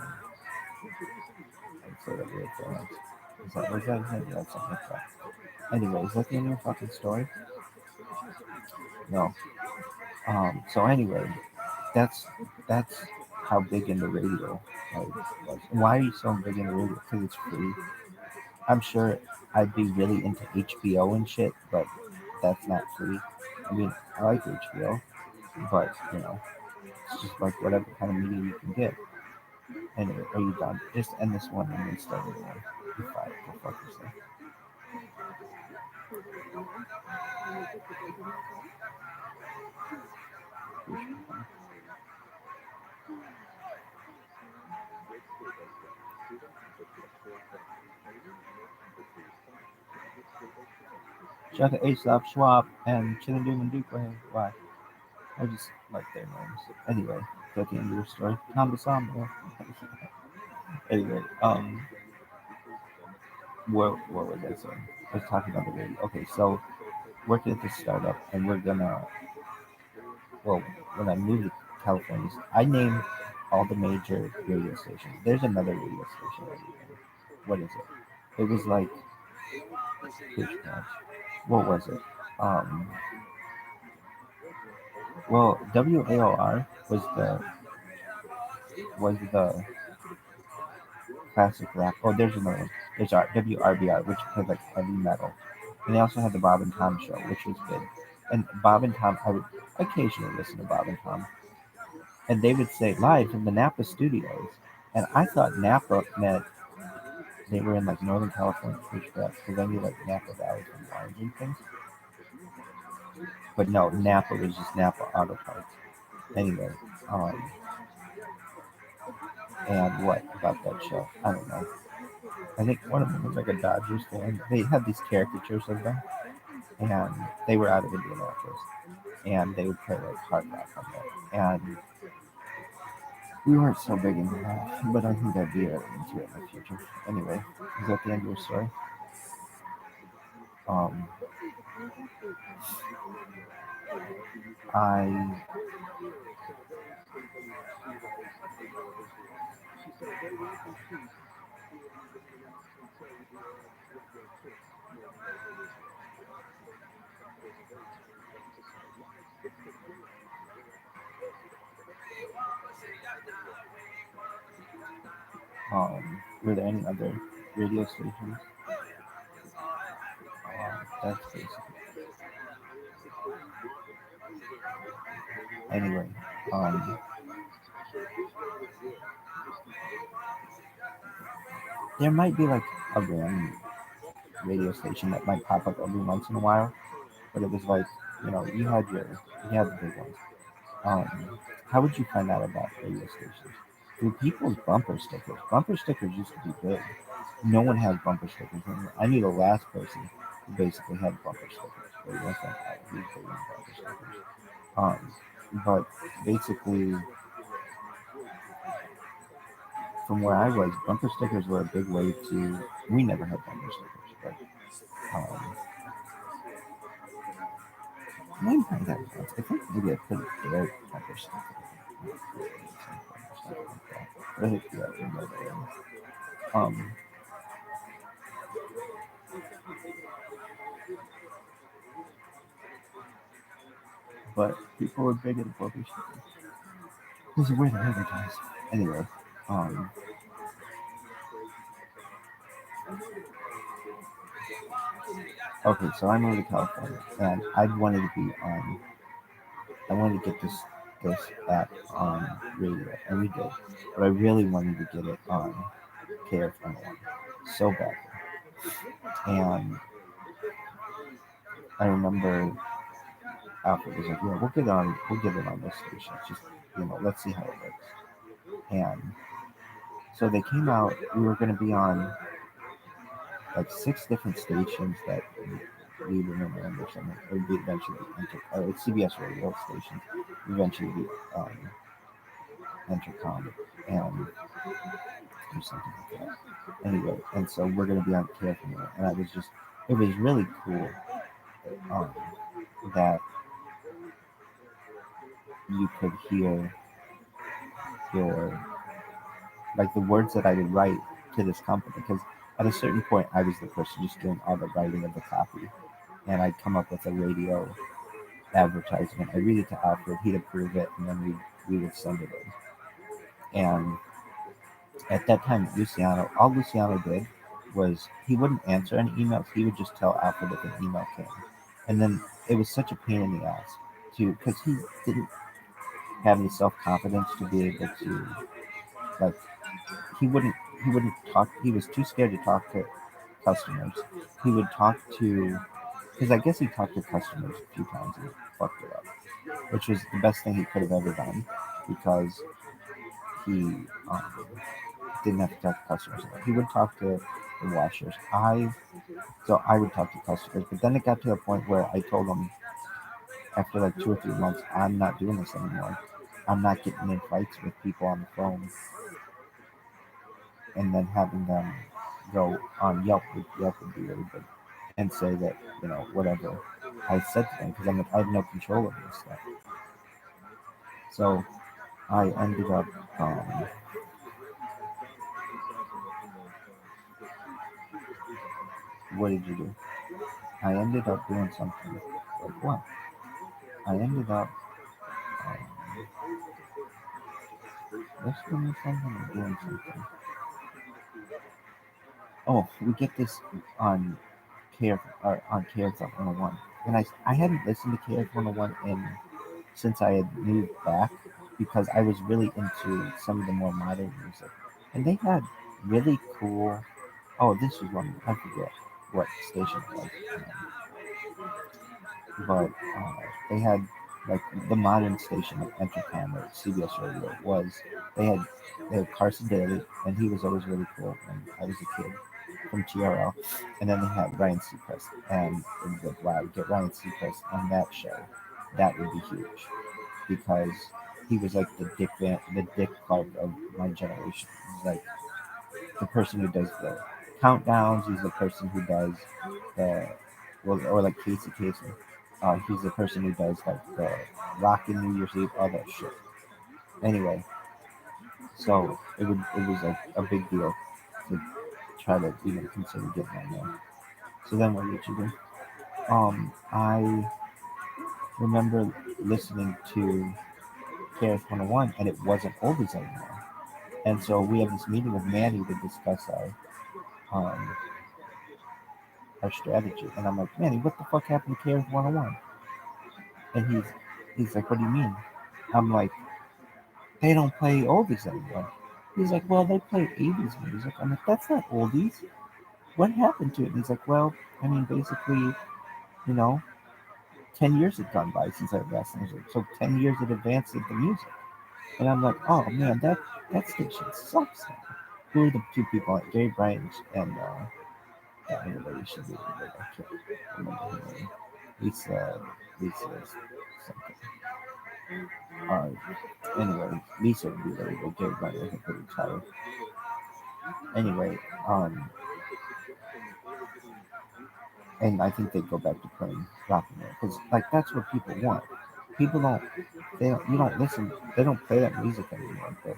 [SPEAKER 7] and say that we had friends. Was that his name? Yeah, something like that. Anyway, is that the end of your fucking story? No. So anyway, that's how big into radio I was. Why are you so big into radio? Because it's free. I'm sure I'd be really into HBO and shit, but that's not free. I mean, I like HBO, but it's just like whatever kind of media you can get. Anyway, are you done? Just end this one and then start another one. You're fired. Go fuck yourself. Shaka Aesop, Schwab, and Chillin' and Duke. Why? I just like their names. Anyway, is that the end of your story? Tom DeSomno. Anyway, what was I saying? I was talking about the radio. Okay, so working at this startup, and we're gonna. Well, when I moved to California, I named all the major radio stations. There's another radio station. What is it? It was like which patch? What was it? Well, WAOR was the classic rock. Oh, there's another one. There's WRBR, which played like heavy metal, and they also had the Bob and Tom show, which was good. And Bob and Tom, I would occasionally listen to Bob and Tom, and they would say live from the Napa studios, and I thought Napa meant they were in like Northern California, because I knew like Napa Valley from wines and things. But no, Napa was just Napa Auto Parts. Anyway, and what about that show? I don't know. I think one of them was like a Dodgers fan. They had these caricatures of them, and they were out of Indianapolis, and they would play like hard rock on there. And we weren't so big into that, but I think I'd be into it in the future. Anyway, is that the end of your story? I were there any other radio stations? That's basically. Anyway, there might be like a random radio station that might pop up every once in a while, but it was like you had the big ones. How would you find out about radio stations? Through people's bumper stickers. Bumper stickers used to be big. No one has bumper stickers anymore. I knew the last person who basically had bumper stickers, but he wasn't he was big on bumper stickers. But basically, from where I was, bumper stickers were a big way to. We never had bumper stickers, but I might find that once. I think maybe I put a dairy bumper sticker. But I think but people were big at bumper stickers. There's a way to advertise. Anyway, okay, so I moved to California, and I wanted to get this this app on radio, and we did. But I really wanted to get it on KF101 so bad. And I remember Alfred was like, "Yeah, we'll get it on this station. It's just, let's see how it works." And so they came out. We were going to be on like 6 different stations that we remember or something. It would be eventually it's CBS radio stations. Eventually be Intercom and or something like that. Anyway, and so we're going to be on KFMO, and it was really cool um, that you could hear like the words that I would write to this company, because at a certain point I was the person just doing all the writing of the copy, and I'd come up with a radio advertisement. I read it to Alfred, he'd approve it, and then we would send it in. And at that time, all Luciano did was he wouldn't answer any emails. He would just tell Alfred if an email came, and then it was such a pain in the ass because he didn't have any self confidence to be able to like he wouldn't talk. He was too scared to talk to customers. He would talk to because I guess he talked to customers a few times and fucked it up, which was the best thing he could have ever done because he didn't have to talk to customers. He would talk to the washers. I would talk to customers, but then it got to the point where I told him after like 2 or 3 months, I'm not doing this anymore. I'm not getting in fights with people on the phone and then having them go on Yelp. Yelp would be really good and say that whatever I said to them because I'm like I have no control over this stuff. So I ended up. What did you do? I ended up doing something. Like what? I ended up rescuing something or doing something. Oh, we get this on KF 101, and I hadn't listened to KF 101 since I had moved back because I was really into some of the more modern music, and they had really cool. Oh, this was one I forget what station it was, but they had like the modern station of Entercom or CBS Radio was they had Carson Daly, and he was always really cool when I was a kid from TRL, and then they had Ryan Seacrest, and it was like wow, get Ryan Seacrest on that show, that would be huge because he was like the Dick Clark of my generation. He's like the person who does the countdowns. He's the person who does the or like Casey Kasem. He's the person who does like the Rockin' New Year's Eve, all that shit. Anyway, so it was like a big deal to try to even consider getting on there. So then what did you do? I remember listening to KS 101 and it wasn't oldies anymore. And so we have this meeting with Manny to discuss our strategy. And I'm like, Manny, what the fuck happened to KS 101? And he's like, what do you mean? I'm like, they don't play oldies anymore. He's like, well, they play 80s music. I'm like, that's not oldies. What happened to it? And he's like, well, I mean, basically, you know, 10 years had gone by since I last listened. So 10 years in advance of the music. And I'm like, oh man, that station sucks now. Who are the two people? Like Gary Bryant and everybody should be able to I can't remember her name. Lisa something. Anyway, Lisa would be really good. Gary Bryant, I think, would retire. Anyway, and I think they'd go back to playing rock and roll because like that's what people want. People don't you don't listen, they don't play that music anymore. But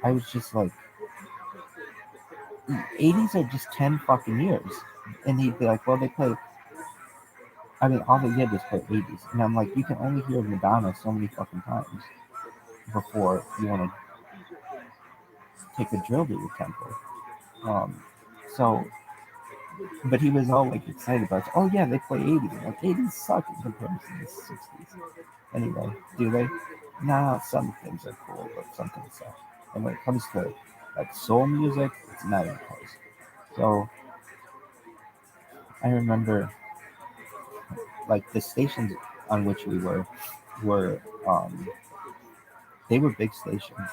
[SPEAKER 7] I was just like, 80s are just 10 fucking years, and he'd be like, well, they play. I mean, all they did was play 80s, and I'm like, you can only hear Madonna so many fucking times before you want to take a drill to your temple. So, but he was all like excited about it. Oh yeah, they play 80s. Like 80s suck in comparison to 60s. Anyway, do they? Nah, some things are cool, but some things suck. And when it comes to like soul music, it's not even close. So I remember like the stations on which were they were big stations.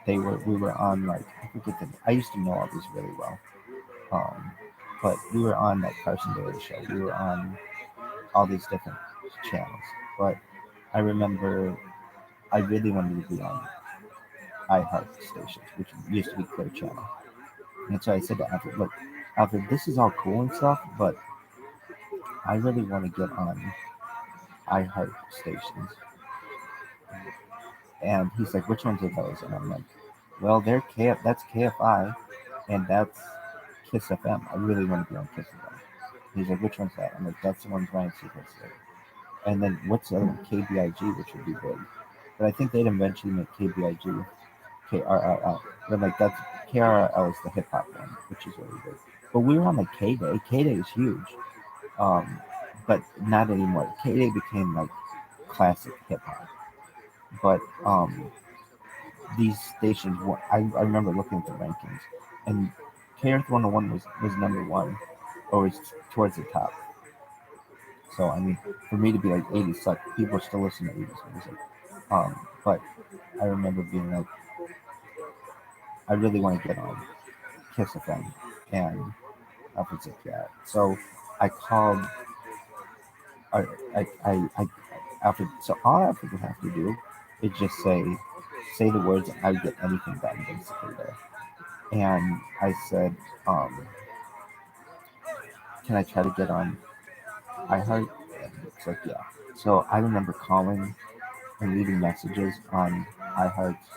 [SPEAKER 7] We were on like I forget I used to know all these really well. Um, but we were on that Carson Daly show. We were on all these different channels. But I remember I really wanted to be on iHeart stations, which used to be Clear Channel. And so I said to Alfred, look, Alfred, this is all cool and stuff, but I really want to get on iHeart stations. And he's like, which ones are those? And I'm like, well, that's KFI and that's Kiss FM. I really want to be on Kiss FM. He's like, which one's that? I'm like, that's the one Ryan Seacrest did. And then what's the other one? KBIG, which would be big. But I think they'd eventually make KBIG KRRL. But like that's KRRL is the hip hop one, which is really big. But we were on like K Day. K Day is huge. But not anymore. K Day became like classic hip hop. But these stations, I remember looking at the rankings, and KRF 101 was number one, or was towards the top. So I mean, for me to be like 80s, like people still listen to 80s music. But I remember being like, I really want to get on Kiss FM, and Alfred's like, yeah. So I called. I Alfred. So all Alfred would have to do is just say the words, and I would get anything done basically there. And I said, can I try to get on iHeart? And it's like, yeah. So I remember calling and leaving messages on iHeart's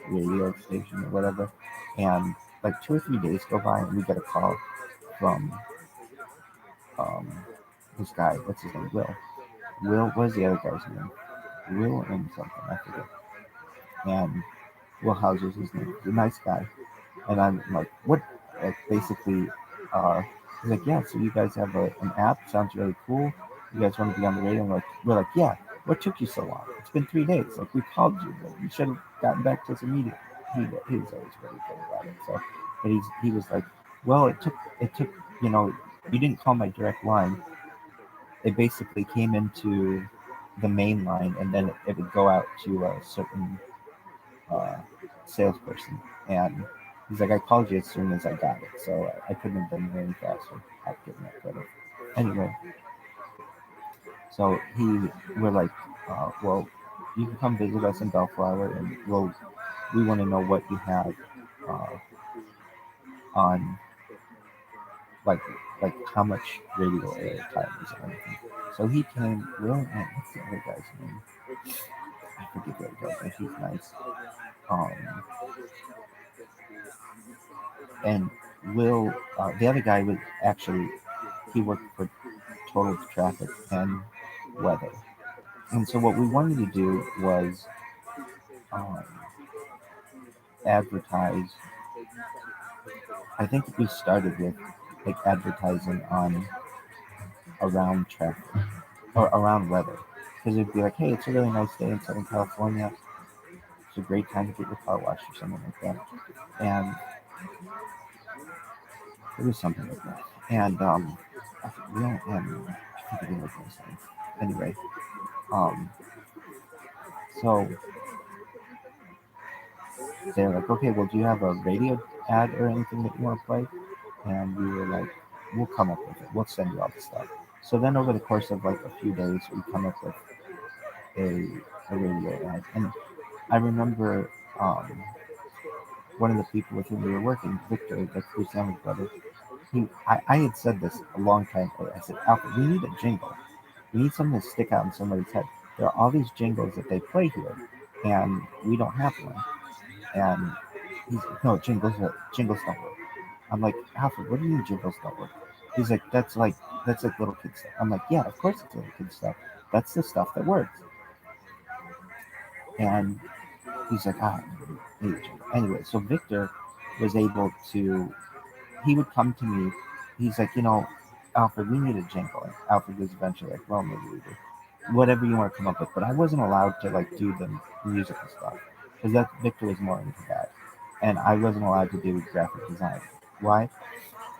[SPEAKER 7] radio station or whatever. And like 2 or 3 days go by, and we get a call from um, this guy. What's his name? Will. What is the other guy's name? Will and something. I forget. And Will Hauser's his name. He's a nice guy. And I'm like, what? Like, basically, he's like, yeah, so you guys have an app. Sounds really cool. You guys want to be on the radio? And we're like, yeah. What took you so long? It's been 3 days. Like, we called you. But you should have gotten back to us immediately. He was always really good about it. So, but he was like, well, it took, you know, you didn't call my direct line. It basically came into the main line, and then it would go out to a certain uh, salesperson. And he's like, I called you as soon as I got it, so I couldn't have done it any faster. I'll give him that credit. Anyway, so we're like, well, you can come visit us in Bellflower, and we want to know what you have on, like how much radio airtime is or anything. So he came. What's the other guy's name? I forget the other guy's name. He's nice. And Will, the other guy was actually he worked for Total Traffic and Weather. And so what we wanted to do was um, advertise. I think we started with like advertising on around traffic or around weather, because it'd be like, hey, it's a really nice day in Southern California. It's a great time to get your car washed or something like that. And it was something like that. And I forget the other guy's name. Anyway, so they're like, okay, well, do you have a radio ad or anything that you want to play? And we were like, we'll come up with it. We'll send you all the stuff. So then over the course of like a few days, we come up with a radio ad. And I remember one of the people with whom we were working, Victor, the Chris Sandwich brother, I had said this a long time ago. I said, Alfred, we need a jingle. We need something to stick out in somebody's head. There are all these jingles that they play here, and we don't have one. And he's like, no, jingles don't work. I'm like, Alfred, what do you mean jingles don't work? He's like, that's like little kid stuff. I'm like, yeah, of course it's little kid stuff. That's the stuff that works. And he's like, anyway, so Victor was able to. He would come to me. He's like, Alfred, we need a jingle. And Alfred was eventually like, well, maybe we do. whatever you want to come up with. But I wasn't allowed to like do the musical stuff because that Victor was more into that, and I wasn't allowed to do graphic design. Why?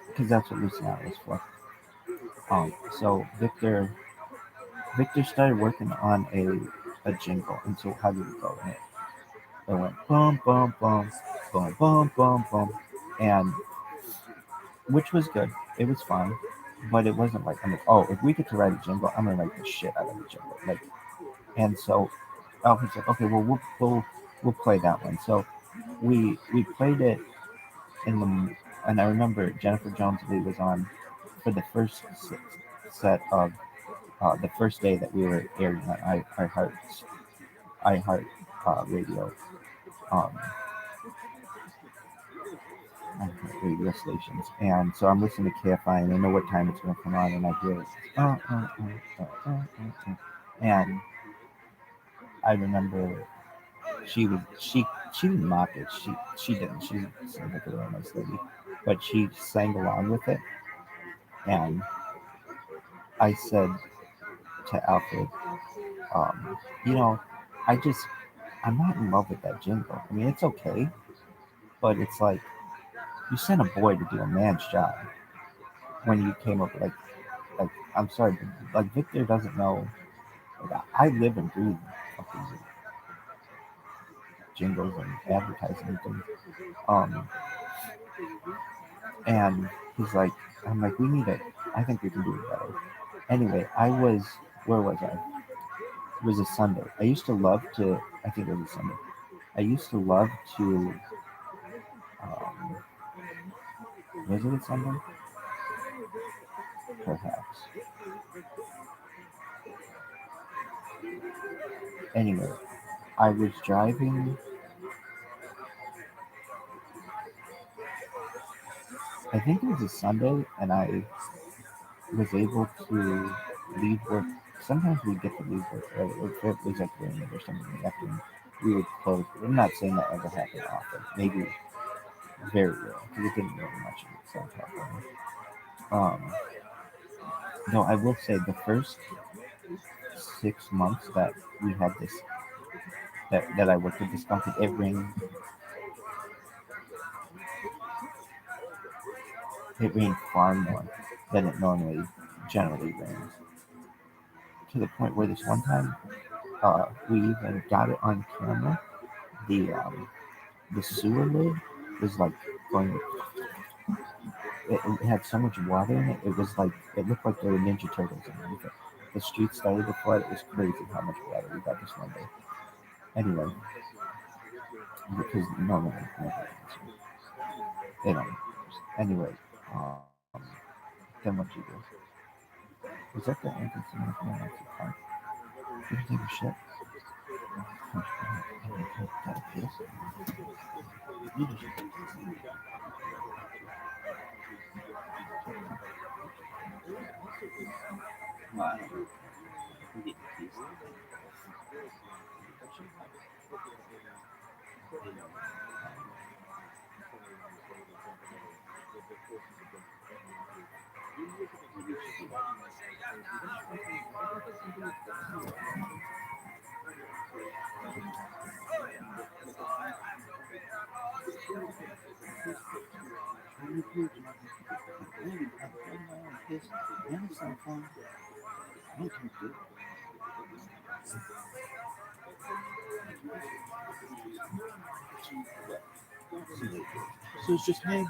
[SPEAKER 7] Because that's what Luciana was for. So Victor started working on a jingle, and so how did it go? It went bum bum bum bum bum bum bum, and which was good. It was fine, but it wasn't like I'm like, oh, if we get to write a jingle, I'm gonna write the shit out of the jingle. Like, and so Alfred said, okay, well we'll play that one. So we played it in the, and I remember Jennifer Jones Lee was on for the first set of the first day that we were airing on iHeart radio. Um, radio stations. And so I'm listening to KFI and I know what time it's going to come on and I hear it. And I remember she didn't mock it. She didn't. She seemed like a really nice lady. But she sang along with it. And I said to Alfred, you know, I'm not in love with that jingle. I mean, it's okay, but it's like you sent a boy to do a man's job when you came up with like I'm sorry, but like Victor doesn't know. Like, I live and breathe fucking jingles and advertising and things. Um, and he's like, I'm like, we need it. I think we can do it better. Anyway, where was I? It was a Sunday. I used to love to. I think it was a Sunday. I used to love to. Um, was it a Sunday? Perhaps. Anyway, I was driving. I think it was a Sunday, and I was able to leave work. Sometimes we get to leave work early. If it was like raining or something in the afternoon, we would close. I'm not saying that ever happened often. Maybe very rare because it didn't really much of itself happen. Um, no, I will say the first 6 months that we had this that I worked at this company, it rained far more than it normally generally rains. To the point where this one time, we even got it on camera. The sewer lid was like going. It had so much water in it. It was like it looked like there were Ninja Turtles underneath it. The street started to flood. It was crazy how much water we got this one day. Anyway, because normally they don't. Anyway, um, then what you do? Was that the entrance to my park? Did you take a shit? Got a piss? You just well, I don't know. We get pissed. So it's just maybe.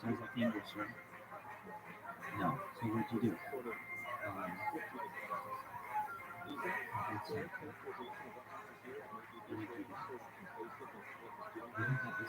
[SPEAKER 7] Sounds like English, right? No. So what'd you do? Let's see. What did you do? You think that was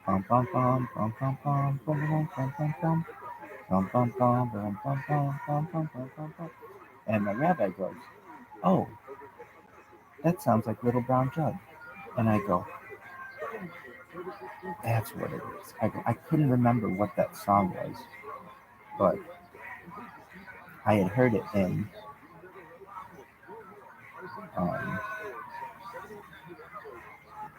[SPEAKER 7] Bum bum bum bum bum bum bum bum bum bum bum. Bum bum bum bum bum bum bum bum bum bum bum. And my rabbi goes, "Oh, that sounds like Little Brown Jug." And I go, "That's what it is." I couldn't remember what that song was, but I had heard it in um,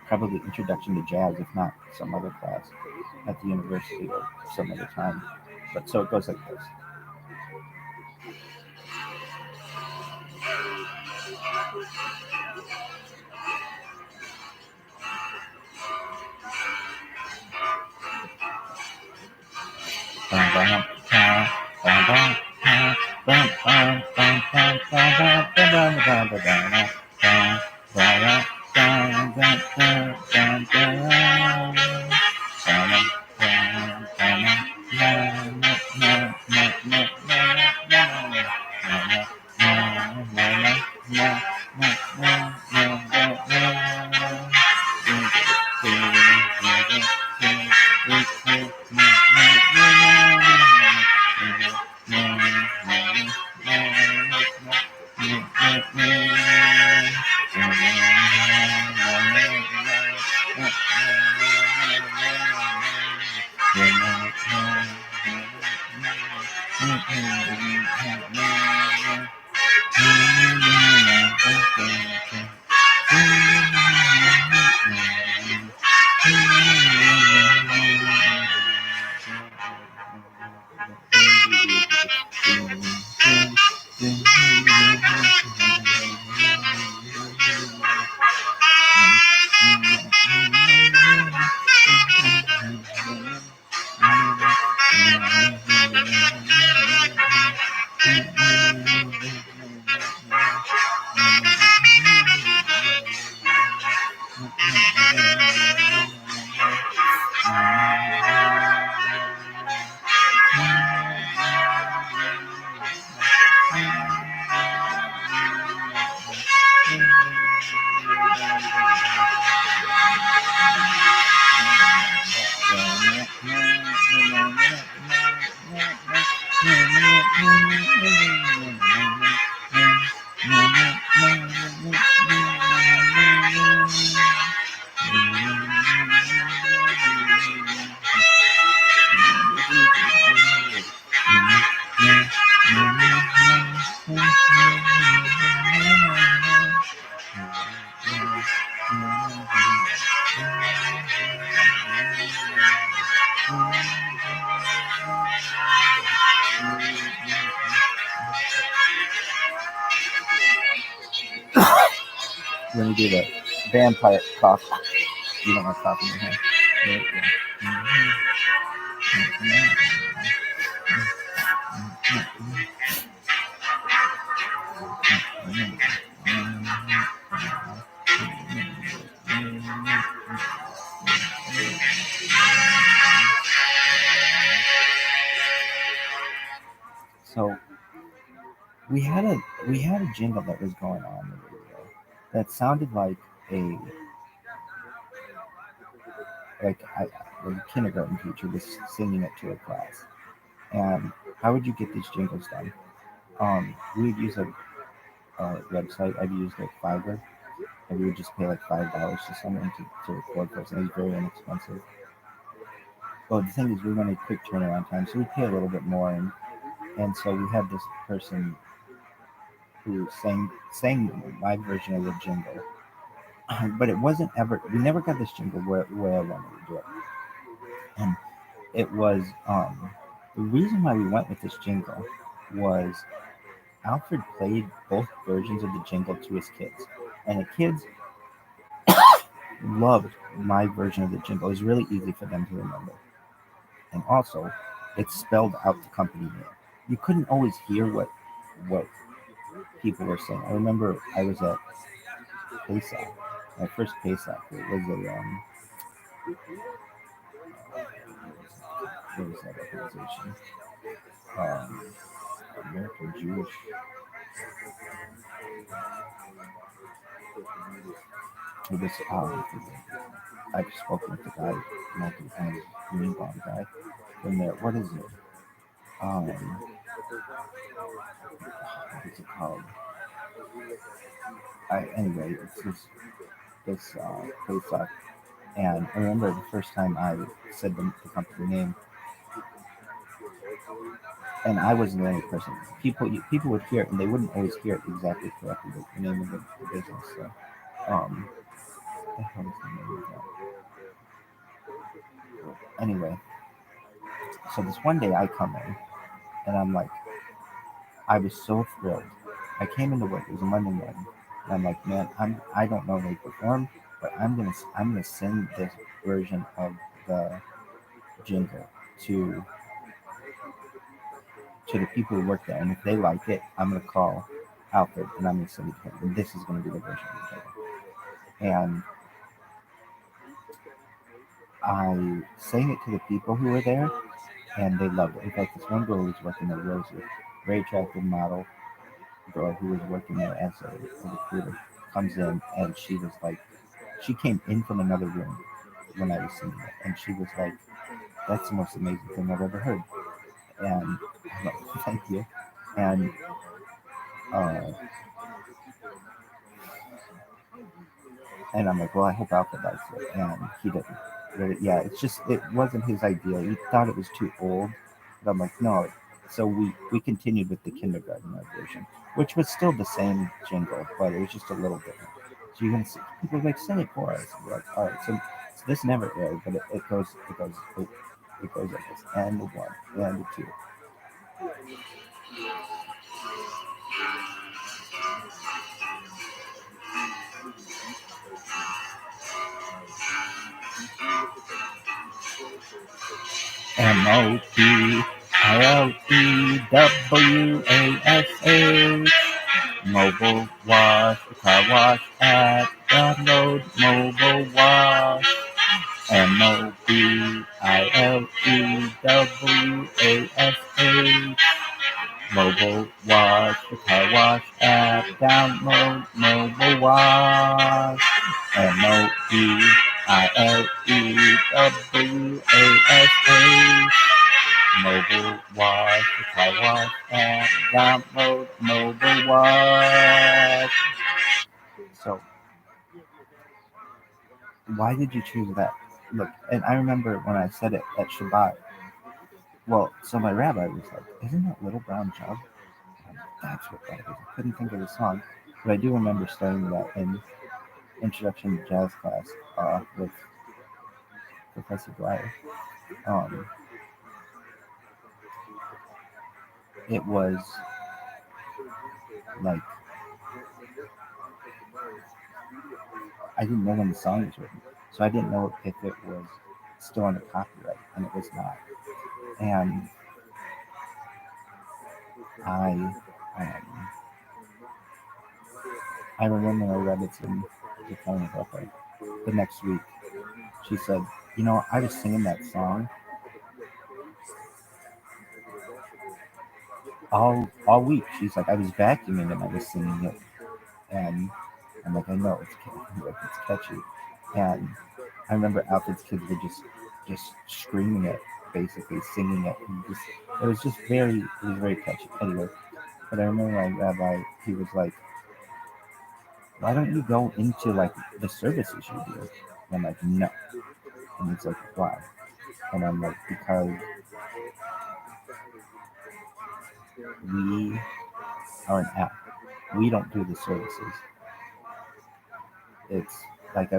[SPEAKER 7] probably Introduction to Jazz, if not some other class at the university or some other time. But so it goes like this. Let me do the vampire cough. You don't want cough in your hand. So we had a jingle that was going on the radio that sounded like a kindergarten teacher was singing it to a class. And how would you get these jingles done? We'd use a website. I'd use like Fiverr, and we would just pay like $5 to someone to record for us, and it was very inexpensive. Well, the thing is, we wanted quick turnaround time, so we pay a little bit more, and so we had this person who sang my version of the jingle, but it wasn't ever. We never got this jingle where I wanted to do it, and it was the reason why we went with this jingle was Alfred played both versions of the jingle to his kids, and the kids loved my version of the jingle. It was really easy for them to remember, and also it spelled out the company name. You couldn't always hear what people were saying. I remember I was at Pesach, my first Pesach. It was what was that organization? American Jewish. It was I've spoken with the guy green bomb guy from there. What is it? What is it called? Anyway, it's this place up. And I remember the first time I said the company name, and I wasn't the only person. People would hear it, and they wouldn't always hear it exactly correctly, the name of the business. So, what the hell is the name of that? Anyway, so this one day I come in, and I'm like, I was so thrilled. I came into work. It was a Monday morning, and I'm like, man, I don't know how to perform, but I'm gonna sing this version of the jingle to the people who work there, and if they like it, I'm gonna call Alfred and I'm gonna send it to him, and this is gonna be the version of the jingle. And I sang it to the people who were there, and they loved it. In fact, this one girl who was working there, Rosie, very attractive model girl who was working there as a recruiter, comes in, and she was like, she came in from another room when I was singing it, and she was like, "That's the most amazing thing I've ever heard." And I'm like, "Thank you." And uh, I'm like, "Well, I hope Alfred likes it," and he didn't. But yeah, it's just it wasn't his idea. He thought it was too old, but I'm like, no. So we continued with the kindergarten version, which was still the same jingle, but it was just a little different. So you can see people were like, "Sing it for us." We're like, all right. So this never aired, but it goes like this, and the one, and the two. MOBILEWASH. Mobile wash, car wash app, download mobile wash. MOBILEWASH. Mobile wash, car wash app, download mobile wash. MOBILEWASH. Mobile wash, car wash app, download mobile wash. So, why did you choose that? Look, and I remember when I said it at Shabbat. Well, so my rabbi was like, "Isn't that Little Brown Jug?" I'm like, that's what that is. I couldn't think of the song, but I do remember studying that in Introduction to Jazz class with Professor Dwyer. It was like I didn't know when the song was written, so I didn't know if it was still under copyright, and it was not. And I I remember my rabbits in the phone about her. The next week, she said, "You know, I was singing that song all week." She's like, "I was vacuuming and I was singing it," and I'm like, "I know it's catchy." And I remember Alfred's kids were just screaming it, basically singing it. And it was very catchy. Anyway, but I remember my rabbi, he was like, "Why don't you go into like the services you do?" And I'm like, "No." And he's like, "Why?" And I'm like, "Because we are an app. We don't do the services." It's like I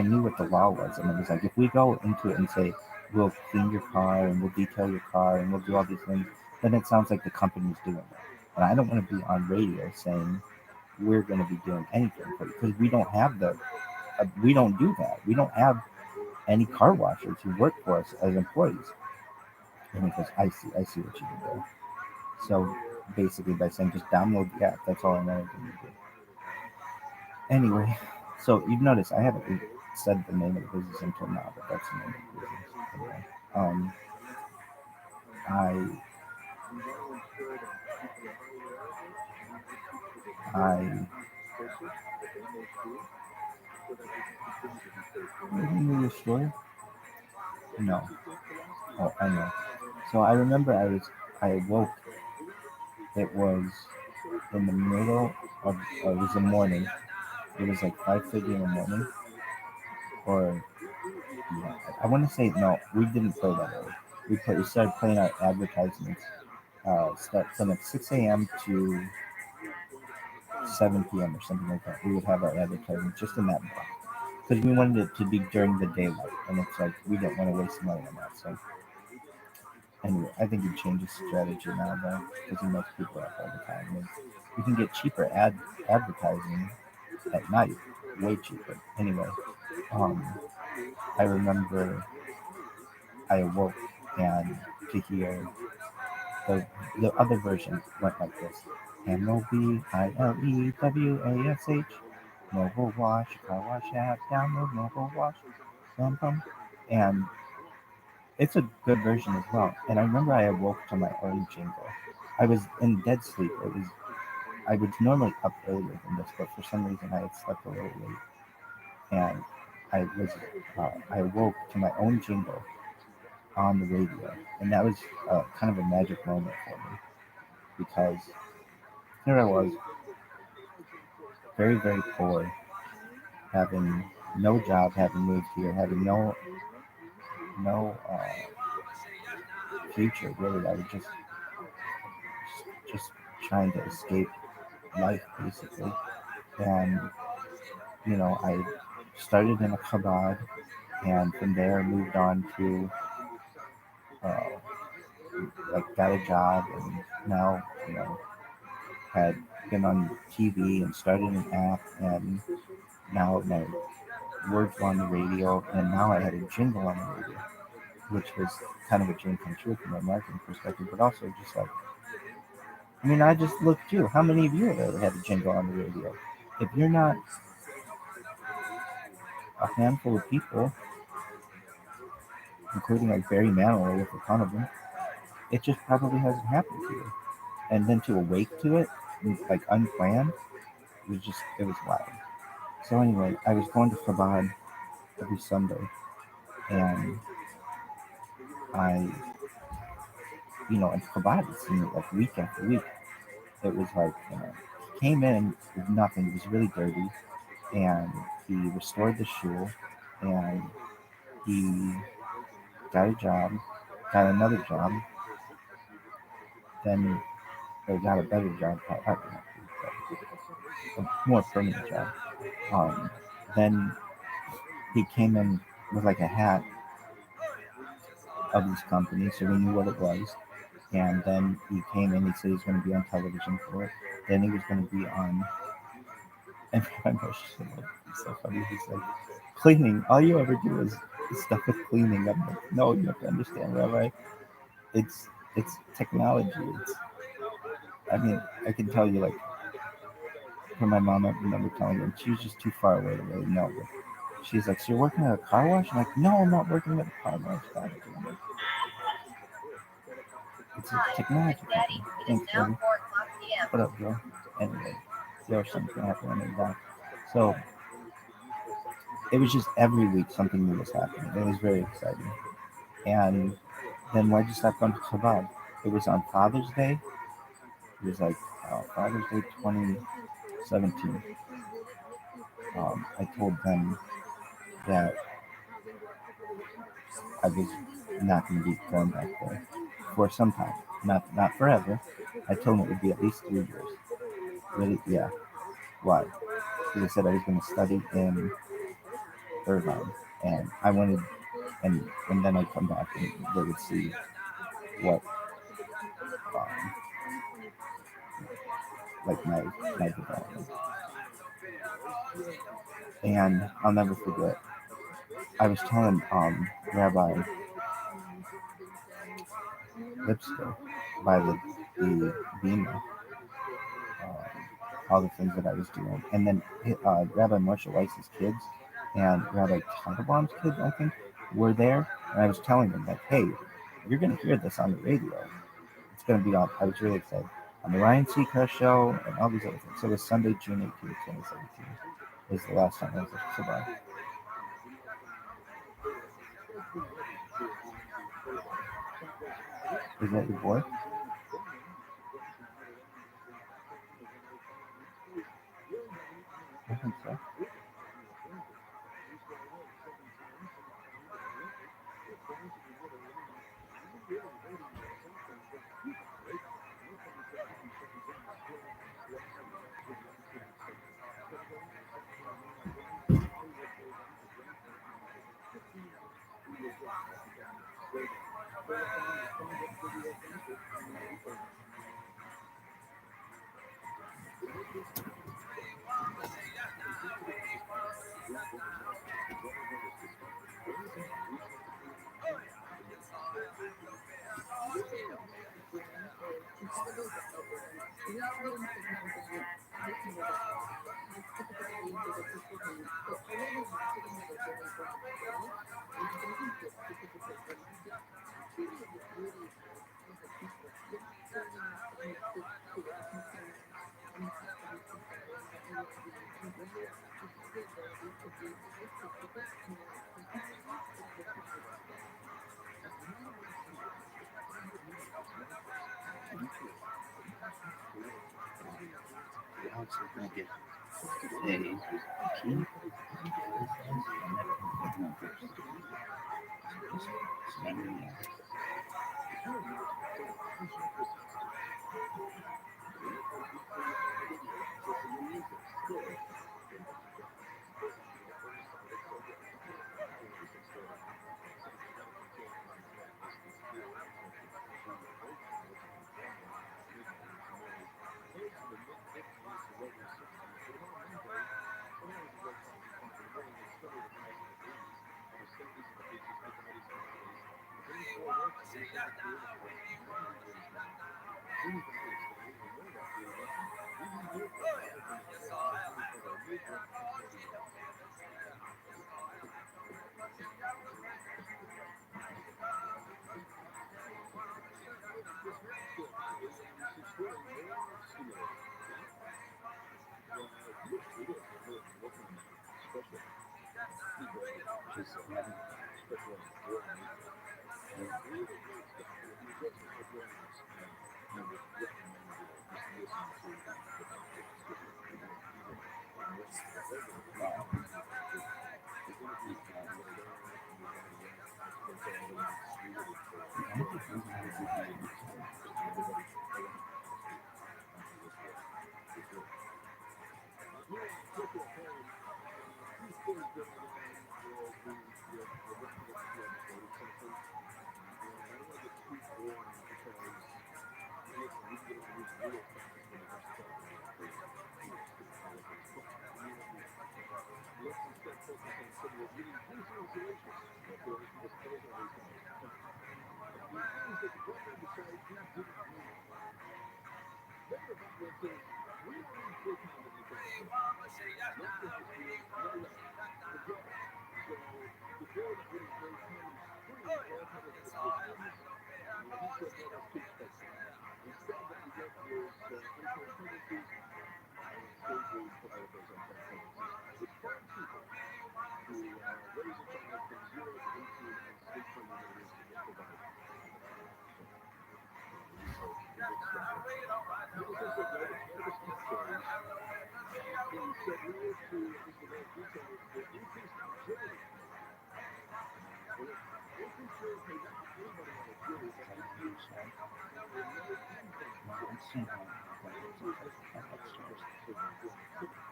[SPEAKER 7] knew what the law was, and it was like, if we go into it and say, we'll clean your car and we'll detail your car and we'll do all these things, then it sounds like the company's doing it. And I don't want to be on radio saying we're going to be doing anything for you, because we don't do that. We don't have any car washers who work for us as employees. And he goes, I see what you did there. So basically, by saying just download the app, that's all I wanted them to do. Anyway, so you've noticed I haven't said the name of the business until now, but that's the name of the business. Anyway, I New story? No. Oh, I know. So I remember I awoke. It was in the middle of, it was the morning. It was like 5:30 in the morning, or yeah, I want to say no. We didn't play that early. We started playing our advertisements. Start from like 6 a.m. to 7 p.m. or something like that. We would have our advertisements just in that block because we wanted it to be during the daylight, and it's like we didn't want to waste money on that. So anyway, I think he changed his strategy now though, because he makes people up all the time. And you can get cheaper advertising at night, way cheaper. Anyway, um, I remember I awoke and to hear the other version went like this: MOBILEWASH, mobile wash, car wash app, download mobile wash, bum bum, and it's a good version as well. And I remember I awoke to my own jingle. I was in dead sleep. I was normally up earlier than this, but for some reason I had slept a little late, and I woke to my own jingle on the radio, and that was kind of a magic moment for me because here I was, very very poor, having no job, having moved here, having no future really. I was just trying to escape life basically, and I started in a kabad, and from there moved on to uh, like got a job, and now had been on TV and started an app, and now my words were on the radio, and now I had a jingle on the radio, which was kind of a dream come true from a marketing perspective, but also just like, I mean, I just looked through how many of you have ever had a jingle on the radio. If you're not a handful of people, including like Barry Manilow with a ton of them, it just probably hasn't happened to you. And then to awake to it, like unplanned, it was wild. So anyway, I was going to Chabad every Sunday, and I, and Chabad, it seemed like week after week, it was like, he came in with nothing, he was really dirty, and he restored the shul, and he got a job, got another job, then or got a better job, a more permanent job. Then he came in with like a hat of this company, so we knew what it was. And then he came in, he said he was going to be on television for it. Then he was going to be on, and I know it's so funny. He said, cleaning, all you ever do is stuff with cleaning. I'm like, no, you have to understand, Rabbi. It's technology. I mean, I can tell you, like, for my mom, I remember telling her, and she was just too far away to really know. But she's like, so you're working at a car wash? I'm like, no, I'm not working at a car wash. God, it's a technology company. Thanks, baby. What up, Joe? Anyway, there's something gonna happen on the back. So it was just every week something new was happening. It was very exciting. And then why'd you stop going to Chabad? It was on Father's Day. It was like Father's Day 2017. I told them that I was not going to be going back there for some time, not forever. I told them it would be at least 3 years. Really, yeah. Why? Because I said I was going to study in Irvine, and I wanted, and then I'd come back and they would see what, um, like my development. And I'll never forget. I was telling Rabbi Lipsker by the Bima, all the things that I was doing. And then Rabbi Moshe Weiss's kids and Rabbi Teitelbaum's kids, I think, were there. And I was telling them, like, hey, you're going to hear this on the radio. It's going to be on, I was really excited, on the Ryan Seacrest show and all these other things. So it was Sunday, June 18th, 2017. Was the last time I was at Shabbat. Is that your boy? I think so.
[SPEAKER 2] I'm also gonna get a key.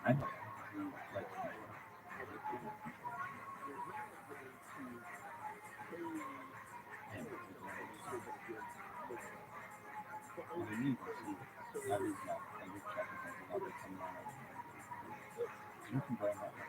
[SPEAKER 7] I know. You can buy that much.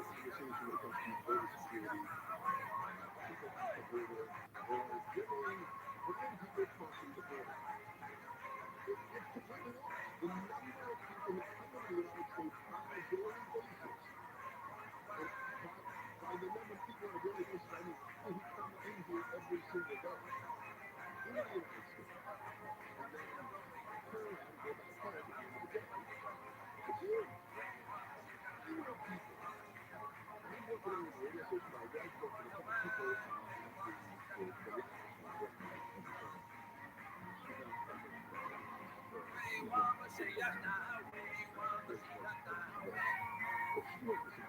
[SPEAKER 2] conversation when it comes to border security. People at the border are generally, for many people, crossing the border. It's completely lost. The number of people who come into the United States on a daily basis, and by the number of people on a daily basis, I mean people who come in here every single day into the United States and then turn around and go back home at the end of the day. It's huge. Even though people, and I'm working on the radio station, but I was working with a couple people at the lab I was working at the time. She's not from the lab. She's a very smart person, but she worked with some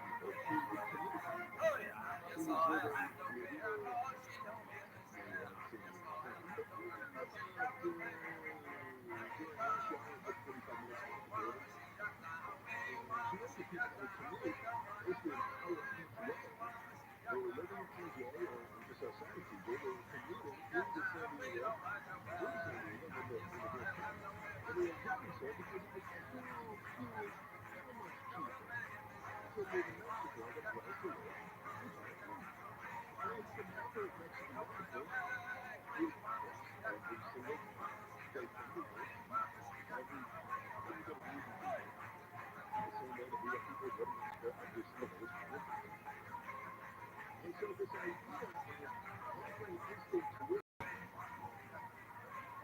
[SPEAKER 2] people who would come in. She was living, I mean, we were, maybe I won't say the time, but we were about during rush hour, a good 45 minutes off the border. And she worked with people that would commute basically an hour each way. They were living in TJ or just outside of TJ. They were commuting into San Diego, through San Diego, and then to North County. And they were doing so because it was that much cheaper to live in Mexico than it was to live in California. And I used to never Mexican airports would close every single day from New York. Every day we would be people. The same way that we have people go to Mexico every single day as well as we do. And so this idea of offering instant tuition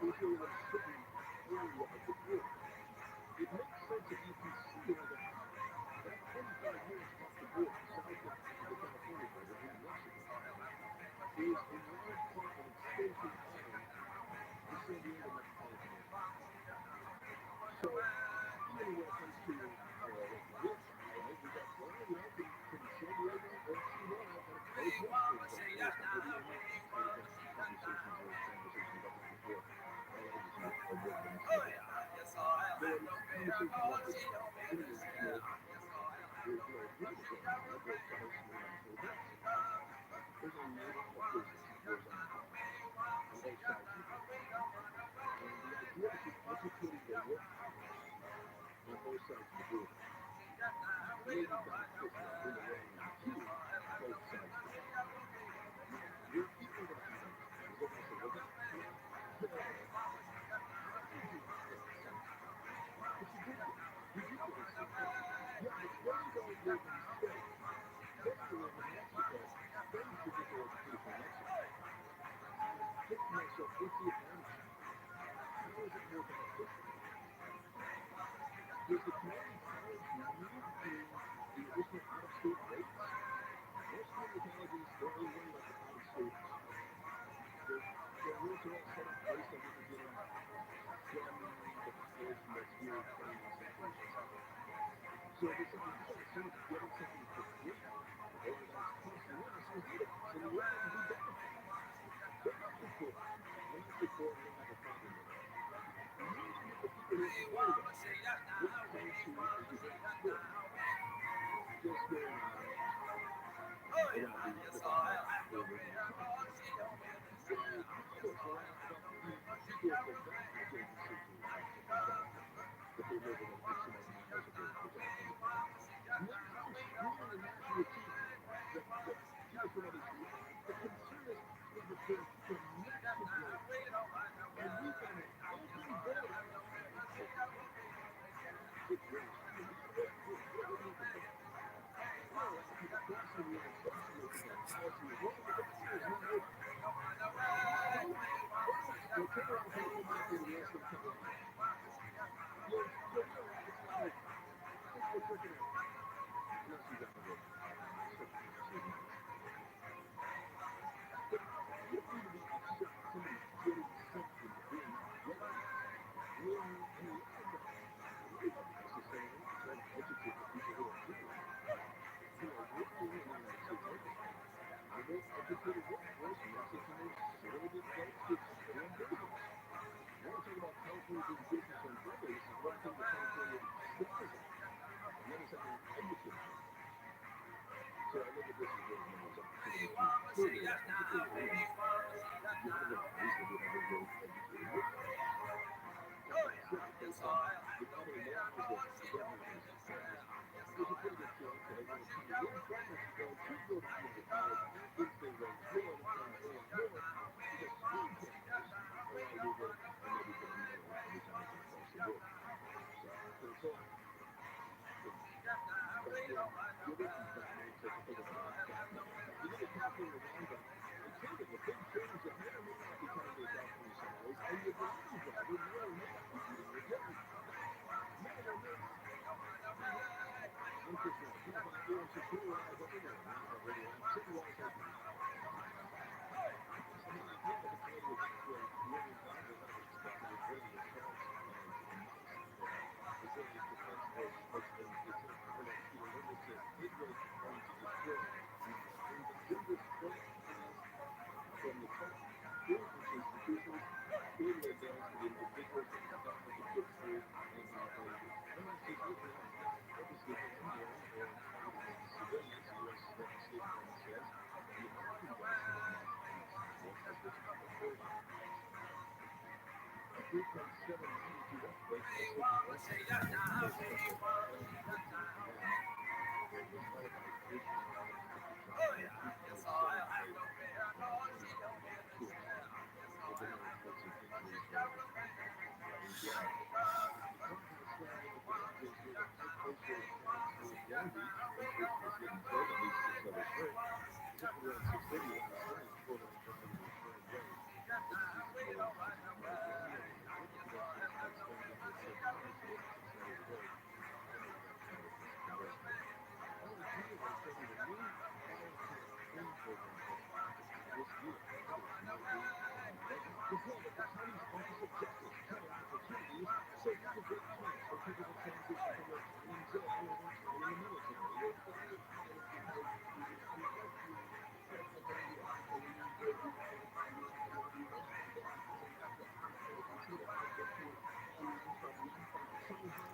[SPEAKER 2] if you're in a certain area of the border, it makes sense if you consider that 25 minutes off the border, south of the California border into Mexico, is in large part an extension of the San Diego metropolitan area. So even when it comes to like the real side, right? We got, well, can San Diego or Tijuana kind of close north for example, or something? And we've had conversations about this before. LA is not a very nice city. There are conversations like this international. Political drama that has international events. There's a lot of business that goes on both sides of the border. And the idea that you're educating the workforce on both sides of the border may be beneficial in the long run to both sides of the border. Now, where people are going to have an issue is they're going to say, well, how did you get something? But you did get it. You did get a citizenship. Yeah, but they don't live in the States. They live in Mexico. They should get their education in Mexico. And I'm thinking to myself, what's the advantage here? How is it more beneficial? Does the community college need the additional out-of-state rates? Most community colleges, they're already like out-of-state schools. Their rates are all set up based on what they're getting from the population that's here paying in some cases. So if it's something good, if someone's getting something for free, or that it's costing less, well, who doesn't? In the long run, who benefits? They're not the poor. They're not the poor. I don't have a problem with that. Many of the people who are complaining about this will come to a direct story just going on around the Nevada border in Texas. They tell us a lot about the people at the baggage agency here in Nevada that they live within X amount of miles of the California border. Not so much screening on national TV that people from other states. The concern is, yeah, but they're from Mexico, and we've got an open border. Okay. Good gracious, man. We have an open border. We don't allow people crossing the United States, and they think our policy is wrong, but the border is not open. You'll turn around and try to come back into the rest of the Colorado. You'll realize it's not open. Just go check it out. Unless you got a work permit, in some cases you might. But you don't need to be upset that somebody's getting something in return. When, on the other hand, we don't necessarily try to educate the people who are here, who are working in the United States embassy. A well-educated workforce makes it to more salient folks to run business. I want to talk about California doing business run friendly. This is one thing that California excels at, and that is having an educated workforce. So I look at this as one of Mary's opportunities to further that education, and you have a reasonably heavily educated workforce. That being said, based on the other laws that the governor has passed, there's a pretty good chance that everyone coming in from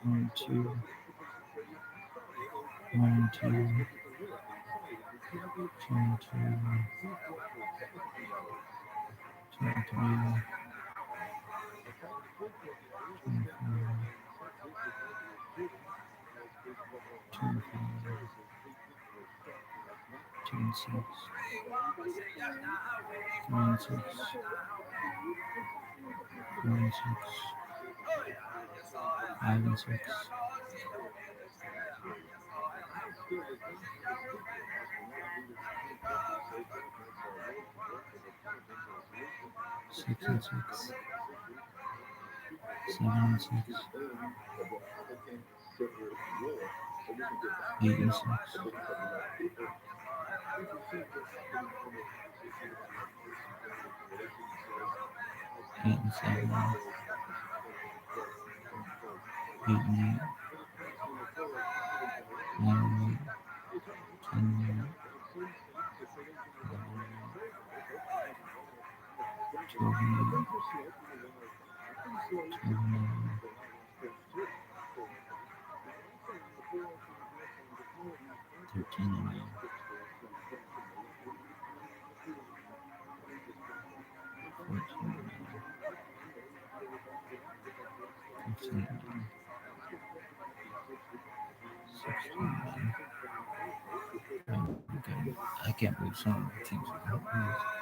[SPEAKER 7] One, two. One, two. Two, two. Two, three. 6 and 6. 7 and 6. 8 and 6. 8 and 7. 8 and 8. 9 and 8. 10 and 8. 12 and 8. 12 and 8. 13 and 9. 14 and 9. 15 and 9. 16 and 9. Okay. I can't believe some of the teams are going to lose.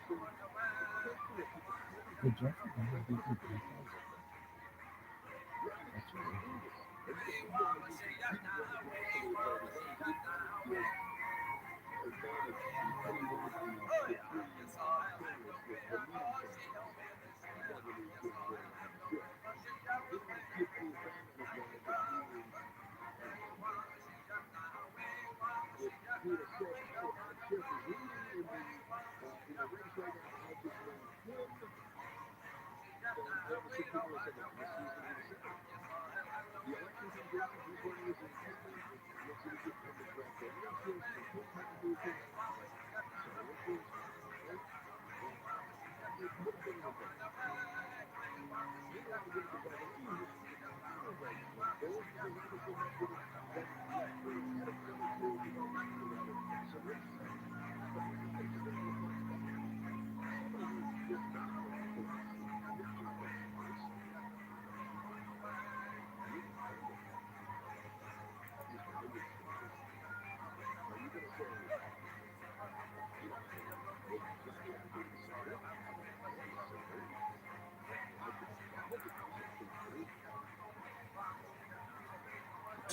[SPEAKER 7] Did Jesse ever do the details?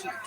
[SPEAKER 7] That's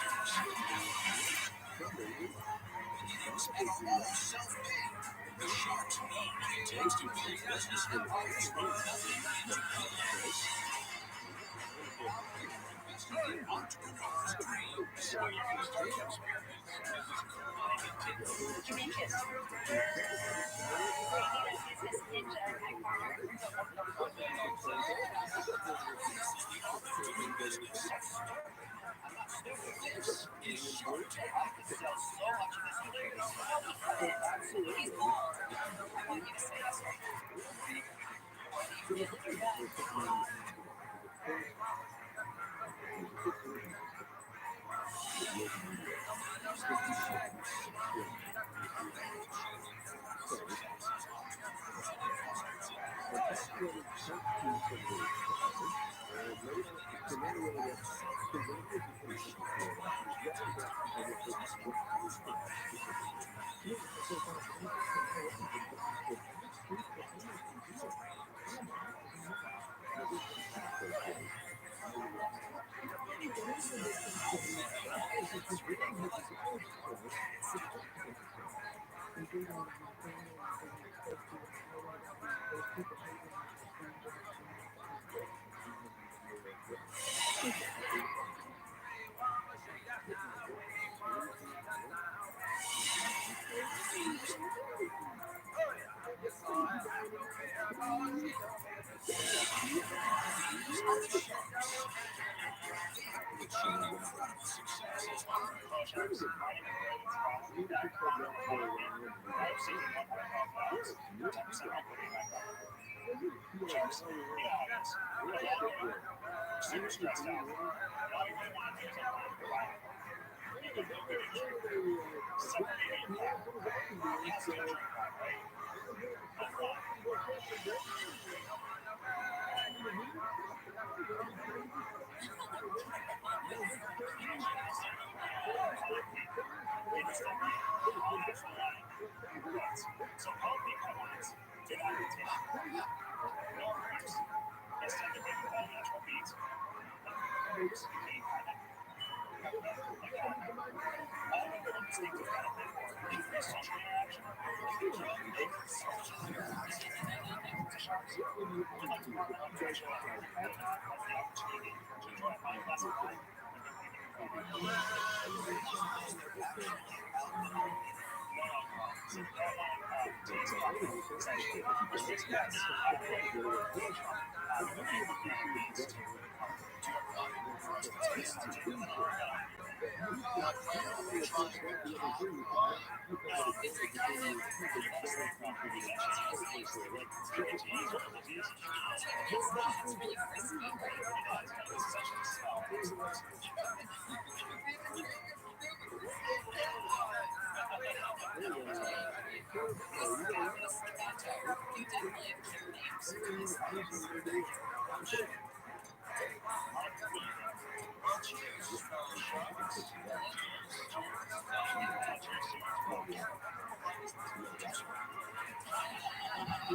[SPEAKER 7] crazy.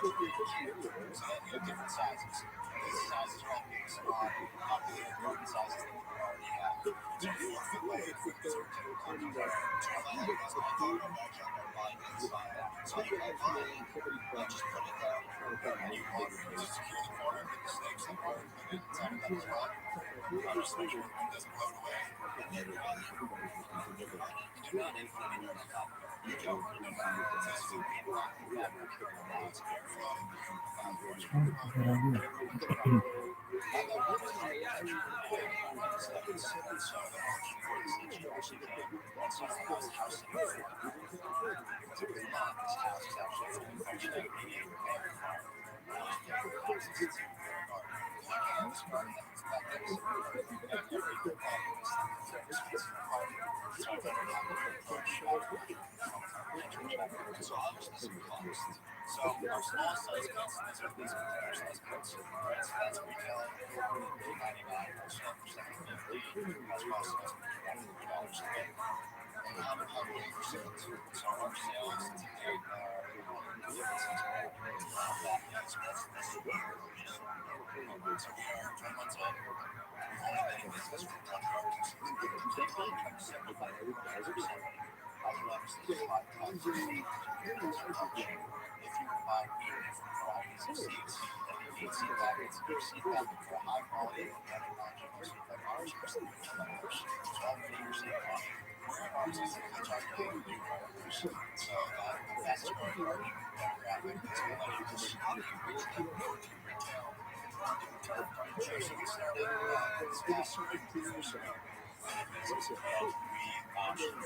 [SPEAKER 1] So that you have different sizes. These sizes are all based on populated garden sizes that you already have. So 4-foot length is our typical container. So if I have this my dog in my backyard, I line inside that. So you have line, you just put it there, and you water it to secure the corner, get the snakes that work, and then top of that as well. Just make sure it doesn't float away. And then you're on it. You do not implement any on top of it. You don't put it back. It's a super block fabric. It's airflow. So obviously some cost. So our small size cuts, these are container size cuts, right? So that's retailing for $3.99 or so for $7.50. Our small size cuts are $3 a bit. And how do we sell it? So our sales today are that that's the year. So we are 10 months in. We've only been in business for 20 years. Take contract 75%. Obviously, 5 times a seed. If you were buying 8 different varieties of seeds, then you need seed packets. Your seed packet for high quality organic non-GMO seed like ours is $12 your seed cost. We're artists which are really new growers. So the fastest growing garden demographic is millennials. How do you reach them? To retail. Sure, so we started this past spring 2 years ago. Business and we launched 600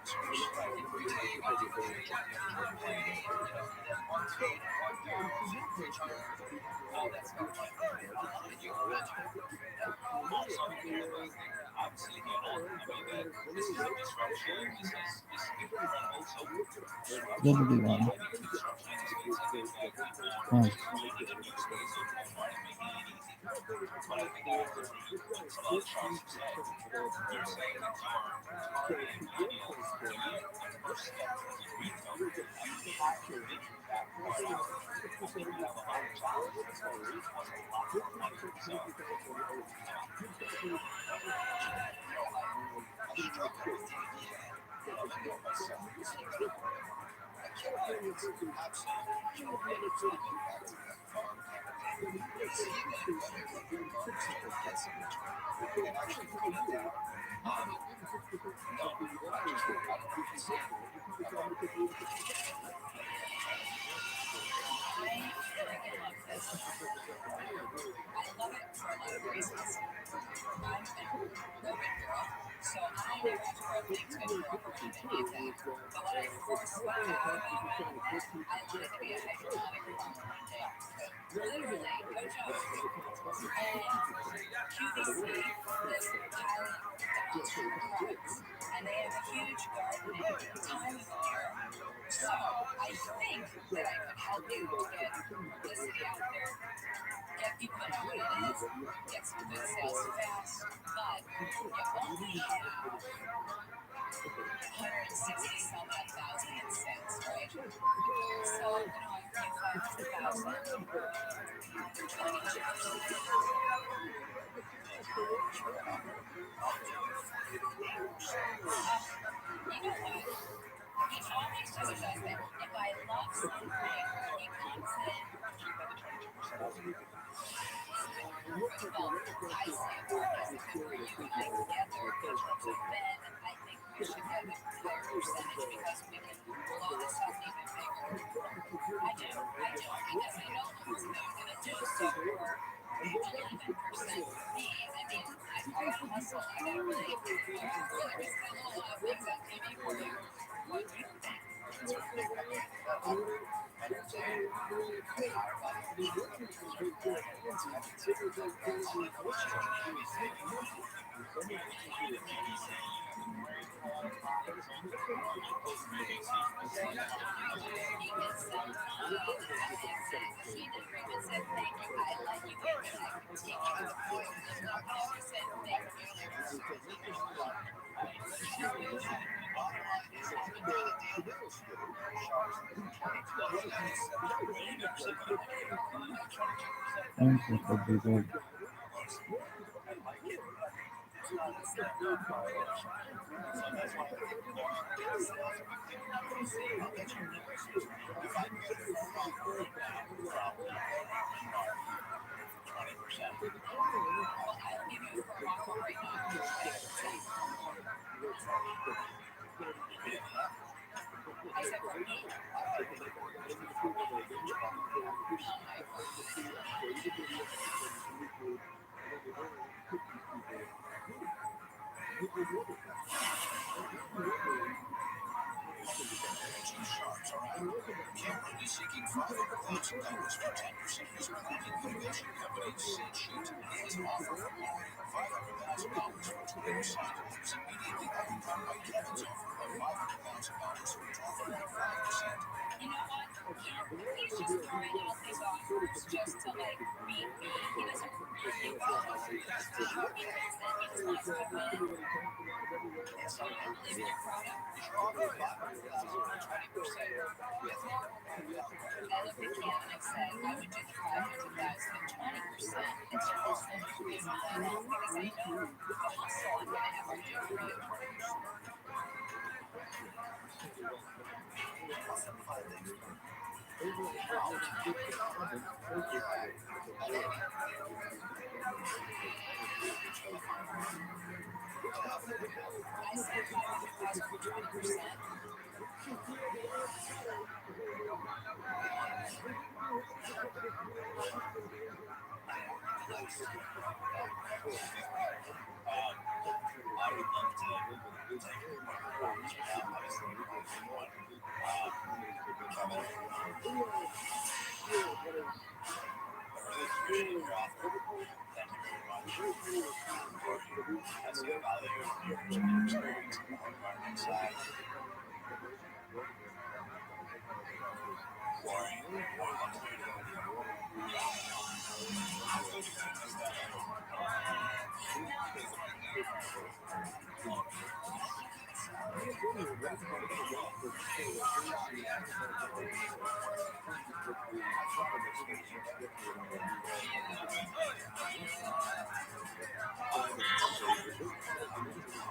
[SPEAKER 1] stores. We take obviously, this is a disruption. This is incredible. So,
[SPEAKER 7] Literally one. Oh.
[SPEAKER 3] But I think I heard some other Charles say, you're saying that you are targeting millennials to be the first step towards retail. I mean, how do you make that part out? I think you have a lot of challenges because it was a lot more money. So,
[SPEAKER 1] I struggle with the idea of myself.
[SPEAKER 2] I love it for a lot of reasons. I'm a urban girl, so I never have to grow things, I grew up around any of that. But when I first went out on my own, I wanted to be a hydroponic farmer one day. Literally, no joke. And QVC is highly products, and they have a huge garden area, time of year. So I think that I could help you to get publicity out there, get people to know what it is, get some good sales fast, but you only have 160 some odd thousand in sales, right? So I'm going to offer you 500,000 for 20 chairs. You know what? He always does that. If I love something, he comes in. Well, I see it work as a good for you and I together in terms of men. I think we should get a higher percentage because we can blow this up even bigger. I do, because I know what we're going to do. So for 11% for me, I mean, I gotta hustle. I gotta really just put a little things on TV for you. What do you think?
[SPEAKER 1] Bottom line is, you can nail the deal down.
[SPEAKER 7] And it will be good.
[SPEAKER 1] Cameron is seeking $500,000 for 10% of his planning innovation company, SendSheet. His offer for Lori, $500,000 for 20 cycles, is immediately overcome by Kevin's offer of $500,000 for 12.5%.
[SPEAKER 2] You know what? He's just throwing out these offers just to like be me. He doesn't really want to do this job. He thinks that he just wants to win.
[SPEAKER 1] Yes, I
[SPEAKER 2] I believe in your product.
[SPEAKER 1] Your offer of $500,000 for 20%. Yes,
[SPEAKER 2] I looked at Kevin and said, I would do the 500,000 at 20% and still send you the letter because I know the hustle I'm going to have to do for you. I said 500,000 for 20%.
[SPEAKER 3] I would love to take your performance without obviously one. Kevin, I really appreciate your offer. Thank you very much. I see the value in your experience on the home gardening side. Lori, I would love to do it with you.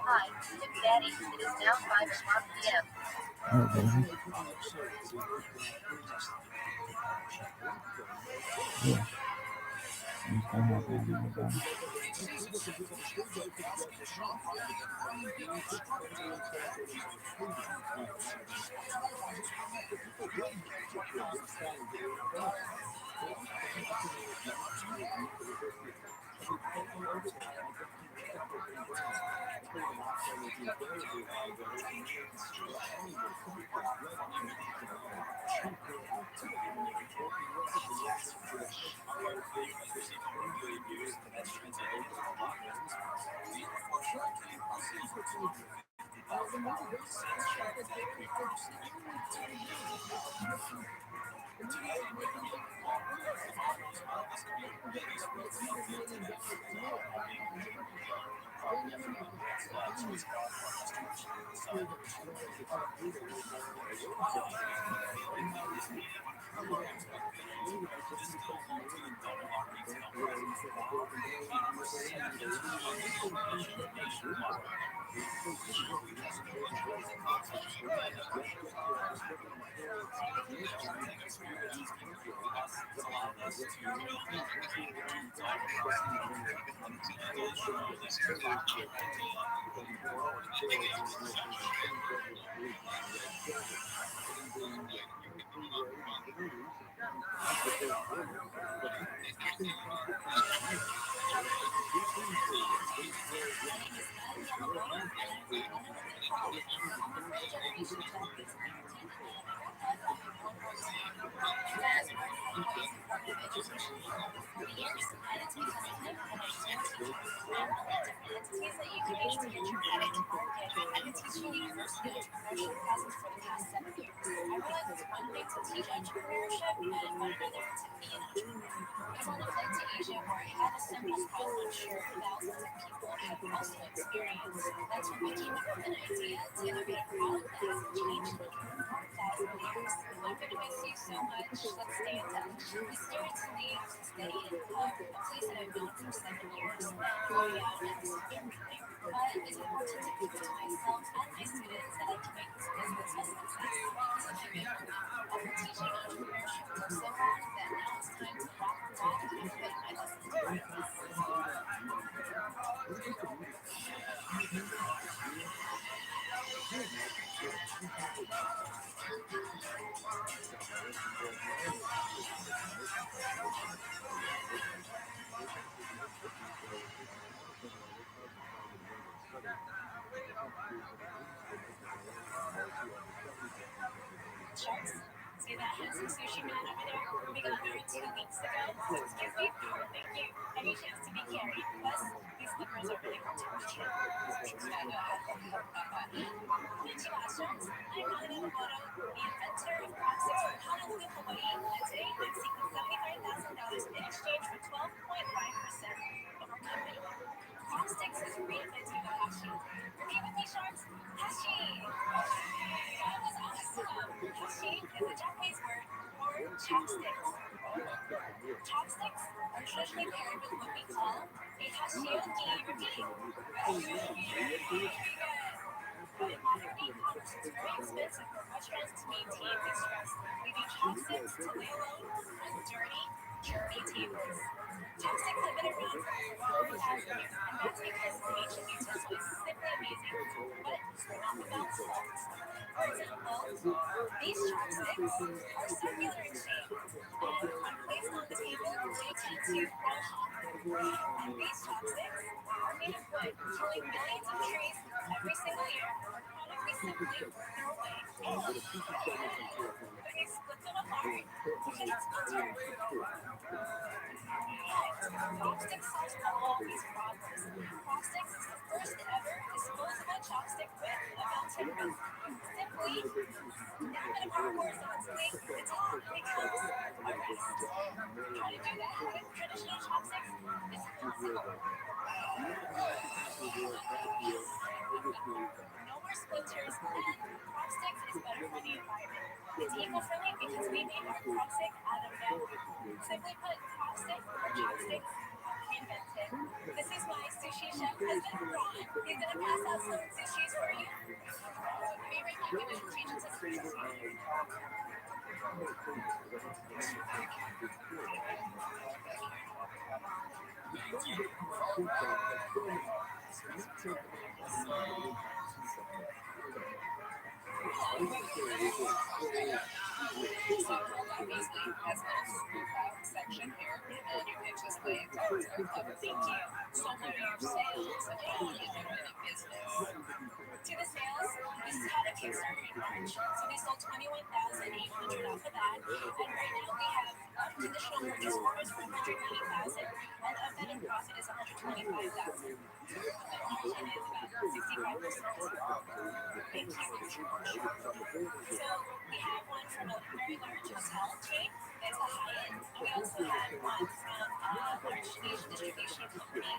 [SPEAKER 2] Hi, Tip Daddy. It is now 5 p.m.
[SPEAKER 7] Oh, baby. Yeah. I'm so happy to be done.
[SPEAKER 2] realized it's one thing to teach entrepreneurship and quite another to be an entrepreneur. I was on a flight to Asia where I had a simple problem I'm sure thousands of people have also experienced. That's when we came up with an idea to innovate a product that has changed me for 4,000 years. I'm going to miss you so much. Let's stay in touch. We started to leave to study in a place that I've known for 7 years and figured out absolutely everything. But it's important to prove to myself and my students that I can make this business a success. This is my big goal. After teaching entrepreneurship for so long that now it's time to rock the rock and put my lessons to practice. Sharks? See that handsome sushi man over there? We got married 2 weeks ago. Excuse me? Thank you. Any chance to be carried? Plus, these slippers are really hard to reach. Konnichiwa, sharks. I'm Nana Nomoto, the inventor of Crocsticks from Honolulu, Hawaii. And today I'm seeking $75,000 in exchange for 12.5% of our company. Crocsticks is reinventing the hashi. Repeat with me, sharks. Hashi. That was awesome. Hashi is a Japanese word for chopsticks. Chopsticks are traditionally paired with what we call a hashioki. Repeat. But in modern e-commerce, it's very expensive for restaurants to maintain these straps, leaving chopsticks to lay alone on dirty, germy tables. Chopsticks have been around for over 4,000 years, and that's because the ancient utensil is simply amazing, but not without salt. For example, these chopsticks are circular in shape, and when placed on the table, they tend to grow hot. And these chopsticks are made of wood, killing millions of trees every single year for a product we simply throw away. But you split them apart, you can splinter. Crocsticks solves all these problems. Crocsticks is the first ever disposable chopstick with a built-in hook. Simply snap it apart horizontally the top becomes a rest. How to do that with traditional chopsticks is impossible. No more splinters, and Crocsticks is better for the environment. It's eco-friendly because we made our Crocstick out of bamboo. Simply put, Crocstick or chopsticks are reinvented. This is why sushi chef husband Ron is gonna pass out some sushis for you. Be right back, I'm gonna change into some. So World obviously has been a super proud section here, and you can just lay it down to a clever thank you. So what are your sales and how have you been running business? To the sales, we had a Kickstarter in March, so we sold 21,800 off of that, and right now we have conditional purchase orders for 190,000, and of that in profit is 125,000. The margin is about 65%. Thank you. So we have one from a very large hotel chain. It's a Hyatt. And we also had one from a large Asian distribution company.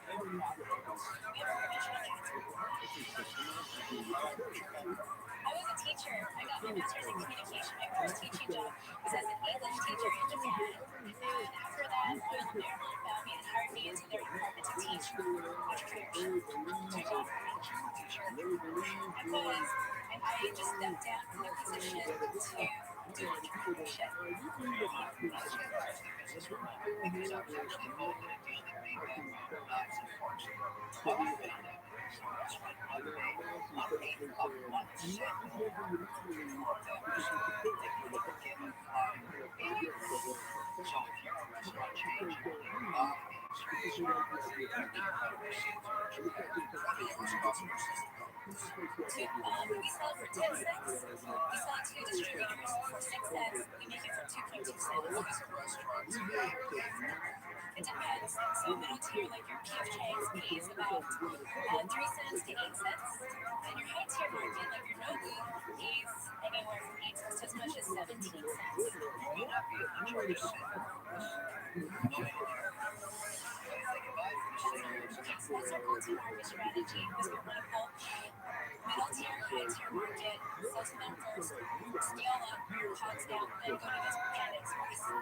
[SPEAKER 2] We have information on that. I was a teacher. I got my master's in communication. My first teaching job was as an English teacher in Japan. And after that, Oil Fairmont found me and hired me into their department to teach literature. My job for me, teacher. And I just stepped down from the position to do entrepreneurship.
[SPEAKER 1] That's an interesting business model because I was actually involved in a deal that made them knives and forks. What we found out is the restaurant underneath of what sample for them. They can only give a flying acres. So if you're a restaurant chain trying to buy these restaurants, you're not going to receive too much of that. What is your responsible system?
[SPEAKER 2] We sell it for 10 cents. We sell it to distributors for 6 cents. We make it for 2.2 cents.
[SPEAKER 1] What is a restaurant today?
[SPEAKER 2] It depends. So middle tier, like your PFJs, pays about 3 cents to 8 cents. And your high tier market, like your Nobu, pays anywhere from nights cost as much as 17 cents.
[SPEAKER 1] You may not be able to charge a cent for this. No anymore. What do you think about it?
[SPEAKER 2] Yes, that's our go-to-market strategy, Mr. Wonderful. Middle tier, high tier market, sell to them first, scale up, cogs down, then go to this brand express. Do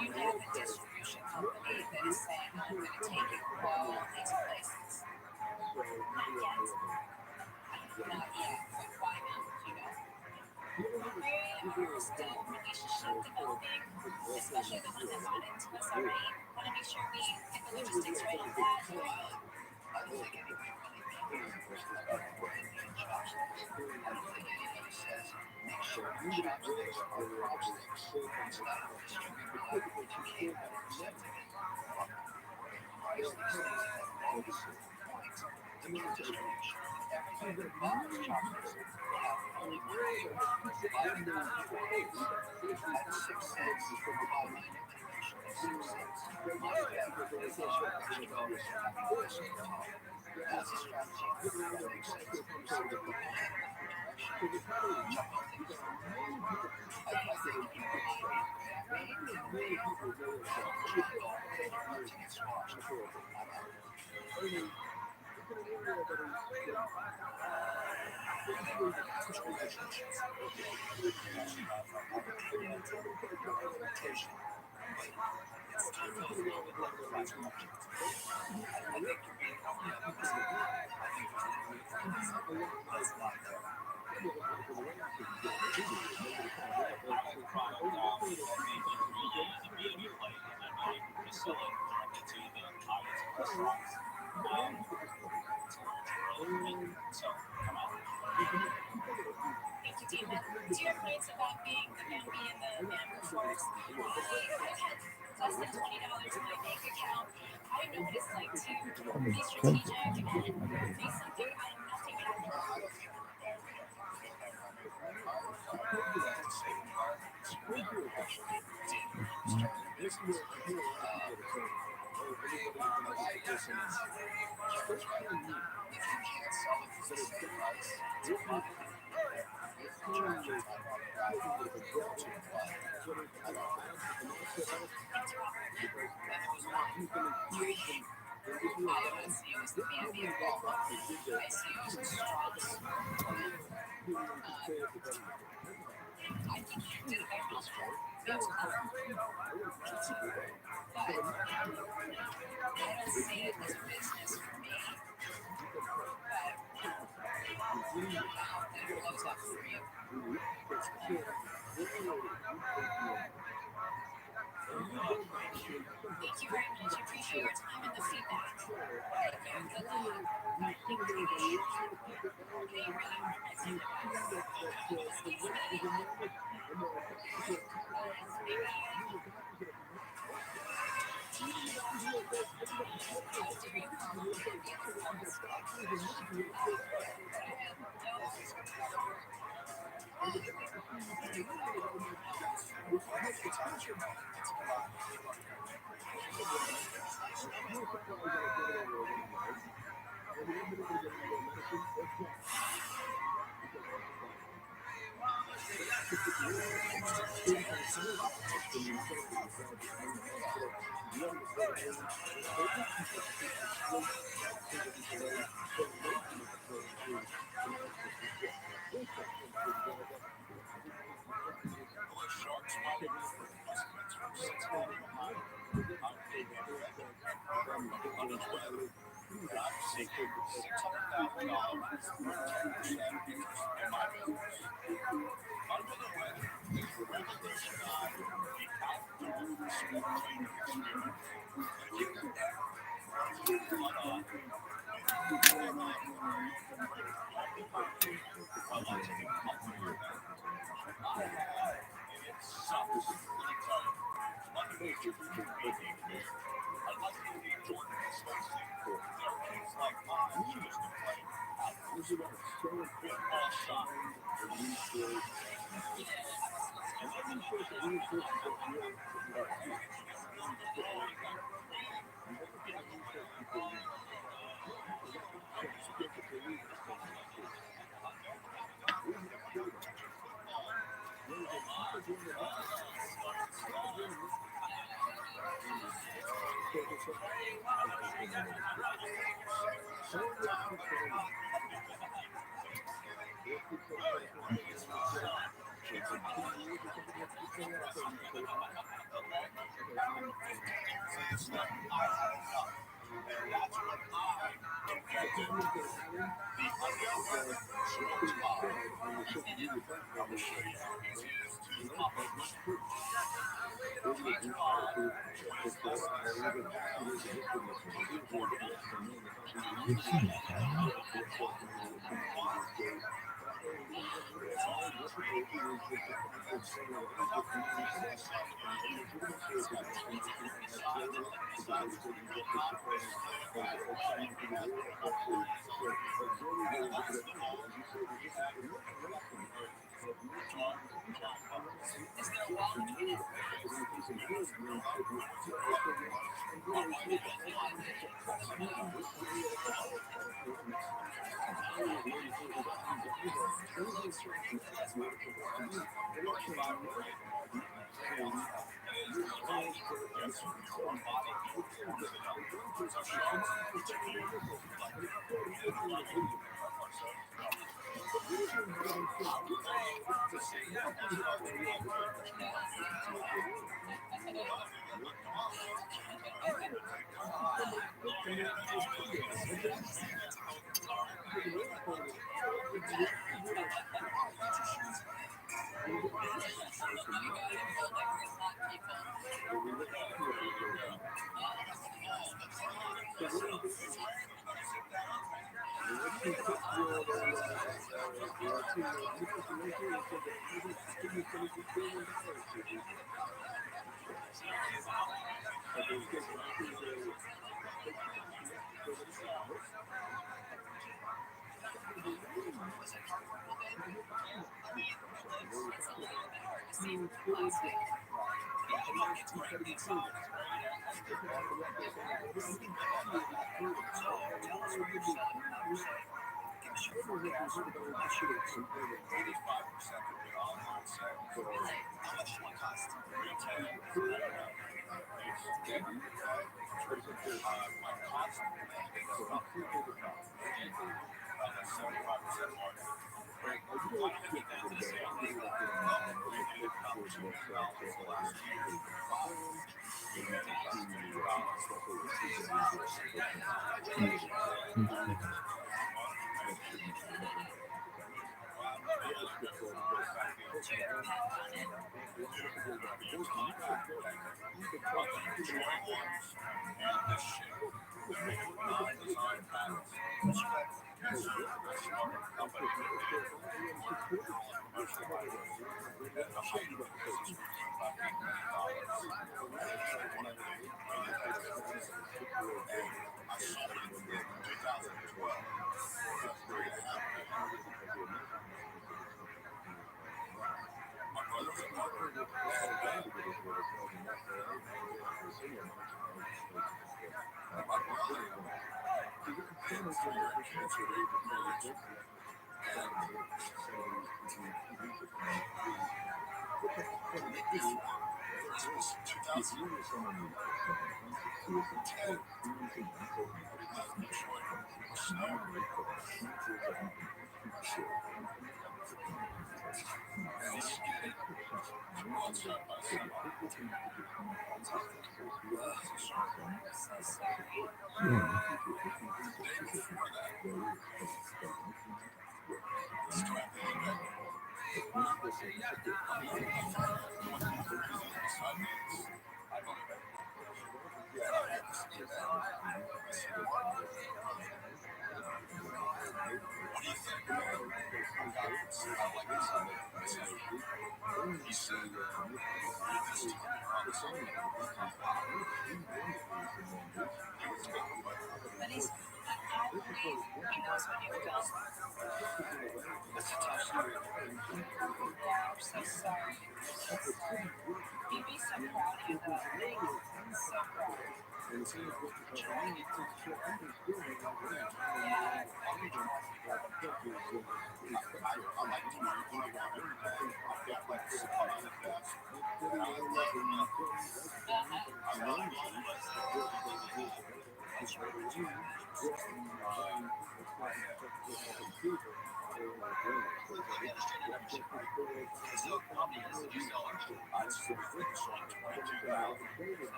[SPEAKER 2] you have a distribution company that is saying, I'm going to take you all these places? Not yet. Not yet, but why not, you know? We are still relationship developing, especially the one that bought into us already. Want to make sure we get the logistics right on that.
[SPEAKER 1] I don't think anybody really thinks about brand new chopsticks. I don't think anybody says, make sure your chopsticks are chopsticks. It's not distributed out in Canada or something. Price these things at a noticeable point to get distribution. Everybody that buys chopsticks will have only money to buy them at 6 cents. Buy my new innovation at 6 cents. My better is actually going to having this talk. That's a strategy that makes sense. So we'll head in that direction, which I don't think is I think you may be jungle and you're about to get squashed. I'm out. Representation. It's time to a little bit like the last question. I think you're being overrepresented. I think there's a lot there.
[SPEAKER 2] Thank you, David. To your points about being the Bambi and the Bamboo Force, I had less than $20 in my bank account. I didn't know what it's like to be strategic and make something out of nothing happen.
[SPEAKER 1] I don't think we're a bad deal. Our saving environment is actually did start a business. That's right. If you can't sell it for the same price, it's fine. Charge your time on the ride to apply. I don't know.
[SPEAKER 2] Thanks, Robert.
[SPEAKER 1] And there was one.
[SPEAKER 2] I don't see you as the Bambi at all. I see you as a strong woman. I think you did a very nice job. That's cool. But I don't see it as a business for me. But that blows up for you. Thank you very much. I appreciate your time and the feedback. Thank you. Good luck. Thank you. Okay, you really are my secret best. Excuse me.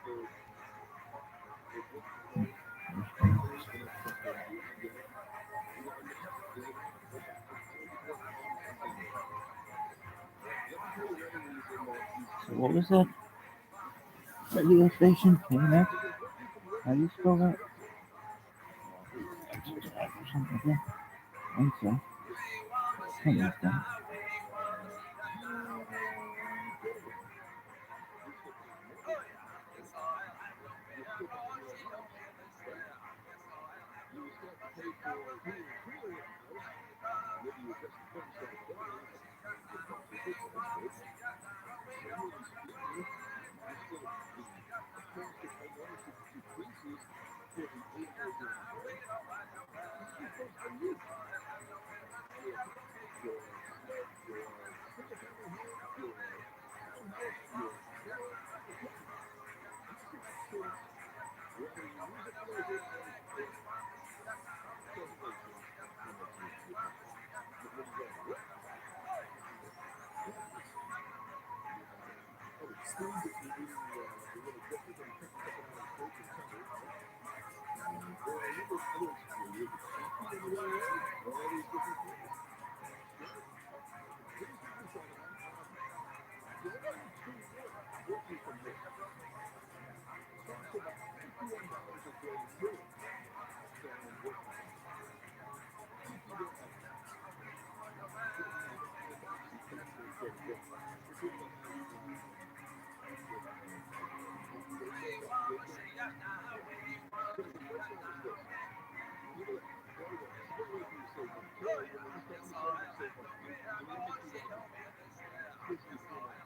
[SPEAKER 7] So what was that radio station? KNX? How do you spell that? Or something like that. I think so. Something like that.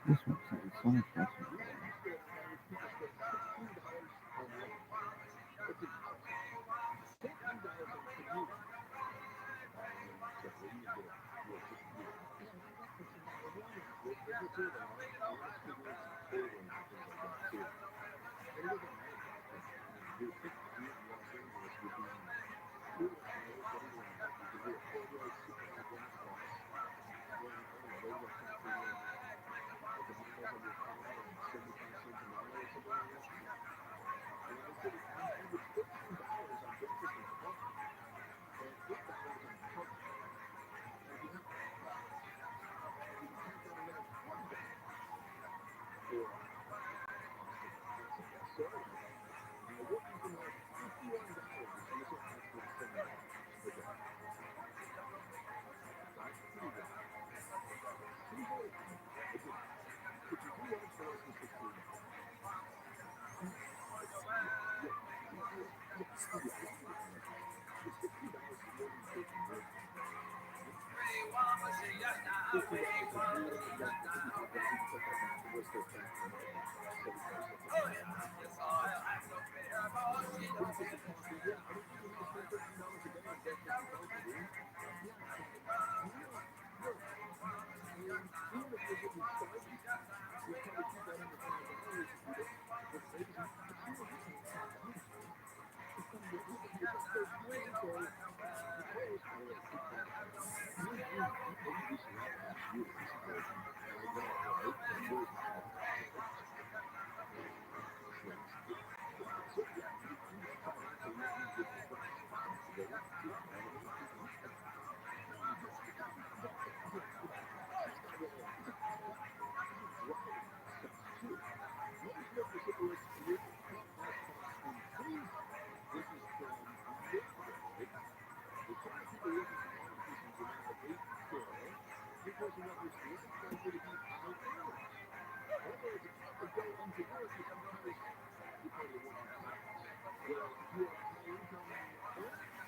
[SPEAKER 7] This website is so much faster.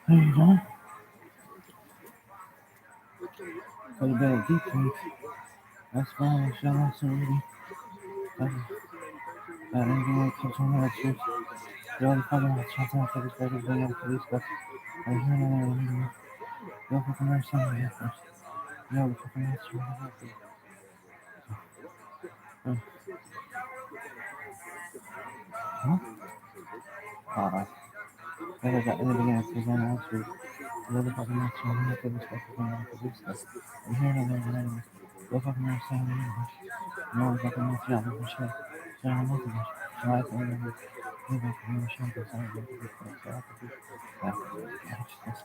[SPEAKER 7] There you go. For the better deep take. That's fine. Shall I already? That ain't catch on that shit. The other fucking out shots out for this better than the police got. I hear that. Yo, fucking nice son of a first. Yo, fucking nice son of a Huh? That is at the beginning of the last week. The other fucking nice son of a this fucking police got. I hear that. Yo, fucking nice son of a No, fucking nice job of shit. So I'm looking at I thought it was maybe promotion because I wanted to get myself to do that. Righteousness.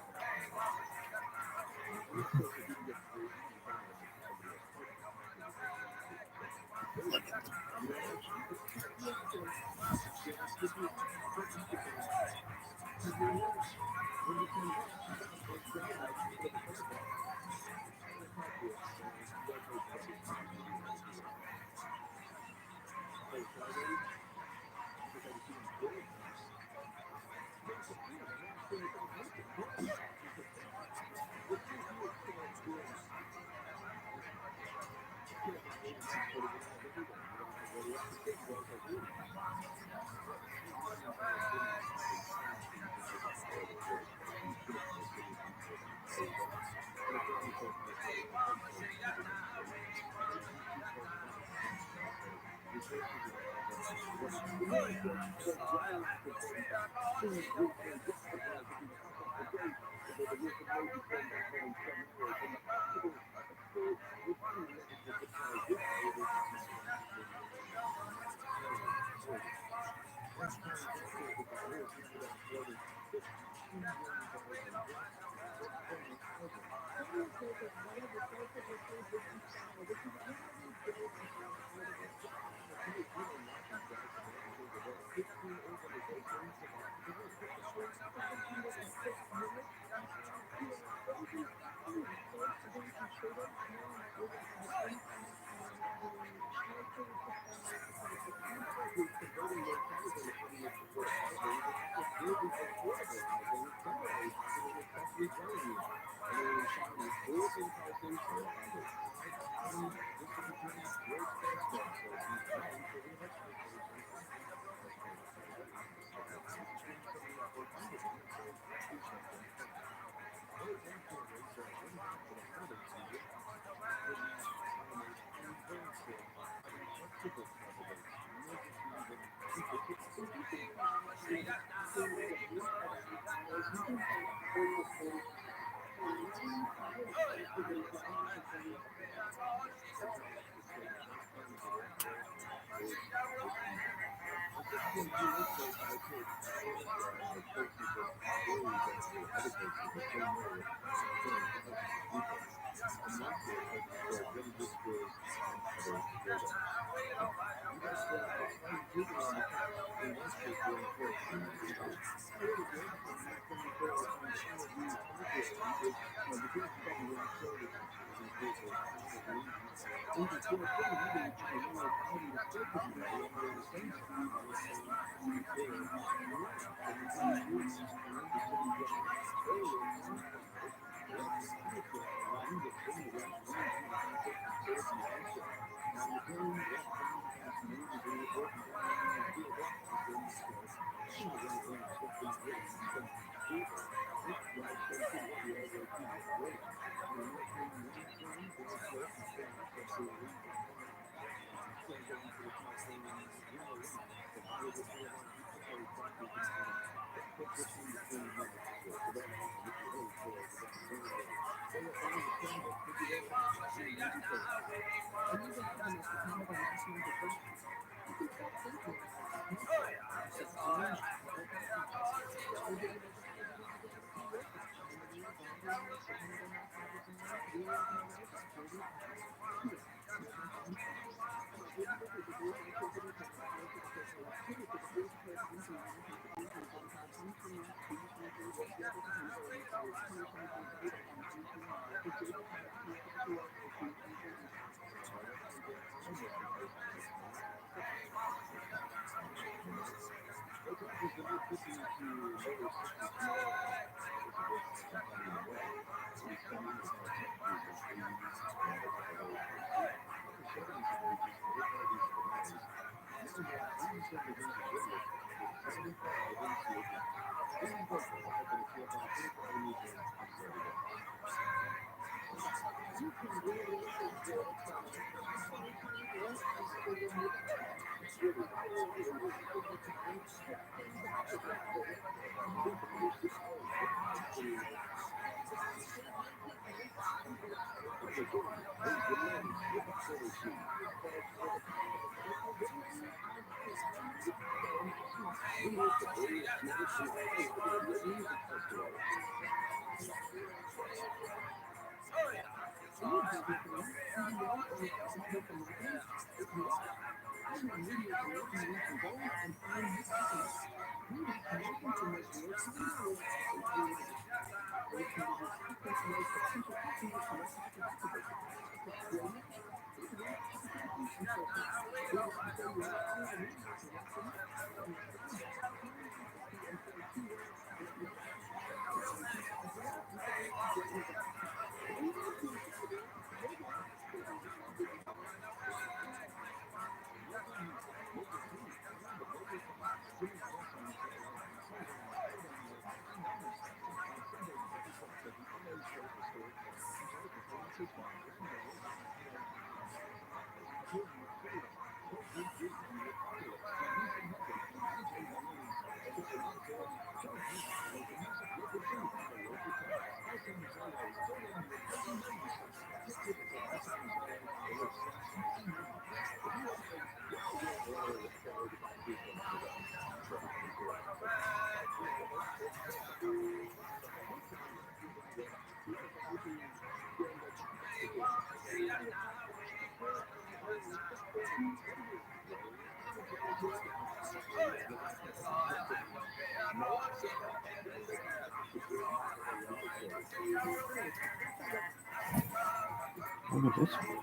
[SPEAKER 7] Look at this one.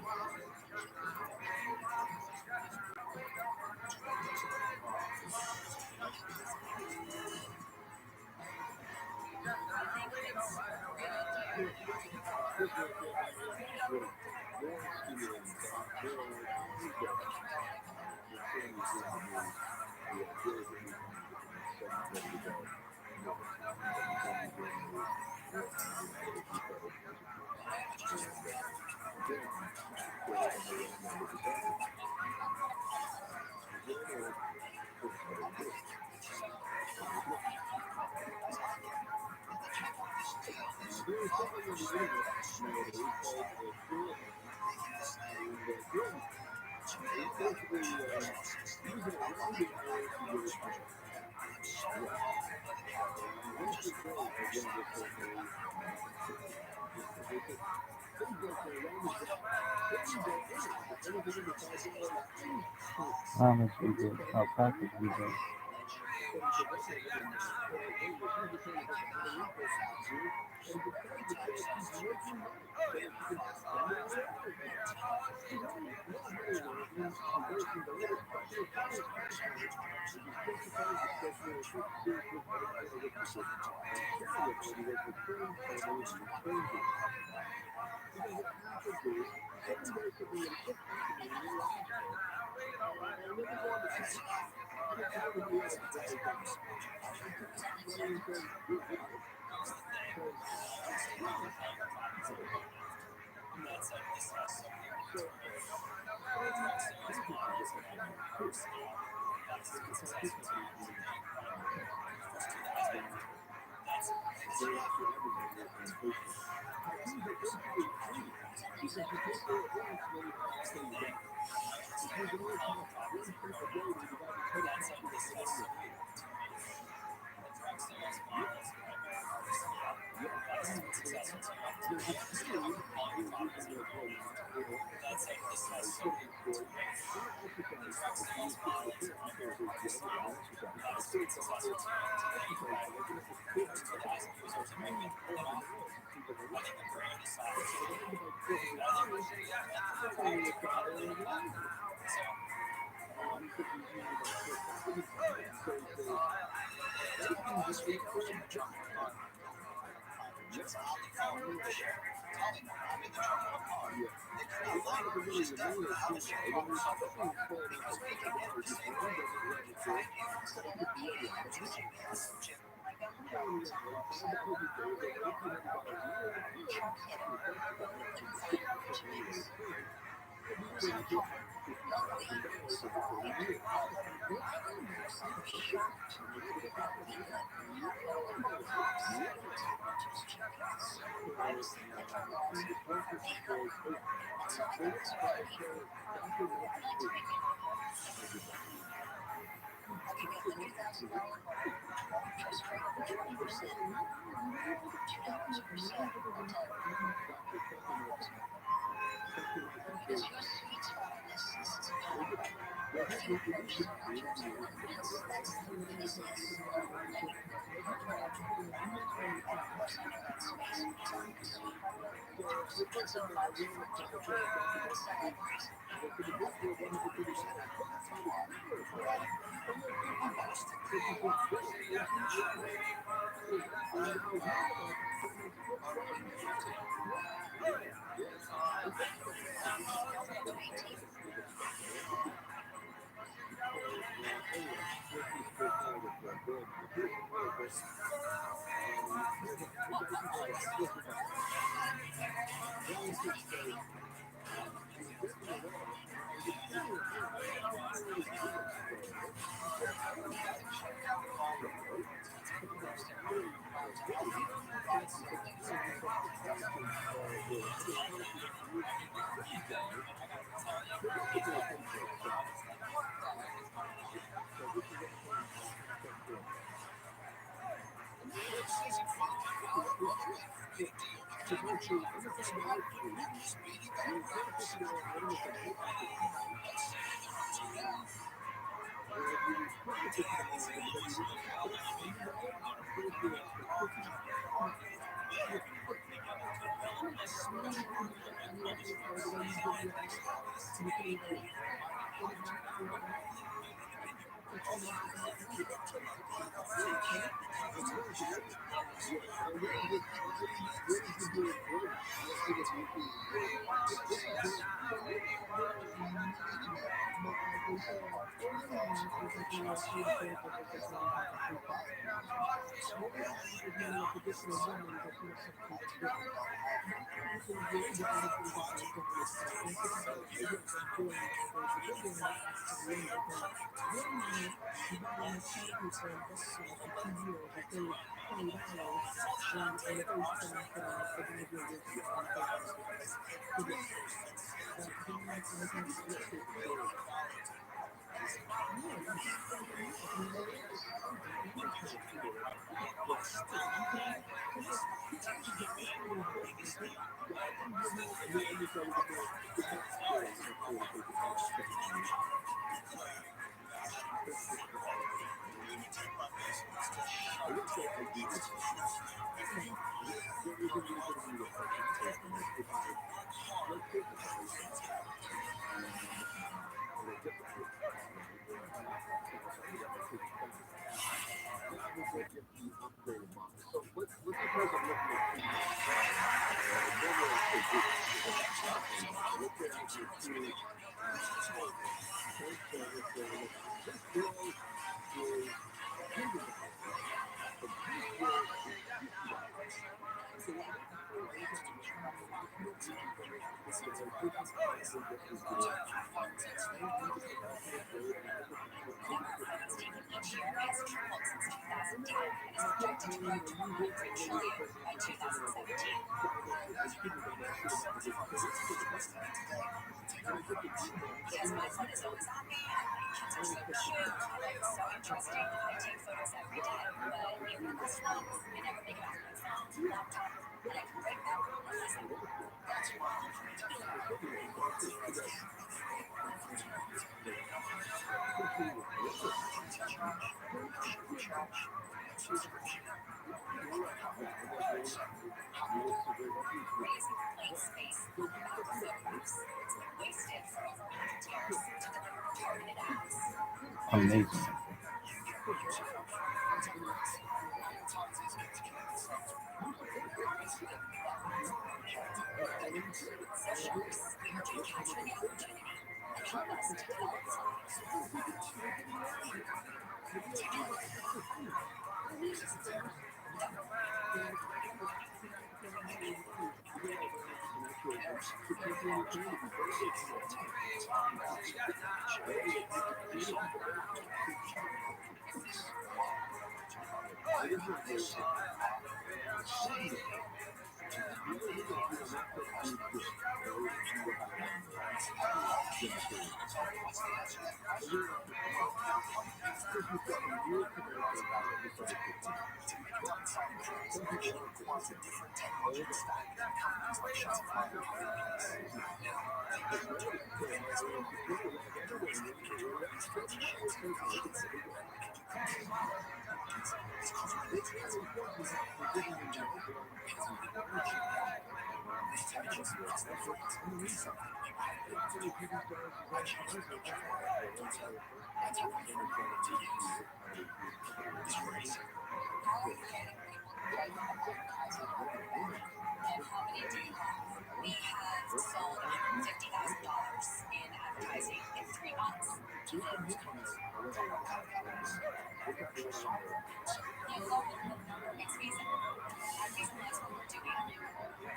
[SPEAKER 7] That's pretty good. Oh, practice video.
[SPEAKER 1] last night, just right over 20%. $2 per set. I'm tired. Because your sweet spot on this is kind of like your first mattress. That's the business. And of course, I know that space sometimes. Because of about 7 years.
[SPEAKER 7] Amazing.
[SPEAKER 1] What's the answer to that question? Actually requires a different technological stack than companies like Shopify or Now, the advanced there are ways that we can do all these fancy shapes and functions. It's called because we do because we these dimensions across the frames mean something. I changed the picture. That's a reference to use. It's very simple.
[SPEAKER 2] How are you getting people right from advertising on your banner? And how many do you have? We have sold $50,000 in advertising in 3 months.
[SPEAKER 1] Two numbers comes. What kind of companies? Actual software.
[SPEAKER 2] You go with the number. It's feasible. And feasible is what we're doing.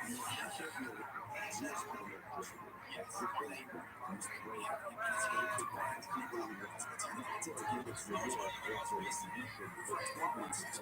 [SPEAKER 1] Yes, and they we have the ability to brand it's a ability to give us the for 12 months to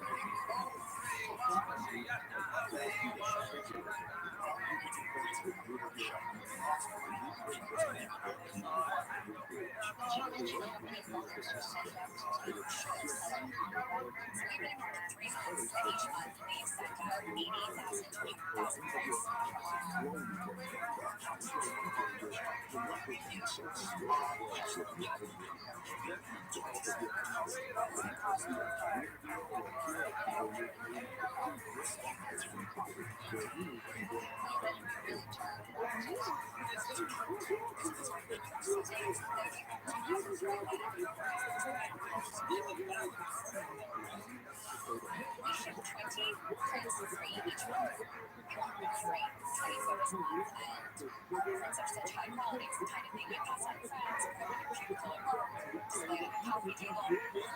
[SPEAKER 2] Prints are such high quality, it's the kind of thing you pass on friends or have in your cubicle at work, display on your coffee table. The reason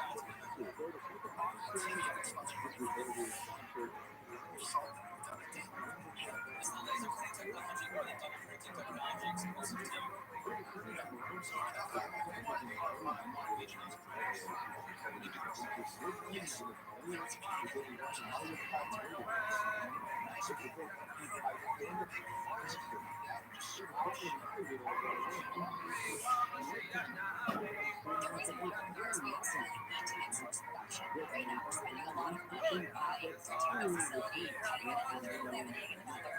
[SPEAKER 2] we're doing here is we absolutely need to insource production. Right now we're spending a lot of money buying, renting a facility, cutting in another, laminating in another.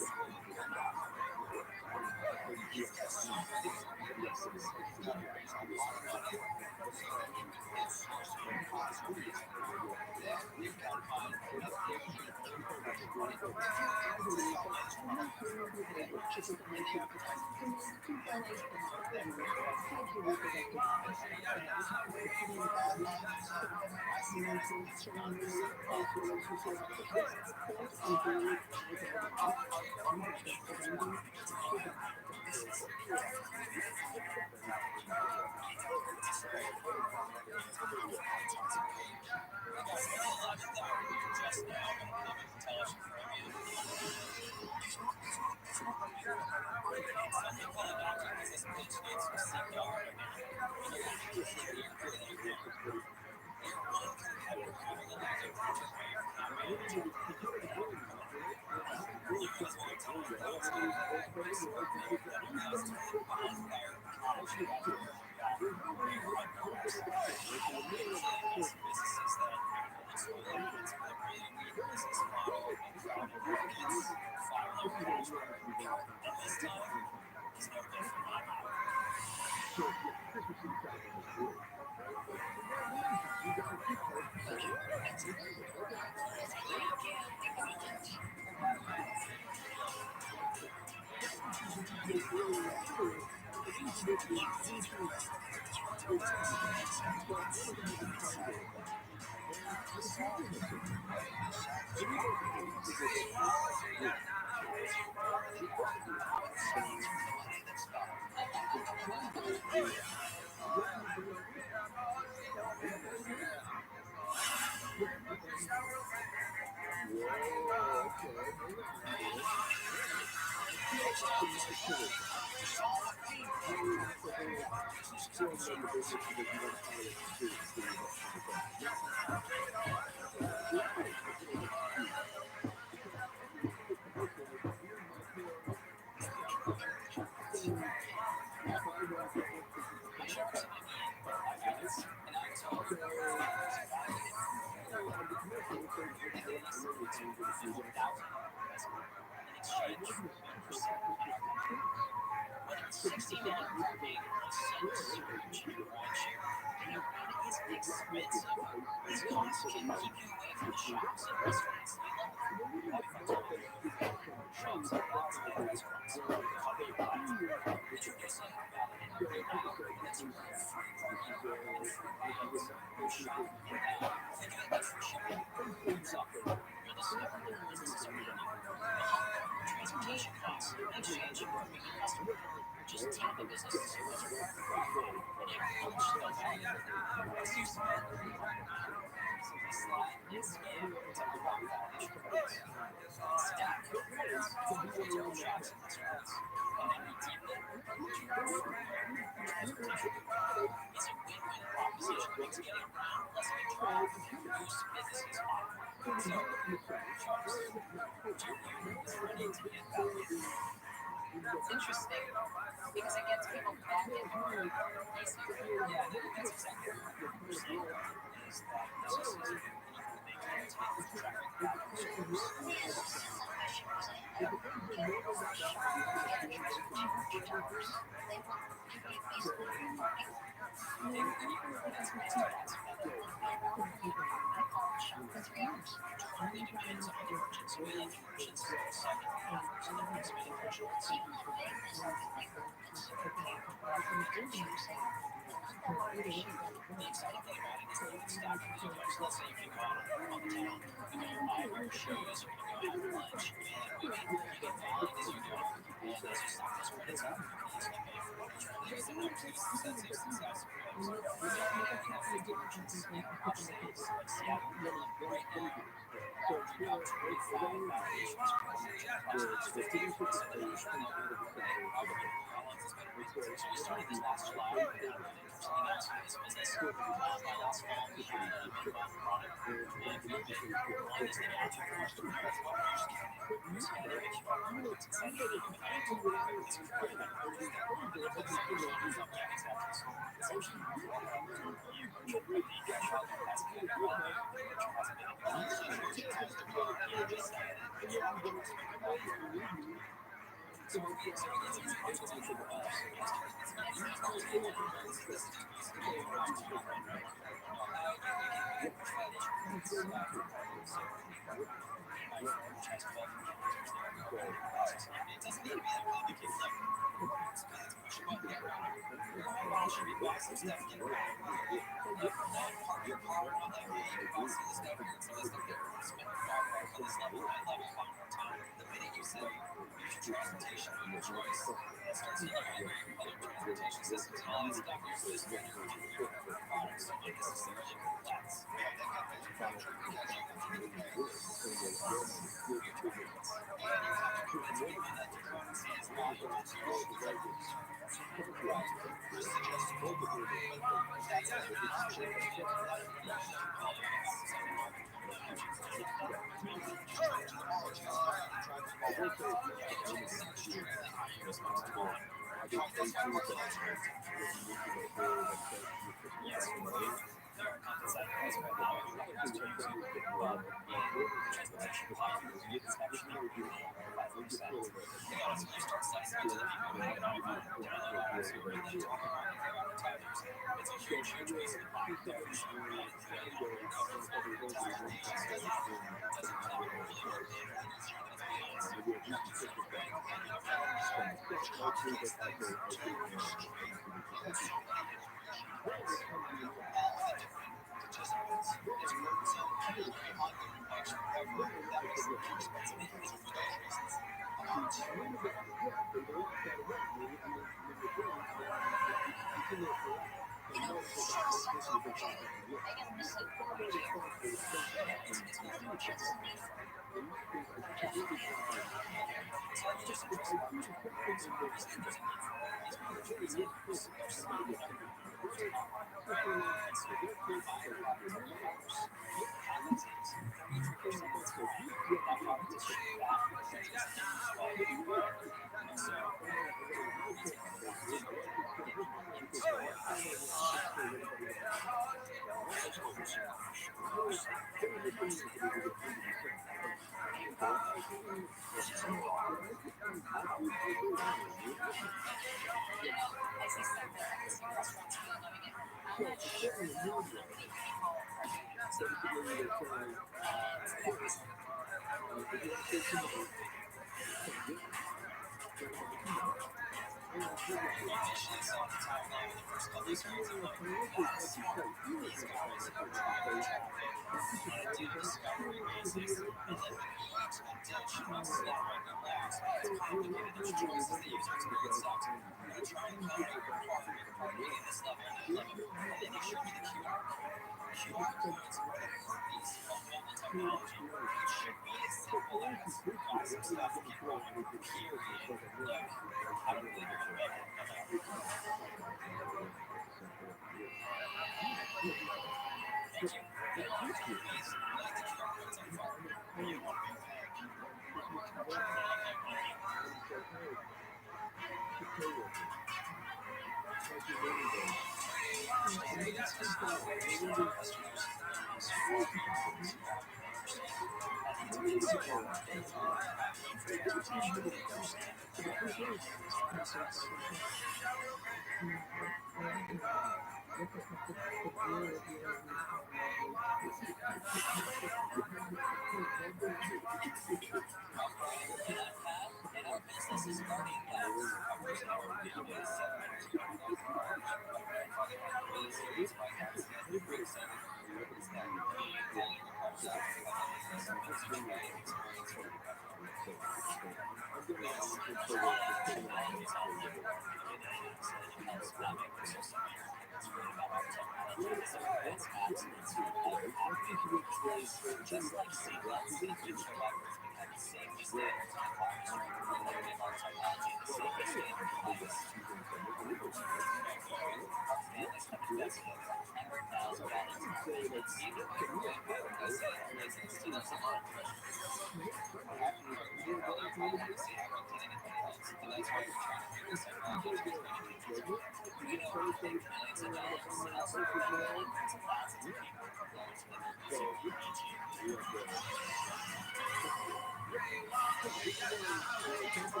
[SPEAKER 2] In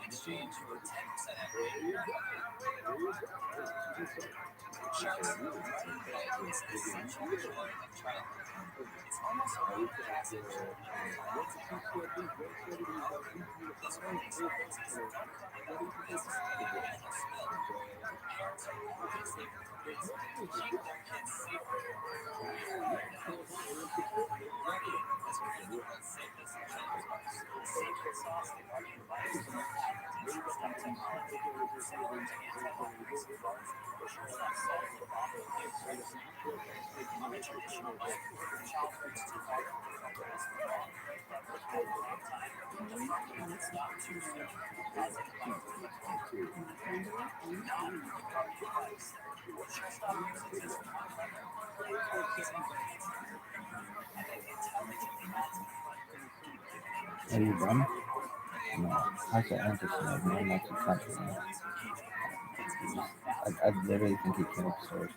[SPEAKER 2] exchange for a 10% equity. Sharks running wild is the essential joy of TRILLIONAIRE. It's almost a rite of passage. These early experiences don't come necessarily with a magic spell. Parents are always there for their kids to keep their kids safer. Rabbi has created the world's safest children's box. The secret sauce to guarding lives. Two-step technology, similar to anti-lockers, guards the pushers that solve the problem of igers. On a traditional bike, the child puts two microphones on the wrist for long break lever at the wrong time. The front wheel is not too soon, causing the bike to flip forward. Now, the guardian device. Pushers stop using just one lever. They call it self-feeding. And they intelligently mount to the front grip, giving it
[SPEAKER 7] Are you done? No. I said anti-snake. No, not to touch it. I literally think he came upstairs,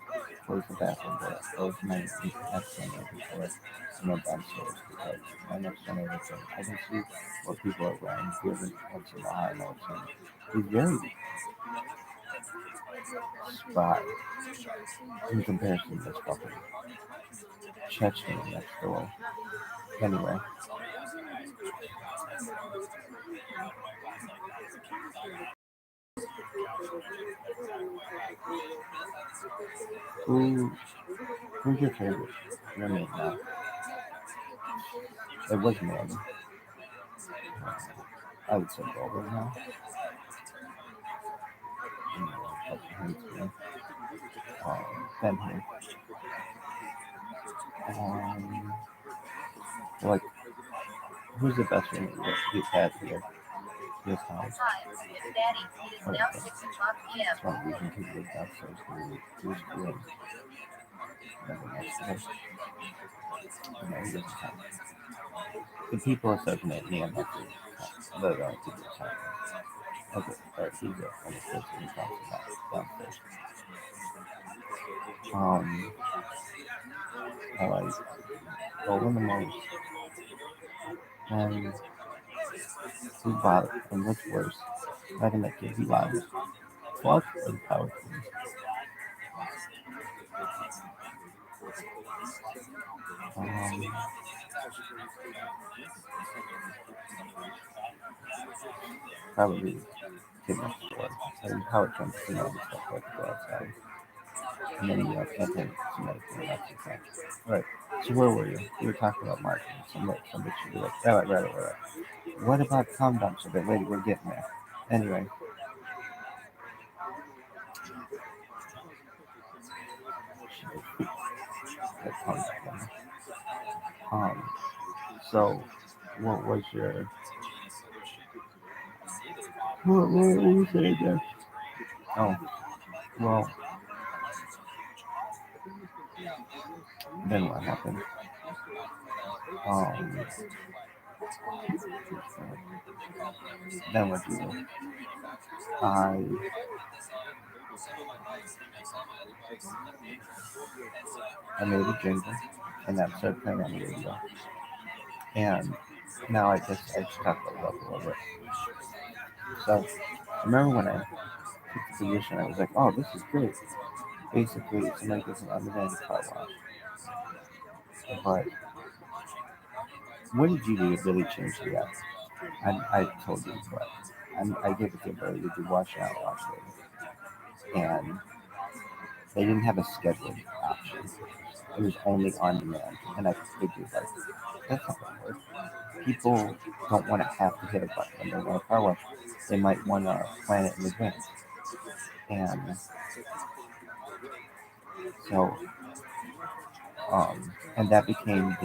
[SPEAKER 7] closed the bathroom door, closed my next generator door, and went downstairs because my next generator door, I can see what people are wearing here once in a while. I know it's him. He's very spry in comparison to this fucking Chechen next door. Anyway. Who, who's your favorite? Your name now. It was Manny. I would say Boulder now. Ben here. Like, who's the best one you've had here? This house.
[SPEAKER 8] Hi, it's Daddy. It is now 6 o'clock p.m.
[SPEAKER 7] That's one reason people live downstairs because he was cool. The people associate me and that's the only people talking. Okay, alright, he's it. And it's supposed to be talking about downstairs. I like over the most. And who bothered? And what's worse? Not gonna make you lives. Fuck or power. Probably kidnap store. And how it comes to know and stuff like to go outside. And then you can't take some medicine. That's the thing. Alright, so where were you? You were talking about marketing. Somebody should be like, right. What about condoms? Okay, wait, we're getting there. Anyway. So what was your what were you saying there? Oh, well, then what happened? Then what you do? I made a jingle, and that started playing on the radio. And now I just got the level of it. So, remember when I took the position, I was like, oh, this is great. Basically, somebody gets an unlimited car wash. But what did you do to really change the app? I told you what. I gave it the ability to do wash out, wash later. And they didn't have a scheduled option. It was only on demand. And I figured, like, that's not going to work. People don't want to have to hit a button when they want a car wash. They might want to plan it in advance. And so, and that became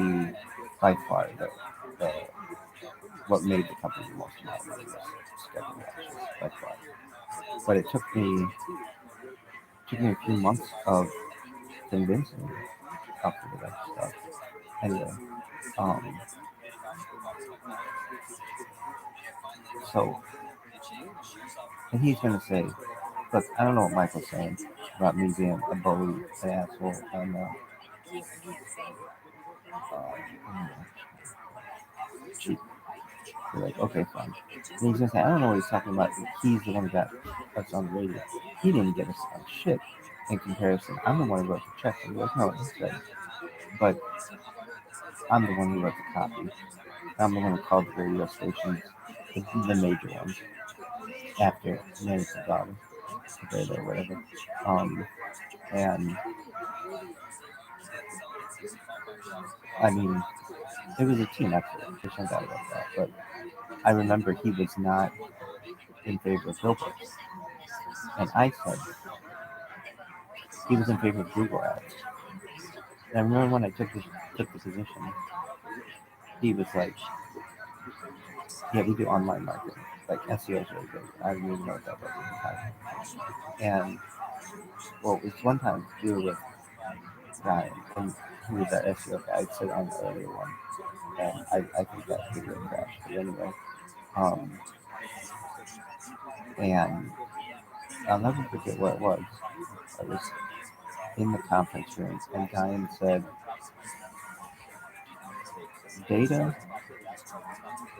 [SPEAKER 7] by far the what made the company the most amount of money was scheduled watches, by far. But it took me a few months of convincing up to the stuff Anyway, um, so, and he's gonna say, look, I don't know what Michael's saying about me being a bully, an asshole, and cheap. You're like, okay, fine. And he's gonna say, I don't know what he's talking about. He's the one who got us on the radio. He didn't get us on shit in comparison. I'm the one who wrote the check. And you're like, no, he said, but I'm the one who wrote the copy. I'm the one who called the radio stations, the major ones, after Minutes of Daughter, or whatever. And I mean, it was a team effort. There's no doubt about that. But I remember he was not in favor of billboards. And I said he was in favor of Google ads. And I remember when I took the position, he was like, yeah, we do online marketing. Like SEO is really good. I didn't even know what that was at the time. And well, it was one time we were with Ryan, and he was that SEO guy. I said on the earlier one, and I think that video crashed. But anyway, and I'll never forget what it was. I was in the conference room, and Ryan said, data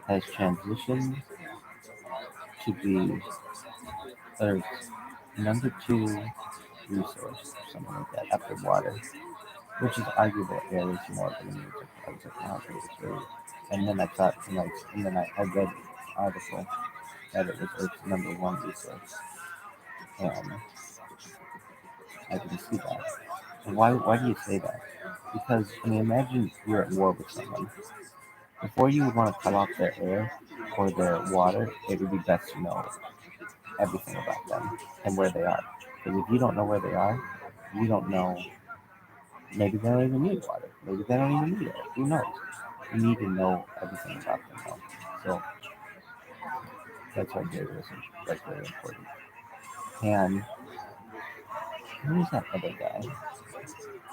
[SPEAKER 7] has transitioned to be Earth's number 2 resource, something like that, after water, which is arguable. Air is more than music. I was like, oh, okay, it's really. And then I thought, and then I read an article that it was Earth's number 1 resource, and I didn't see that. And why do you say that? Because I mean, imagine you're at war with someone. Before you would want to cut off their air or their water, it would be best to know everything about them and where they are. Because if you don't know where they are, you don't know. Maybe they don't even need water. Maybe they don't even need air. Who knows? You need to know everything about them, though. So that's why data is like very important. And who is that other guy?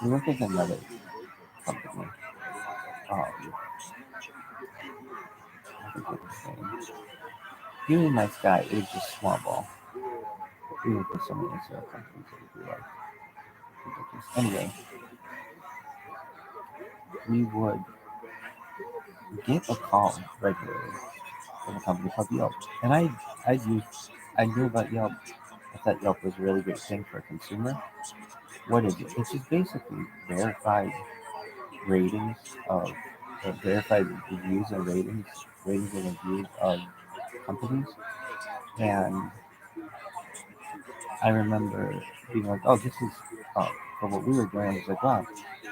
[SPEAKER 7] He worked at another company. I forget his name. He was a nice guy. It was just small ball. We worked with so many SEO companies that would be like ridiculous. Anyway, we would get a call regularly from a company called Yelp. And I knew about Yelp. I thought Yelp was a really great thing for a consumer. What is it? It's just basically verified ratings of verified reviews and ratings and reviews of companies. And I remember being like, oh, this is for what we were doing. I was like, wow.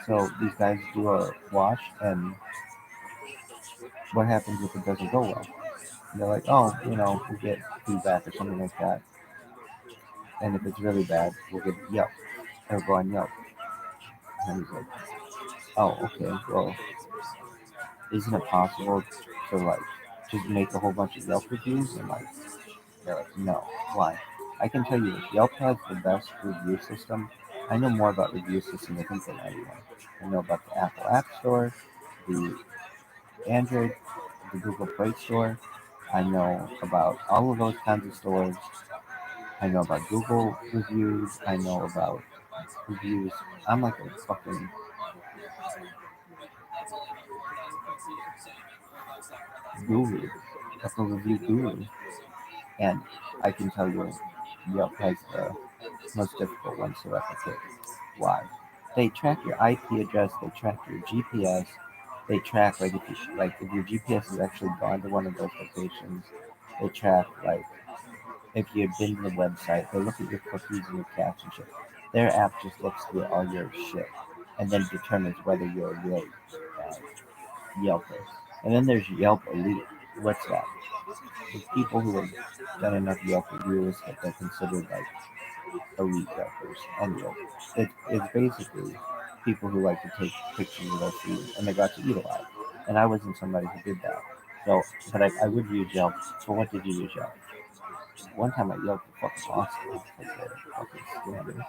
[SPEAKER 7] So these guys do a wash, and what happens if it doesn't go well? And they're like, oh, we get feedback or something like that. And if it's really bad, we'll get Yelp. It'll go on Yelp. And I was like, oh, okay. Well, isn't it possible to like just make a whole bunch of Yelp reviews? And like, they're like, no. Why? I can tell you, Yelp has the best review system. I know more about review systems, I think, than anyone. I know about the Apple App Store, the Android, the Google Play Store. I know about all of those kinds of stores. I know about Google reviews. I know about reviews. I'm like a fucking guru, like a review guru. And I can tell you, Yelp has the most difficult ones to replicate. Why? They track your IP address. They track your GPS. They track if your GPS has actually gone to one of those locations. They track if you've been to the website. They look at your cookies and your cache and shit. Their app just looks through all your shit and then determines whether you're a real Yelper. And then there's Yelp Elite. What's that? It's people who have done enough Yelp reviews that they're considered like elite Yelpers. Anyway, it's basically people who like to take pictures of their food and they got to eat a lot. And I wasn't somebody who did that. So, but I would use Yelp. So what did you use Yelp? One time I yelled at fucking hospital because they're fucking scammers.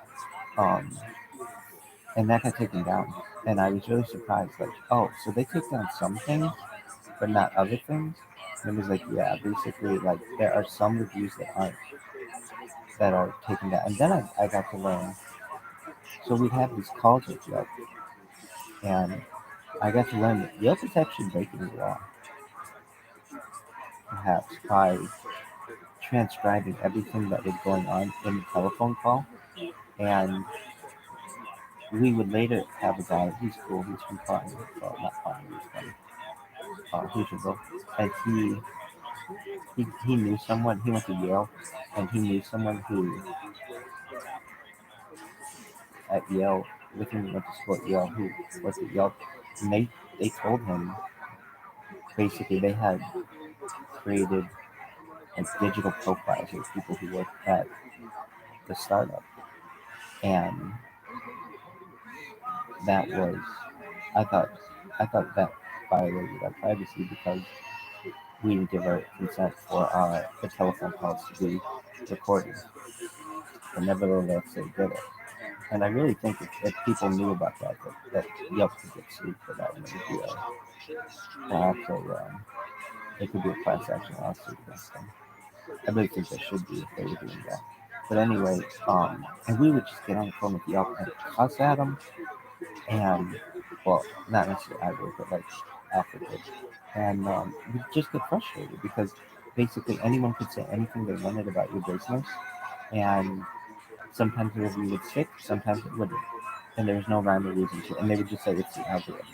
[SPEAKER 7] and that got taken down. And I was really surprised, like, oh, so they took down some things, but not other things. And it was like, yeah, basically, like there are some reviews that are taken down. And then I got to learn. So we'd have these calls with Yelp, and I got to learn that Yelp is actually breaking the law, perhaps by transcribing everything that was going on in the telephone call. And we would later have a guy, he's cool, he's from Cotton, well, not Cotton, he's from Houstonville, and he knew someone, he went to Yale, and he knew someone who, at Yale, with him, went to school at Yale, who worked at Yale, and they told him, basically, they had created like digital profiles of people who worked at the startup, and that was, I thought, I thought that violated our privacy because we didn't give our consent for the telephone calls to be recorded, but nevertheless they did it. And I really think if people knew about that Yelp could get sued for that, and it would be perhaps it could be a class action lawsuit against them. I really think there should be if they were doing that. But anyway, and we would just get on the phone with Yelp and cuss at them, and well, not necessarily I would, but like Alfred did, and we just get frustrated because basically anyone could say anything they wanted about your business, and sometimes the review would stick, sometimes it wouldn't, and there was no rhyme or reason to it, and they would just say it's the algorithm,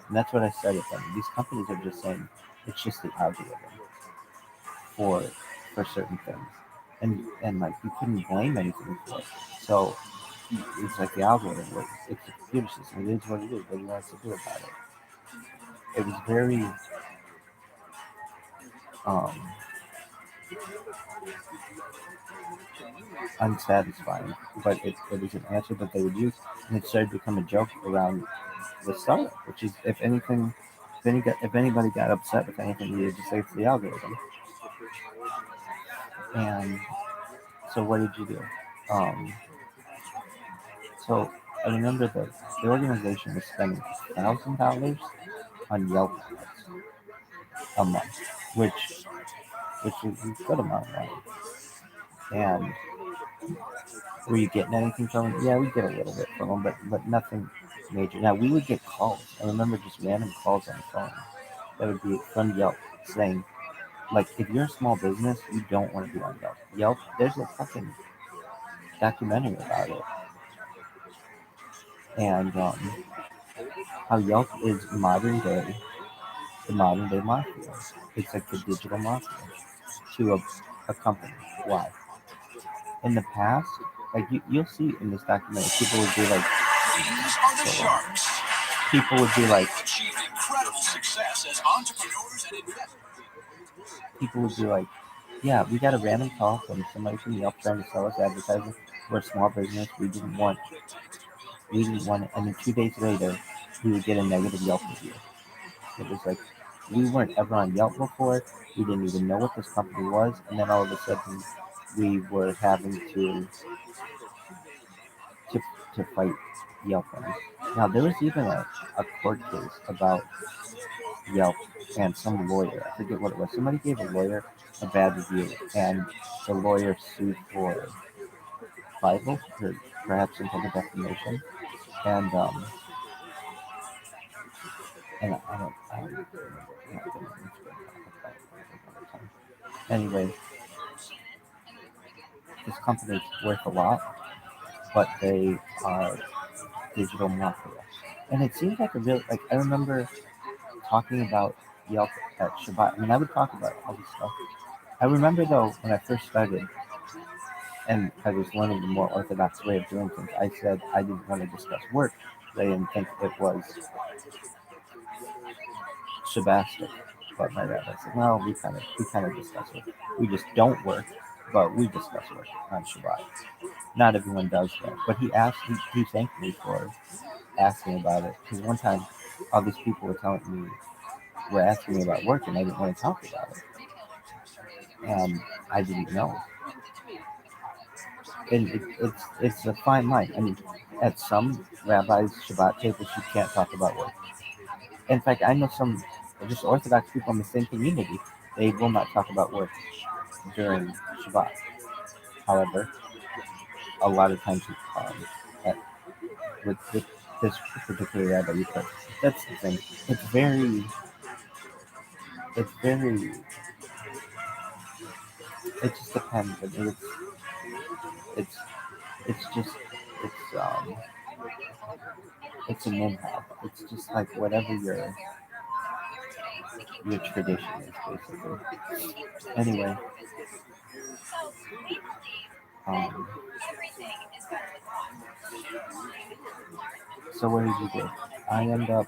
[SPEAKER 7] and that's what I said with them. These companies are just saying it's just the algorithm for certain things, and like you couldn't blame anything for it. So it's like the algorithm works. It's a computer system. It is what it is. What do you want us to do about it? It was very um, unsatisfying, but it was an answer that they would use, and it started to become a joke around the startup. Which is, if anything, if anybody got upset with anything, we would just say it's the algorithm. And so, what did you do? Um, so I remember the organization was spending $1,000 on Yelp ads a month, which is a good amount of money. And were you getting anything from them? Yeah, we get a little bit from them, but nothing major. Now we would get calls. I remember just random calls on the phone that would be from Yelp saying, like, if you're a small business, you don't want to be on Yelp. Yelp, there's a fucking documentary about it, and how Yelp is the modern day mafia. It's like the digital mafia to a company. Why? In the past, like you'll see in this documentary, people would be like,
[SPEAKER 3] These are the sharks.
[SPEAKER 7] people would be like,
[SPEAKER 3] Achieved incredible success as entrepreneurs and investors.
[SPEAKER 7] people would be like, yeah, we got a random call from somebody from Yelp trying to sell us advertising. We're a small business. We didn't want it. And then 2 days later, we would get a negative Yelp review. It was like, we weren't ever on Yelp before. We didn't even know what this company was. And then all of a sudden, we were having to, to fight Yelp on it. Now, there was even a court case about Yelp and some lawyer. I forget what it was. Somebody gave a lawyer a bad review, and the lawyer sued for libel or perhaps some type of defamation. And I don't remember. Anyway, this company is worth a lot, but they are digital mafia, and it seems like a real like. I remember talking about Yelp at Shabbat. I mean, I would talk about all this stuff. I remember though when I first started, and I was learning the more orthodox way of doing things. I said I didn't want to discuss work. I didn't think it was Shabbatic. But my rabbi said, "No, we kind of discuss it. We just don't work, but we discuss work on Shabbat. Not everyone does that." But he thanked me for asking about it, because one time all these people were asking me about work, and I didn't want to talk about it, and I didn't know. And it's a fine line. I mean, at some rabbis' Shabbat tables, you can't talk about work. In fact, I know some just Orthodox people in the same community, they will not talk about work during Shabbat. However, a lot of times at, with this particular rabbi, you could. That's the thing. It's very, it just depends. I mean, it's, it's just, it's, um, it's a minhag. It's just like whatever your tradition is, basically. Anyway, um, so what did you do? I end up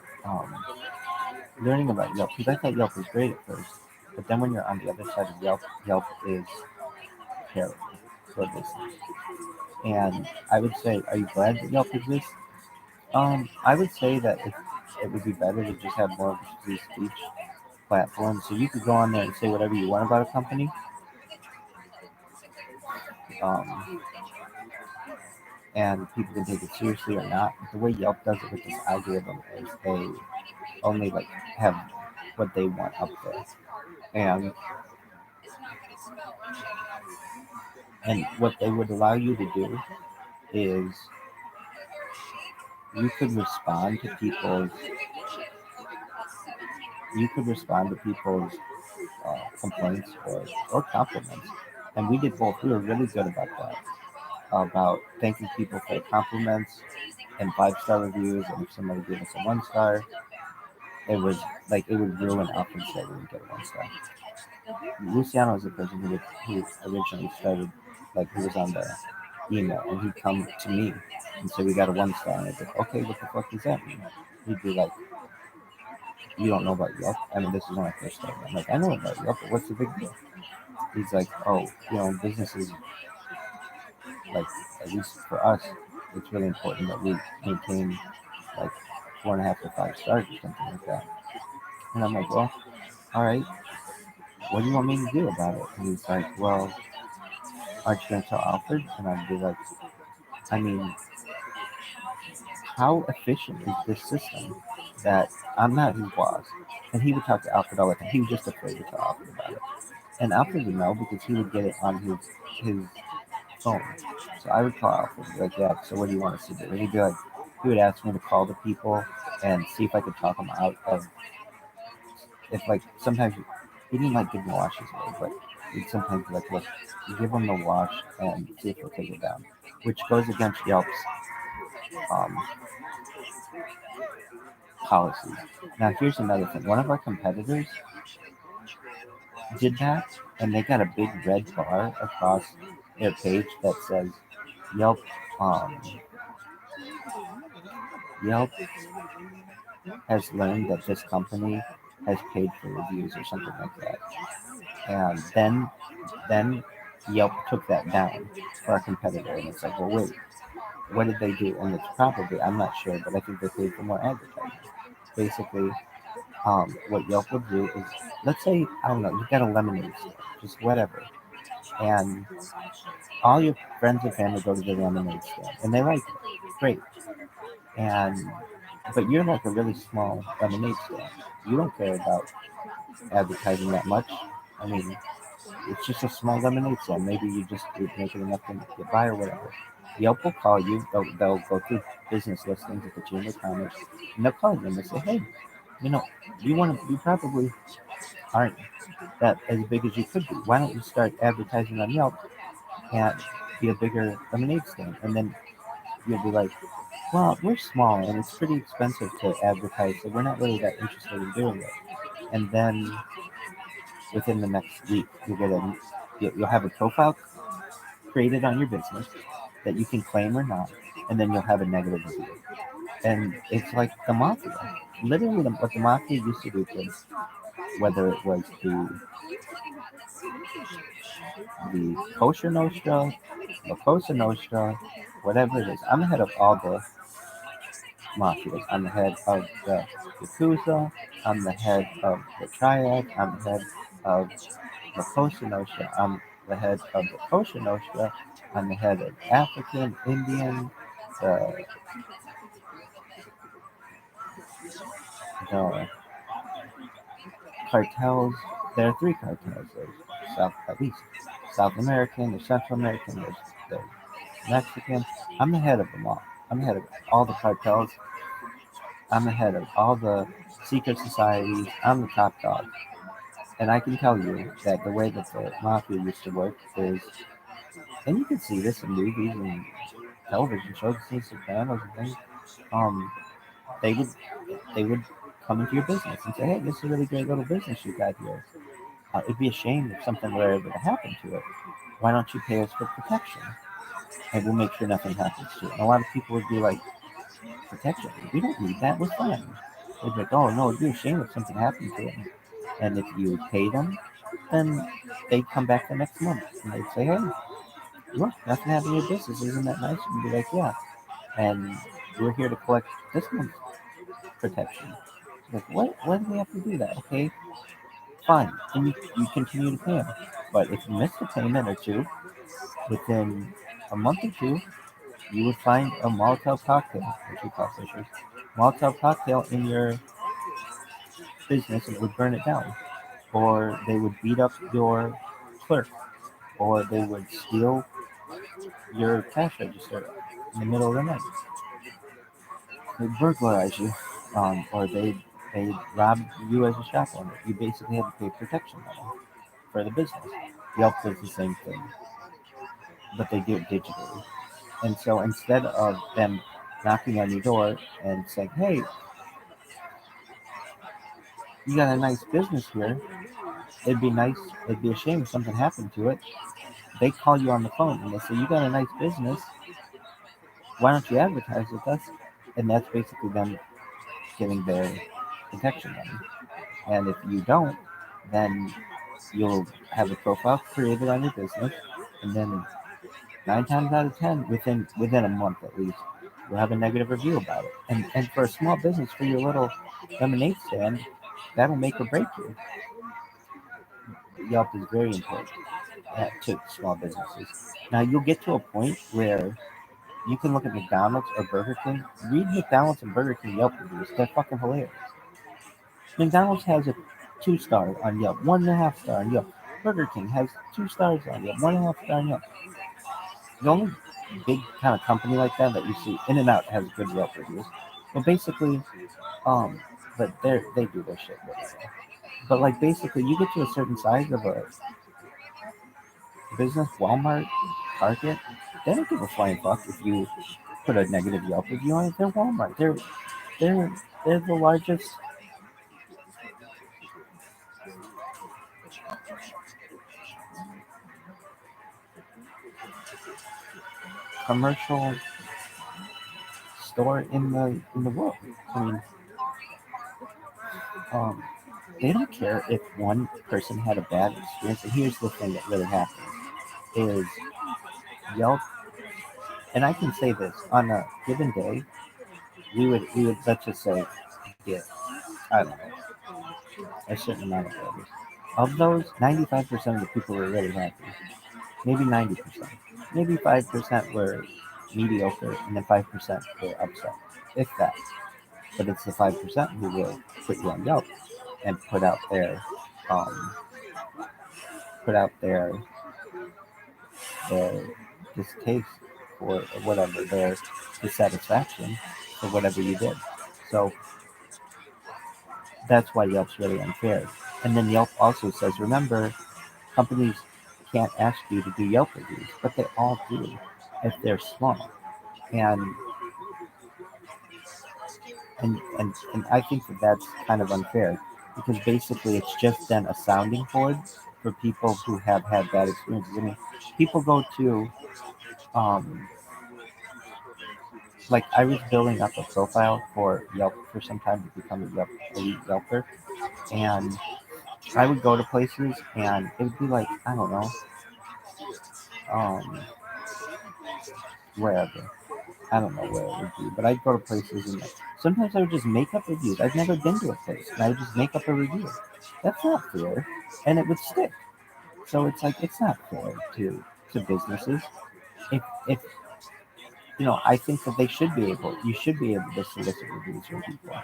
[SPEAKER 7] learning about Yelp because I thought Yelp was great at first, but then when you're on the other side of Yelp, Yelp is terrible for business. And I would say, are you glad that Yelp exists? I would say that it would be better to just have more of a free speech platform, so you could go on there and say whatever you want about a company. Um, and people can take it seriously or not. But the way Yelp does it with this algorithm is they only like have what they want up there, and what they would allow you to do is you could respond to people's complaints or compliments, and we did both. We were really good about that, about thanking people for compliments and 5-star reviews, and if somebody gave us a 1-star, it was like it would ruin up and say we would get a 1-star. Luciano is the person who originally started, like he was on the email, and he'd come to me and say we got a 1-star, and I'd be like, okay, what the fuck does that mean? He'd be like, you don't know about Yelp? I mean, this is when I first started. I'm like, I know about Yelp, but what's the big deal? He's like, oh, businesses, like, at least for us, it's really important that we maintain like 4.5 to 5 stars or something like that. And I'm like, well, all right, what do you want me to do about it? And he's like, well, aren't you going to tell Alfred? And I'd be like, I mean, how efficient is this system that I'm not his boss? And he would talk to Alfred all the time. He was just afraid to tell Alfred about it. And Alfred would know because he would get it on his phone. So I would call Alfred and be like, yeah, so what do you want us to do? And he'd be like, he would ask me to call the people and see if I could talk them out of, if like sometimes he didn't like giving washes away, but he'd sometimes be like, look, you give them the wash and see if they'll take it down, which goes against Yelp's policies. Now here's another thing. One of our competitors did that, and they got a big red bar across their page that says Yelp Yelp has learned that this company has paid for reviews or something like that. And then Yelp took that down for our competitor, and it's like, well, wait, what did they do? And it's probably, I'm not sure, but I think they paid for more advertising. Basically, what Yelp would do is, let's say, I don't know, you got a lemonade store, just whatever, and all your friends and family go to the lemonade stand, and they like it, great, but you're like a really small lemonade stand. You don't care about advertising that much. I mean, it's just a small lemonade stand. Maybe you just make it enough to get by or whatever. Yelp will call you. They'll go through business listings at the Chamber of Commerce, and they'll call you and they say, hey, you probably aren't that as big as you could be. Why don't you start advertising on Yelp and be a bigger lemonade stand? And then you'll be like, well, we're small and it's pretty expensive to advertise, so we're not really that interested in doing it. And then within the next week, you'll have a profile created on your business that you can claim or not, and then you'll have a negative review. And it's like the mafia. Literally, what the mafia used to do, kids, whether it was the kosher nostra, the cosa nostra, whatever it is. I'm the head of all the mafias. I'm the head of the Yakuza. I'm the head of the Triad. I'm the head of the Cosa Nostra. I'm the head of the Kosher Nostra. I'm the head of African, Indian, the cartels. There are three cartels. There's at least South American, there's Central American, there's Mexican. I'm the head of them all. I'm the head of all the cartels. I'm the head of all the secret societies. I'm the top dog. And I can tell you that the way that the mafia used to work is, and you can see this in movies and television shows, and Sopranos and things. Um, they would they would come into your business and say, "Hey, this is a really great little business you got here. It'd be a shame if something were ever to happen to it. Why don't you pay us for protection? And we'll make sure nothing happens to it." And a lot of people would be like, "Protection? We don't need that. We're fine." They'd be like, "Oh no, it'd be a shame if something happened to it." And if you pay them, then they'd come back the next month and they'd say, "Hey, look, nothing happened to your business. Isn't that nice?" And you'd be like, "Yeah." And we're here to collect this month's protection. Like, why do we have to do that? Okay, fine. And you continue to pay them. But if you miss a payment or two, within a month or two, you would find a Molotov cocktail, which we call fishers, Molotov cocktail in your business and it would burn it down. Or they would beat up your clerk. Or they would steal your cash register in the middle of the night. They'd burglarize you. Or they'd rob you as a shop owner. You basically had to pay protection money for the business. Yelp does the same thing, but they do it digitally. And so instead of them knocking on your door and saying, "Hey, you got a nice business here. It'd be nice. It'd be a shame if something happened to it." They call you on the phone and they say, "You got a nice business. Why don't you advertise with us?" And that's basically them getting their protection money. And if you don't, then you'll have a profile created on your business, and then 9 times out of 10, within a month at least, you'll have a negative review about it. And for a small business, for your little lemonade stand, that'll make or break you. Yelp is very important to small businesses. Now you'll get to a point where you can look at McDonald's or Burger King. Read McDonald's and Burger King Yelp reviews. They're fucking hilarious. McDonald's has a 2-star on Yelp, 1.5 star on Yelp. Burger King has 2 stars on Yelp, 1.5 star on Yelp. The only big kind of company like that you see, In-N-Out has good Yelp reviews. But basically, but they do their shit really well. But like basically, you get to a certain size of a business, Walmart, Target, they don't give a flying fuck if you put a negative Yelp review on it. They're Walmart. They're the largest commercial store in the world. I mean, they don't care if one person had a bad experience. And here's the thing that really happens is Yelp, and I can say this on a given day, we would let's just say get, I don't know, a certain amount of orders. Of those, 95% of the people were really happy. Maybe 90%. Maybe 5% were mediocre, and then 5% were upset, if that. But it's the 5% who will put you on Yelp and um, put out their distaste or whatever, their dissatisfaction for whatever you did. So that's why Yelp's really unfair. And then Yelp also says, remember, companies can't ask you to do Yelp reviews, but they all do if they're small. And and I think that that's kind of unfair because basically it's just then a sounding board for people who have had bad experiences. I mean, people go to like I was building up a profile for Yelp for some time to become a elite Yelper, and I would go to places and it would be like, I don't know, um, wherever. I don't know where it would be, but I'd go to places and like, sometimes I would just make up reviews. I've never been to a place, and I would just make up a review. That's not fair, and it would stick. So it's like it's not fair to businesses. If I think that you should be able to solicit reviews from people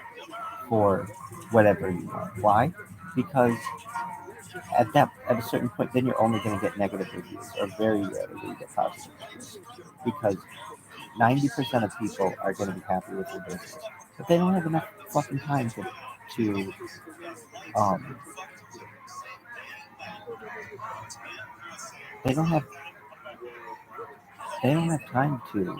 [SPEAKER 7] for whatever you want. Why? Because at a certain point, then you're only going to get negative reviews, or very rarely will you get positive reviews, because 90% of people are going to be happy with your business, but they don't have enough fucking time to um they don't have time to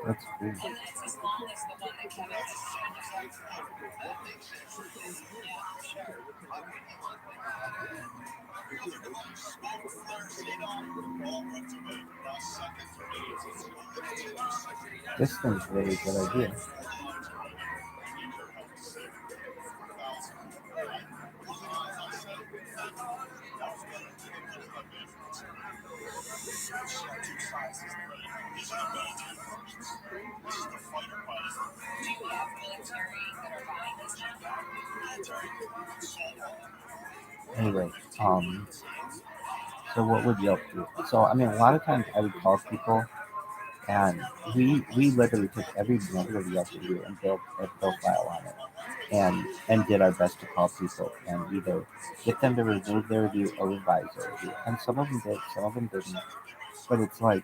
[SPEAKER 7] that's cool. This thing's really a good idea. Anyway, so what would Yelp do? So I mean, a lot of times I would call people, and we literally took every negative Yelp review and built a profile on it, and did our best to call people and either get them to remove their review or revise their review. And some of them did, some of them didn't. But it's like,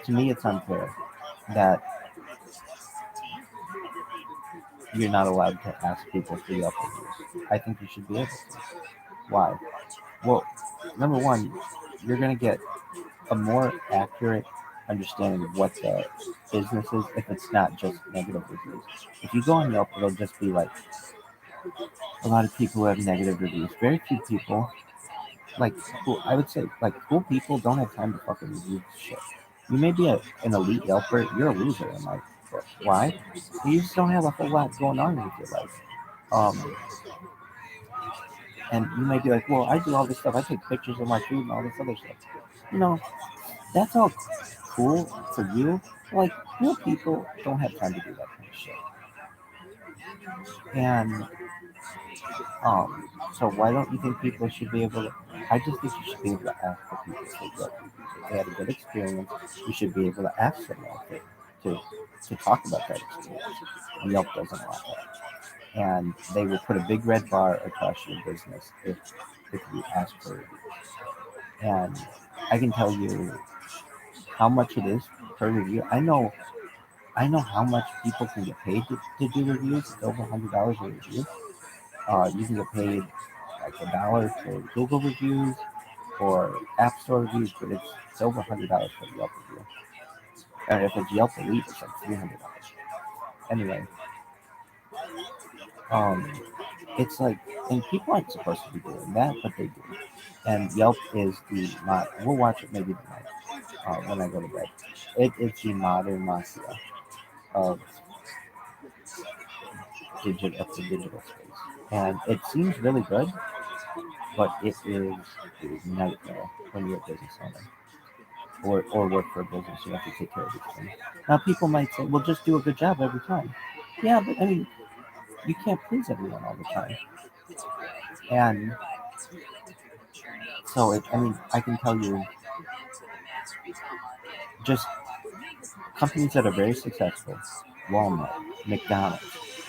[SPEAKER 7] to me, it's unfair that you're not allowed to ask people for Yelp reviews. I think you should be able to. Why? Well, number one, you're going to get a more accurate understanding of what the business is if it's not just negative reviews. If you go on Yelp, it'll just be like a lot of people who have negative reviews. Very few people, like, I would say, like, cool people don't have time to fucking review shit. You may be an elite Yelper, you're a loser in life. But why? You just don't have a whole lot going on with your life. And you might be like, well, I do all this stuff. I take pictures of my food and all this other stuff. That's all cool for you. Like, real people don't have time to do that kind of shit. And so why don't you think people should be able to? I just think you should be able to ask for people if they had a good experience. You should be able to ask them to talk about that experience. And Yelp doesn't want that, and they will put a big red bar across your business if you ask for it. And I can tell you how much it is per review. I know how much people can get paid to do reviews. It's over $100 a review. You can get paid like $1 for Google reviews or App Store reviews, but it's over $100 for a Yelp review. And if it's Yelp Elite, it's like $300. Anyway, it's like, and people aren't supposed to be doing that, but they do. And Yelp is the mod. We'll watch it maybe tonight when I go to bed. It's the modern mafia of the digital space, and it seems really good, but it is a nightmare when you're a business owner or work for a business. You have to take care of these things. Now, people might say, "Well, just do a good job every time." Yeah, but I mean, you can't please everyone all the time, and so I can tell you, just companies that are very successful: Walmart, McDonald's,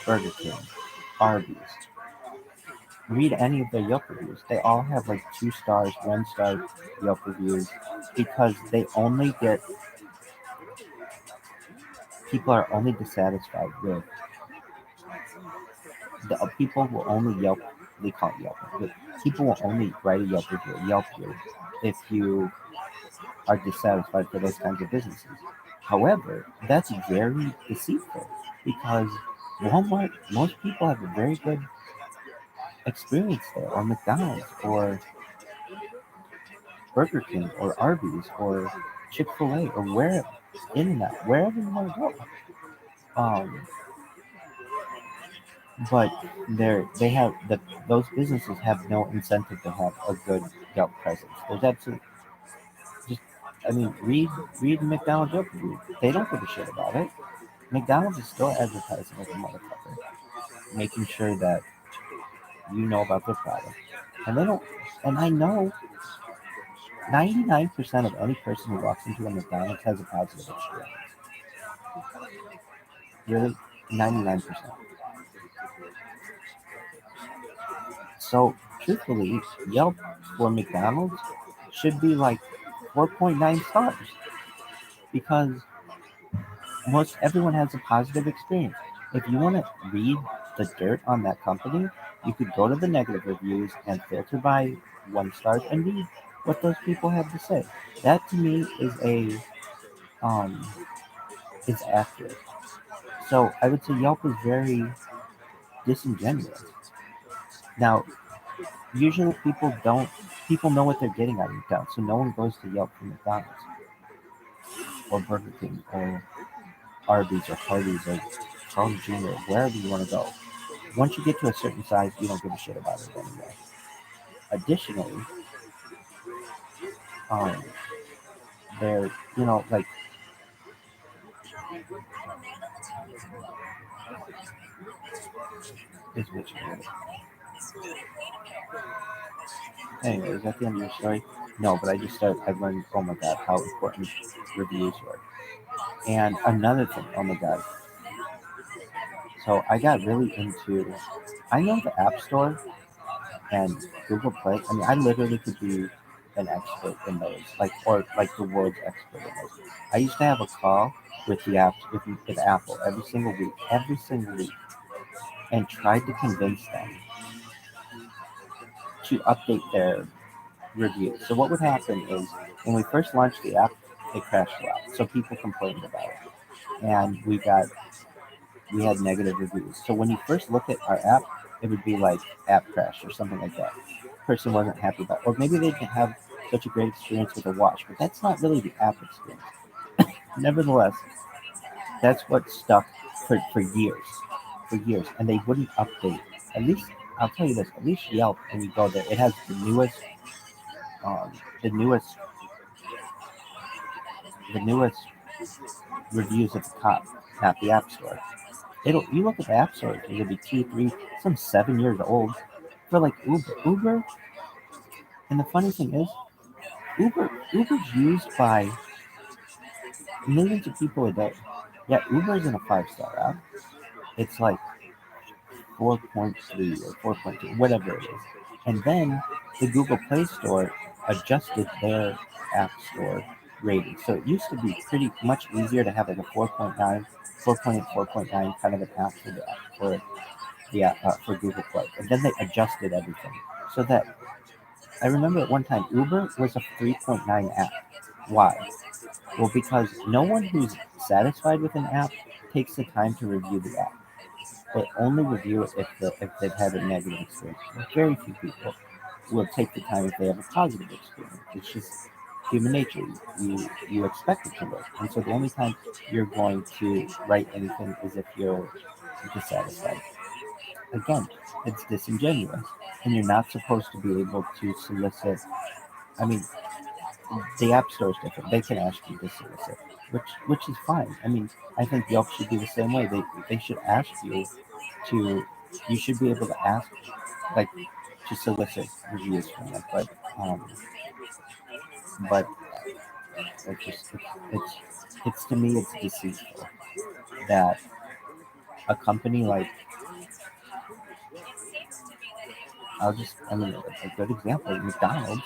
[SPEAKER 7] Burger King, Arby's. Read any of their Yelp reviews. They all have like 2 stars, 1 star Yelp reviews because people are only dissatisfied with the people will only Yelp. They call it Yelp. But people will only write a Yelp review, if you are dissatisfied for those kinds of businesses. However, that's very deceitful because Walmart, most people have a very good experience there, or McDonald's, or Burger King, or Arby's, or Chick-fil-A, or wherever, In-N-Out, wherever you want to go. But those businesses have no incentive to have a good Yelp presence. There's absolutely just, I mean, read McDonald's Yelp review. They don't give a shit about it. McDonald's is still advertising like a motherfucker, making sure that you know about their product, and they don't. And I know 99% of any person who walks into a McDonald's has a positive experience. Really, 99%. So, truthfully, Yelp for McDonald's should be like 4.9 stars because most everyone has a positive experience. If you want to read the dirt on that company, you could go to the negative reviews and filter by 1 stars and read what those people have to say. That to me um is accurate. So I would say Yelp is very disingenuous. Now, usually people know what they're getting out of McDonald's, so no one goes to Yelp for McDonald's or Burger King or Arby's or Hardee's or Carl's Jr. Wherever you want to go. Once you get to a certain size, you don't give a shit about it anymore. Additionally, um, they're like is which one? Anyway, is that the end of your story? No, but I've learned, oh my god, how important reviews were. And another thing, oh my god. So I got really into, I know the App Store and Google Play. I mean, I literally could be an expert in those, or the world's expert in those. I used to have a call with the app, with Apple every single week, and tried to convince them to update their reviews. So what would happen is when we first launched the app, it crashed a lot. So people complained about it, and we had negative reviews. So when you first look at our app, it would be like app crash or something like that. Person wasn't happy about it. Or maybe they didn't have such a great experience with the watch, but that's not really the app experience. Nevertheless, that's what stuck for years. For years. And they wouldn't update. At least I'll tell you this, at least Yelp, when you go there, it has um, the newest the newest reviews at the top, not the app store. You look at the app store, it'll be 2, 3, some 7 years old. For like Uber, and the funny thing is, Uber's used by millions of people a day. Yeah, Uber isn't a 5-star app. It's like 4.3 or 4.2, whatever it is. And then the Google Play Store adjusted their app store rating. So it used to be pretty much easier to have like a 4.9, 4.8, 4.9 kind of an app for Google Play. And then they adjusted everything so that I remember at one time Uber was a 3.9 app. Why? Well, because no one who's satisfied with an app takes the time to review the app. They only review it if they've had a negative experience. Very few people will take the time if they have a positive experience. It's just human nature. You expect it to work. And so the only time you're going to write anything is if you're dissatisfied. Again, it's disingenuous. And you're not supposed to be able to solicit. I mean, the App Store is different. They can ask you to solicit, which is fine. I mean, I think Yelp should be the same way. They should ask you to. You should be able to ask, like, to solicit reviews from them. But it's just it's to me it's deceitful that a company like I mean a good example McDonald's,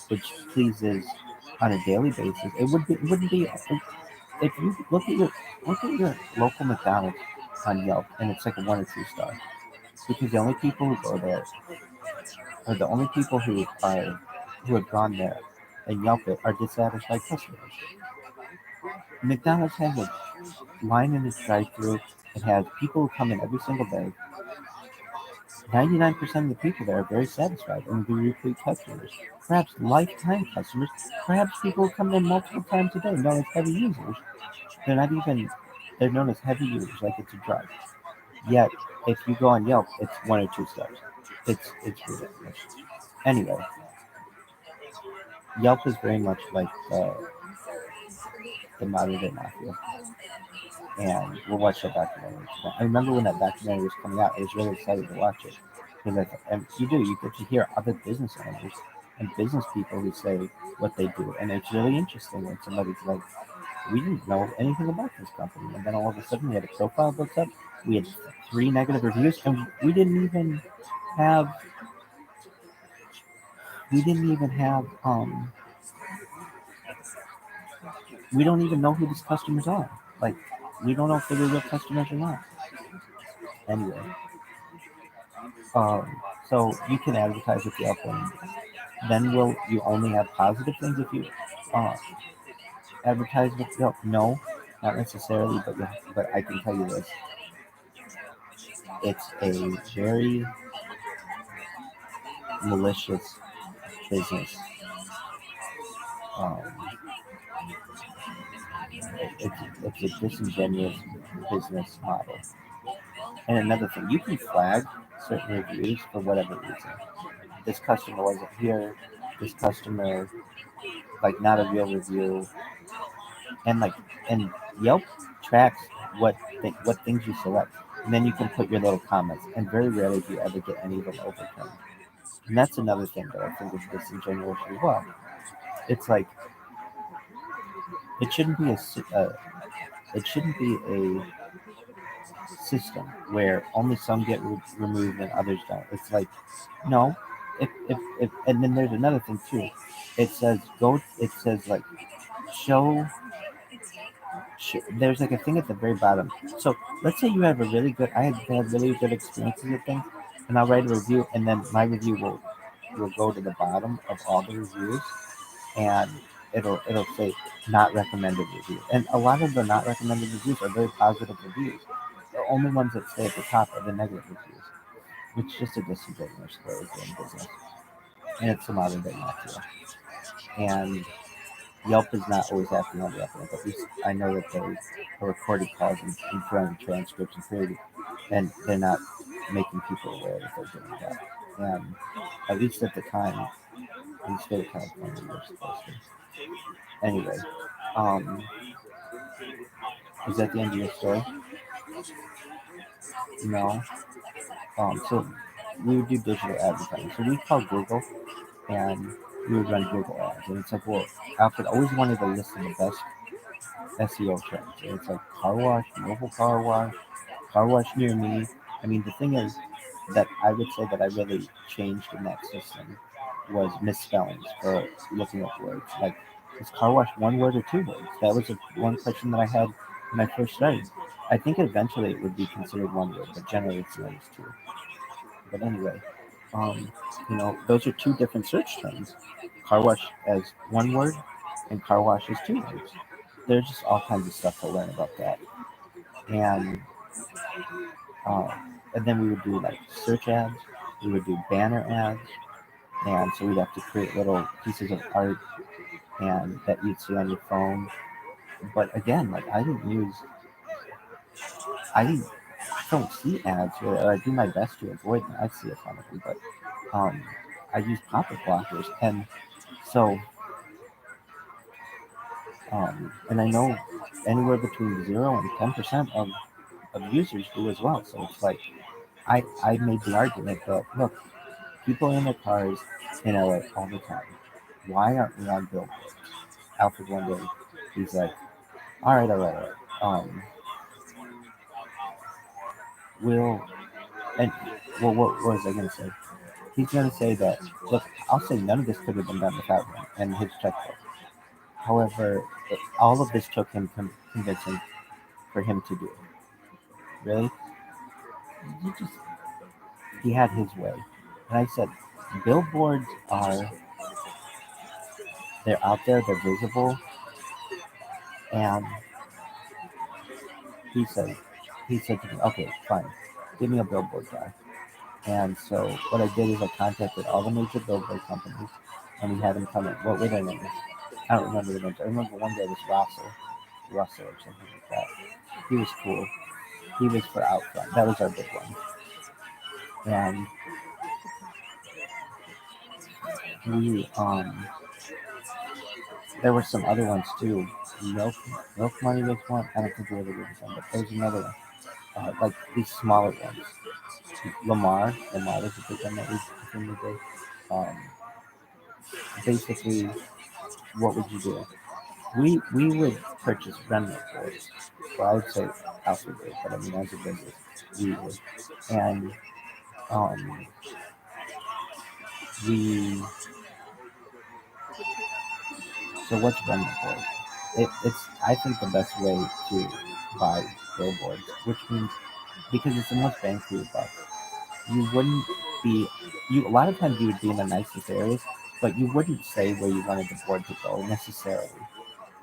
[SPEAKER 7] which pleases on a daily basis. It wouldn't be if you look at your local McDonald's on Yelp and it's like a 1 or 2 star because the only people who go there are the only people who have gone there and Yelp it are dissatisfied customers. McDonald's has a line in its drive-through. It has people who come in every single day. 99% of the people there are very satisfied and will be repeat customers. Perhaps lifetime customers. Perhaps people who come in multiple times a day, known as heavy users. They're not even They're known as heavy users, like it's a drug. Yet, if you go on Yelp, it's 1 or 2 stars. It's ridiculous. Anyway, Yelp is very much like the modern day mafia, and we'll watch that documentary. I remember when that documentary was coming out, I was really excited to watch it because, and you get to hear other business owners and business people who say what they do, and it's really interesting when somebody's like, "We didn't know anything about this company," and then all of a sudden we had a profile booked up. We had 3 negative reviews, and we didn't even have we didn't even have we don't even know who these customers are. Like, we don't know if they're real customers or not. Anyway, so you can advertise with Yelp, and then will you only have positive things if you uh, advertise with Yelp? No, not necessarily, but I can tell you this: it's a very malicious business. Um, it's a disingenuous business model. And another thing, you can flag certain reviews for whatever reason. This customer wasn't here. This customer, like, not a real review. And Yelp tracks what things you select, and then you can put your little comments. And very rarely do you ever get any of them overturned. And that's another thing that I think is disingenuous as well. It's like it shouldn't be it shouldn't be a system where only some get removed and others don't. It's like, no, if and then there's another thing too. It says like show. There's like a thing at the very bottom. So let's say you have I had really good experiences with things, and I'll write a review, and then my review will go to the bottom of all the reviews, and it'll say not recommended review. And a lot of the not recommended reviews are very positive reviews. The only ones that stay at the top are the negative reviews, which is just a disingenuous way of doing business. And it's a modern day mafia. And Yelp is not always acting on the up, but at least I know that they are recorded calls and throwing transcripts and creating, and they're not making people aware that they're doing that. And at least at the time, in the state of California, you're supposed to. Anyway, is that the end of your story? No. So we would do digital advertising. So we call Google, and we would run Google ads. And it's like, well, Alfred always wanted to list the best SEO trends. And it's like car wash, mobile car wash near me. I mean, the thing is that I would say that I really changed in that system was misspellings for looking up words. Like, is car wash 1 word or 2 words? That was one question that I had when I first started. I think eventually it would be considered 1 word, but generally it's known as 2. But anyway, those are 2 different search terms. Car wash as 1 word, and car wash as 2 words. There's just all kinds of stuff to learn about that. And and then we would do like search ads, we would do banner ads, and so we'd have to create little pieces of art and that you'd see on your phone. But again, like I don't see ads, or I do my best to avoid them. I see a ton of them, but I use pop-up blockers, and so and I know anywhere between 0 and 10% of users do as well. So it's like I made the argument that, look, people in their cars in LA all the time. Why aren't we on billboards? Alfred one day, he's like, all right. What was I going to say? He's going to say that, look, I'll say none of this could have been done without him and his checkbook. However, all of this took him convincing for him to do it. Really? He had his way. And I said, billboards they're out there, they're visible. And he said to me, okay, fine, give me a billboard guy. And so what I did is I contacted all the major billboard companies, and we had them come in. What were their names? I don't remember the names. I remember one guy was Russell or something like that. He was cool. He was for out front. That was our big one. And we there were some other ones too. Milk Money was one. I don't think we ever did this one, but there's another one. Like these smaller ones. Lamar was a big one that we did. Basically, what would you do? We would purchase remnant boards. Well, I would say Alfred did, but I mean as a business, we would. And we so what's remnant board? It's I think the best way to buy billboards, which means because it's the most bang for your buck. You wouldn't be a lot of times you would be in the nicest areas, but you wouldn't say where you wanted the board to go necessarily.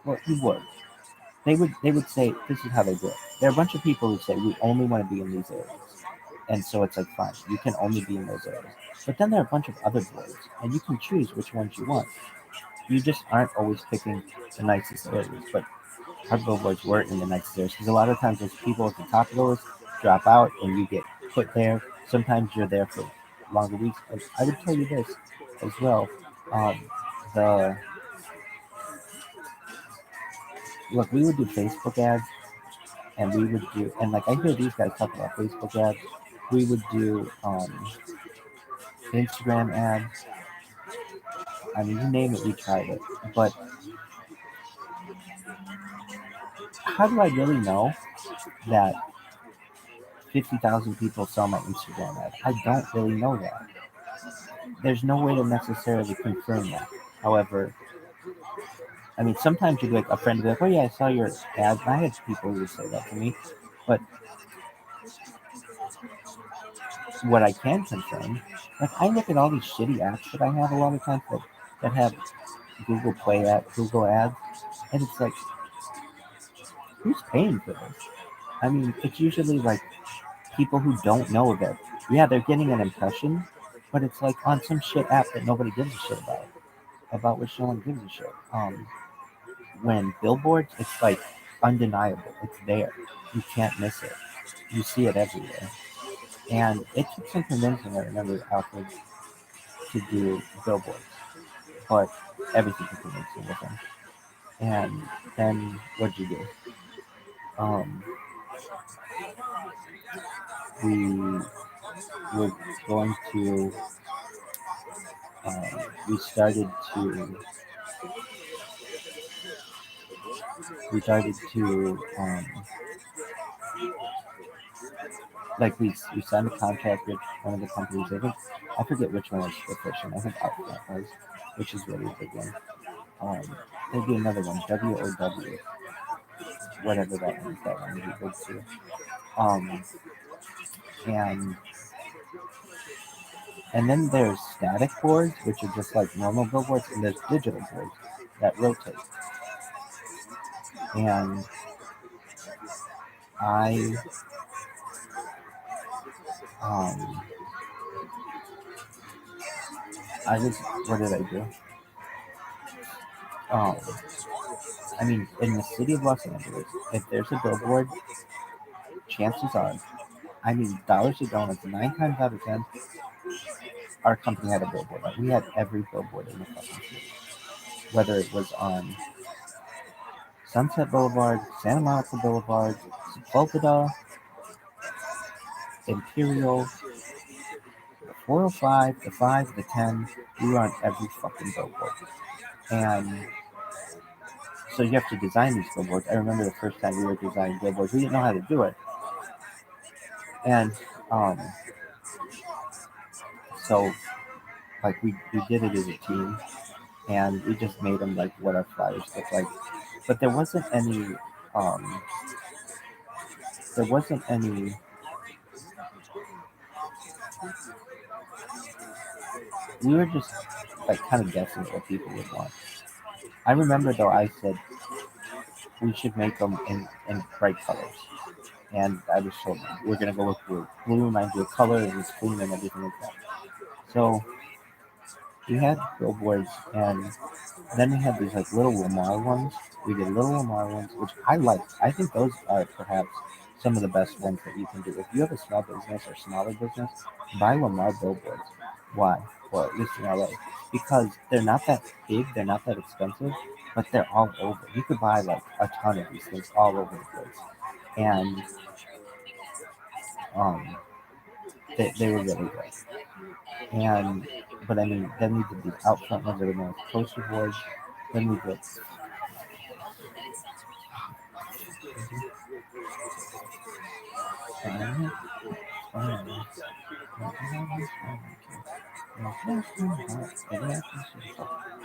[SPEAKER 7] Well, you would. They would say this is how they do it. There are a bunch of people who say we only want to be in these areas, and so it's like fine, you can only be in those areas. But then there are a bunch of other boards, and you can choose which ones you want. You just aren't always picking the nicest areas, but our billboards were in the nicest areas because a lot of times those people at the top of those drop out, and you get put there. Sometimes you're there for longer weeks. I would tell you this as well. The Look, we would do Facebook ads, and we would do, and like I hear these guys talk about Facebook ads. We would do Instagram ads. I mean, you name it, we tried it. But how do I really know that 50,000 people saw my Instagram ad? I don't really know that. There's no way to necessarily confirm that. However, I mean, sometimes you'd be like, a friend would be like, oh yeah, I saw your ad. And I had people who would say that to me. But what I can confirm, like I look at all these shitty apps that I have a lot of times that have Google Play Google ads, and it's like, who's paying for this? I mean, it's usually like people who don't know that. Yeah, they're getting an impression, but it's like on some shit app that nobody gives a shit about which no one gives a shit. When billboards, it's like undeniable. It's there. You can't miss it. You see it everywhere. And it took some convincing, I remember, Alfred, to do billboards. But everything took convincing with him. And then what'd you do? We were going to, we started to, like we signed a contract with one of the companies. I forget which one was efficient. I think Outfront was, which is really a big one. There'd be another one, WOW, whatever that one is. That one would be big too. And then there's static boards, which are just like normal billboards, and there's digital boards that rotate. And I what did I do? I mean, in the city of Los Angeles, if there's a billboard, chances are, I mean, dollars to donuts, 9 times out of 10, our company had a billboard. Like, we had every billboard in the fucking city. Whether it was on Sunset Boulevard, Santa Monica Boulevard, Sepulveda, Imperial, the 405, the 5, the 10, we were on every fucking billboard. And so you have to design these billboards. I remember the first time we were designing billboards, we didn't know how to do it. And so like we did it as a team, and we just made them like what our flyers look like. But there wasn't any we were just like kind of guessing what people would want. I remember though I said we should make them in bright colors. And I was told we're gonna go with blue. Blue reminds you of color and it's clean and everything like that. So we had billboards, and then we had these like little Lamar ones. We did little Lamar ones, which I liked. I think those are perhaps some of the best ones that you can do. If you have a small business or smaller business, buy Lamar billboards. Why? Well, at least in LA, because they're not that big, they're not that expensive, but they're all over. You could buy like a ton of these things all over the place, and um, they were really good. And but I mean, then we did these out front ones that were more poster boards. Then we did.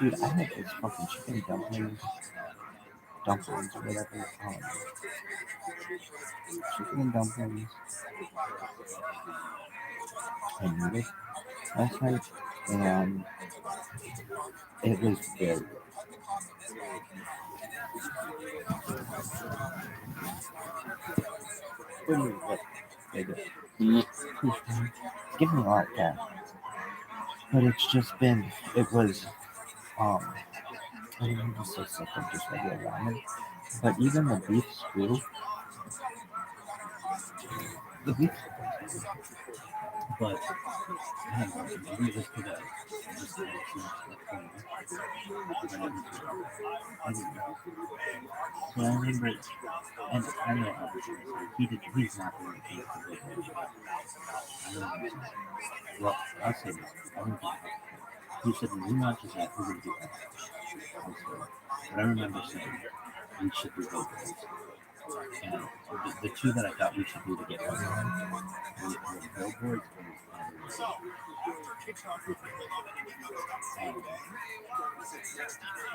[SPEAKER 7] Dude, I had this fucking chicken dumplings or whatever. Chicken and dumplings and noodles last night, and it was very good. What do you what they do? It's giving me a lot of that, but it's just been. It was. I mean, I'm just so sick of just regular ramen. But even the beef stew, the beef. But I don't know. Maybe it was because I just had too much stuff going on. But I didn't know. So I remember, and I know obviously he's not doing anything to live anymore. I don't think so. Well, I'll say this. I don't think he said when we launch that, we're going to do that. But I remember saying we should do billboards. And the two that I thought we should do to get money on were billboards and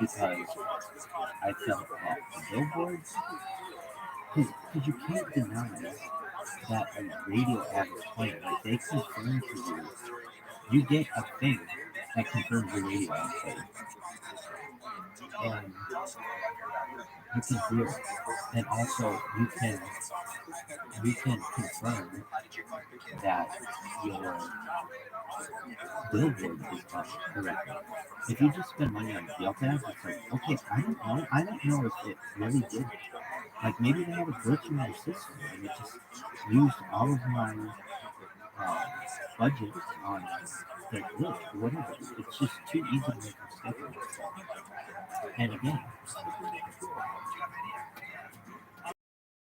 [SPEAKER 7] because I felt that the billboards, because you can't deny that a radio ad is playing. Like they confirm to you, you get a thing that confirms the radio ad playing. And you can hear it. And also you can confirm that your billboard is done correctly. If you just spend money on Yelp ads, it's like, okay, I don't know. I don't know if it really did. Like maybe they had a glitch in their system and it just used all of my budget on their glitch or whatever. It's just too easy to make a mistake. And again,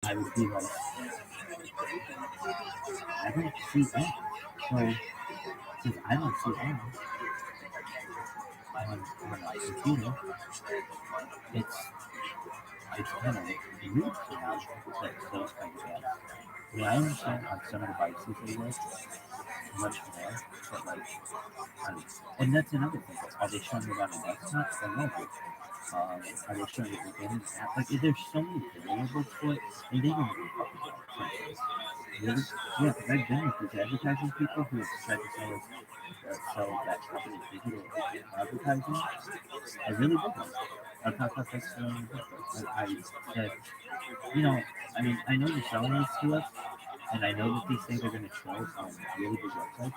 [SPEAKER 7] I would be like, I don't see ads. So since I don't see ads on my computer, it's kind of rude to have those kinds of ads. I mean, I understand on some of the devices they work much more, but like, and that's another thing. Are they showing it on a desktop or mobile? Are they showing it within an app? Like, there's so many variables to it, and they don't even fucking know. Really? Yeah, because I've been with these advertising people who have tried to sell that company digital advertising. I really did. I thought that's I said, I mean, I know you're selling this to us, and I know that these things are going to show on really big websites,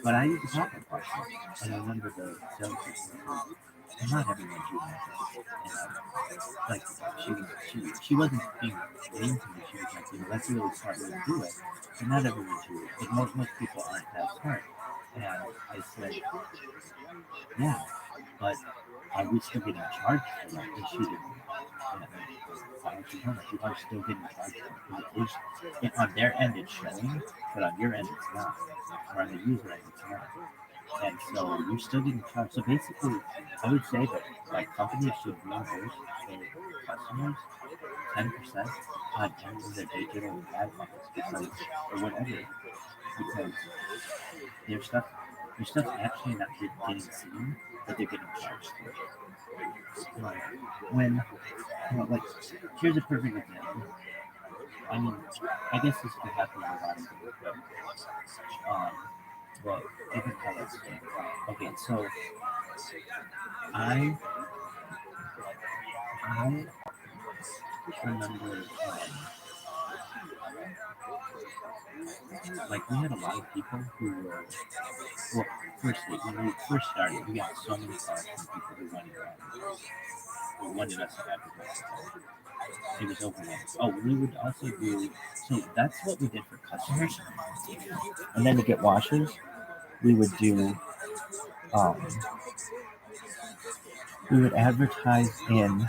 [SPEAKER 7] but I use a content platform, and I remember the sales people, and not everyone do that. Like, she wasn't being mean to me, she was like, that's a really smart way to do it, but not everyone do it. Like, most people aren't that smart. And I said, yeah, but are we still getting charged for that? And she didn't. You are still getting charged for it. On their end, it's showing, but on your end, it's not. Or on the user end, it's not. And so you're still getting charged. So basically, I would say that like companies should reimburse their customers 10% on any of their digital ad buckets because or whatever, because their stuff's actually not getting seen, but they're getting charged for it. Like when like here's a perfect example. I mean, I guess this could happen with a lot of things, but you can tell us. Okay, so I remember like we had a lot of people who were Well, firstly, when we first started, we got so many calls from people who wanted wanted us to advertise. It was overwhelming. Oh, we would also do, so that's what we did for customers. And then to get washers, we would do, um, we would advertise in,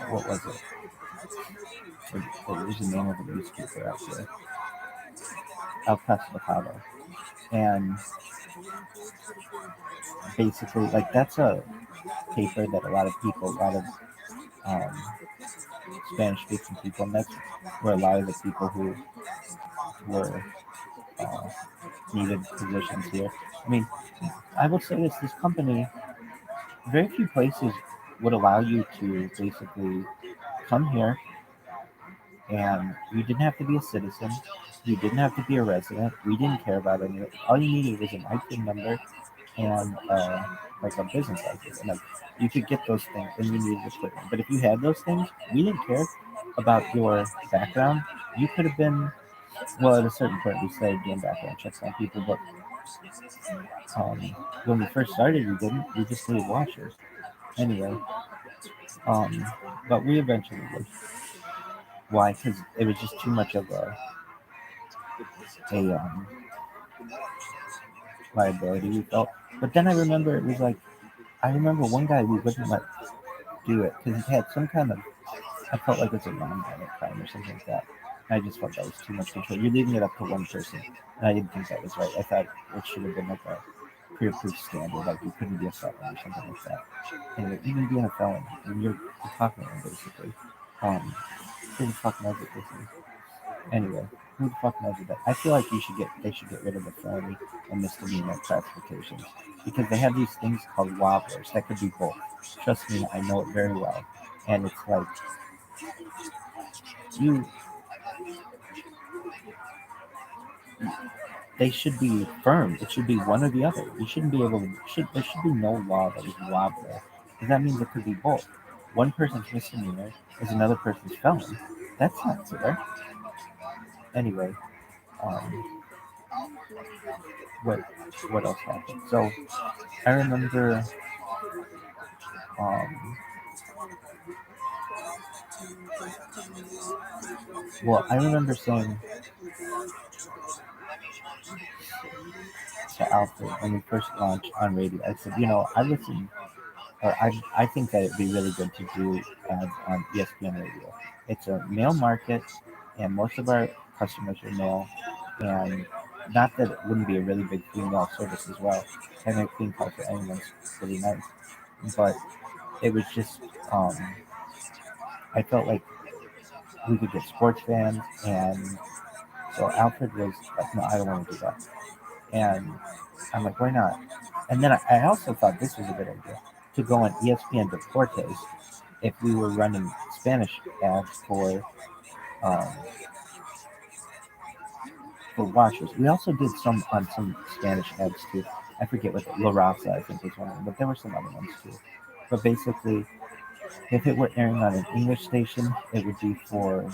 [SPEAKER 7] what was it? It was the name of the newspaper out there, El Paso. And basically, like, that's a paper that a lot of um, Spanish speaking people, and that's where a lot of the people who were uh, needed positions here. I mean, I will say this company, very few places would allow you to basically come here, and you didn't have to be a citizen, you didn't have to be a resident, we didn't care about any of it. All you needed was an IP number and like a business license. And like, you could get those things and you needed equipment. But if you had those things, we didn't care about your background. You could have been, well, at a certain point, we started doing background checks on people, but when we first started, we didn't. We just needed washers. Anyway, but we eventually did. Why? Because it was just too much of a liability we felt. But then I remember it was like, I remember one guy we wouldn't let do it because he had some kind of, I felt like it was a non-violent crime or something like that. And I just felt that was too much control. You're leaving it up to one person, and I didn't think that was right. I thought it should have been like a peer-proof standard, like you couldn't be a felon or something like that. Anyway, even being a felon, when you're talking to them basically, who the fuck knows what this is? Anyway, who the fuck knows that? I feel like they should get rid of the felony and misdemeanor classifications because they have these things called wobblers that could be both. Trust me, I know it very well. And it's like you, they should be firm. It should be one or the other. You shouldn't be able to. There should be no law that is wobbler because that means it could be both. One person's misdemeanor is another person's felony. That's not fair. Anyway, um, what what else happened? So I remember, um, well, I remember saying to Alfred when we first launched on radio, I said, I listen, or I think that it'd be really good to do ads on ESPN radio. It's a male market, and most of our customers are male, and not that it wouldn't be a really big female service as well. Having a clean car for anyone's really nice, but it was just, I felt like we could get sports fans, and so Alfred was like, no, I don't want to do that. And I'm like, why not? And then I also thought this was a good idea to go on ESPN Deportes if we were running Spanish ads um, for washers. We also did some on some Spanish ads too. I forget what La Raza, I think was one of them, but there were some other ones too. But basically, if it were airing on an English station, it would be for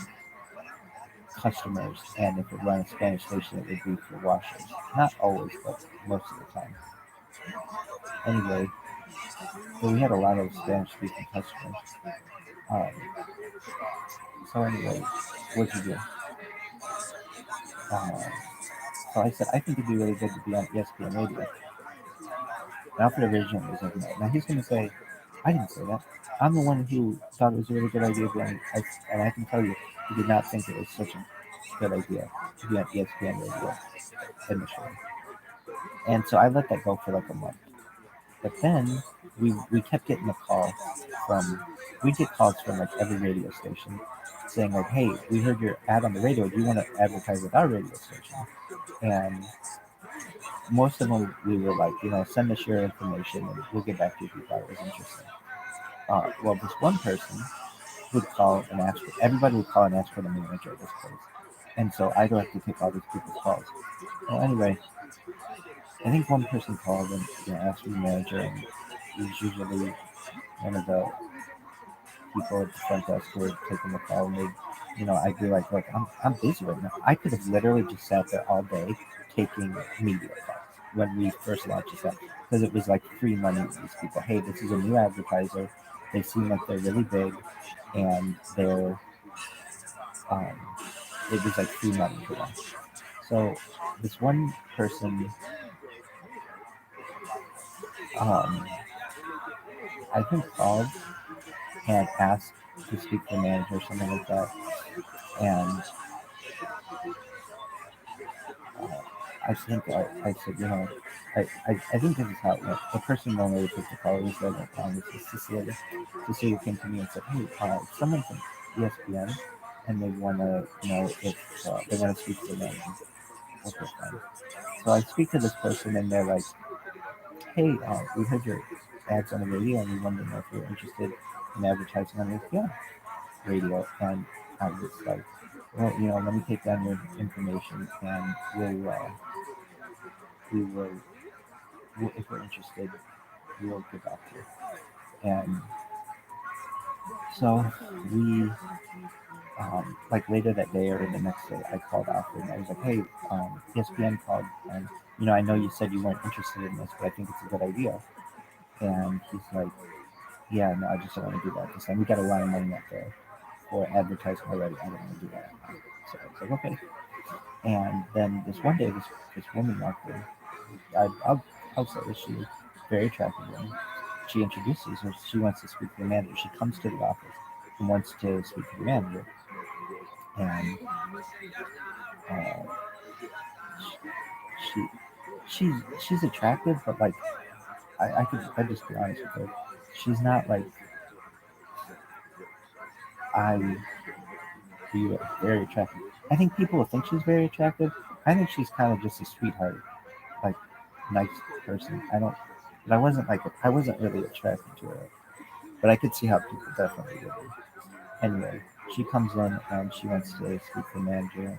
[SPEAKER 7] customers, and if it were on a Spanish station, it would be for washers. Not always, but most of the time. Anyway, so we had a lot of Spanish-speaking customers. Um, so anyway, what'd you do? Uh, so I said, I think it'd be really good to be on ESPN radio. And Alfred originally was like, no. Now he's going to say, I didn't say that. I'm the one who thought it was a really good idea, and I can tell you, he did not think it was such a good idea to be on ESPN radio initially. And so I let that go for like a month. But then we kept getting a call we get calls from like every radio station saying like, hey, we heard your ad on the radio. Do you want to advertise with our radio station? And most of them we were like, send us your information and we'll get back to you if you thought it was interesting. Well, this one person would call and everybody would call and ask for the manager of this place. And so I go have to take all these people's calls. Well, anyway, I think one person called and asked for the manager, and it was usually one of the people at the front desk who were taking the call, and I'd be like, look, I'm busy right now. I could have literally just sat there all day taking media calls when we first launched this app because it was like free money to these people. Hey, this is a new advertiser. They seem like they're really big, and um, it was like free money for them. So this one person, um, I think called and asked to speak to the manager or something like that, and uh, I said, I think this is how it went. The person normally took the call was was Cecilia. Cecilia came to me and said, hey, someone from ESPN, and they want to know if they want to speak to the manager. Okay, fine. So I speak to this person, and they're like, hey, we heard your ads on the radio, and we wanted to know if you're interested in advertising on ESPN radio. And I was like, well, let me take down your information, and if we're interested, we'll get back to you. And so we, like later that day or the next day, I called after and I was like, hey, ESPN called, and I know you said you weren't interested in this, but I think it's a good idea. And he's like, yeah, no, I just don't want to do that this time. We got a lot of money up there for advertising already. I don't want to do that. So I was like, okay. And then this one day, this woman walked in. I'll say this, she was very attractive woman. She introduces her. She wants to speak to the manager. She comes to the office and wants to speak to the manager. And uh, she she's attractive, but like I just be honest with her. She's not like I view it very attractive. I think people will think she's very attractive. I think she's kind of just a sweetheart, like nice person. But I wasn't really attracted to her, but I could see how people definitely would be. Anyway, she comes in and she wants to speak to the manager. And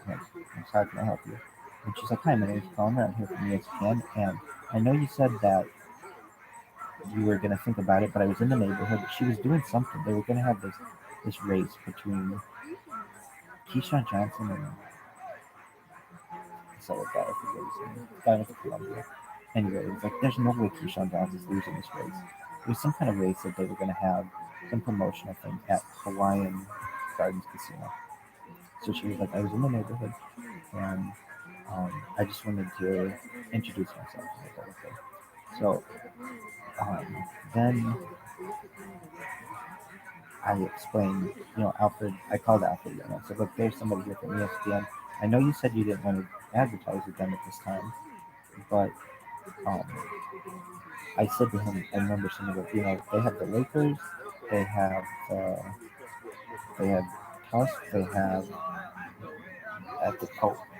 [SPEAKER 7] I'm like, how can I help you? And she's like, hi, my name is Palmer. I'm here from ESPN, and I know you said that you were gonna think about it, but I was in the neighborhood. She was doing something. They were gonna have this race between Keyshawn Johnson and so like that. I forget his name. Guy with the Columbia. Anyway, it was like there's no way Keyshawn Johnson's losing this race. It was some kind of race that they were gonna have some promotional thing at Hawaiian Gardens Casino. So she was like, I was in the neighborhood, and I just wanted to introduce myself. I was like, okay. So then I explained, Alfred, I called Alfred and I said, look, there's somebody here from ESPN. I know you said you didn't want to advertise with them at this time, but um, I said to him, I remember some of the, they have the Lakers, they have, they have Tusk, they have,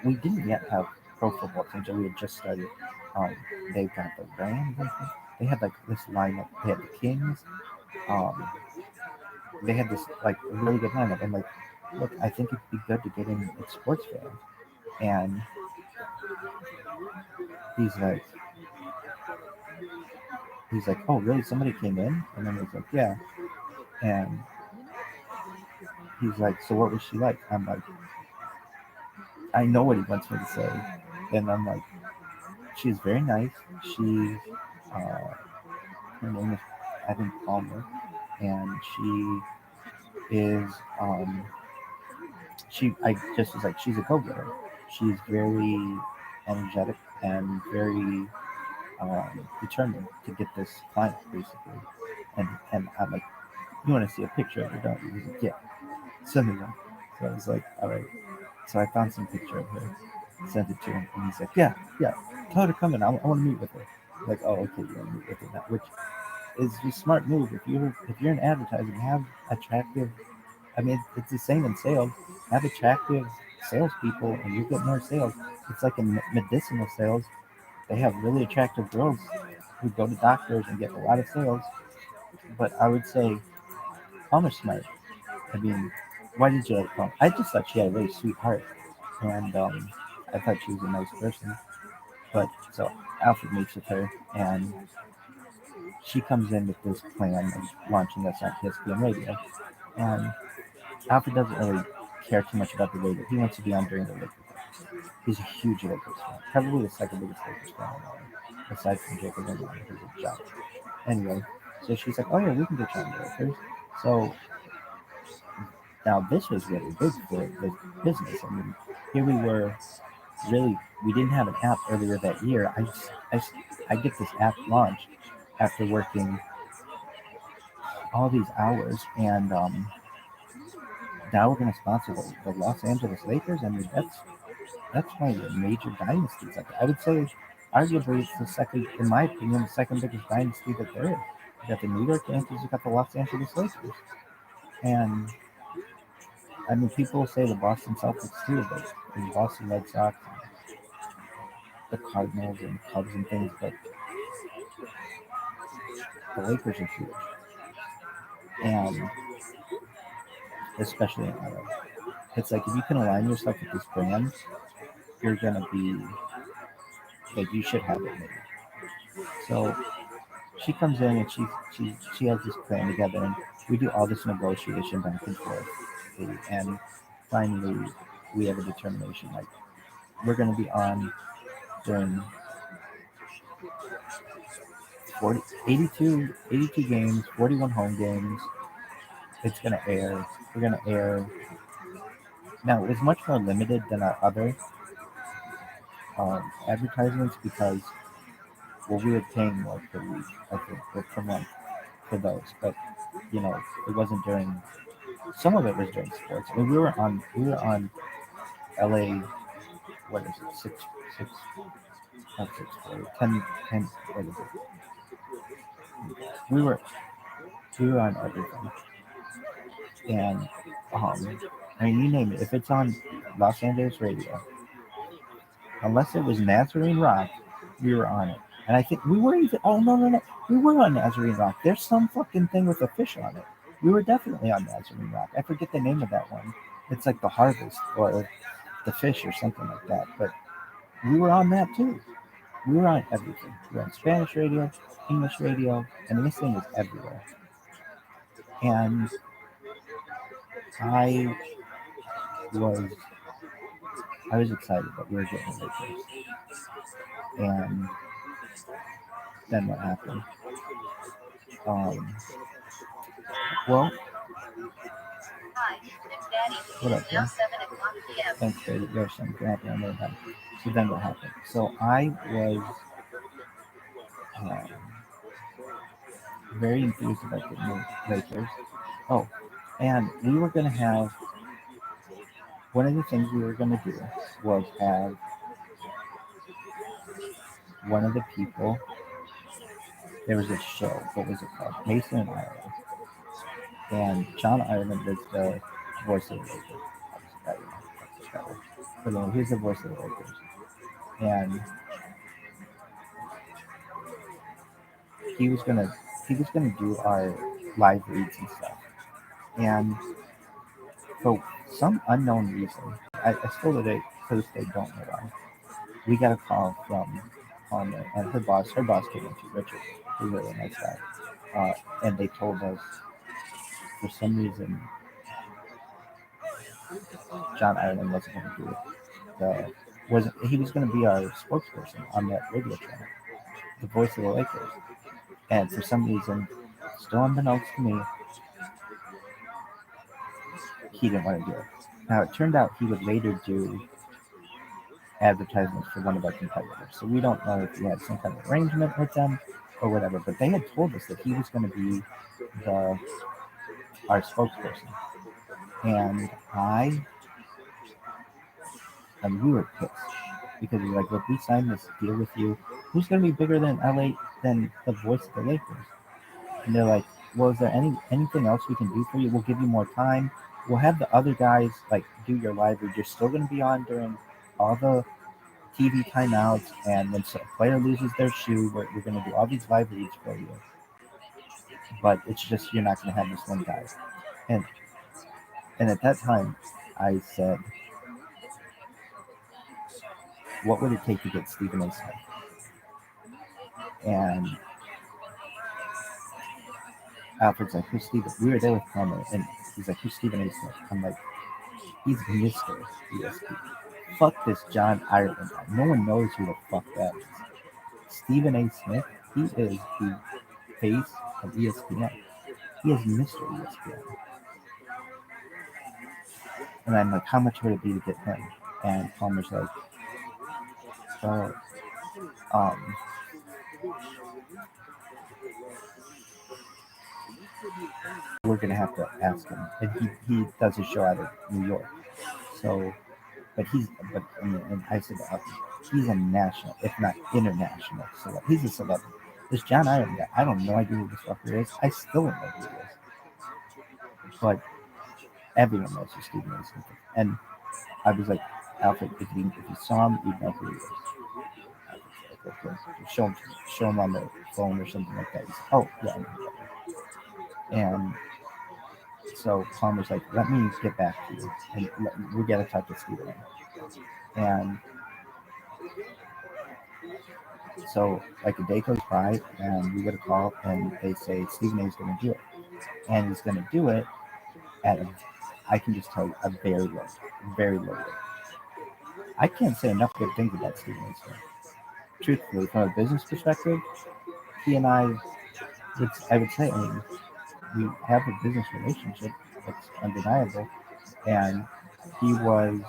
[SPEAKER 7] we didn't yet have pro football teams, we had just started. Um, they've got the Rams, I think. They had like this lineup, they had the Kings, um, they had this like really good lineup. And like, look, I think it'd be good to get in with sports fans. And he's like, oh really? Somebody came in? And then he's like, yeah. And he's like, so what was she like? I'm like, I know what he wants me to say. And I'm like, she's very nice. She's her name is I think Palmer, and she is I just was like, she's a go-getter. She's very energetic and very determined to get this client, basically. And I'm like, you want to see a picture of her, don't you? He's like, yeah, send me one. So I was like, all right. So I found some picture of her, sent it to him, and he's like, yeah, tell her to come in. I want to meet with her. I'm like, oh, okay, you want to meet with her now, which is a smart move. If you're in advertising, have attractive. I mean, it's the same in sales. Have attractive salespeople, and you get more sales. It's like in medicinal sales. They have really attractive girls who go to doctors and get a lot of sales. But I would say Palmer's smart. I mean, why did you like Palmer? I just thought she had a really sweet heart, and I thought she was a nice person. But so Alfred meets with her, and she comes in with this plan of launching us on ESPN Radio. And Alfred doesn't really care too much about the Lakers. He wants to be on during the Lakers. He's a huge Lakers fan, probably the second biggest Lakers fan in the world, aside from Jacob Ingram, who's a judge. Anyway, so she's like, "Oh yeah, we can get you on the Lakers." So now this was really big for the business. I mean, here we were. Really, we didn't have an app earlier that year. I get this app launched after working all these hours, and now we're going to sponsor the Los Angeles Lakers. I mean, that's one of the major dynasties. Like, I would say, arguably, it's the second, in my opinion, the second biggest dynasty that there is. You got the New York Yankees, you got the Los Angeles Lakers, and I mean, people say the Boston Celtics too, but the Boston Red Sox, the Cardinals, and Cubs and things, but the Lakers are huge, and especially in LA. It's like if you can align yourself with this brand, you're gonna be like you should have it maybe. So she comes in and she has this plan together, and we do all this negotiation back and forth, and finally we have a determination like we're gonna be on during 82 games, 41 home games. It's gonna air. We're gonna air. Now it's much more limited than our other advertisements because we were paying more per week, I think, or per month for those. But you know, it wasn't during. Some of it was during sports. I mean, we were on LA. What is it? Six, not 640, 10. What is it? We were on everything, and I mean, you name it. If it's on Los Angeles radio, unless it was Nazarene Rock, we were on it. And I think we were even. Oh no, we were on Nazarene Rock. There's some fucking thing with a fish on it. We were definitely on Nazarene Rock. I forget the name of that one. It's like the Harvest or the Fish or something like that. But we were on that too. We were on everything. We were on Spanish radio, English radio, and this thing is everywhere. And I was excited that we were getting the Lakers. And then what happened? Well,
[SPEAKER 8] Hi, it's Daddy.
[SPEAKER 7] What up,
[SPEAKER 8] It's now
[SPEAKER 7] man?
[SPEAKER 8] 7:00 p.m.
[SPEAKER 7] Thanks, baby. There's some grabbing on there. So then what happened? So I was very enthused about getting the Lakers. Oh, and we were going to have one of the things we were going to do was have one of the people. There was a show. What was it called? Mason and Ireland. And John Ireland was the voice of the Lakers. But no, he's the voice of the Lakers. And he was gonna do our live reads and stuff. And for some unknown reason, I still to this day don't know why. We got a call from and her boss came in too, Richard, who's a really nice guy. And they told us for some reason John Ireland wasn't going to do it. He was going to be our spokesperson on that radio channel, the voice of the Lakers. And for some reason, still unbeknownst to me, he didn't want to do it. Now it turned out he would later do advertisements for one of our competitors. So we don't know if he had some kind of arrangement with them or whatever. But they had told us that he was going to be our spokesperson. And we were pissed because we were like, look, we signed this deal with you. Who's going to be bigger than LA than the voice of the Lakers? And they're like, well, is there anything else we can do for you? We'll give you more time. We'll have the other guys like do your live read. You're still going to be on during all the TV timeouts, and when a player loses their shoe, we're going to do all these live reads for you. But it's just you're not going to have this one guy. And at that time, I said, what would it take to get Stephen A. Smith? And Alfred's like, who's Stephen? We were there with Palmer, and he's like, who's Stephen A. Smith? I'm like, He's Mr. ESPN. Fuck this John Ireland guy. No one knows who the fuck that is. Stephen A. Smith, he is the face of ESPN. He is Mr. ESPN. And I'm like, how much would it be to get him? And Palmer's like, well, we're gonna have to ask him. And he does his show out of New York. So, but and I said, he's a national, if not international celebrity. He's a celebrity. This John Ireland guy, I don't know idea who this fucker is. I still don't know who he is. But everyone knows who Stephen A. Smith is. And I was like, Alfred, if you saw him, you'd know who he is. Like, okay, show him on the phone or something like that. He's, oh, yeah, I know who that is. And so Palmer's like, let me get back to you. And we got to talk to Stephen A. And so, like, a day goes by, and we get a call, and they say Stephen A. is going to do it. And he's going to do it at I can just tell you, a very low rate. I can't say enough good things about Stephen A. Smith. Truthfully, from a business perspective, he and I would say, I mean, we have a business relationship that's undeniable, and he was,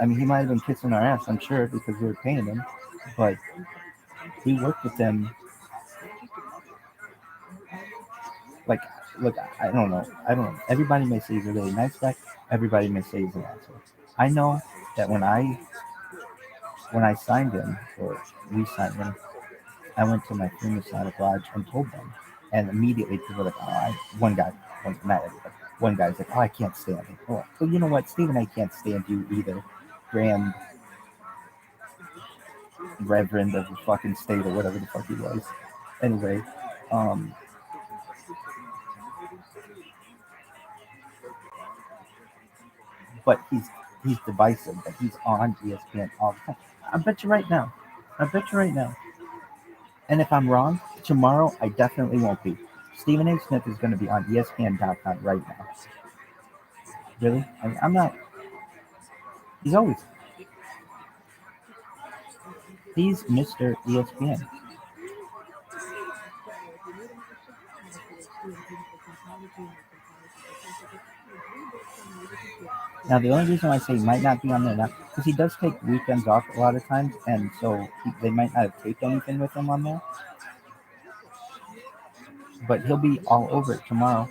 [SPEAKER 7] I mean, he might have been kissing our ass, I'm sure, because we were paying him, but we worked with him. Like, look, I don't know. Everybody may say he's a really nice guy. Everybody may say he's an asshole. I know that when I signed him, or we signed him, I went to my famous Sonic Lodge and told them. And immediately people were like, oh, not everybody. One guy's like, oh, I can't stand him. Oh, well, you know what? Stephen A. can't stand you either. Grand Reverend of the fucking state, or whatever the fuck he was. Anyway, but he's divisive, but he's on ESPN all the time. I bet you right now. And if I'm wrong, tomorrow I definitely won't be. Stephen A. Smith is going to be on ESPN.com right now. Really? I mean, I'm not. He's Mr. ESPN. Now, the only reason why I say he might not be on there now, because he does take weekends off a lot of times, and so they might not have taped anything with him on there. But he'll be all over it tomorrow.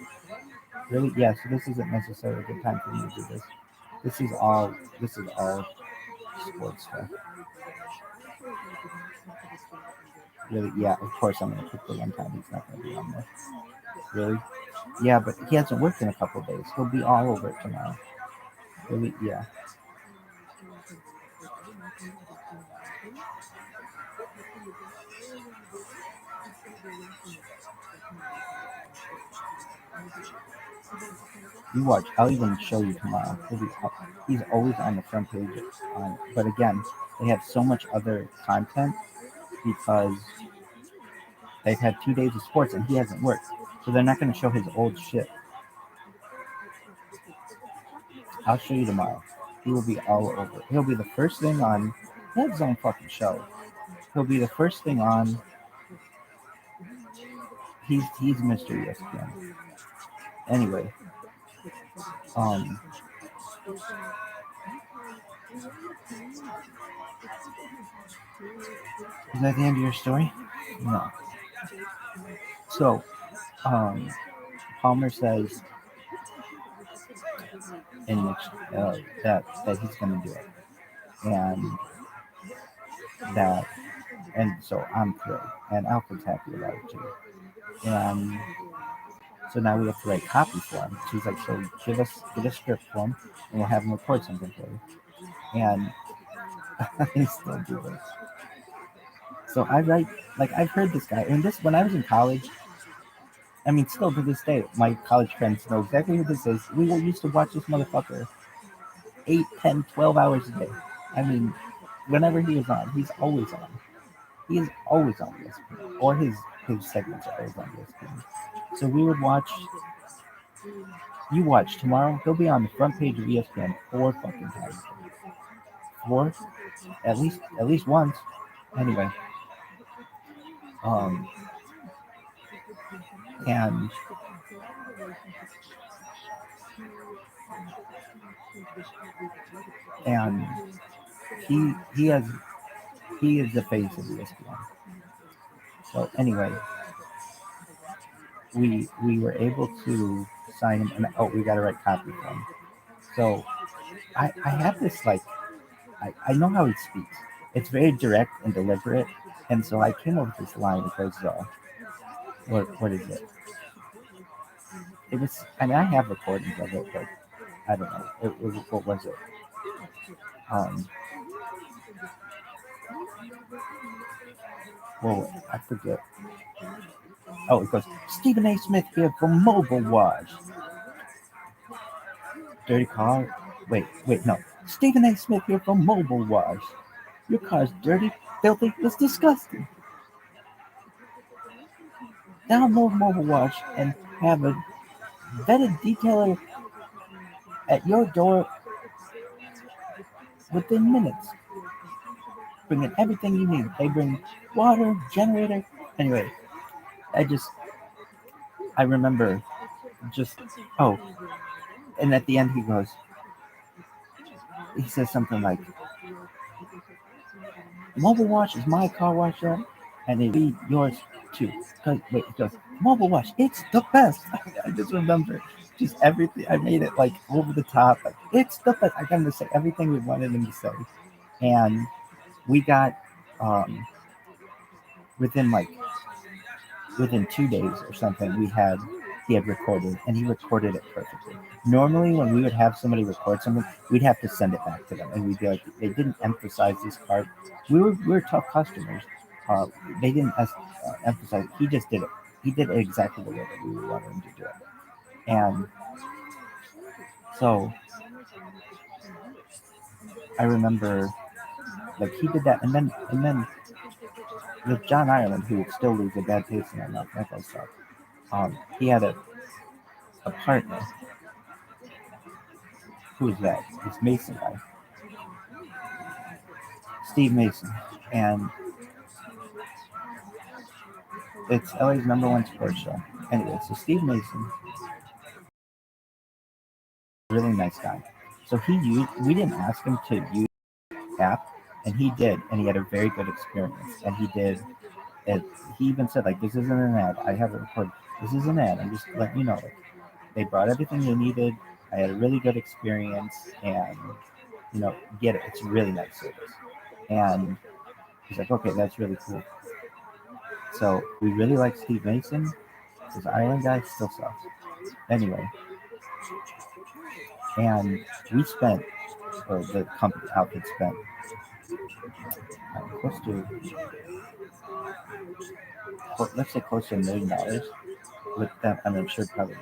[SPEAKER 7] Really? Yeah, so this isn't necessarily a good time for me to do this. This is all sports stuff. Really? Yeah, of course I'm going to pick the one time he's not going to be on there. Really? Yeah, but he hasn't worked in a couple of days. He'll be all over it tomorrow. Really? Yeah. You watch. I'll even show you tomorrow. He's always on the front page. But again, they have so much other content because they've had 2 days of sports and he hasn't worked. So they're not going to show his old shit. I'll show you tomorrow. He will be all over. He'll be the first thing on. He has his own fucking show. He'll be the first thing on. He's Mr. ESPN. Anyway. Is that the end of your story? No. So, Palmer says that he's going to do it, and so I'm thrilled, and Alfred's happy about it too, and so now we have to write copy for him. She's like, so get a script for him, and we'll have him record something for you, and I still do this. So I write, like, I've heard this guy, and when I was in college, I mean, still to this day, my college friends know exactly who this is. We used to watch this motherfucker 8, 10, 12 hours a day. I mean, whenever he is on, he's always on. He is always on ESPN, or his segments are always on ESPN. So we would watch You watch tomorrow. He'll be on the front page of ESPN 4 fucking times. 4, at least once. Anyway, um, and and he is the face of ESPN. So anyway, we were able to sign him, and we got to write copy for him. So I have this like I know how he speaks. It's very direct and deliberate, and so I came up with this line. It goes, what is it? It was, I mean, I have recordings of it, but I don't know. What was it? Well, I forget. Oh, it goes, Stephen A. Smith here from Mobile Watch. Dirty car? Wait, no. Stephen A. Smith here from Mobile Watch. Your car's dirty, filthy, it's disgusting. Download Mobile Watch and have a vetted detailer at your door within minutes. Bringing everything you need. They bring water, generator. Anyway, I remember and at the end he says something like, Mobile Watch is my car wash shop, and it be yours too. He goes, Mobile Watch, it's the best. I just remember just everything. I made it like over the top. Like, it's the best. I got him to say everything we wanted him to say. And we got, within 2 days or something, he had recorded, and he recorded it perfectly. Normally, when we would have somebody record something, we'd have to send it back to them, and we'd be like, they didn't emphasize this part. We were tough customers. They didn't emphasize. He just did it. He did it exactly the way that we wanted him to do it. And so I remember, like, he did that, and then with John Ireland, who still leaves a bad taste in our mouth, that kind of stuff. He had a partner. Who is that? This Mason guy, Steve Mason, and it's LA's #1 sports show. Anyway, so Steve Mason, really nice guy. So we didn't ask him to use the app, and he did, and he had a very good experience. And he did it. He even said, like, this isn't an ad. I have it recorded. This is an ad. I'm just letting you know. Like, they brought everything they needed. I had a really good experience, and get it. It's a really nice service. And he's like, okay, that's really cool. So we really like Steve Mason. This Island guy still sucks. Anyway, and we spent, or the company outfit spent, close to, let's say close to $1 million with them. I mean, sure, probably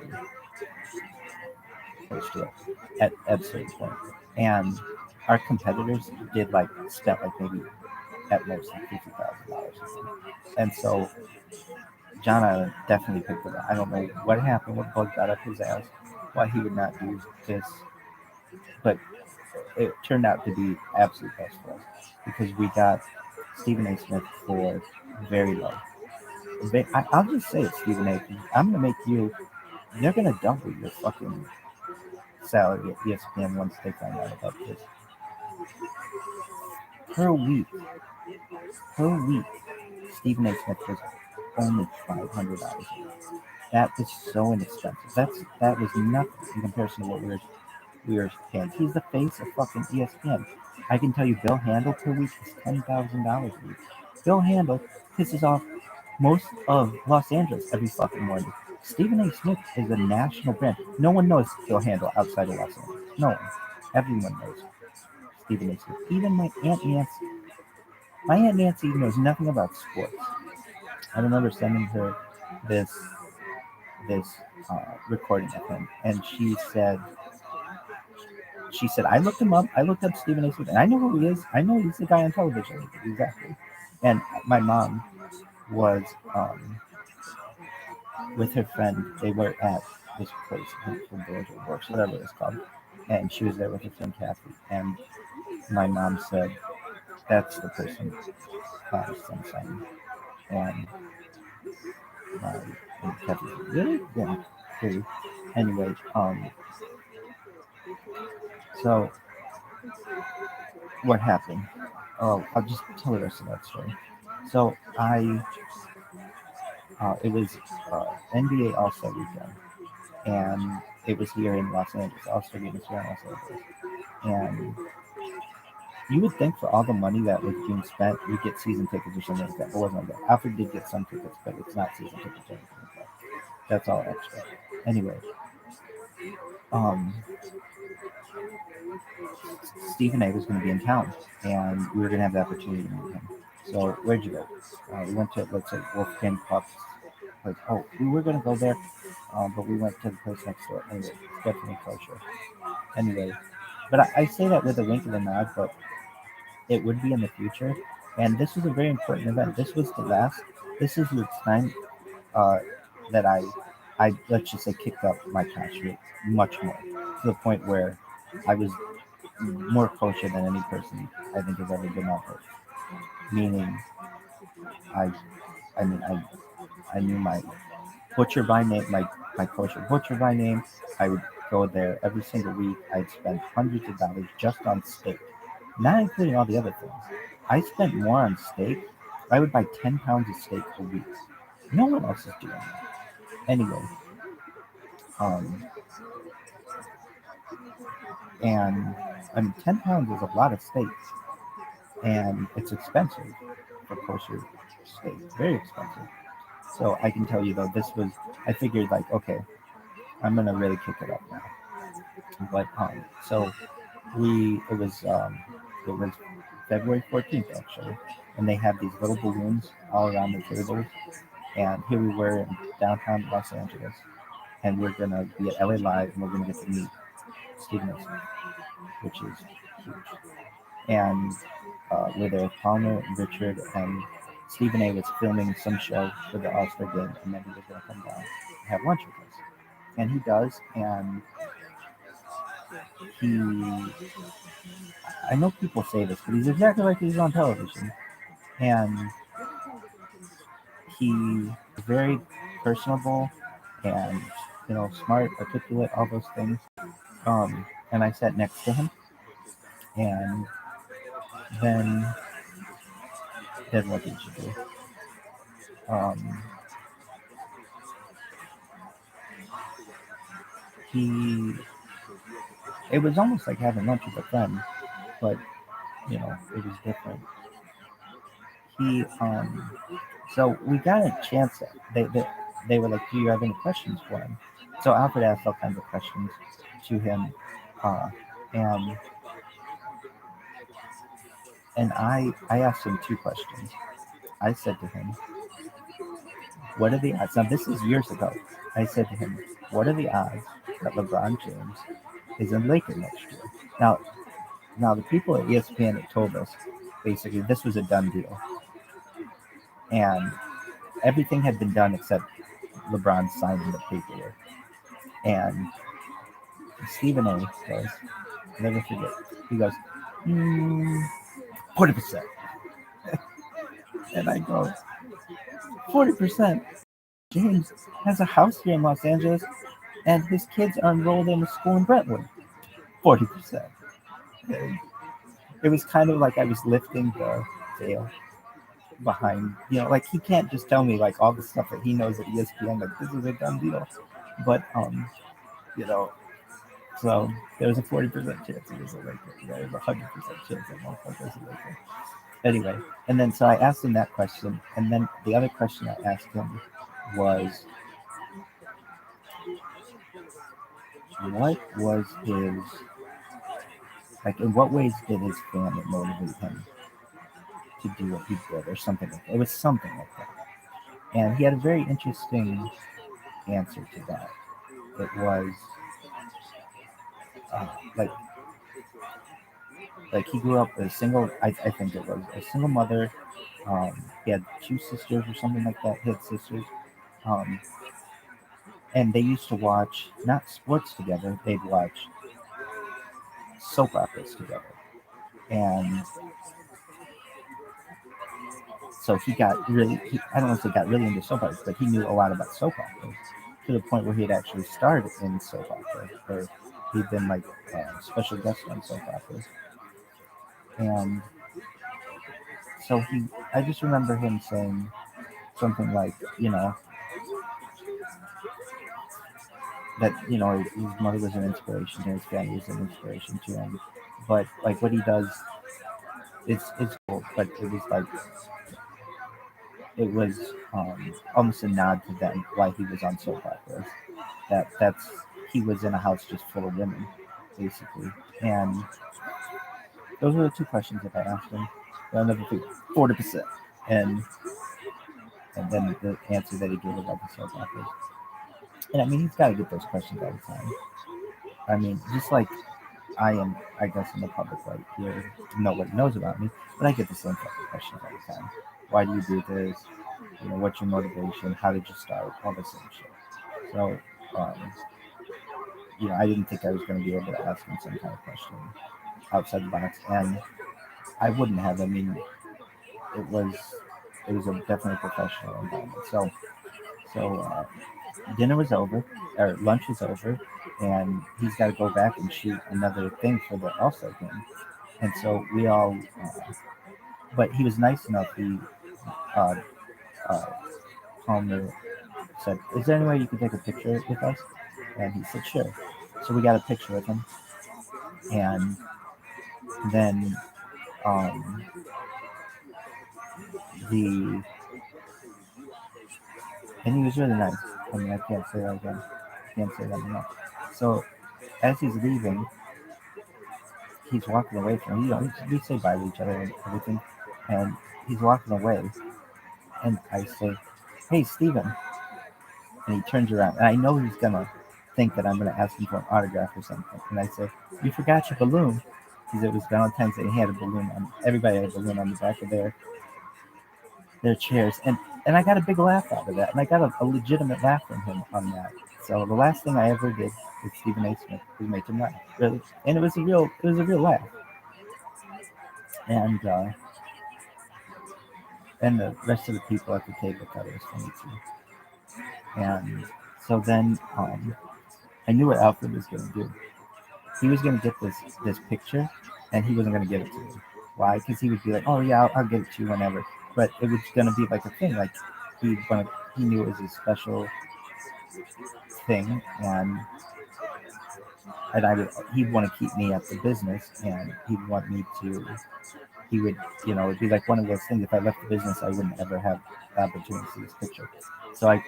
[SPEAKER 7] close to it at a certain point. And our competitors spent maybe at most $50,000. And so John Island definitely picked it up. I don't know what happened, what bug got up his ass, why he would not do this, but it turned out to be absolute best for us because we got Stephen A. Smith for very low. I'll just say it, Stephen A. I'm gonna make they're gonna double your fucking salary at ESPN once they find out about this. Per week, Stephen A. Smith was only $500. That is so inexpensive. That was nothing in comparison to what we were paying. He's the face of fucking ESPN. I can tell you, Bill Handel per week is $10,000 a week. Bill Handel pisses off most of Los Angeles every fucking morning. Stephen A. Smith is a national brand. No one knows Bill Handel outside of Los Angeles. No one. Everyone knows Stephen A. Smith. Even my Aunt Nancy. My Aunt Nancy knows nothing about sports. I remember sending her this recording of him, and she said, I looked him up. I looked up Stephen A. Smith, and I know who he is. I know he's the guy on television. Exactly. And my mom was with her friend. They were at this place, Food Village or Works, whatever it's called. And she was there with her friend Kathy. And my mom said, that's the person son saying. And Kathy said, really? Yeah. Really? Anyway, so what happened? Oh, I'll just tell the rest of that story. So it was NBA All-Star Weekend, and it was here in Los Angeles. All-Star Game was here in Los Angeles. And you would think for all the money that was being spent, we'd get season tickets or something like that. It wasn't like that. Alfred did get some tickets, but it's not season tickets or anything like that. That's all extra. Anyway, Stephen A was going to be in town, and we were going to have the opportunity to meet him. So where'd you go? We went to, let's say, Wolfgang Puck's. Like, oh, we were going to go there, but we went to the place next door. Anyway, it's definitely kosher. Anyway, but I say that with a wink and a nod, but it would be in the future. And this was a very important event. This is the time that I let's just say kicked up my cash rate much more, to the point where I was more kosher than any person I think has ever been on earth. Meaning, I knew my butcher by name, my kosher butcher by name. I would go there every single week. I'd spend hundreds of dollars just on steak, not including all the other things. I spent more on steak. I would buy 10 pounds of steak a week. No one else is doing that. Anyway, and I mean, 10 pounds is a lot of steak, and it's expensive for kosher steak, very expensive. So I can tell you though, I figured like, okay, I'm gonna really kick it up now. But so it was February 14th actually, and they had these little balloons all around the tables, and here we were in downtown Los Angeles, and we're gonna be at LA Live, and we're gonna get to meet Stephen A, which is huge. And we're there with Palmer and Richard, and Stephen A was filming some show for the All-Star Game, and then he was gonna come down and have lunch with us, and he does, and I know people say this, but he's exactly like he's on television. And he's very personable and, smart, articulate, all those things. And I sat next to him. And then what did you do? It was almost like having lunch with a friend, but, it was different. So we got a chance. They were like, do you have any questions for him? So Alfred asked all kinds of questions to him, and I asked him two questions. I said to him, what are the odds? Now this is years ago. I said to him, what are the odds that LeBron James is in Laker next year? Now the people at ESPN had told us basically this was a done deal, and everything had been done except LeBron signing the paperwork. And Stephen A goes, never forget, he goes, 40%. And I go, 40%? James has a house here in Los Angeles, and his kids are enrolled in a school in Brentwood. 40%. And it was kind of like I was lifting the veil behind, like he can't just tell me like all the stuff that he knows at ESPN, like this is a done deal. But, so there was a 40% chance he was a Laker. There was a 100% chance that motherfucker was a Laker. Anyway, and then so I asked him that question, and then the other question I asked him was, what was his, like, in what ways did his family motivate him to do what he did, or something like that? It was something like that. And he had a very interesting answer to that. It was, like he grew up a single, I think it was a single mother. He had two sisters or something like that. He had sisters. and they used to watch not sports together, they'd watch soap operas together. And so he got really, I don't want to say got really into soap operas, but he knew a lot about soap operas to the point where he had actually starred in soap operas, or he'd been like a special guest on soap operas. And so I just remember him saying something like, that, his mother was an inspiration to his family, was an inspiration to him. But like what he does, it's cool, but it was almost a nod to them why he was on soap operas. That's he was in a house just full of women, basically. And those were the two questions that I asked him. I'll never forget 40%. And then the answer that he gave about the soap operas. And I mean, he's got to get those questions all the time. I mean, just like I am, I guess, in the public right here, nobody knows about me, but I get the same fucking questions all the time. Why do you do this? What's your motivation? How did you start? All this same shit. So, I didn't think I was going to be able to ask him some kind of question outside the box, and I wouldn't have. I mean, it was a definitely professional environment. So dinner was over, or lunch was over, and he's got to go back and shoot another thing for the All-Star game. And so we all, but he was nice enough. Uh, uh, Palmer said, "Is there any way you can take a picture with us?" And he said, "Sure." So we got a picture with him, and then the and he was really nice. I mean, I can't say that again. I can't say that enough. So as he's leaving, he's walking away from we say bye to each other and everything, and he's walking away, and I say, "Hey, Steven," and he turns around, and I know he's gonna think that I'm gonna ask him for an autograph or something, and I say, "You forgot your balloon," because it was Valentine's Day, and he had a balloon on. Everybody had a balloon on the back of their chairs, and I got a big laugh out of that, and I got a legitimate laugh from him on that. So the last thing I ever did with Stephen A. Smith was make him laugh, really, and it was a real laugh, and the rest of the people at the table thought it was funny too. And so then I knew what Alfred was going to do. He was going to get this picture, and he wasn't going to give it to me. Why? Because he would be like, "Oh yeah, I'll give it to you whenever." But it was going to be like a thing. Like he knew it was a special thing, and he'd want to keep me at the business, and he'd want me to. He would, it'd be like one of those things. If I left the business, I wouldn't ever have the opportunity to see this picture. So I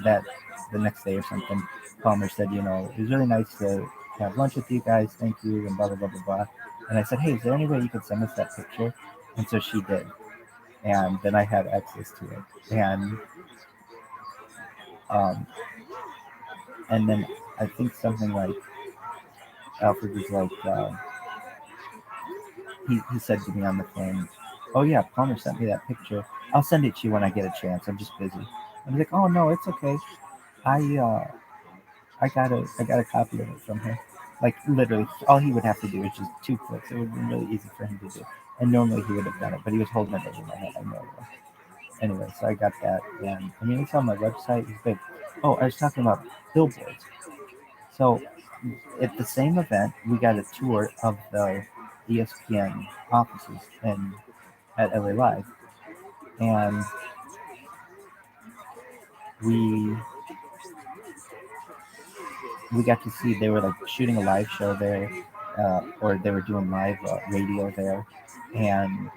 [SPEAKER 7] that the next day or something, Palmer said, it was really nice to have lunch with you guys. Thank you, and blah blah blah blah blah. And I said, "Hey, is there any way you could send us that picture?" And so she did, and then I had access to it, um, and then I think something like Alfred was like. He said to me on the phone, "Oh yeah, Palmer sent me that picture. I'll send it to you when I get a chance. I'm just busy." I was like, "Oh no, it's okay. I got a copy of it from her. Like literally, all he would have to do is just 2 clicks. It would have been really easy for him to do. And normally he would have done it, but he was holding it over my head. I know it was. Anyway, so I got that, and I mean it's on my website. It's big. Oh, I was talking about billboards. So at the same event, we got a tour of the ESPN offices at LA Live, and we got to see they were like shooting a live show there, or they were doing live radio there, and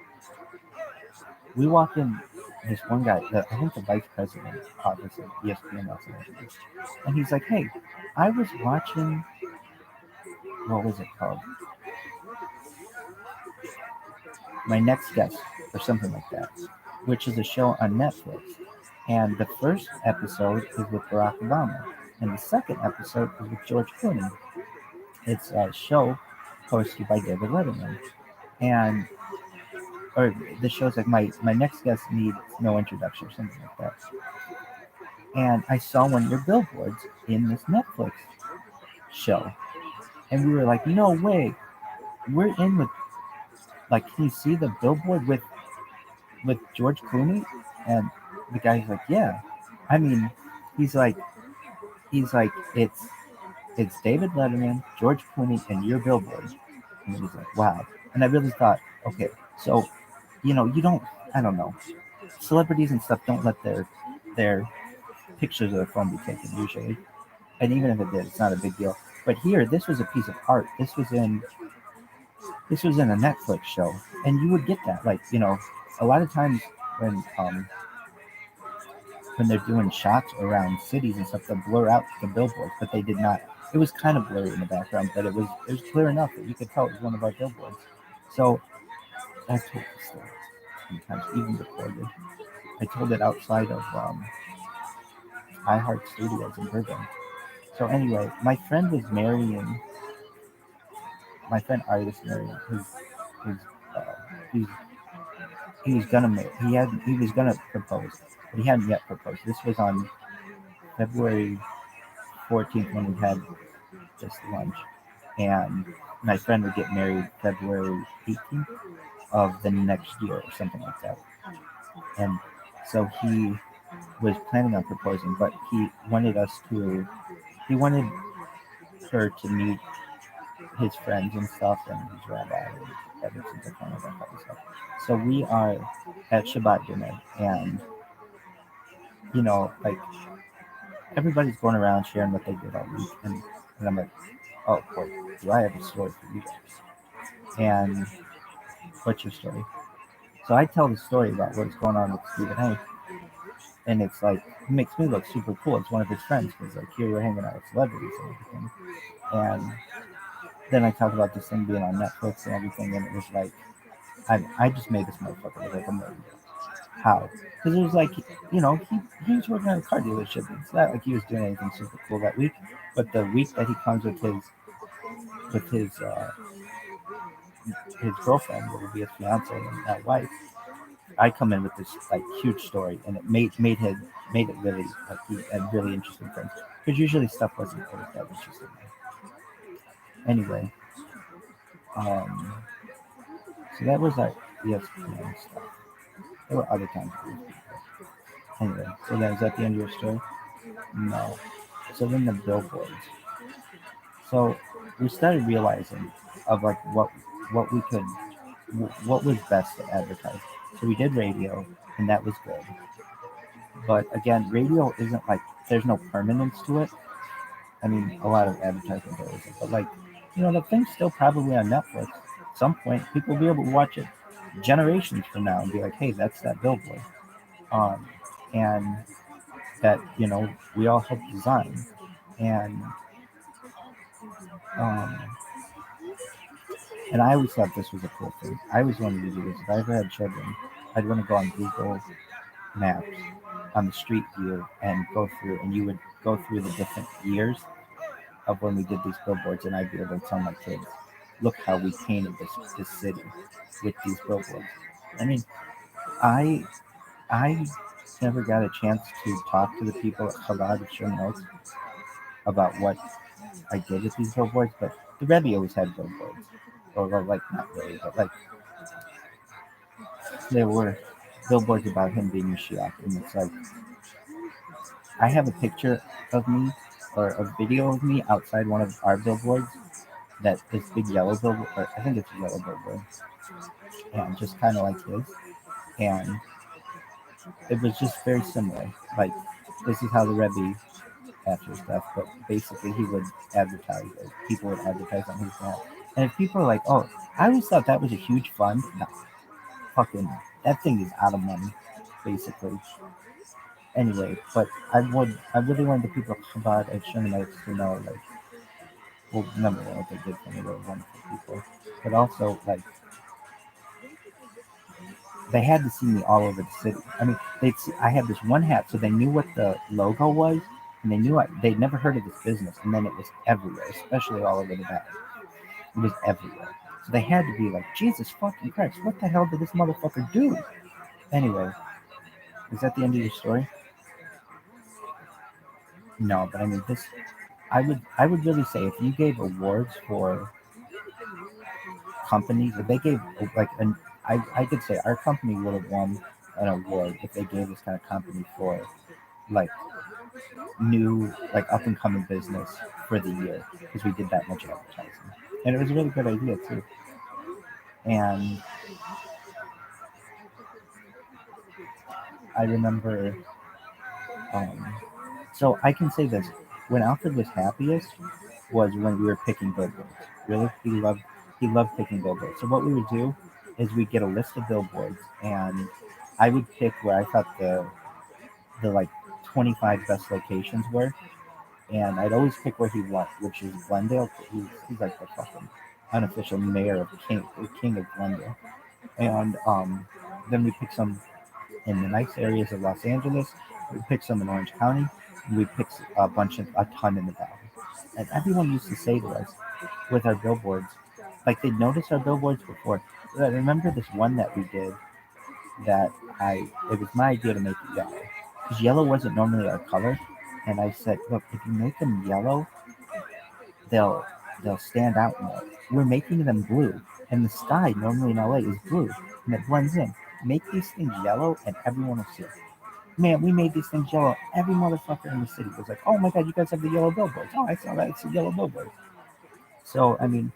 [SPEAKER 7] we walked in. This one guy, I think the vice president office of ESPN Los Angeles, and he's like, "Hey, I was watching, what was it called? My Next Guest or something like that, which is a show on Netflix. And the first episode is with Barack Obama, and the second episode is with George Clooney. It's a show hosted by David Letterman, and or the show's like my next guest needs no introduction or something like that." and I saw one of your billboards in this Netflix show, and we were like, no way, we're in with, like, can you see the billboard with George Clooney? And the guy's like, yeah. I mean, he's like, it's David Letterman, George Clooney, and your billboard. And he's like, wow. And I really thought, okay, so, you know, you don't, I don't know, celebrities and stuff don't let their pictures of their phone be taken usually. And even if it did, it's not a big deal. But here, this was a piece of art. This was in a Netflix show, and you would get that. Like, you know, a lot of times when they're doing shots around cities and stuff, they'll blur out the billboards, but they did not. It was kind of blurry in the background, but it was clear enough that you could tell it was one of our billboards. So I told the story sometimes, even recorded. I told it outside of iHeart Studios in Burbank. So anyway, my friend was marrying. My friend Ari was marrying his uh, he's he was gonna marry. He was gonna propose, but he hadn't yet proposed. This was on February 14th when we had this lunch, and my friend would get married February 18th of the next year or something like that. And so he was planning on proposing, but he wanted her to meet his friends and stuff, and his rabbi and everything, that kind of stuff. So we are at Shabbat dinner, and you know, like, everybody's going around sharing what they did all week, and I'm like, oh boy, do I have a story for you guys? And what's your story? So I tell the story about what's going on with Stephen A. And it's like, it makes me look super cool. It's one of his friends, because like, here we're hanging out with celebrities and everything. And then I talk about this thing being on Netflix and everything, and it was like, I just made this motherfucker look like $1 million. How? Because it was like, you know, he was working at a car dealership. It's not like he was doing anything super cool that week. But the week that he comes with his girlfriend, or will be his fiance and that wife, I come in with this like huge story, and it made it really, like, he had really interesting things. Because usually stuff wasn't always that interesting. Anyway, so that was like ESPN stuff. There were other times. Anyway, so that was at the end of your story. No. So then the billboards. So we started realizing of like what we could, what was best to advertise. So we did radio, and that was good. But again, radio isn't like, there's no permanence to it. I mean, a lot of advertising there isn't, but like, you know, the thing's still probably on Netflix. At some point, people will be able to watch it generations from now and be like, hey, that's that billboard. And that, you know, we all helped design. And and I always thought this was a cool thing. I always wanted to do this. If I ever had children, I'd want to go on Google Maps on the street view and go through, and you would go through the different years of when we did these billboards, and I'd be able to tell my kids, look how we painted this city with these billboards. I mean, I never got a chance to talk to the people at Chabad of Sherman Oaks about what I did with these billboards, but the Rebbe always had billboards. Or like, not really, but like, there were billboards about him being Mashiach. And it's like, I have a picture of me, or a video of me outside one of our billboards, that this big yellow billboard, or I think it's a yellow billboard, and just kind of like his. And it was just very similar. Like, this is how the Rebbe after stuff, but basically he would advertise, or people would advertise on his behalf. And if people are like, oh, I always thought that was a huge fund. No, fucking, that thing is out of money, basically. Anyway, but I really wanted the people of Chabad at Sherman Oaks to know, like, well, number one, what they did for me, they were wonderful people, but also, like, they had to see me all over the city. I mean, I had this one hat, so they knew what the logo was, and they knew they'd never heard of this business, and then it was everywhere, especially all over the back. It was everywhere. So they had to be like, Jesus fucking Christ, what the hell did this motherfucker do? Anyway, is that the end of your story? No, but I mean this. I would really say if you gave awards for companies, if they gave like an, I could say our company would have won an award if they gave this kind of company for like new like up and coming business for the year because we did that much advertising and it was a really good idea too. And I remember, um, so I can say this: when Alfred was happiest was when we were picking billboards. Really, he loved picking billboards. So what we would do is we'd get a list of billboards, and I would pick where I thought the like 25 best locations were, and I'd always pick where he went, which is Glendale. He's like the fucking unofficial mayor of king of Glendale, and then we pick some in the nice areas of Los Angeles. We picked some in Orange County, and we picked a ton in the valley. And everyone used to say to us with our billboards, like they'd noticed our billboards before. I remember this one that we did that it was my idea to make it yellow because yellow wasn't normally our color, and I said, look, if you make them yellow, they'll they'll stand out more. We're making them blue, and the sky normally in LA is blue, and it blends in. Make these things yellow, and everyone will see it. Man, we made these things yellow. Every motherfucker in the city was like, "Oh my god, you guys have the yellow billboards! Oh, I saw that. It's a yellow billboard." So I mean,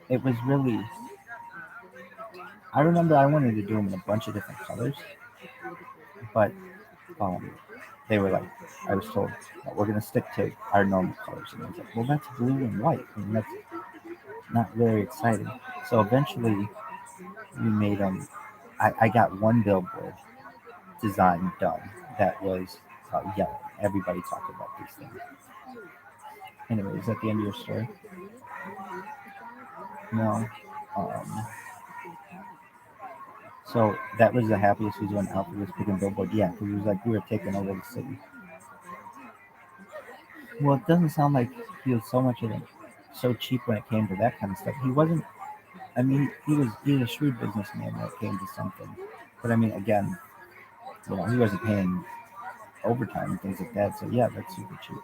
[SPEAKER 7] it was really. I remember I wanted to do them in a bunch of different colors, but um, they were like, I was told that we're gonna stick to our normal colors, and I was like, "Well, that's blue and white, and that's not very exciting." So eventually, we made them. I got one billboard design done that was yellow. Everybody talked about these things. Anyway, is that the end of your story? No. Um, so that was the happiest was when Alfred was picking billboard. Yeah, because it was like we were taking over the city. Well, it doesn't sound like he was so much of it, so cheap when it came to that kind of stuff. He wasn't. I mean, he was a shrewd businessman when it came to something. But I mean, again, he wasn't paying overtime and things like that. So yeah, that's super cheap.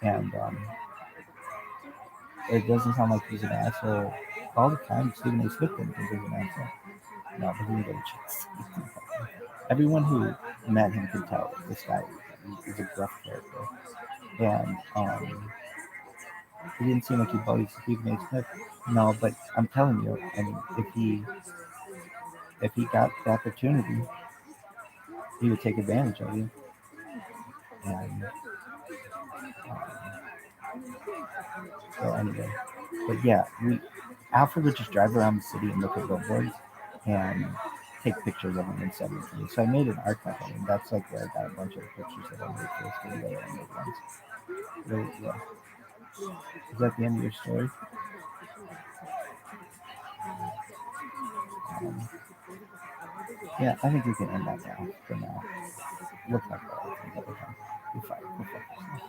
[SPEAKER 7] And it doesn't sound like he's an asshole all the time. Stephen A. Smith didn't think he was an asshole. No, but he didn't get a chance. Everyone who met him could tell this guy is a gruff character. And he didn't seem like he bullied Stephen A. Smith. No, but I'm telling you, I mean, if he got the opportunity, he would take advantage of you. And so anyway, but yeah, Alfred would just drive around the city and look at billboards and take pictures of them and send them to me. So I made an art company, and that's like where I got a bunch of the pictures that I made for this video that I made once. Really, yeah. Is that the end of your story? Um, yeah, I think we can end that now for now. We'll talk about it another time. We'll fight. We'll focus.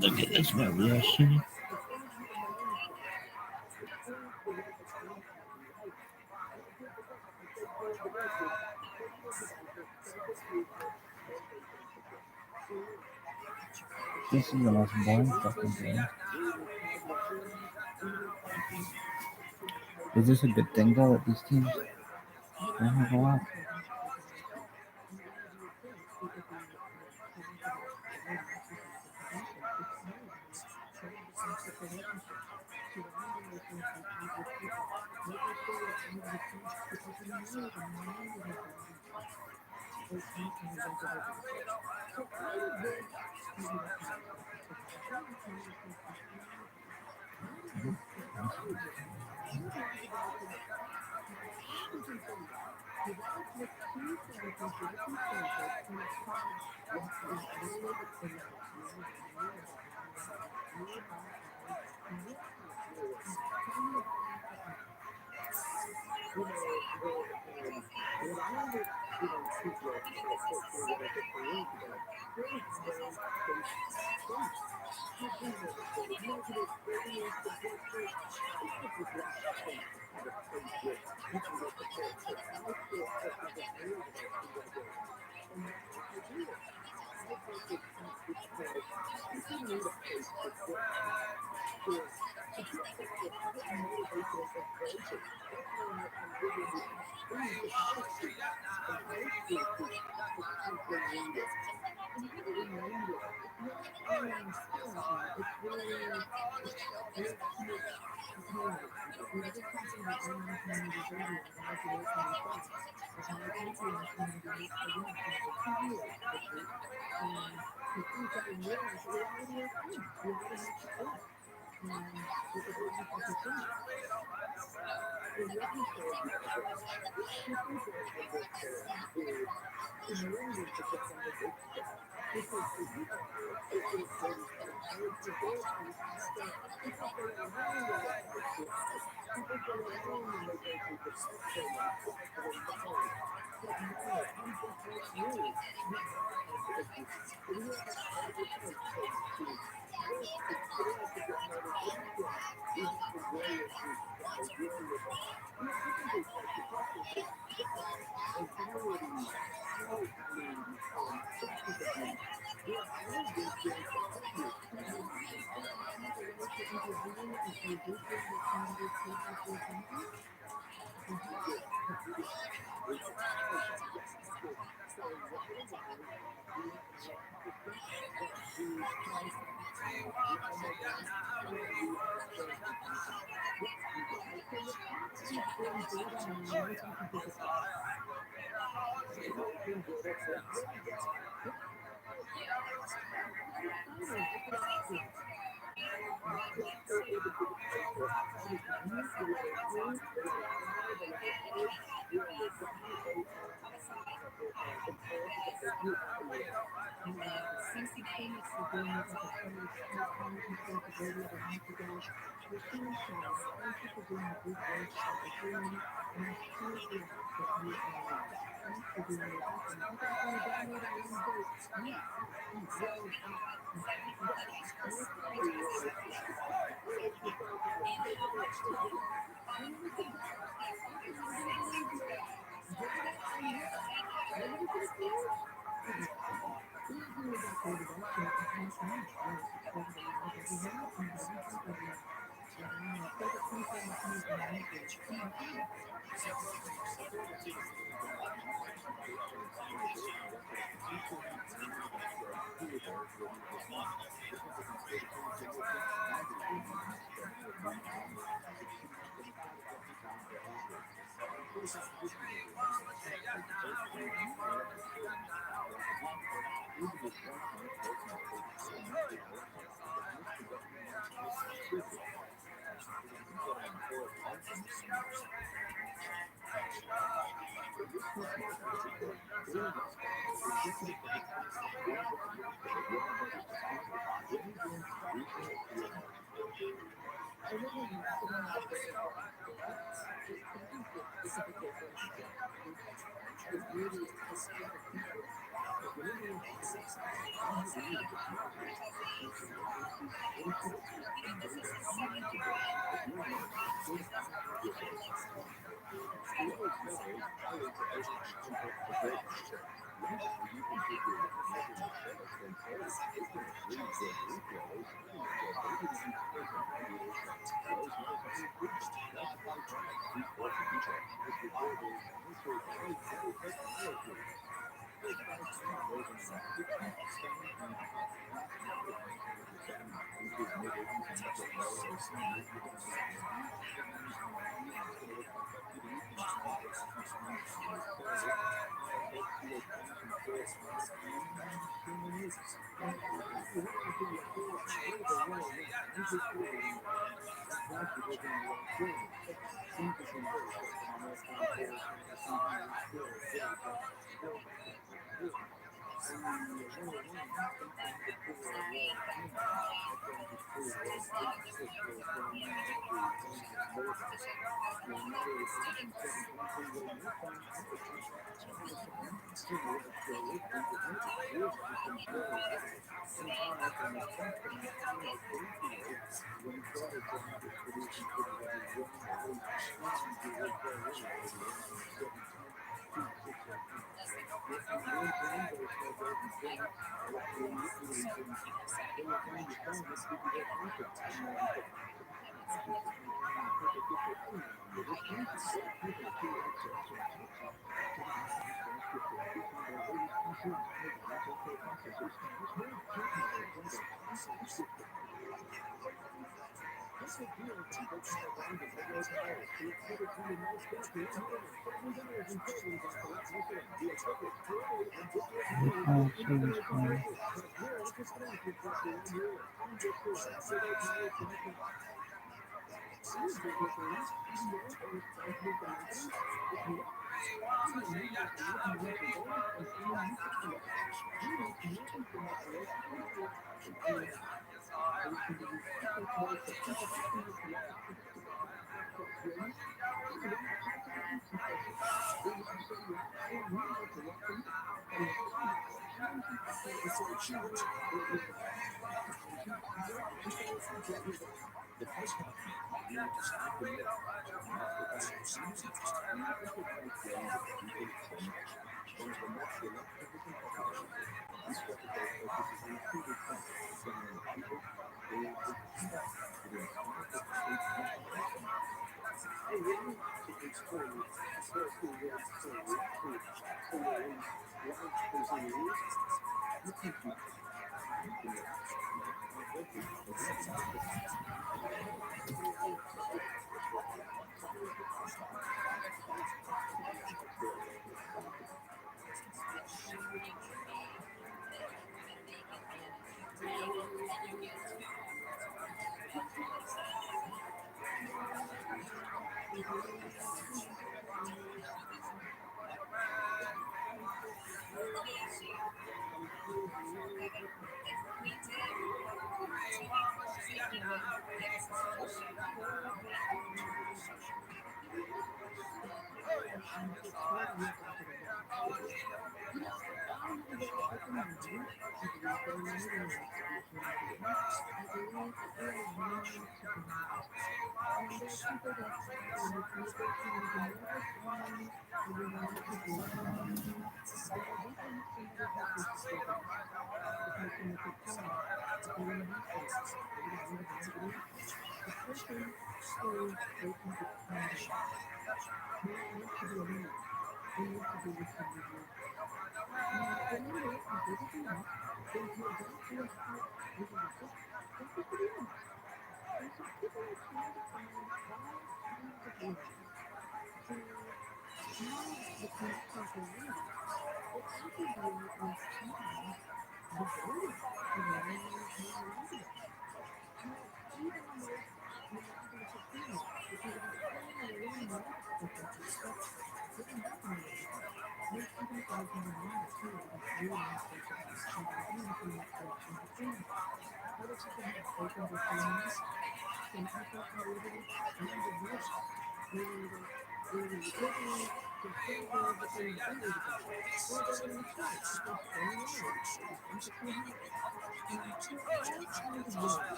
[SPEAKER 7] Look at this variation. This is the most boring fucking game. Is this a good thing though that these teams don't have a lot?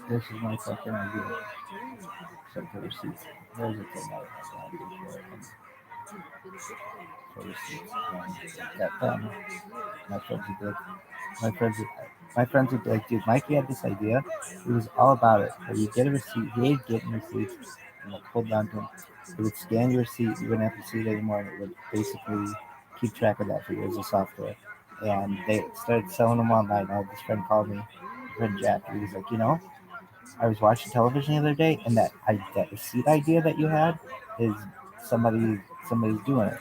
[SPEAKER 7] This is my second idea. So for receipts, there's a thing I do for receipts. That my friends would be like, my friends would be like, dude, Mikey had this idea. It was all about it. But you get a receipt, he hated getting receipts, and like hold down to him. It would scan your receipt, you wouldn't have to see it anymore, and it would basically keep track of that for you as a software. And they started selling them online. I had this friend called me, my friend Jack, and he was like, I was watching television the other day, and that receipt idea that you had is somebody's doing it.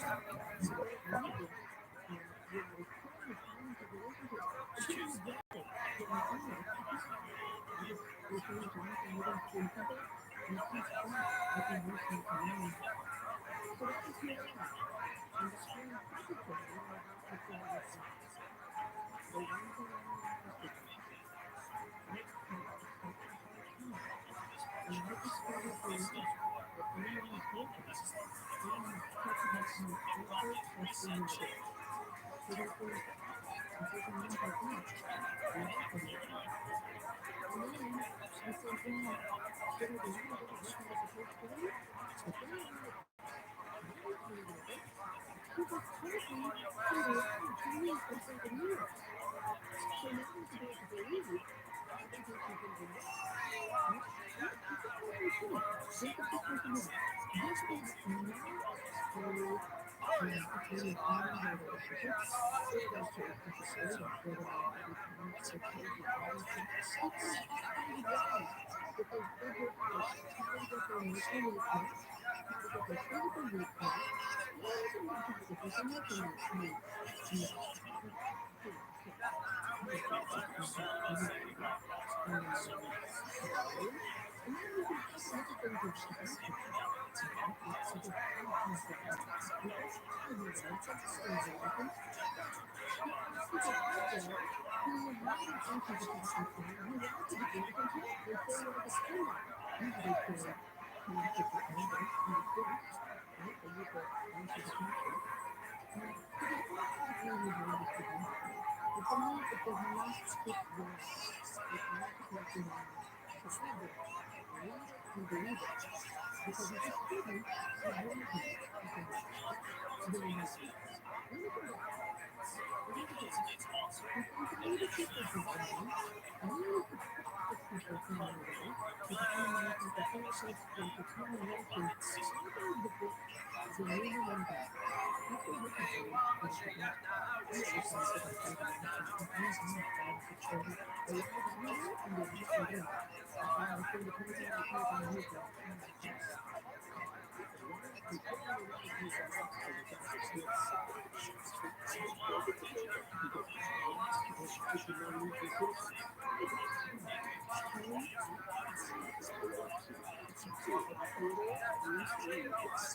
[SPEAKER 3] It's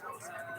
[SPEAKER 3] awesome.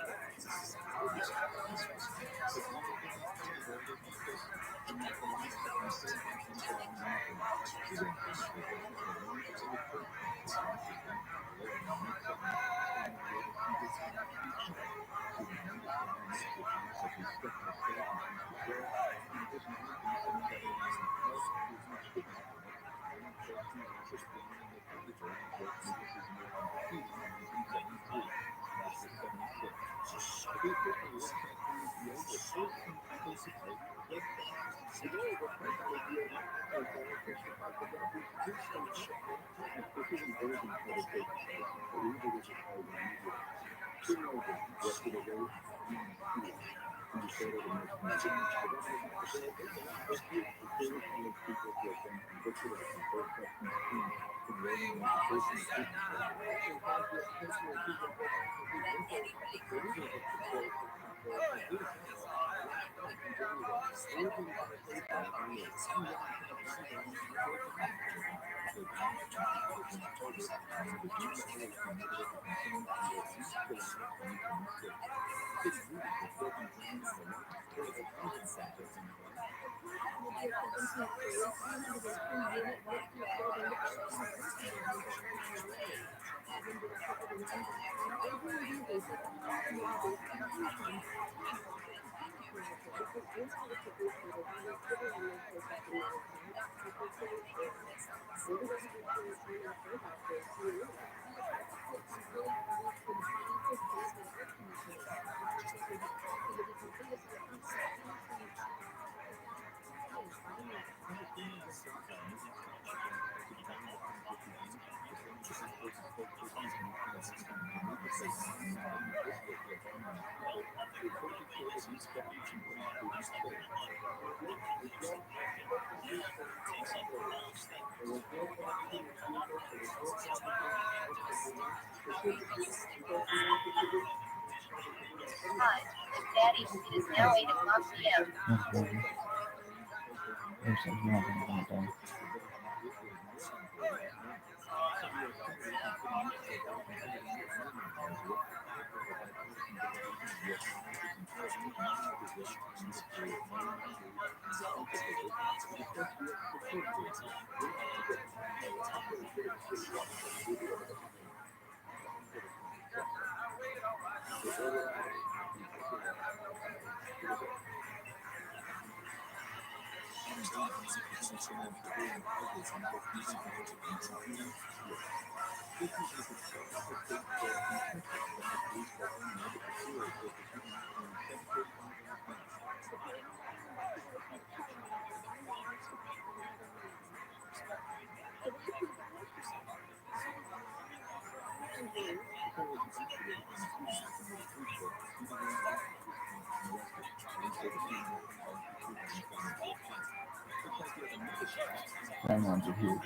[SPEAKER 8] Hi, it's Daddy. It is now 8 o'clock p.m.
[SPEAKER 7] Yes, baby. You said you're not gonna die. Diamonds are huge.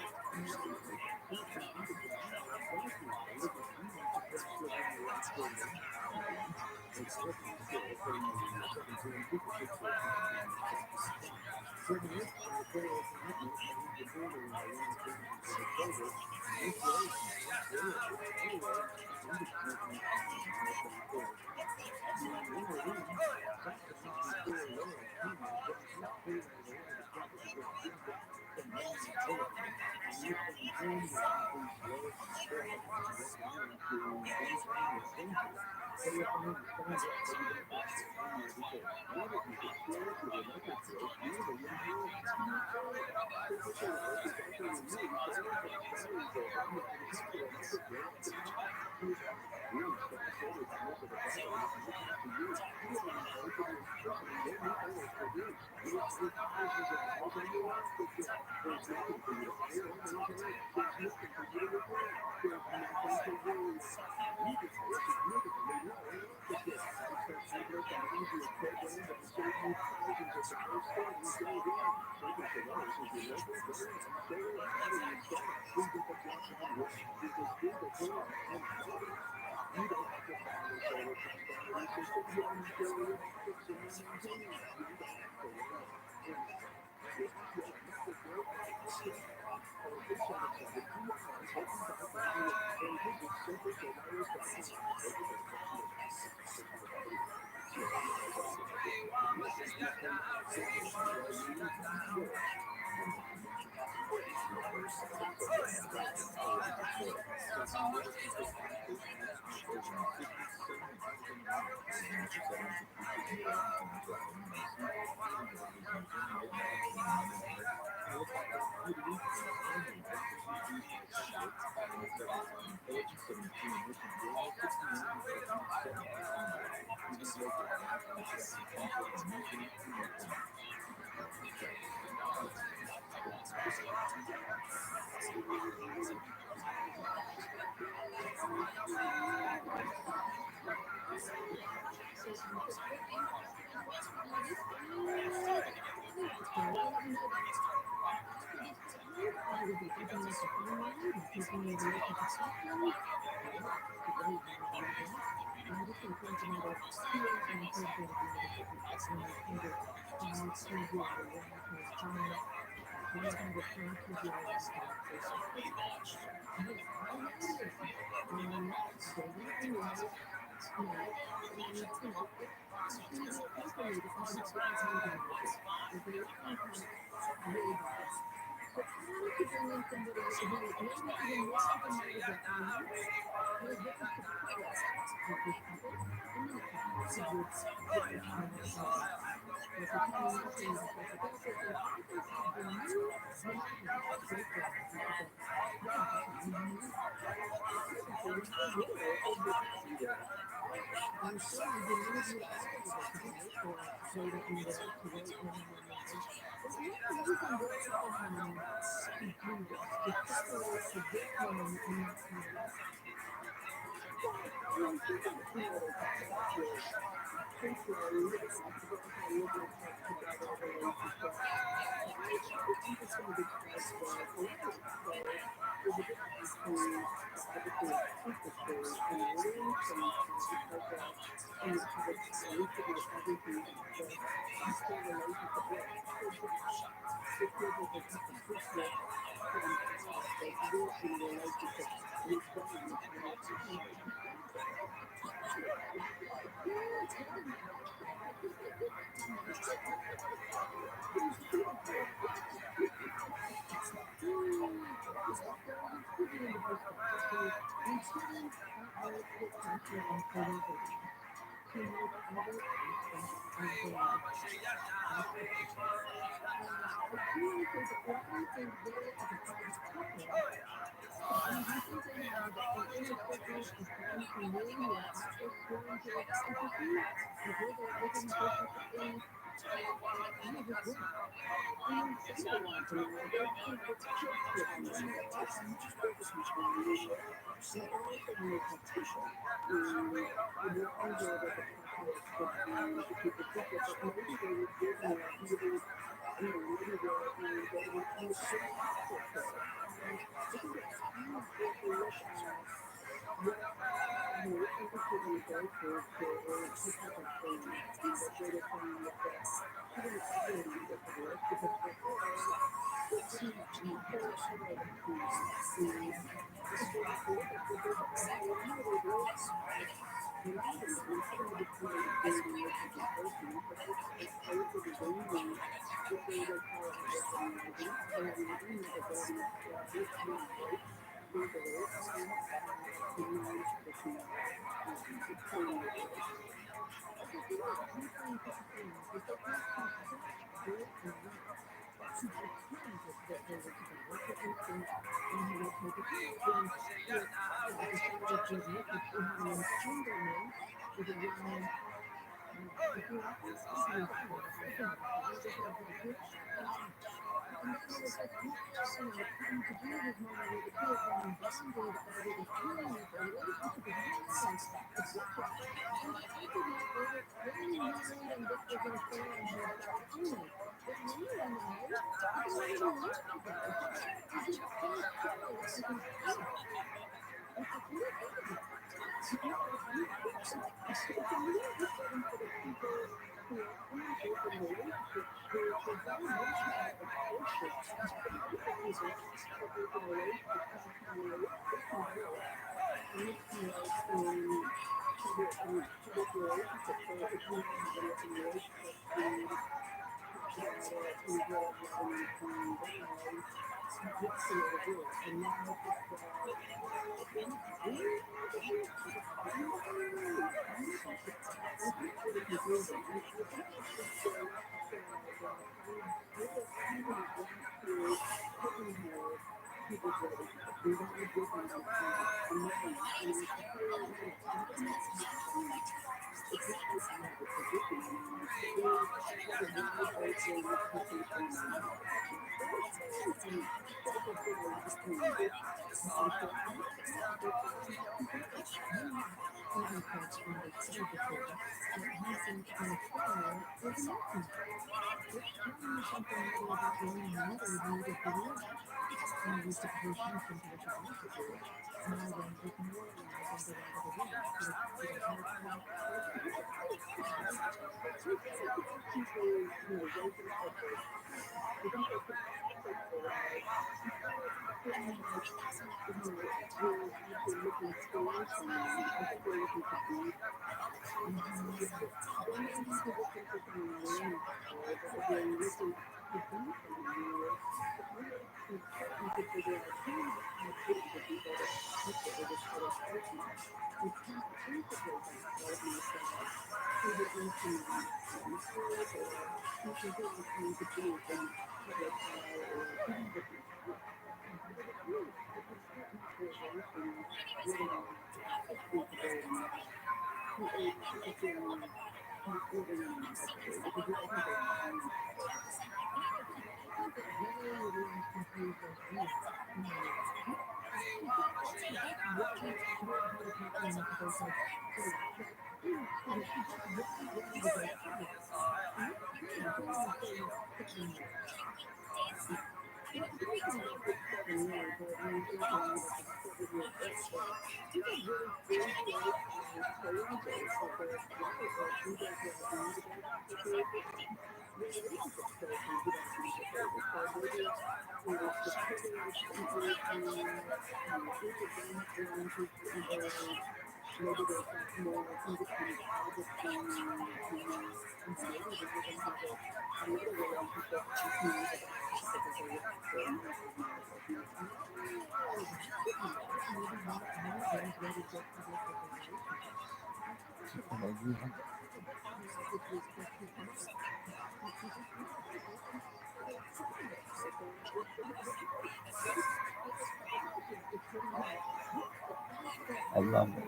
[SPEAKER 7] I love it.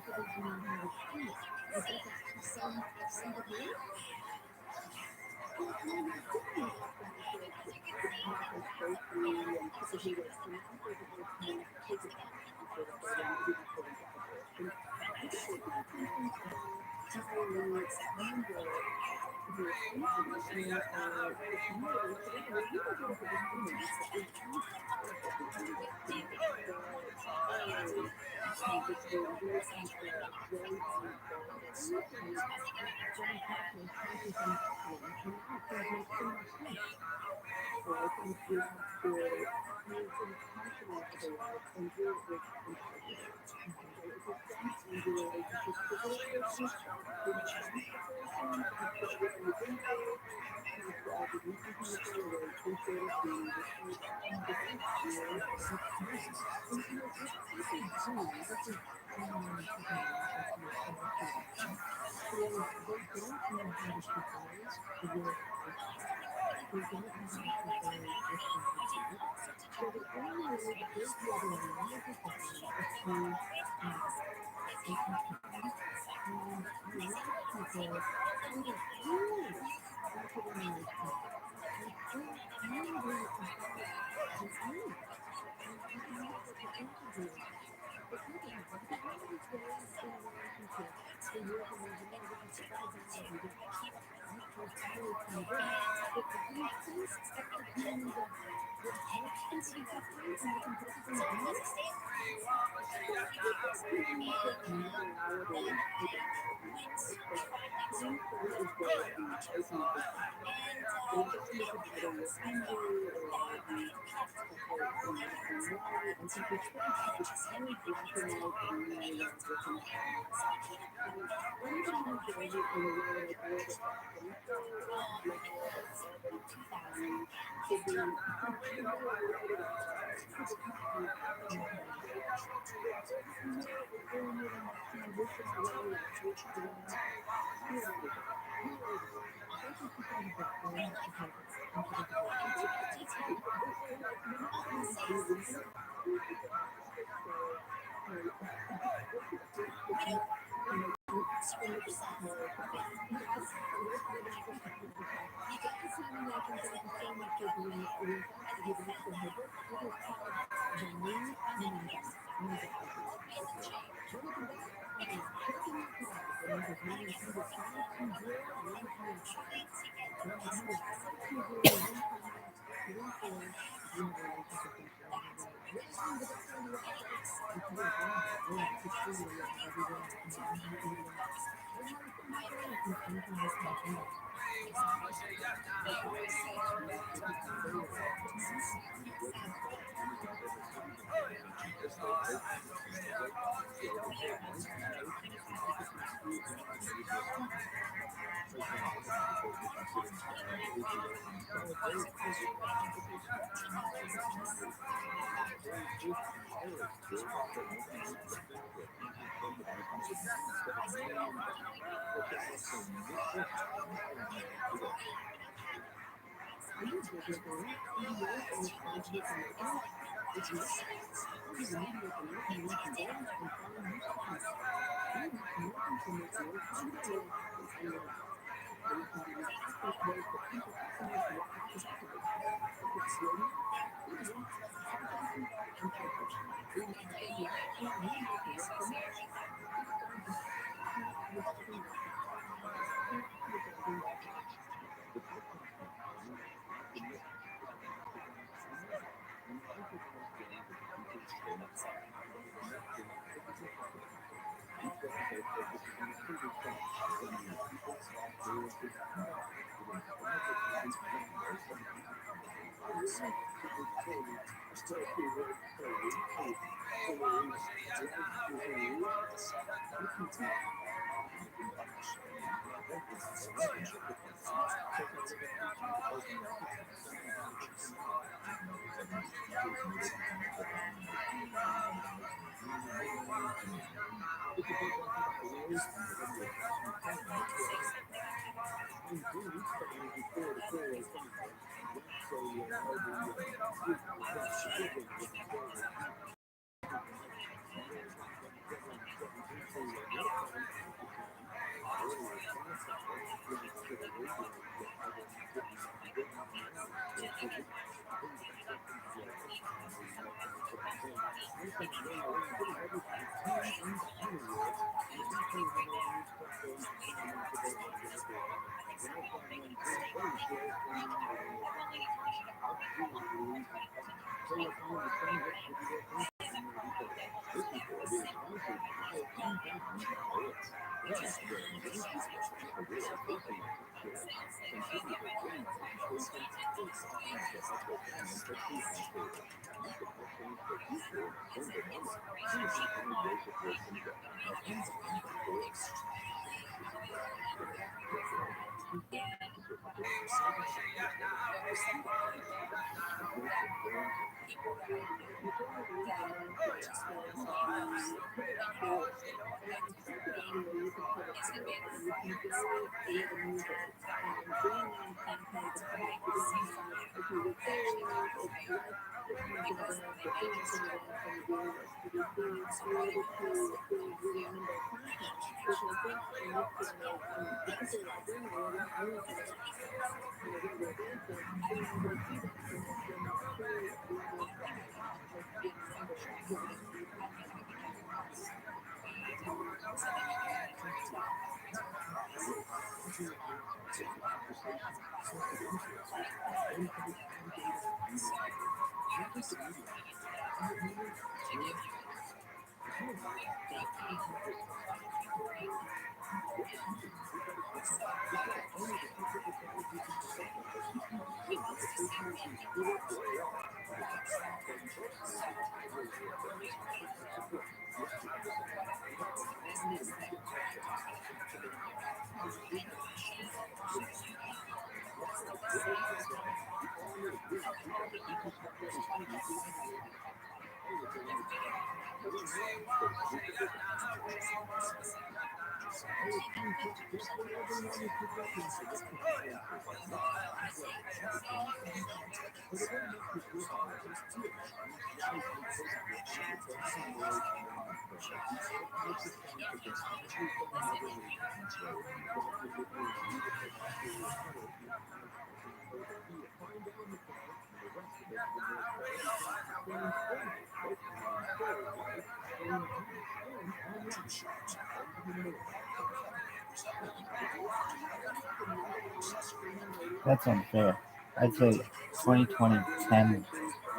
[SPEAKER 7] That's unfair. I'd say 2020, 10,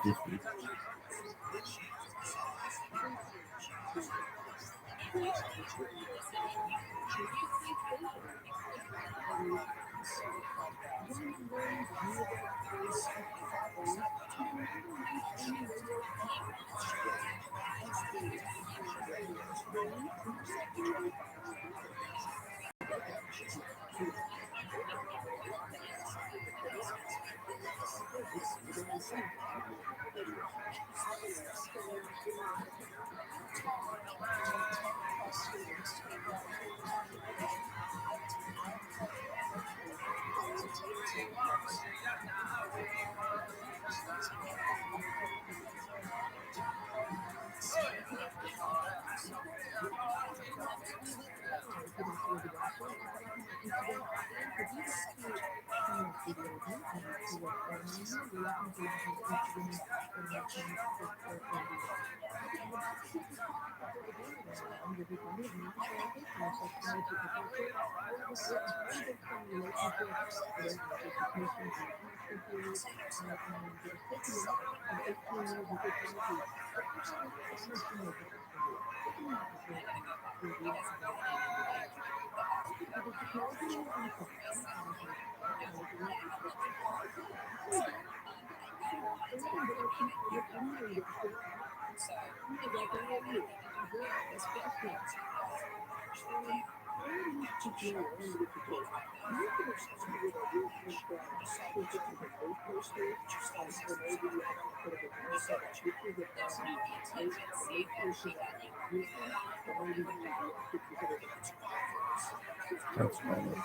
[SPEAKER 7] 50. That's better.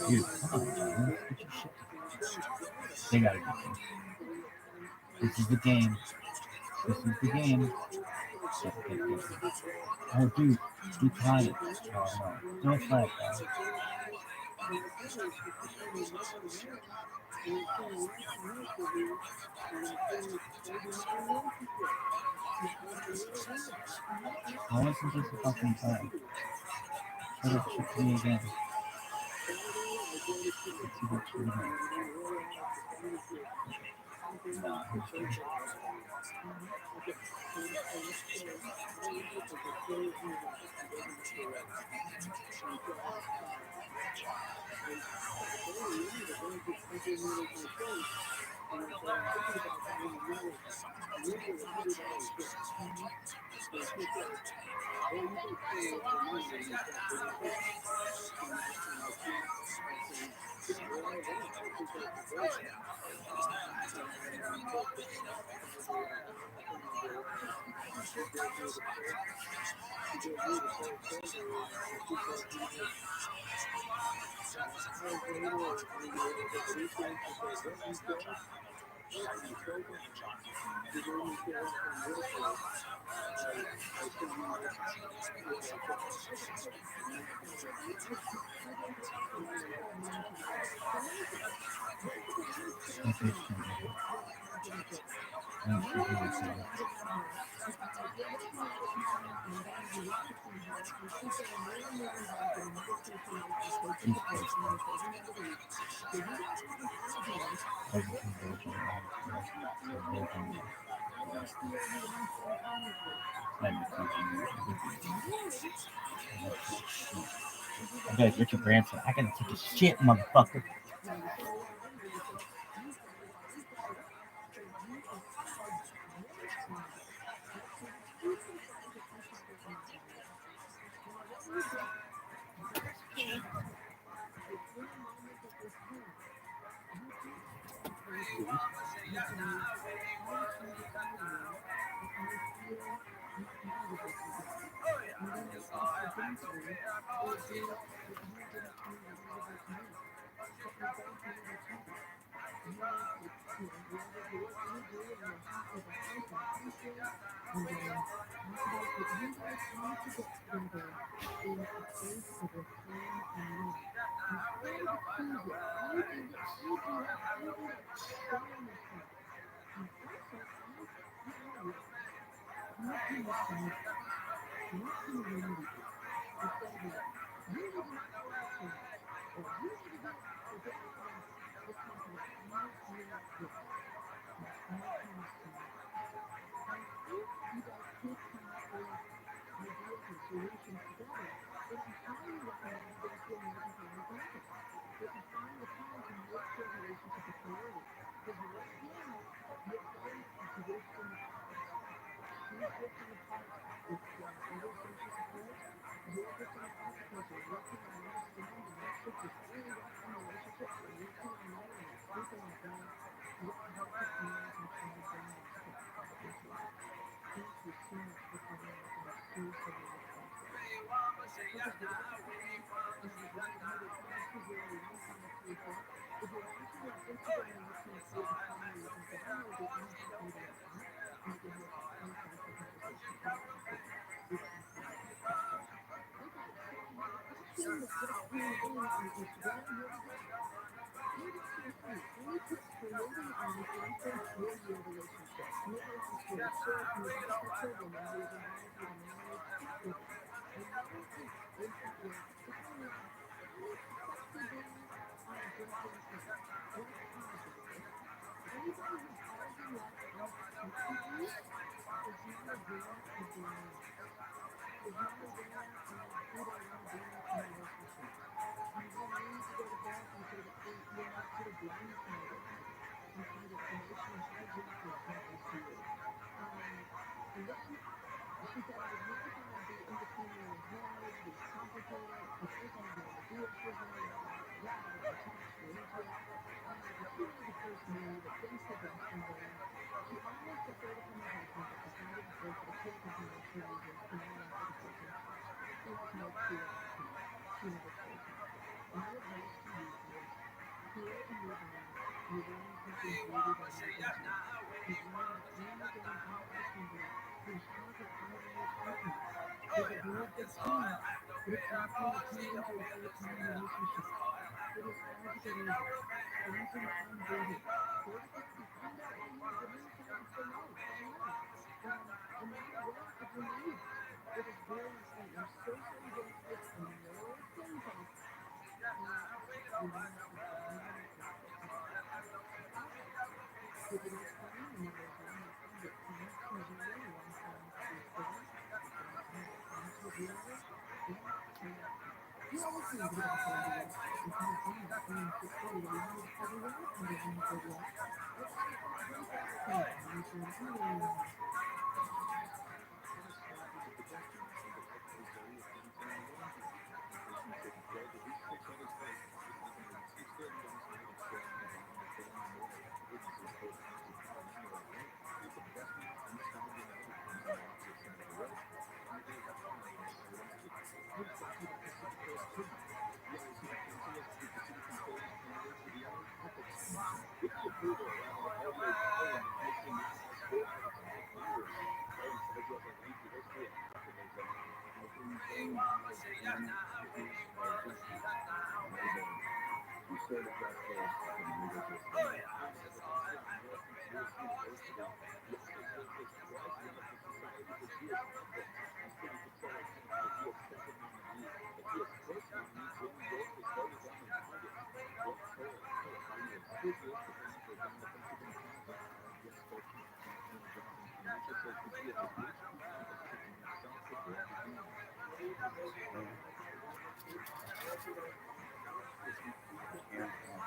[SPEAKER 7] Dude, come on, man. Get your shit together. They gotta get you. This is the game. This is the game. Get. Oh, dude, be quiet. Oh, no. Don't flag, dog. Why isn't this a fucking flag? Shut up, shit to me again. Let's see what you're doing. Nah, who's doing? I bet Richard Branson. I gotta take a shit, motherfucker.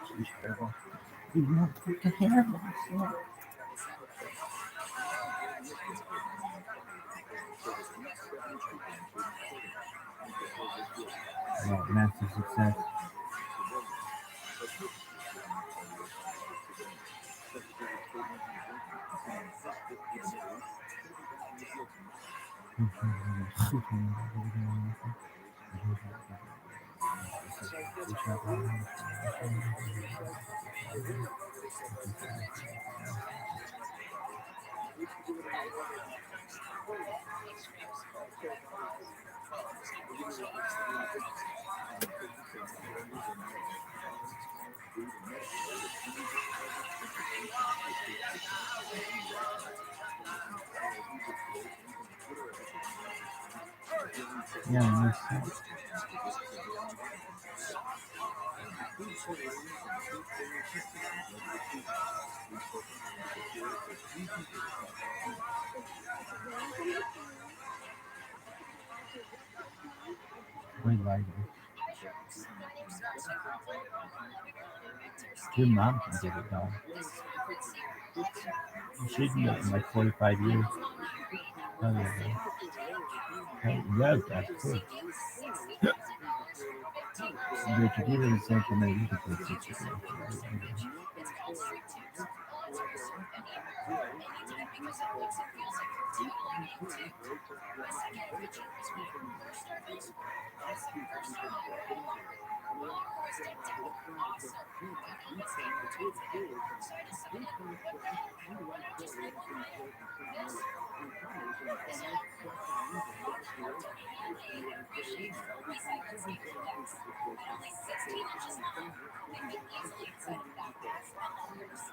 [SPEAKER 7] She's terrible. You won't put the hair mask on. Yeah, massive success. Yeah, it makes sense. We like it. Your mom can get it done. She's been it in like 45 years. Oh, yeah. Hey, yeah, that's cool. But if you give her the same for me, you can put 60 grand.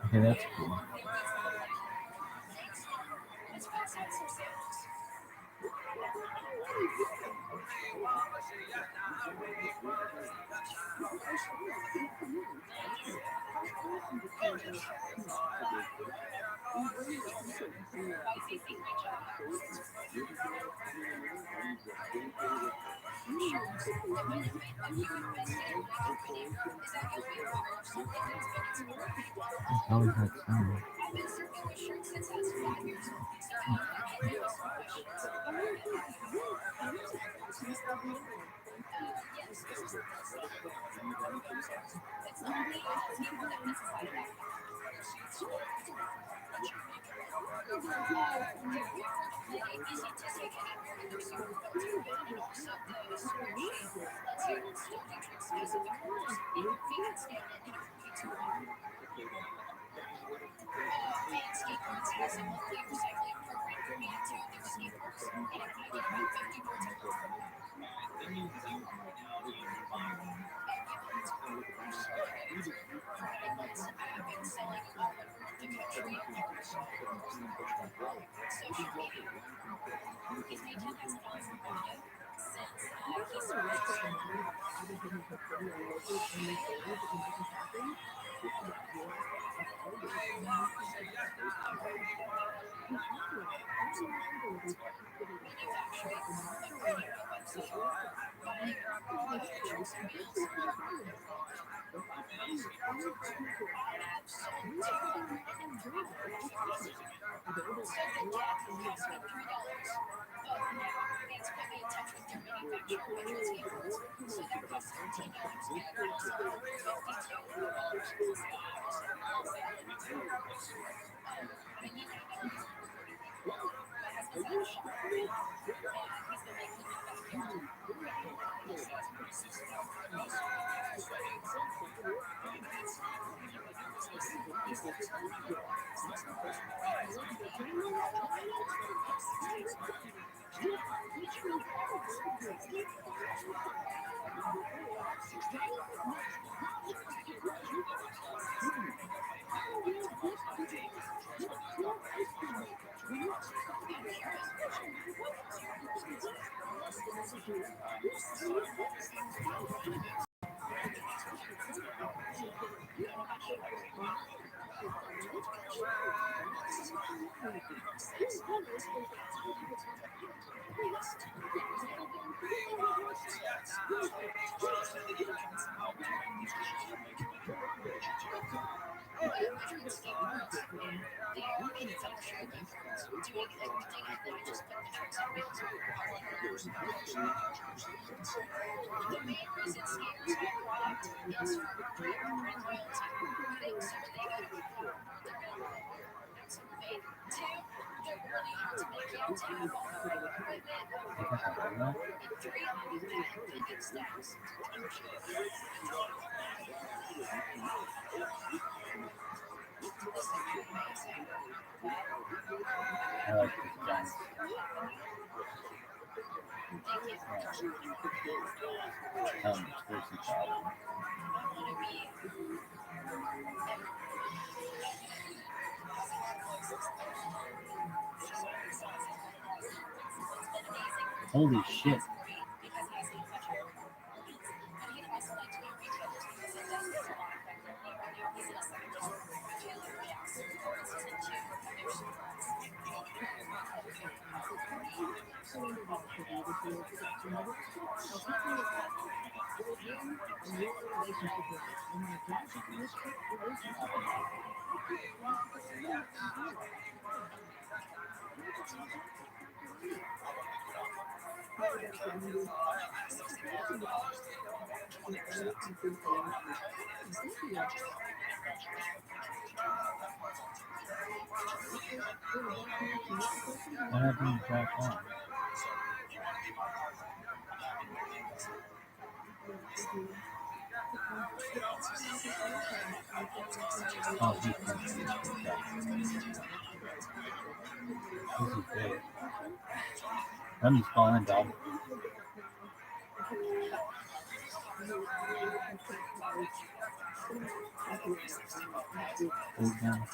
[SPEAKER 7] Okay, that's cool. always that sound. I like this dance. It's problem. Holy shit. What happened to track one? Oh, he's this is great. Let me spawn a dog. Down.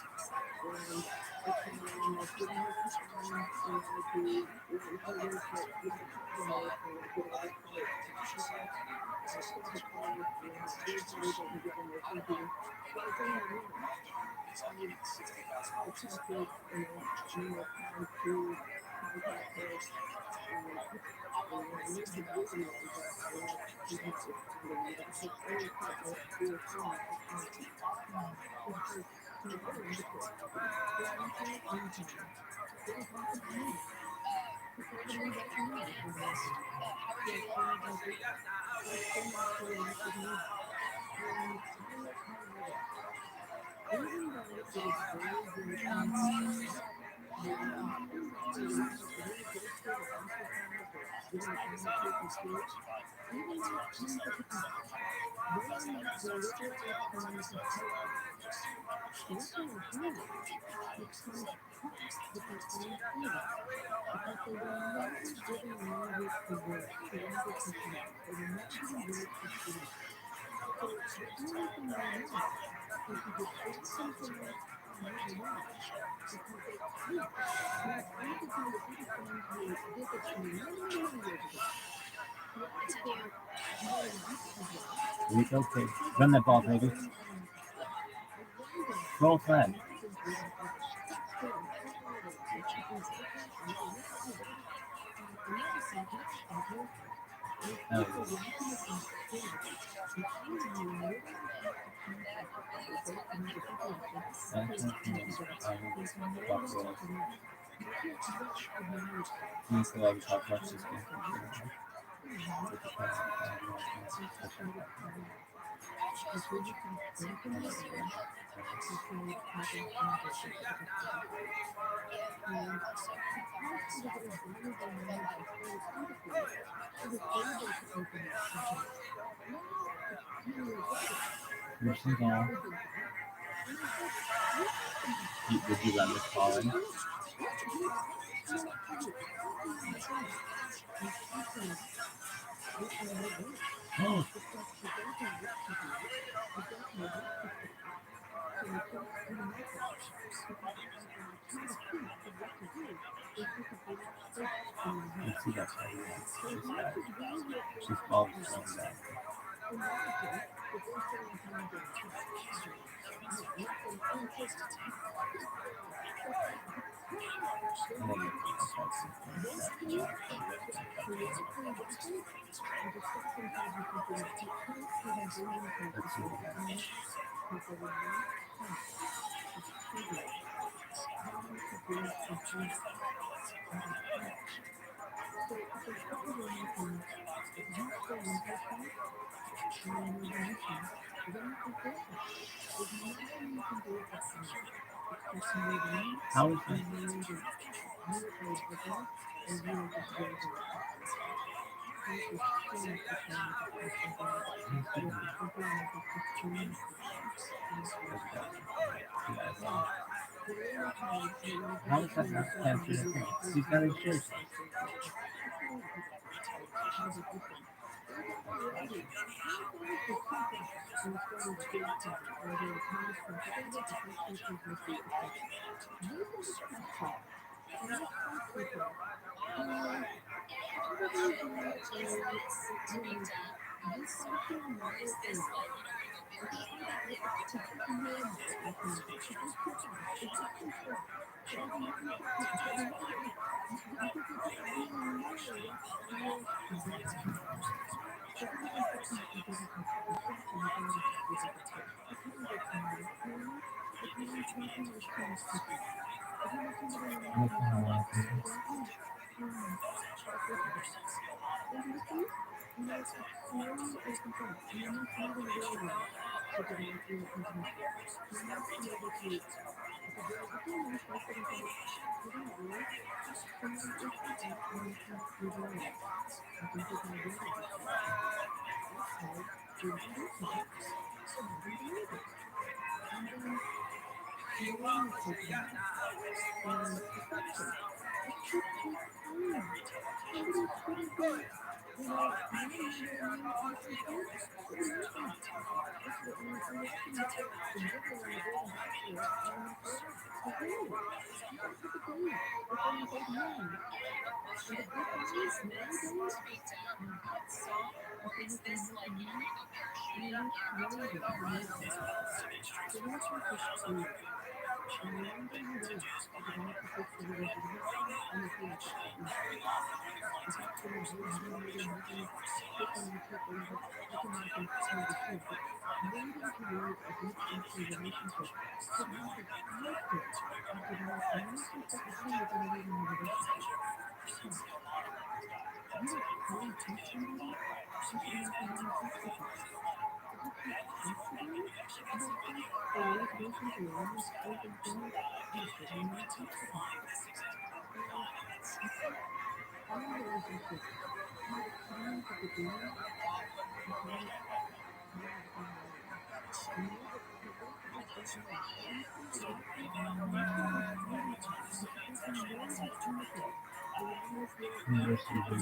[SPEAKER 7] Here we go, kid. Run that ball, baby. Roll flag. Would you run this ball in? Oh. Let's see that. She's all thrown back. How is that? How is that not captured? He's got his shirt. University of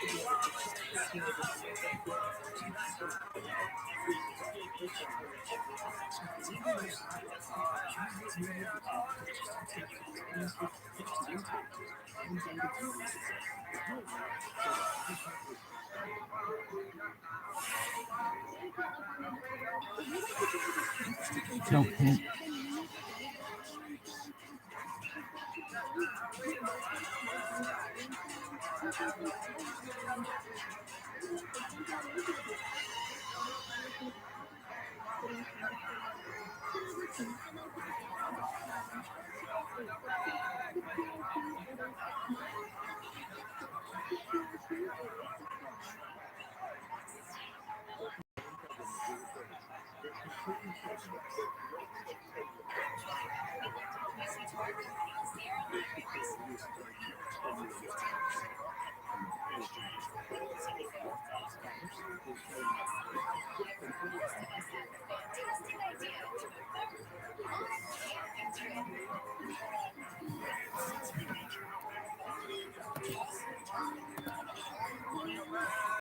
[SPEAKER 7] Utah. No paint.